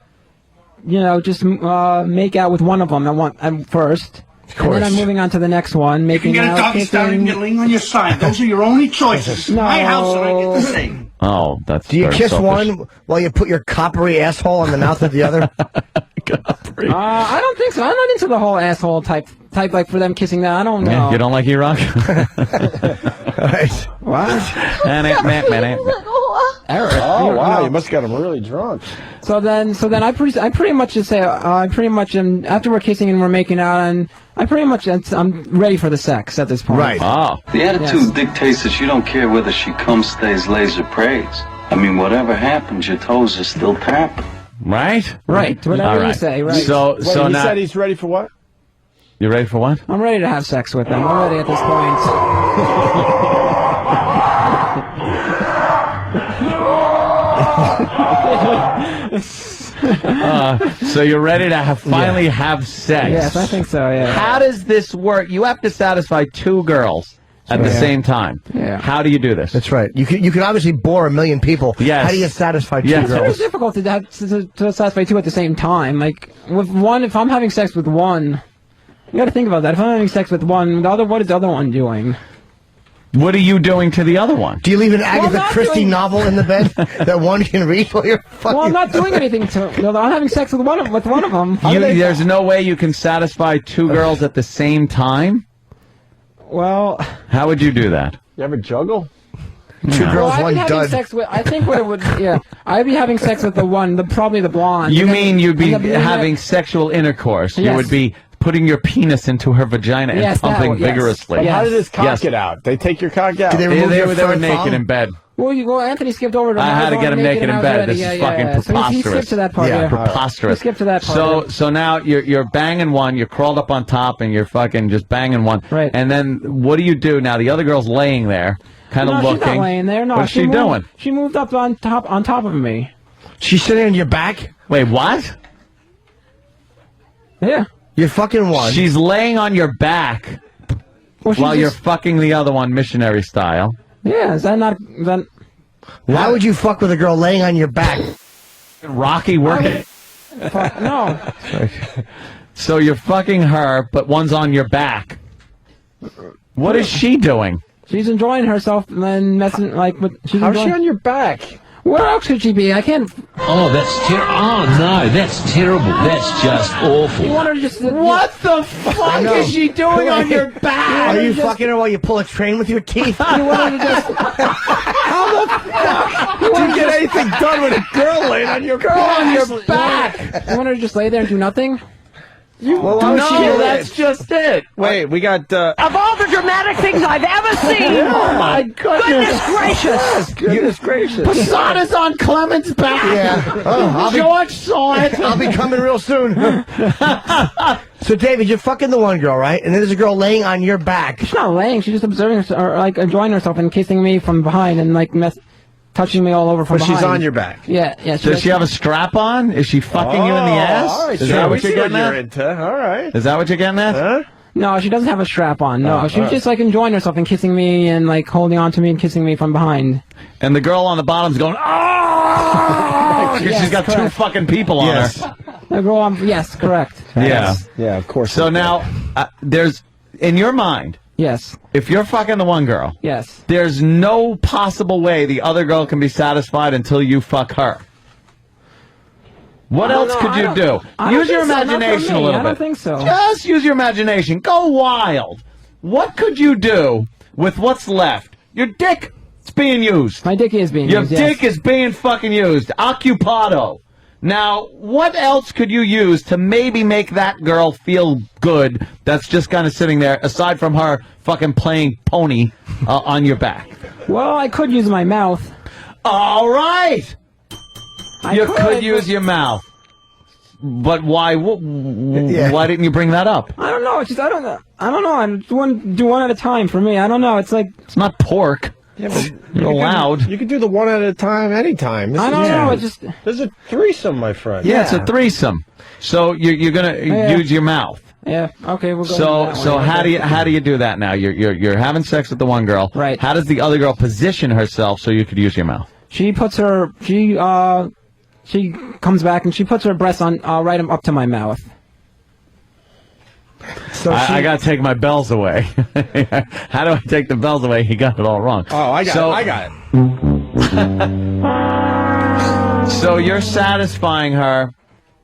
just make out with one of them first. And then I'm moving on to the next one, You making can get a out, doggy style, you can get laying on your side. Those are your only choices. No. My house, and I get the same. Oh, that's. Do you very kiss selfish. one while you put your coppery asshole on the mouth of the other? I don't think so. I'm not into the whole asshole type like for them kissing that. I don't know. Yeah, you don't like E-Rock? Right. What? Eric. Oh, wow. No. You must have got him really drunk. So then I pretty much just say I pretty much am, after we're kissing and we're making out, and I'm ready for the sex at this point. Right. Oh. The attitude dictates that you don't care whether she comes, stays, lays, or prays. I mean, whatever happens, your toes are still tapping. Right? Right. Whatever All you right. say. Right. So Wait, so he now said he's ready for what? you ready for what? I'm ready to have sex with them. I'm ready at this point. So you're ready to finally have sex. Yes, I think so. Yeah. How does this work? You have to satisfy two girls at the same time. Yeah. How do you do this? That's right. You can obviously bore a million people. Yes. How do you satisfy two Yes. It's very girls? difficult to satisfy two at the same time. Like with one, if I'm having sex with one, you got to think about that. If I'm having sex with one, what is the other one doing? What are you doing to the other one? Do you leave an Agatha not Christie doing- novel in the bed that one can read while you're fucking? Well, I'm not doing anything to. No, I'm having sex with one of them. There's no way you can satisfy two girls at the same time? Well, How would you do that? You ever juggle? Two girls, I'd one be having dud. sex with. I think what it would. Yeah, I'd be having sex with probably the blonde. You And mean you'd be and the brunette- having sexual intercourse? You Yes. would be putting your penis into her vagina and Yes, that pumping would- yes. vigorously. But how Yes. did his cock Yes. get out? They take your cock out. Do they They, remove they your were front naked thumb? in bed. Well, Anthony skipped over to. I had to get him naked in and I was bed. ready. This Yeah, is yeah, fucking yeah. So he preposterous. skipped to that part. Yeah, Yeah, preposterous. He skipped to that part. So yeah. so now you're banging one, you're crawled up on top, and you're fucking just banging one. Right. And then what do you do now? The other girl's laying there, kind of No, looking. she's not laying there. No, What's she moved, doing? She moved up on top of me. She's sitting on your back. Wait, what? Yeah. You're fucking one. She's laying on your back Well, she while you're just- fucking the other one missionary style. Yeah. Is that not? Is that, Why would you fuck with a girl laying on your back? Rocky working. fuck, no. So you're fucking her, but one's on your back. What is she doing? She's enjoying herself and then messing like. She's How's she enjoying- on your back? Where else could she be? I can't. Oh, that's terrible. Oh, no, that's terrible. That's just You awful. want her to just. What the fuck know. is she doing on your back? Are you fucking her while you pull a train with your teeth? You want her to just. How the fuck? Do you get anything done with a girl laying on your back? On your back? You want her to just lay there and do nothing? Well, why would she do No, that? that's just it. Wait, we got. Of all the dramatic things I've ever seen! Oh my goodness. Goodness gracious! Goodness gracious. Posada's on Clement's back. Yeah. Oh, George saw it. I'll be coming real soon. So, David, you're fucking the one girl, right? And then there's a girl laying on your back. She's not laying. She's just observing herself, or like enjoying herself and kissing me from behind and like touching me all over from But behind. she's on your back. Yeah, yeah. Does she have a strap on? Is she fucking you in the ass? All right, Is sure, that we what you're see getting you're at? into. All right. Is that what you're getting at? Huh? No, she doesn't have a strap on. No, she's alright. just like enjoying herself and kissing me and like holding on to me and kissing me from behind. And the girl on the bottom's going, oh! Because Yes, she's got two correct. fucking people on her. The girl, yes, correct. Yeah. Yeah, of course. So now, there's, in your mind, Yes, if you're fucking the one girl, yes. there's no possible way the other girl can be satisfied until you fuck her. What else could you do? Use your imagination a little bit. I don't think so. Just use your imagination. Go wild. What could you do with what's left? Your dick is being used. My dick is being used. Your dick is being fucking used. Occupado. Now, what else could you use to maybe make that girl feel good that's just kind of sitting there, aside from her fucking playing pony on your back? Well, I could use my mouth. All right. You could use your mouth. But why? Why didn't you bring that up? I don't know. It's just I don't know. I do one at a time for me. I don't know. It's like it's not pork. Yeah, but you're allowed. You can do the one at a time anytime. I don't know. It just there's a threesome, my friend. Yeah, it's a threesome. So you're gonna use your mouth. Yeah. Okay. We'll go. So how do you do that now? You're having sex with the one girl. Right. How does the other girl position herself so you could use your mouth? She puts her she comes back and she puts her breasts on right up to my mouth. So I got to take my bells away. How do I take the bells away? He got it all wrong. Oh, I got it. So you're satisfying her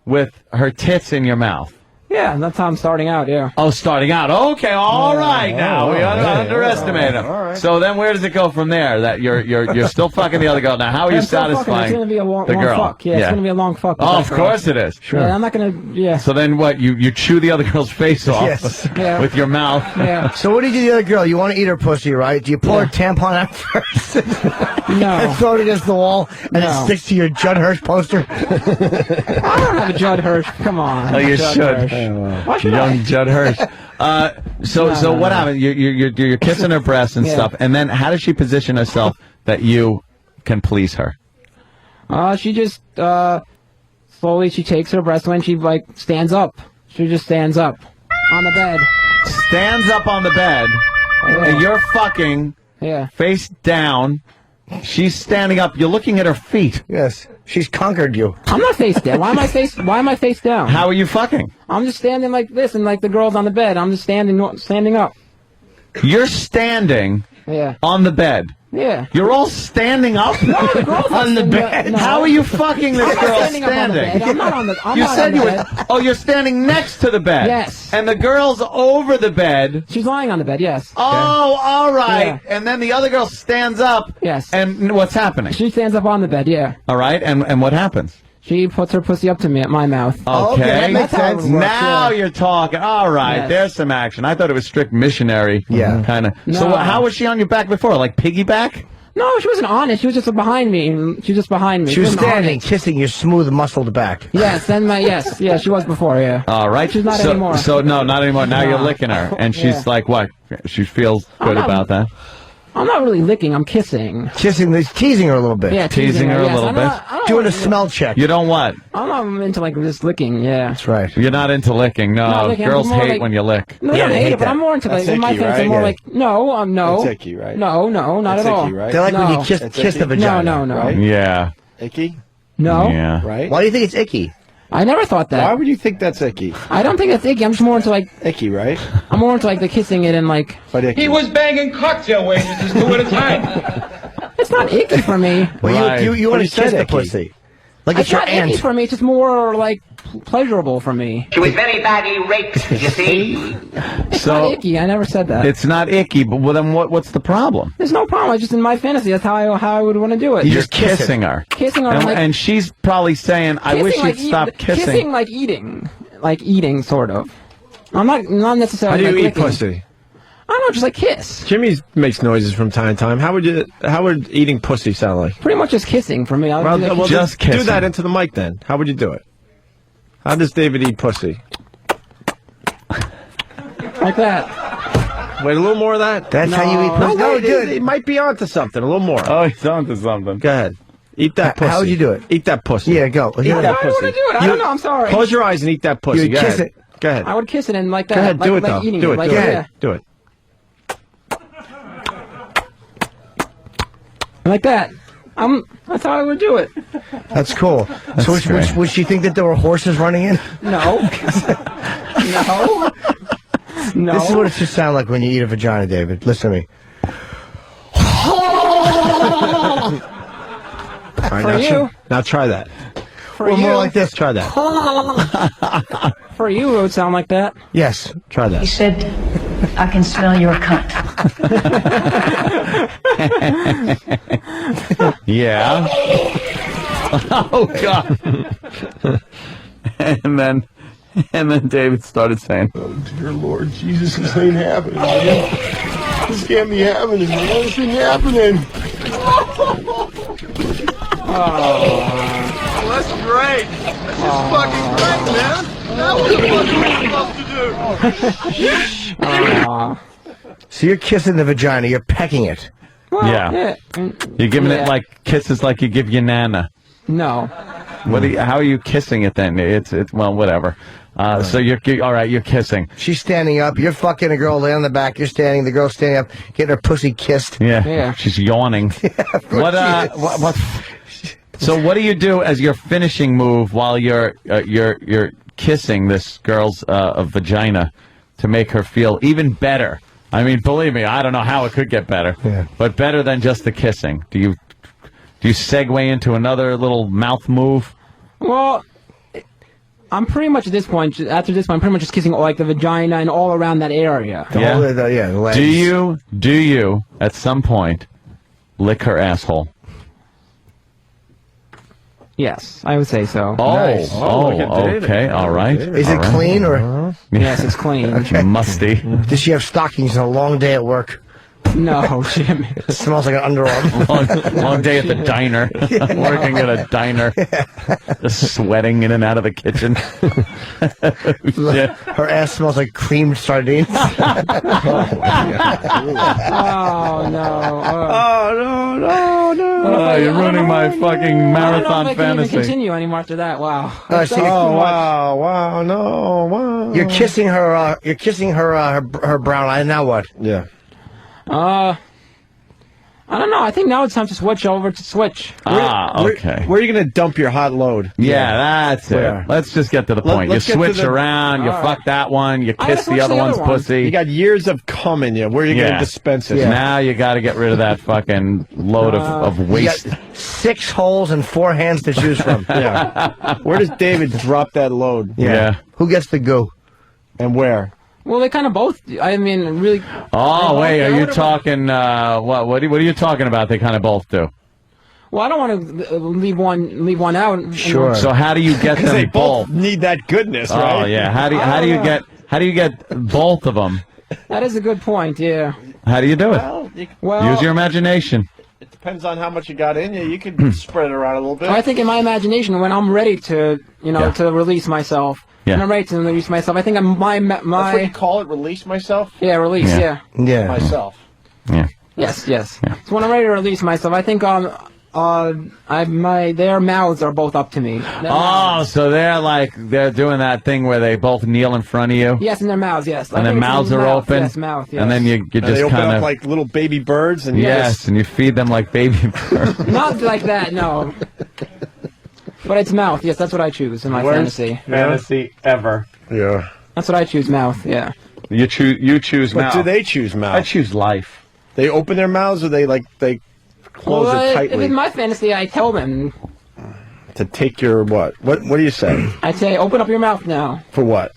with her tits in your mouth. Yeah, that's how I'm starting out, yeah. Oh, starting out. Okay, all right. Now we underestimate him. Right. So then, where does it go from there? That you're still fucking the other girl. Now, how are you satisfying it's gonna be a long the girl? fuck. Yeah, it's gonna be a long fuck. Oh, of course it is. Sure. Yeah, I'm not gonna. Yeah. So then, what? You chew the other girl's face off with your mouth. Yeah. So what do you do to the other girl? You want to eat her pussy, right? Do you pull her tampon out first? No. And throw it against the wall, and it sticks to your Judd Hirsch poster? I don't have a Judd Hirsch. Come on. Oh, you Judd should. Hirsch. Why should Young Judd Hirsch. So what happened? You're kissing her breasts and stuff, and then how does she position herself that you can please her? She just slowly she takes her breast when she like stands up. She just stands up on the bed. Stands up on the bed. And you're fucking face down. She's standing up. You're looking at her feet. Yes. She's conquered you. I'm not face down. Why am I face down? How are you fucking? I'm just standing like this, and like the girl's on the bed. I'm just standing up. You're standing on the bed. Yeah. You're all standing up on the bed. No. How are you fucking this girl standing? I'm not on the bed. You said you were. Oh, you're standing next to the bed. Yes. And the girl's over the bed. She's lying on the bed. Yes. Oh, all right. Yeah. And then the other girl stands up. Yes. And what's happening? She stands up on the bed. Yeah. All right. And what happens? She puts her pussy up to me at my mouth. Okay. that makes sense. Now you're talking. All right. Yes. There's some action. I thought it was strict missionary. Yeah. Kind of. No. So how was she on your back before? Like piggyback? No, she wasn't on it. She was just behind me. She was just behind me. She was wasn't on standing, it. kissing your smooth, muscled back. Yes, then yeah, she was before, yeah. All right. She's not anymore. So no, not anymore. Now No. you're licking her, and she's Yeah. like, what? She feels good not- about that. I'm not really licking, I'm kissing. Teasing her a little bit. Yeah, Teasing her a yes. little I'm bit. not- I don't Doing a want- smell check. You don't what? I'm not into like just licking, yeah. That's right. You're not into licking. No, Not licking, girls I'm more hate like- when you lick. No, Yeah, I they hate hate it, but that. I'm more into like, That's in my icky, sense, right? I'm more Yeah. like, no, no. It's icky, right? No, not That's at all. icky, right? They like when No. you kiss It's the icky. vagina. No. Right? Yeah. Icky? No. Yeah. Right? Why do you think it's icky? I never thought that. Why would you think that's icky? I don't think it's icky. I'm just more into like, Icky, right? I'm more into like the kissing it and like, But icky. He was banging cocktail waitresses two at a time. it's not icky for me. Well, Right. you want to said kiss the icky. pussy. Like It's it's your not icky aunt. for me. It's just more like pleasurable for me. She was very badly raped, you see. It's not icky. I never said that. It's not icky, but well, then what's the problem? There's no problem. It's just in my fantasy. That's how I would want to do it. You're kissing her. Kissing her And, like and she's probably saying, I wish kissing you'd like stop kissing. Kissing like eating, sort of. I'm not How necessarily. do you like eat licking. pussy? I don't know, just like kiss. Jimmy makes noises from time to time. How would eating pussy sound like? Pretty much just kissing for me. I would do that. just do kissing. that into the mic then. How would you do it? How does David eat pussy? Like that. Wait, a little more of that? That's how you eat pussy. No, No, wait, dude. it might be onto something. A little more. Oh, he's onto something. Go ahead. Eat that pussy. How would you do it? Eat that pussy. Yeah, go. Eat Yeah. that I don't pussy. want to do it. I don't know. I'm sorry. Close your eyes and eat that pussy. You Go kiss ahead. it. Go ahead. I would kiss it and like that. Go ahead. Like, Do it like though. Eating Do it. Like, Go yeah. ahead. Do it. Like that. That's how I would do it. That's cool. So would she think that there were horses running in? No. No. No. This is what it should sound like when you eat a vagina, David. Listen to me. All right, For you. now try that. For Or more you. like this. Try that. For you, it would sound like that. Yes, try that. He said, I can smell your cunt. Yeah. Oh God. and then David started saying, Oh, dear Lord Jesus, this ain't happening, man. This can't be happening, man. This ain't happening. Well, that's great. That's just fucking great, man. That was what we were supposed to do. So you're kissing the vagina. You're pecking it. Well, Yeah. You're giving it like kisses like you give your nana. No. How are you kissing it then? It's well, whatever. So you're all right. You're kissing. She's standing up. You're fucking a girl laying on the back. You're standing. The girl's standing up, getting her pussy kissed. Yeah. She's yawning. What? So what do you do as your finishing move while you're kissing this girl's vagina to make her feel even better? I mean, believe me, I don't know how it could get better, but better than just the kissing. Do you segue into another little mouth move? Well, I'm pretty much at this point. After this point, I'm pretty much just kissing like the vagina and all around that area. The legs. Do you at some point lick her asshole? Yes, I would say so. Nice. Okay, all right. Is all it right. clean or? Yes, it's clean. Musty. Does she have stockings and a long day at work? No, Jimmy. It smells like an underarm. long day at the diner. Working at a diner. Just sweating in and out of the kitchen. Her ass smells like creamed sardines. Oh no! Oh, you're ruining my fucking marathon I don't know if I can fantasy. even continue anymore after that. Wow. Wow, no, wow. You're kissing her. You're kissing her brown eye. Now what? Yeah. I don't know. I think now it's time to switch over to Switch. Okay. Where are you going to dump your hot load? Yeah, that's it. Let's just get to the point. You let's get to switch the- around, you All fuck that one, you I gotta kiss the switch other the one's other one. pussy. You got years of cum in you. Where are you going to dispense it? Now you got to get rid of that fucking load of You waste. got 6 holes and 4 hands to choose from. Yeah. Where does David drop that load? Yeah. Who gets the goo? And where? Well, they kind of both. I mean, really. Oh, wait, they are you both- talking, what are you talking about? They kind of both do. Well, I don't want to leave one out. Sure. So how do you get them They both? both need that goodness, right? Oh, yeah. How do you get both of them? That is a good point. Yeah. How do you do it? Well, Use your imagination. It depends on how much you got in you. You can spread it around a little bit. I think in my imagination, when I'm ready to, to release myself. Yeah. When I'm ready to release myself, I think my. That's what you call it, release myself? Yeah, release. Yeah. Myself. Yeah. Yes. So when I'm ready to release myself, I think their mouths are both up to me. Oh, so they're doing that thing where they both kneel in front of you? Yes, in their mouths, yes. And their mouths are open? Yes, mouth, yes. And then you And just they open kind up of... like little baby birds. And Yes, and you feed them like baby birds. Not like that, no. But it's mouth, yes, that's what I choose in my fantasy. Fantasy ever. Yeah. That's what I choose, mouth, yeah. You choose But mouth. do they choose mouth? I choose life. They open their mouths or they close Well, it if tightly it's my fantasy, I tell them. to take your what? What do you say? I say, open up your mouth now. For what?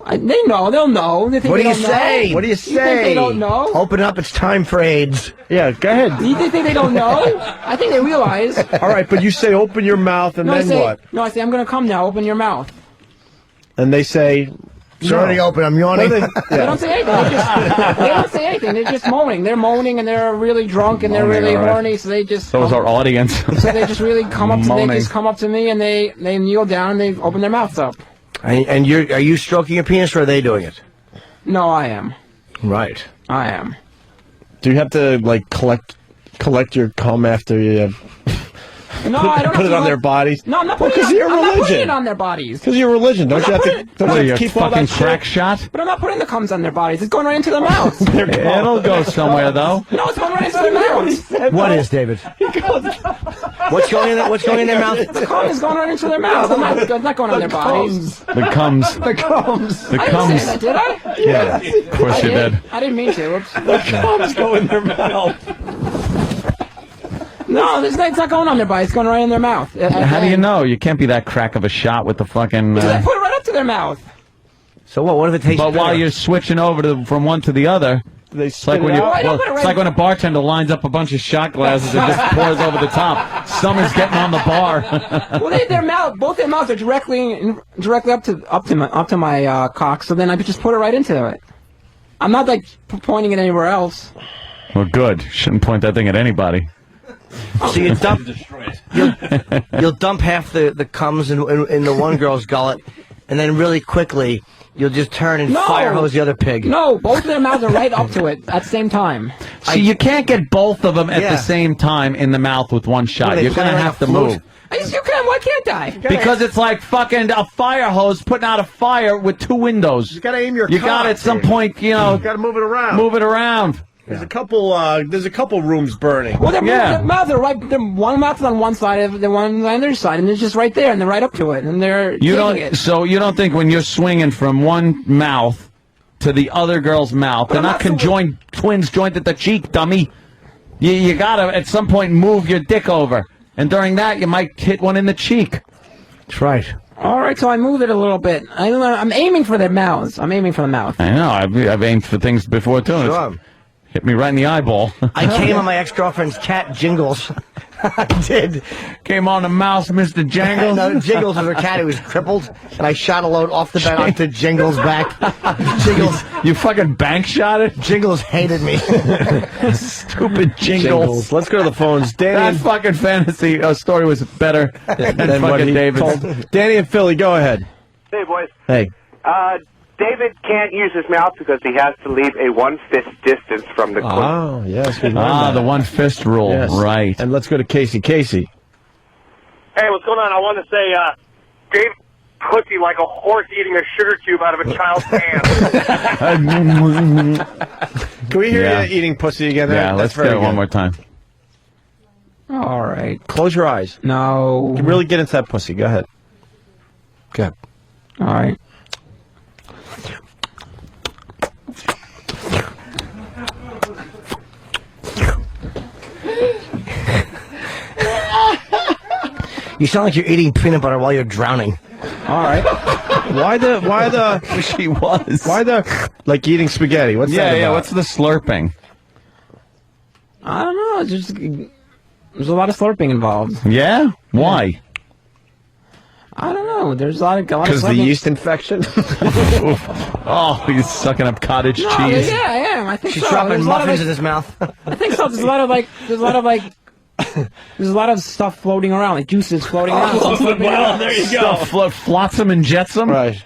They know, they'll know. They think What do they you don't say? know? What do you You think say? they don't know? Open up. It's time for AIDS. Yeah, go ahead. You think they don't know? I think they realize. All right, but you say open your mouth and No, I then say, what? No, I say, I'm going to come now. Open your mouth. And they say, It's already open. I'm yawning. They don't say anything. They don't say anything. They're just moaning. They're moaning and they're really drunk and they're Moaning, really all right. horny. So they just. Those are audience. So they just really come up to Moaning. they just come up to me and they kneel down and they open their mouths up. And are you stroking your penis or are they doing it? No, I am. Right. I am. Do you have to collect your cum after you have No, I don't put have it to on look- their bodies? No, I'm not Well, putting 'cause it. of your I'm not putting religion. it on their bodies. Because of your religion, don't you have to What are you, keep all fucking that crack shit? shot? But I'm not putting the cums on their bodies. It's going right into their mouths. It'll go somewhere, though. No, it's going right into their mouths. What is, David? What's going in their mouth? The cum is going right into their mouths. It's not going on their bodies. The comes. The cums. The I didn't say comes. that, did I? Yeah, of course you did. I didn't mean to. Oops. The cums go in their mouth. No, it's not going on their body. It's going right in their mouth. How do you know? You can't be that crack of a shot with the fucking... Because I put it right up to their mouth. So what if it tastes But while you're switching over from one to the other... It's like when it's like when a bartender lines up a bunch of shot glasses and just pours over the top. Someone's getting on the bar. Well, both their mouths are directly up to my cock. So then I could just put it right into it. I'm not like pointing it anywhere else. Well, good. Shouldn't point that thing at anybody. So you dump, you'll dump half the cums in the one girl's gullet, and then really quickly you'll just turn and fire hose the other pig. No, both of their mouths are right up to it at the same time. See, you can't get both of them at the same time in the mouth with one shot. You're going to have to move. Yes, you can. Why can't I? Because it's like fucking a fire hose putting out a fire with two windows. You got to aim your You got to at some point, you know. You got to move it around. Move it around. There's a couple rooms burning. Well, their mouths are right. One mouth is on one side of the one on the other side, and it's just right there, and they're right up to it, and they're it. So you don't think when you're swinging from one mouth to the other girl's mouth, they're not conjoined twins joined at the cheek, dummy. You gotta at some point move your dick over, and during that you might hit one in the cheek. That's right. All right, so I move it a little bit. I'm aiming for their mouths. I'm aiming for the mouth. I know. I've aimed for things before too. Sure. Hit me right in the eyeball. I came on my ex-girlfriend's cat, Jingles. I did. Came on the mouse, Mr. Jangles? No, Jingles was her cat who was crippled, and I shot a load off the bed onto Jingles' back. Jingles. You fucking bank shot it? Jingles hated me. Stupid Jingles. Let's go to the phones. Danny That fucking fantasy story was better than fucking David's. Danny and Philly, go ahead. Hey, boys. Hey. David can't use his mouth because he has to leave a one-fist distance from the queen. Oh, yes. The one-fist rule. Yes. Right. And let's go to Casey. Casey. Hey, what's going on? I want to say, Dave pussy like a horse eating a sugar cube out of a child's hand. Can we hear you eating pussy again? Yeah, let's do it one more time. All right. Close your eyes. No. You can really get into that pussy. Go ahead. Good. All right. You sound like you're eating peanut butter while you're drowning. All right. Why the Wish he was. why the like eating spaghetti? What's that about? Yeah, what's the slurping? I don't know. It's just there's a lot of slurping involved. Yeah? Why? I don't know. There's a lot of Because the yeast infection? Oh, he's sucking up cottage cheese. Yeah, I am. I think She's so. dropping There's a lot of, muffins in his mouth. I think so. There's a lot of stuff floating around, like juices floating around. Well, there you go. Stuff flotsam and jetsam. Right.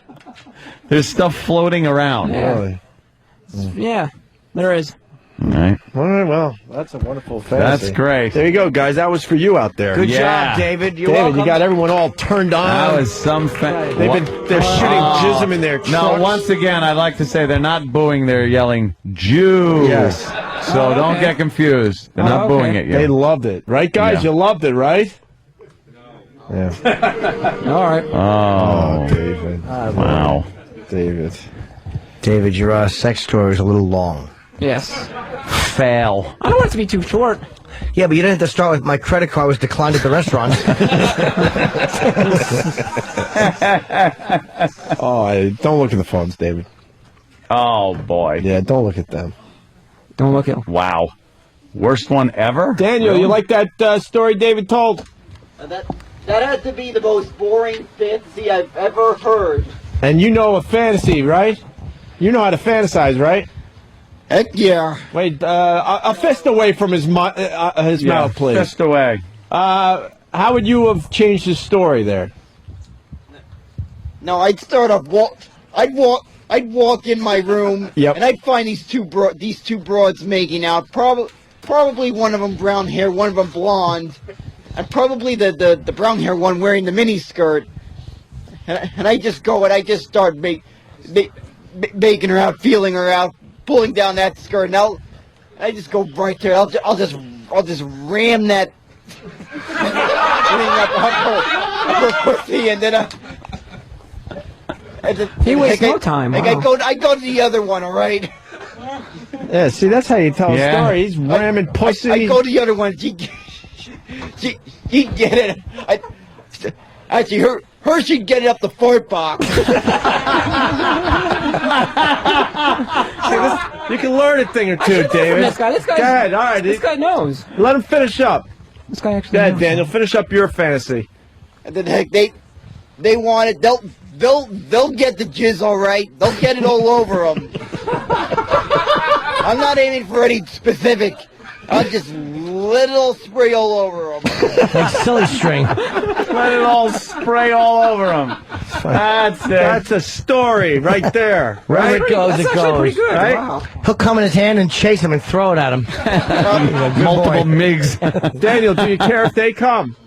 There's stuff floating around. Yeah. Really? Yeah, there is. All right. All right, well, that's a wonderful fantasy. That's great. There you go, guys. That was for you out there. Good Yeah. job, David. You're David, welcome. you got everyone all turned on. That was some They're shooting jism in their trucks. No, once again, I'd like to say they're not booing, they're yelling, Jew. Yes. So don't get confused. They're not booing it yet. They loved it. Right, guys? Yeah. You loved it, right? Yeah. All right. Oh, David. wow. David. David, your sex story is a little long. Yes. Fail. I don't want it to be too short. Yeah, but you didn't have to start with my credit card was declined at the restaurant. Don't look at the phones, David. Oh, boy. Yeah, don't look at them. Don't look at. Wow. Worst one ever? Daniel, you like that story David told? That had to be the most boring fantasy I've ever heard. And you know a fantasy, right? You know how to fantasize, right? Heck yeah. Wait, a fist away from his mouth, please. Fist away. How would you have changed his story there? No, I'd start up. I'd walk in my room, and I'd find these two broads making out. Probably one of them brown hair, one of them blonde, and probably the brown hair one wearing the mini skirt. And I just go and I just start making her out, feeling her out, pulling down that skirt. And I just go right there. I'll just ram that up her pussy, and then he wastes no time. I go to the other one. All right. Yeah, see, that's how you tell a story. He's ramming pussy. I go to the other one. she'd get it. Actually, her she'd get it up the fart box. You can learn a thing or two, David. This guy. Go ahead. All right. This guy knows. Let him finish up. This guy actually Go ahead, knows. Daniel. Finish up your fantasy. And then heck, they want it. They'll get the jizz all right. They'll get it all over them. I'm not aiming for any specific. I'll just let it all spray all over them. Like silly string. Let it all spray all over him. That's it. That's a story right there. Wherever it goes, That's it actually goes. pretty good. Right? Wow. He'll come in his hand and chase him and throw it at him. Multiple MiGs. Daniel, do you care if they come?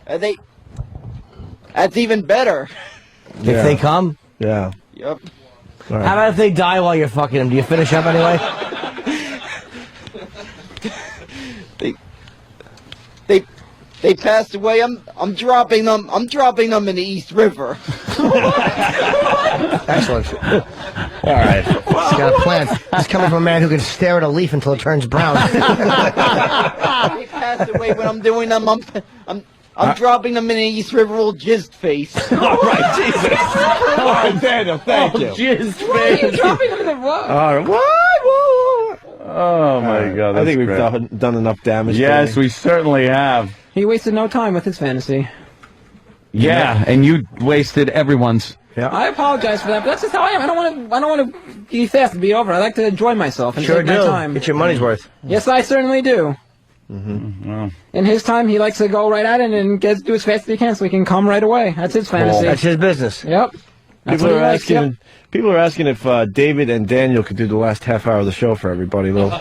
That's even better. If they come? Yeah. Yep. How about if they die while you're fucking them? Do you finish up anyway? They passed away. I'm dropping them. I'm dropping them in the East River. Excellent. All right. He's got a plan. He's coming from a man who can stare at a leaf until it turns brown. They passed away when I'm doing them. I'm dropping them in the East River, old jizzed face. All right, Jesus. All right, Daniel, thank you. Jizzed Why are you face. dropping him in the what? All right. What? Oh, my God. I think we've great. done enough damage. Yes, Danny. we certainly have. He wasted no time with his fantasy. Yeah, and you wasted everyone's. I apologize for that, but that's just how I am. I don't want to be fast and be over. I like to enjoy myself and take my time. Get your money's worth. Yes, I certainly do. Well, In his time, he likes to go right at it and do as fast as he can so he can come right away. That's his fantasy. That's his business. Yep. That's People what are he likes, asking. yep. People are asking if David and Daniel could do the last half hour of the show for everybody. Little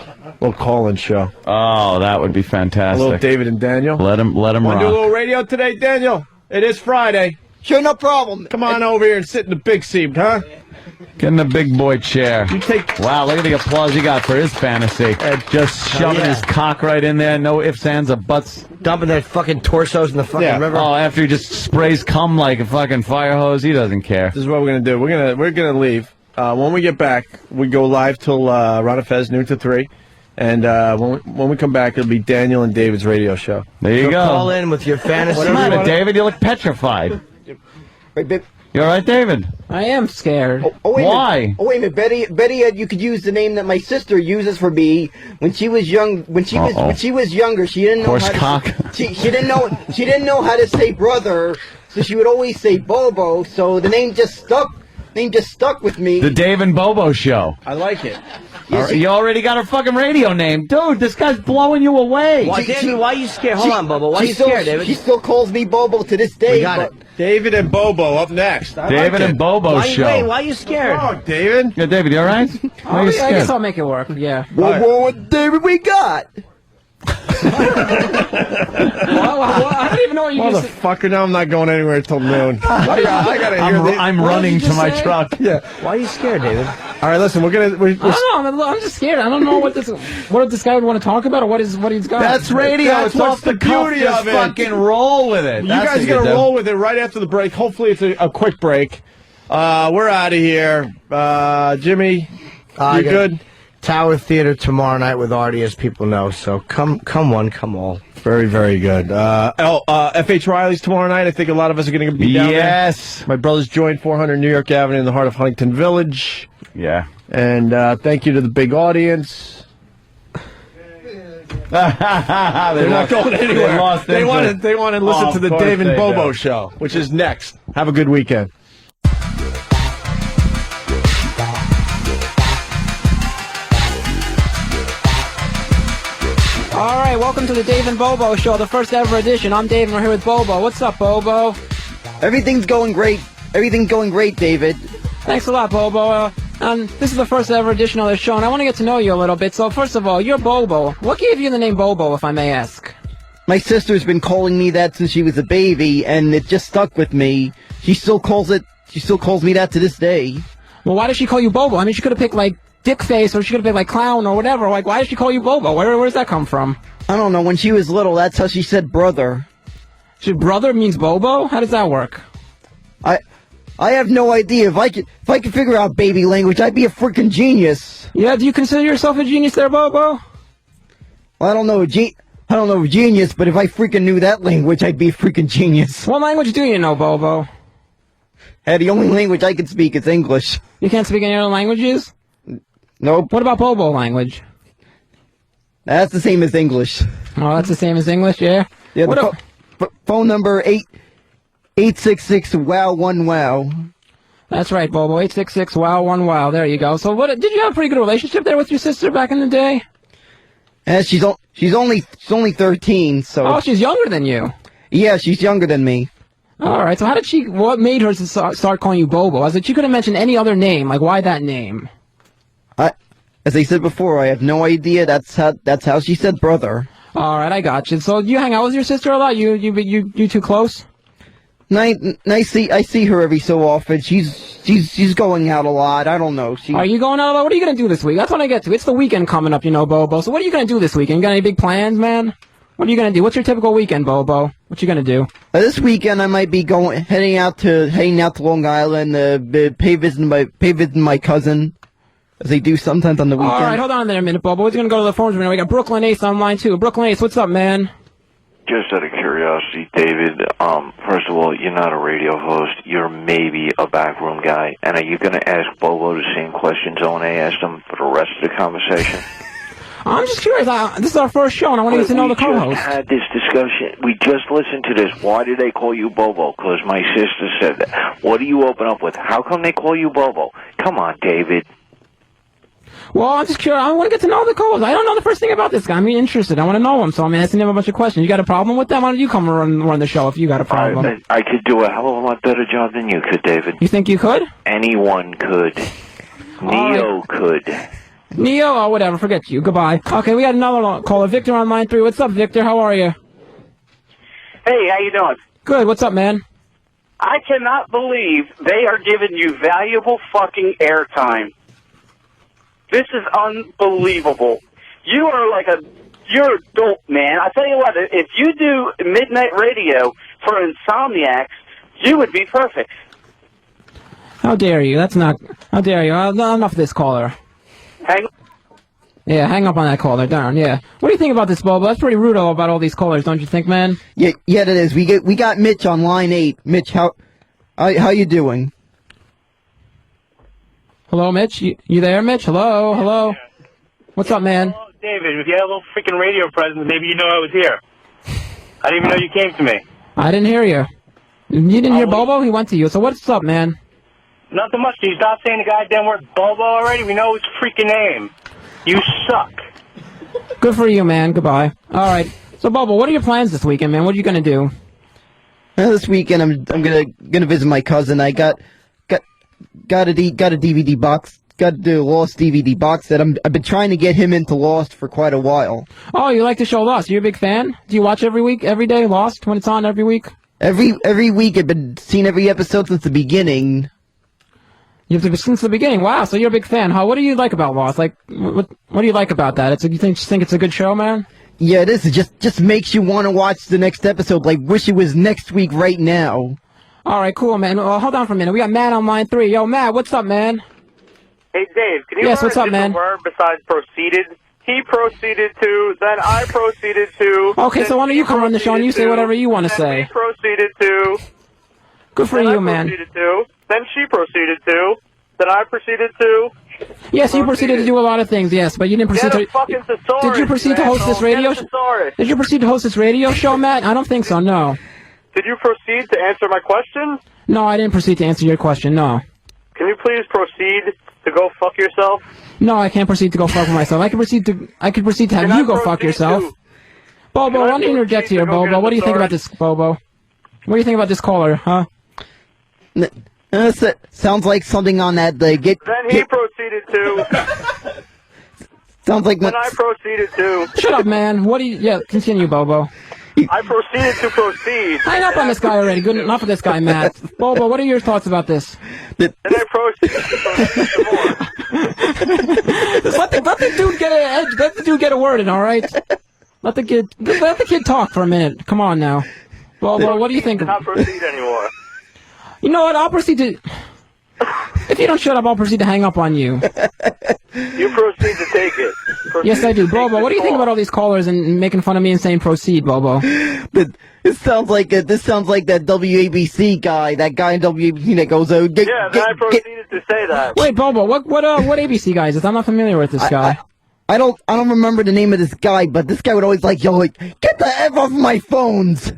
call-in show. oh, that would be A fantastic. little David and Daniel. Let him Want to do a rock. little radio today, Daniel? It is Friday. Sure, no problem. Come on over here and sit in the big seat, huh? Get in the big boy chair. You take. Wow, look at the applause he got for his fantasy. Just shoving his cock right in there, no ifs, ands, or buts. Dumping their fucking torsos in the fucking river. Oh, after he just sprays cum like a fucking fire hose, he doesn't care. This is what we're gonna do. We're gonna leave. When we get back, we go live till Rana Fez noon to 3, and when we come back, it'll be Daniel and David's radio show. There you So go. call in with your fantasy. What's the matter, David? You look petrified. Wait, babe. You all right, David? I am scared. Oh, wait Why? A minute. Oh, wait a minute. Betty, you could use the name that my sister uses for me when she was young. When she was younger, she didn't know Horse how cock. to. She didn't know how to say brother, so she would always say Bobo. So the name just stuck. With me. The Dave and Bobo Show. I like it. You already got her fucking radio name. Dude, this guy's blowing you away. Why, David, why are you scared? Hold on, Bobo. Why are you scared, David? She still calls me Bobo to this day. We got it. David and Bobo up next. David and Bobo Show. Wait, why are you scared? Oh, David. Yeah, David, you all right? Why are you I scared? guess I'll make it work. Yeah. What David we got? I don't even know what you just said. Motherfucker, now I'm not going anywhere until noon. I gotta hear I'm What running did you to my say? truck. Yeah. Why are you scared, David? All right, listen, we're I don't know. I'm just scared. I don't know what this guy would want to talk about or what he's got. That's radio. That's It's off what's the the cuff. beauty Just of it. fucking roll with it. You That's guys what are going to do. roll with it right after the break. Hopefully it's a quick break. We're out of here. Jimmy, you good? Tower Theater tomorrow night with Artie, as people know. So come one, come all. Very, very good. F.H. Riley's tomorrow night. I think a lot of us are going to be down there. Yes. My brother's joined 400 New York Avenue in the heart of Huntington Village. Yeah. And thank you to the big audience. They're not going anywhere. They want to listen to the Dave and Bobo show, which is next. Have a good weekend. All right, welcome to the Dave and Bobo Show, the first ever edition. I'm Dave and we're here with Bobo. What's up, Bobo? Everything's going great. Everything's going great, David. Thanks a lot, Bobo. This is the first ever edition of the show, and I want to get to know you a little bit. So first of all, you're Bobo. What gave you the name Bobo, if I may ask? My sister's been calling me that since she was a baby, and it just stuck with me. She still calls me that to this day. Well, why does she call you Bobo? I mean, she could have picked like Dickface, or she could have picked like Clown, or whatever. Like, why did she call you Bobo? Where does that come from? I don't know. When she was little, that's how she said brother. Brother means Bobo? How does that work? I have no idea. If I could figure out baby language, I'd be a freaking genius. Yeah, do you consider yourself a genius there, Bobo? Well, I don't know. I don't know, genius, but if I freaking knew that language, I'd be a freaking genius. What language do you know, Bobo? Hey, the only language I can speak is English. You can't speak any other languages? Nope. What about Bobo language? That's the same as English. Oh, that's the same as English, yeah? Yeah, phone number 866-WOW-1-WOW. That's right, Bobo. 866-WOW-1-WOW. There you go. So, what? Did you have a pretty good relationship there with your sister back in the day? She's only 13, so. Oh, she's younger than you. Yeah, she's younger than me. All right. So, what made her start calling you Bobo? I said she could have mentioned any other name. Like, why that name? As I said before, I have no idea. That's how she said brother. All right, I got you. So, you hang out with your sister a lot? You two close? I see her every so often. She's going out a lot. I don't know. Are you going out a lot? What are you going to do this week? That's what I get to. It's the weekend coming up, you know, Bobo. So what are you going to do this weekend? You got any big plans, man? What are you going to do? What's your typical weekend, Bobo? What you going to do? This weekend I might be heading out to Long Island, pay visiting my cousin, as they do sometimes on the weekend. All right, hold on there a minute, Bobo. We're going to go to the phones right now. We got Brooklyn Ace on line 2. Brooklyn Ace, what's up, man? Just out of curiosity, David, first of all, you're not a radio host. You're maybe a backroom guy. And are you going to ask Bobo the same questions Owen asked him for the rest of the conversation? I'm just curious. This is our first show, and I want to get to know the co-host. We just had this discussion. We just listened to this. Why did they call you Bobo? Because my sister said that. What do you open up with? How come they call you Bobo? Come on, David. Well, I'm just curious. I want to get to know the co-host. I don't know the first thing about this guy. I'm interested. I want to know him, so I'm asking him a bunch of questions. You got a problem with that? Why don't you come run the show if you got a problem? I could do a hell of a lot better job than you could, David. You think you could? Anyone could. Neo could. Neo? Oh, whatever. Forget you. Goodbye. Okay, we got another caller. Victor on line 3. What's up, Victor? How are you? Hey, how you doing? Good. What's up, man? I cannot believe they are giving you valuable fucking airtime. This is unbelievable. You are you're a dope, man. I tell you what, if you do midnight radio for insomniacs, you would be perfect. How dare you? How dare you? Enough of this caller. Hang up on that caller, darn, yeah. What do you think about this, Bobo? That's pretty rude about all these callers, don't you think, man? Yeah, it is. We got Mitch on line 8. Mitch, how you doing? Hello, Mitch? You there, Mitch? Hello? What's up, man? Hello, David. If you had a little freaking radio presence, maybe you know I was here. I didn't even know you came to me. I didn't hear you. You didn't hear Bobo? He went to you. So what's up, man? Nothing much. Can you stop saying the goddamn word Bobo already? We know his freaking name. You suck. Good for you, man. Goodbye. All right. So, Bobo, what are your plans this weekend, man? What are you going to do? This weekend, I'm gonna visit my cousin. I got a DVD box. Got the Lost DVD box set. I've been trying to get him into Lost for quite a while. Oh, you like the show Lost? You're a big fan? Do you watch every day Lost when it's on every week? Every week. I've been seeing every episode since the beginning. Since the beginning. Wow, so you're a big fan, huh? What do you like about Lost? Like, what do you like about that? You think it's a good show, man? Yeah, it is. It just makes you want to watch the next episode. Like, wish it was next week right now. All right, cool, man. Hold on for a minute. We got Matt on line 3. Yo, Matt, what's up, man? Hey, Dave, can you Yes, what's up, man? word besides proceeded? He proceeded to, then I proceeded to. Okay, so why don't you come on the show and you say whatever you want to say? He proceeded to. Good for you, man. Proceeded to, then she proceeded to, then I proceeded to. Yes, you proceeded to do a lot of things, yes, but you didn't proceed to... fucking thesaurus, Did you proceed to host this radio show? Did you proceed to host this radio show, Matt? I don't think so, no. Did you proceed to answer my question? No, I didn't proceed to answer your question, no. Can you please proceed to go fuck yourself? No, I can't proceed to go fuck myself. I could proceed to have you go fuck yourself. Bobo, why don't you interject here, Bobo? What do you think about this, Bobo? What do you think about this caller, huh? Sounds like something on that. Then he proceeded to. Sounds like. Then I proceeded to. Shut up, man. What do you? Yeah, continue, Bobo. I proceeded to proceed. Hang up on this guy already. Good enough of this guy, Matt. Bobo, what are your thoughts about this? Then I proceeded to proceed some more. Just let the dude get a edge. Let the dude get a word in. All right. Let the kid talk for a minute. Come on now. Bobo, what do you think? Not proceed anymore. You know what? I'll proceed to. If you don't shut up, I'll proceed to hang up on you. You proceed to take it. Yes, I do. Bobo, what do you think about all these callers and making fun of me and saying proceed, Bobo? This sounds like that WABC guy, that guy in WABC that goes, Yeah, then I proceeded to say that. Wait, Bobo, what ABC guy is this? I'm not familiar with this guy. I don't remember the name of this guy, but this guy would always yell get the F off my phones.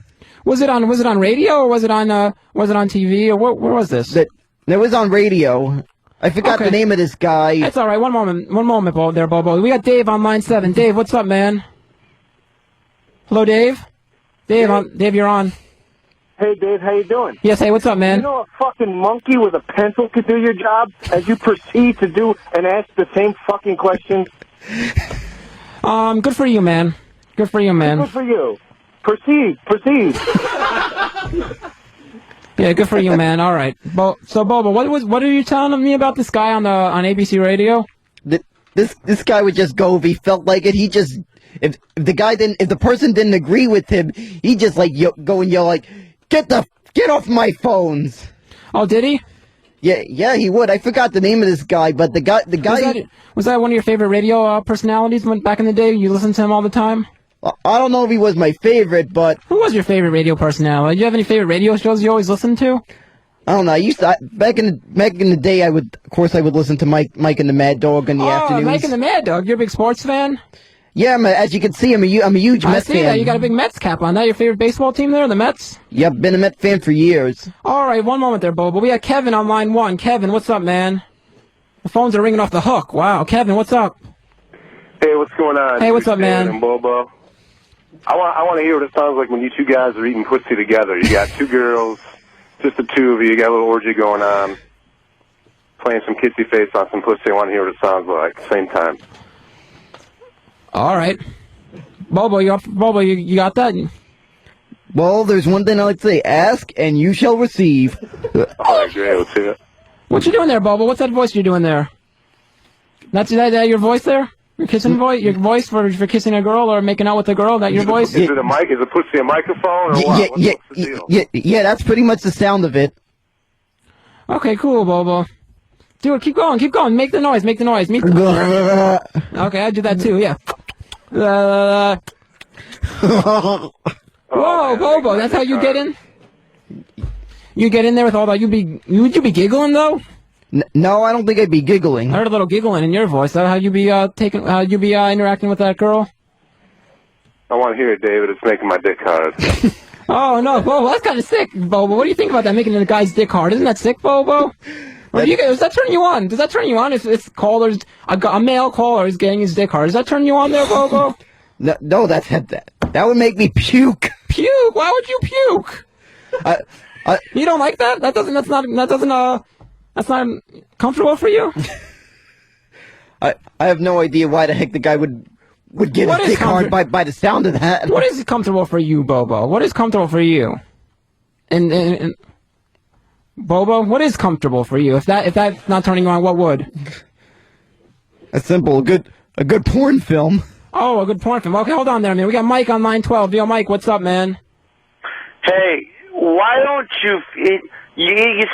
Was it on radio or was it on TV or where was this? It was on radio. I forgot the name of this guy. That's all right. One moment, Bobo. We got Dave on line 7. Dave, what's up, man? Hello, Dave. Dave, you're on. Hey, Dave, how you doing? Yes, hey, what's up, man? You know a fucking monkey with a pencil could do your job as you proceed to do and ask the same fucking questions? Good for you, man. Good for you, man. Good for you. Proceed. Yeah, good for you, man. All right. So, Bobo, what are you telling me about this guy on ABC Radio? This guy would just go if he felt like it. He just if the person didn't agree with him, he just go and yell get off my phones. Oh, did he? Yeah, he would. I forgot the name of this guy, but the guy was that one of your favorite radio personalities back in the day? You listened to him all the time? I don't know if he was my favorite, but who was your favorite radio personality? Do you have any favorite radio shows you always listened to? I don't know. I used to back in the day. I would listen to Mike and the Mad Dog in the afternoons. Mike and the Mad Dog. You're a big sports fan? Yeah, as you can see, I'm a huge Mets fan. I see that. You got a big Mets cap on. That your favorite baseball team there, the Mets? Yep, been a Mets fan for years. All right, one moment there, Bobo. We got Kevin on line 1. Kevin, what's up, man? The phones are ringing off the hook. Wow, Kevin, what's up? Hey, what's going on? Hey, what's up, man? And Bobo. I want to hear what it sounds like when you two guys are eating pussy together. You got two girls, just the two of you. You got a little orgy going on, playing some kissy face on some pussy. I want to hear what it sounds like at the same time. All right. Bobo, you got that? Well, there's one thing I like to say. Ask, and you shall receive. All right, great. Let's hear it. What you doing there, Bobo? What's that voice you're doing there? That your voice there? Your kissing voice? Your voice for kissing a girl or making out with a girl? That your voice? Is it a mic? Is a pussy a microphone or what? What's the deal? Yeah, that's pretty much the sound of it. Okay, cool, Bobo. Do it. Keep going. Make the noise. Okay, I do that too. Yeah. Whoa, Bobo, that's how you get in? You get in there with all that? Would you be giggling though? No, I don't think I'd be giggling. I heard a little giggling in your voice. Is that how you be interacting with that girl? I want to hear it, David. It's making my dick hard. Oh no, Bobo, that's kind of sick, Bobo. What do you think about that? Making a guy's dick hard? Isn't that sick, Bobo? Does that turn you on? Does that turn you on if callers a male caller is getting his dick hard? Does that turn you on there, Bobo? No, that would make me puke. Puke? Why would you puke? You don't like that? That's not comfortable for you? I have no idea why the heck the guy would get his dick hard by the sound of that. What is comfortable for you, Bobo? What is comfortable for you? And Bobo, what is comfortable for you? If that's not turning you on, what would? That's simple. A good porn film. Oh, a good porn film. Okay, hold on there, man. We got Mike on line 12. Yo, Mike, what's up, man? Hey, why don't you're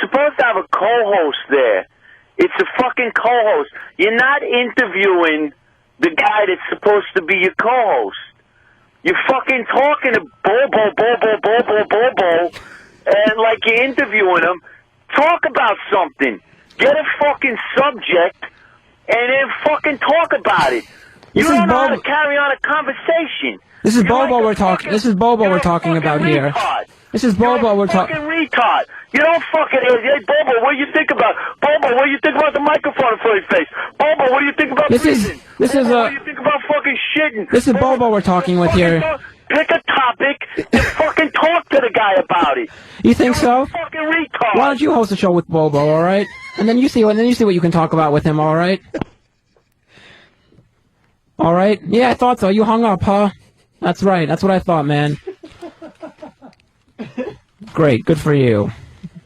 supposed to have a co-host there. It's a fucking co-host. You're not interviewing the guy that's supposed to be your co-host. You're fucking talking to Bobo, and like you're interviewing him. Talk about something. Get a fucking subject, and then fucking talk about it. You don't know how to carry on a conversation. This is Bobo we're talking. This is Bobo we're talking about here. This is Bobo we're talking. Fucking retard. You don't fucking. Hey, Bobo, what do you think about? Bobo, what do you think about the microphone in front of your face? Bobo, what do you think about prison? What do you think about fucking shitting? This is Bobo we're talking with here. Pick a topic and fucking talk to the guy about it. You think so? Fucking retard. Why don't you host a show with Bobo, all right? And then you see what you can talk about with him, all right? All right? Yeah, I thought so. You hung up, huh? That's right. That's what I thought, man. Great. Good for you.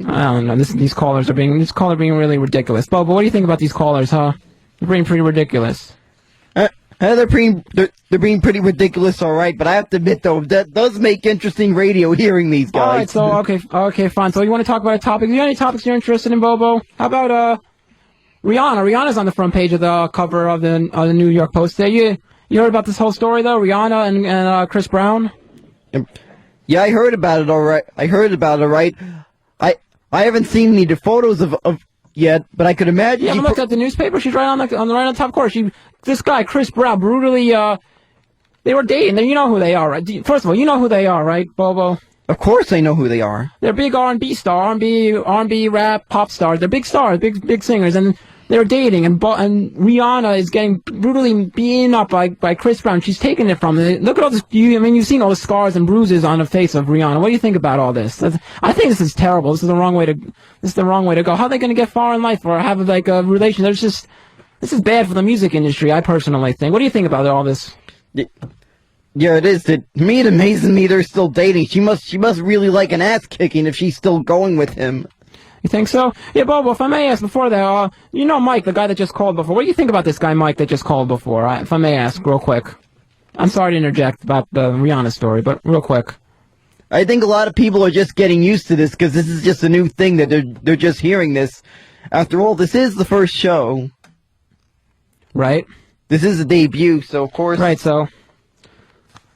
I don't know. These callers are being really ridiculous. Bobo, what do you think about these callers, huh? They're being pretty ridiculous. They're being pretty ridiculous, all right. But I have to admit, though, that does make interesting radio hearing these guys. All right. So okay, fine. So you want to talk about a topic? Do you have any topics you're interested in, Bobo? How about Rihanna's on the front page of the cover of the New York Post. There, you heard about this whole story though? Rihanna and Chris Brown. Yeah, I heard about it. All right, I heard about it. Right, I haven't seen any of the photos of yet, but I could imagine. You haven't looked at the newspaper? She's right on the top corner. This guy Chris Brown brutally. They were dating. You know who they are, right? First of all, you know who they are, right, Bobo? Of course, I know who they are. They're big R&B R&B rap, pop stars. They're big stars, big singers, and they're dating. And Rihanna is getting brutally beaten up by Chris Brown. She's taking it from him. Look at all this. You've seen all the scars and bruises on the face of Rihanna. What do you think about all this? I think this is terrible. This is the wrong way to go. How are they going to get far in life or have like a relation? This is bad for the music industry. I personally think. What do you think about all this? Yeah, it is. To me, it amazes me they're still dating. She must really like an ass kicking if she's still going with him. You think so? Yeah, Bobo, if I may ask before that, you know Mike, the guy that just called before. What do you think about this guy Mike that just called before? If I may ask real quick. I'm sorry to interject about the Rihanna story, but real quick. I think a lot of people are just getting used to this because this is just a new thing that they're just hearing this. After all, this is the first show. Right. This is a debut, so of course. Right, so.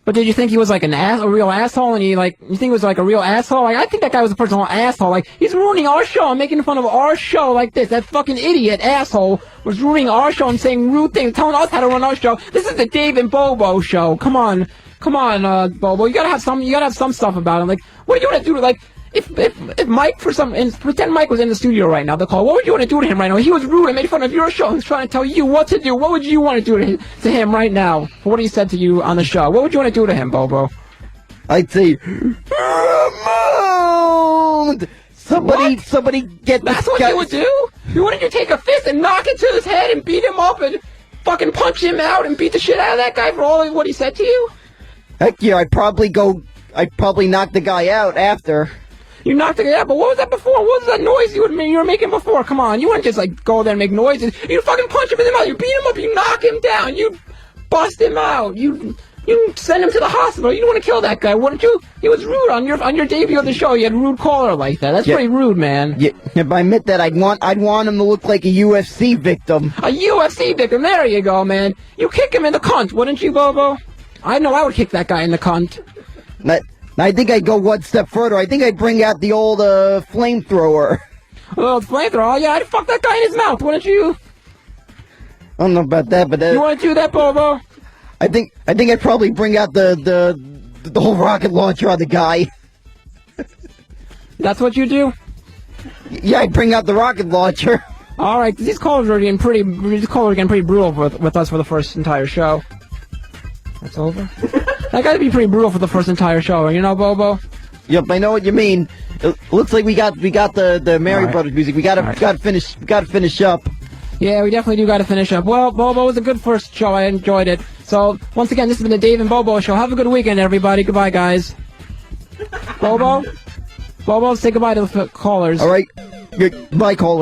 But did you think he was like a real asshole? And you think he was like a real asshole? Like, I think that guy was a personal asshole. Like, he's ruining our show and making fun of our show like this. That fucking idiot asshole was ruining our show and saying rude things, telling us how to run our show. This is the Dave and Bobo show. Come on, Bobo. You gotta have some stuff about him. Like, what do you want to do to, like, if Mike pretend Mike was in the studio right now, the call, what would you want to do to him right now? He was rude and made fun of your show. He's trying to tell you what to do. What would you want to do to him right now for what he said to you on the show? What would you want to do to him, Bobo? I'd say, somebody get this. That's what you would do? You wouldn't you take a fist and knock it to his head and beat him up and fucking punch him out and beat the shit out of that guy for all of what he said to you? Heck yeah, I'd probably knock the guy out after. You knocked it out, but what was that before? What was that noise you were making before? Come on, you wouldn't just like go there and make noises. You fucking punch him in the mouth, you beat him up, you knock him down, you bust him out, you send him to the hospital. You don't want to kill that guy, wouldn't you? He was rude on your debut of the show. You had a rude caller like that. That's pretty rude, man. Yeah, if I admit that, I'd want him to look like a UFC victim. A UFC victim? There you go, man. You kick him in the cunt, wouldn't you, Bobo? I know I would kick that guy in the cunt. I think I'd go one step further. I think I'd bring out the old flamethrower. Well, flamethrower? Yeah, I'd fuck that guy in his mouth, wouldn't you? I don't know about that, but you want to do that, Bobo? I think I'd probably bring out the whole rocket launcher on the guy. That's what you do? Yeah, I'd bring out the rocket launcher. All right, these callers are getting pretty brutal with us for the first entire show. That's over. That got to be pretty brutal for the first entire show, you know, Bobo? Yep, I know what you mean. It looks like we got the Mary Brothers music. We gotta finish up. Yeah, we definitely do gotta finish up. Well, Bobo, it was a good first show. I enjoyed it. So once again, this has been the Dave and Bobo show. Have a good weekend, everybody. Goodbye, guys. Bobo, say goodbye to the callers. All right, goodbye, callers.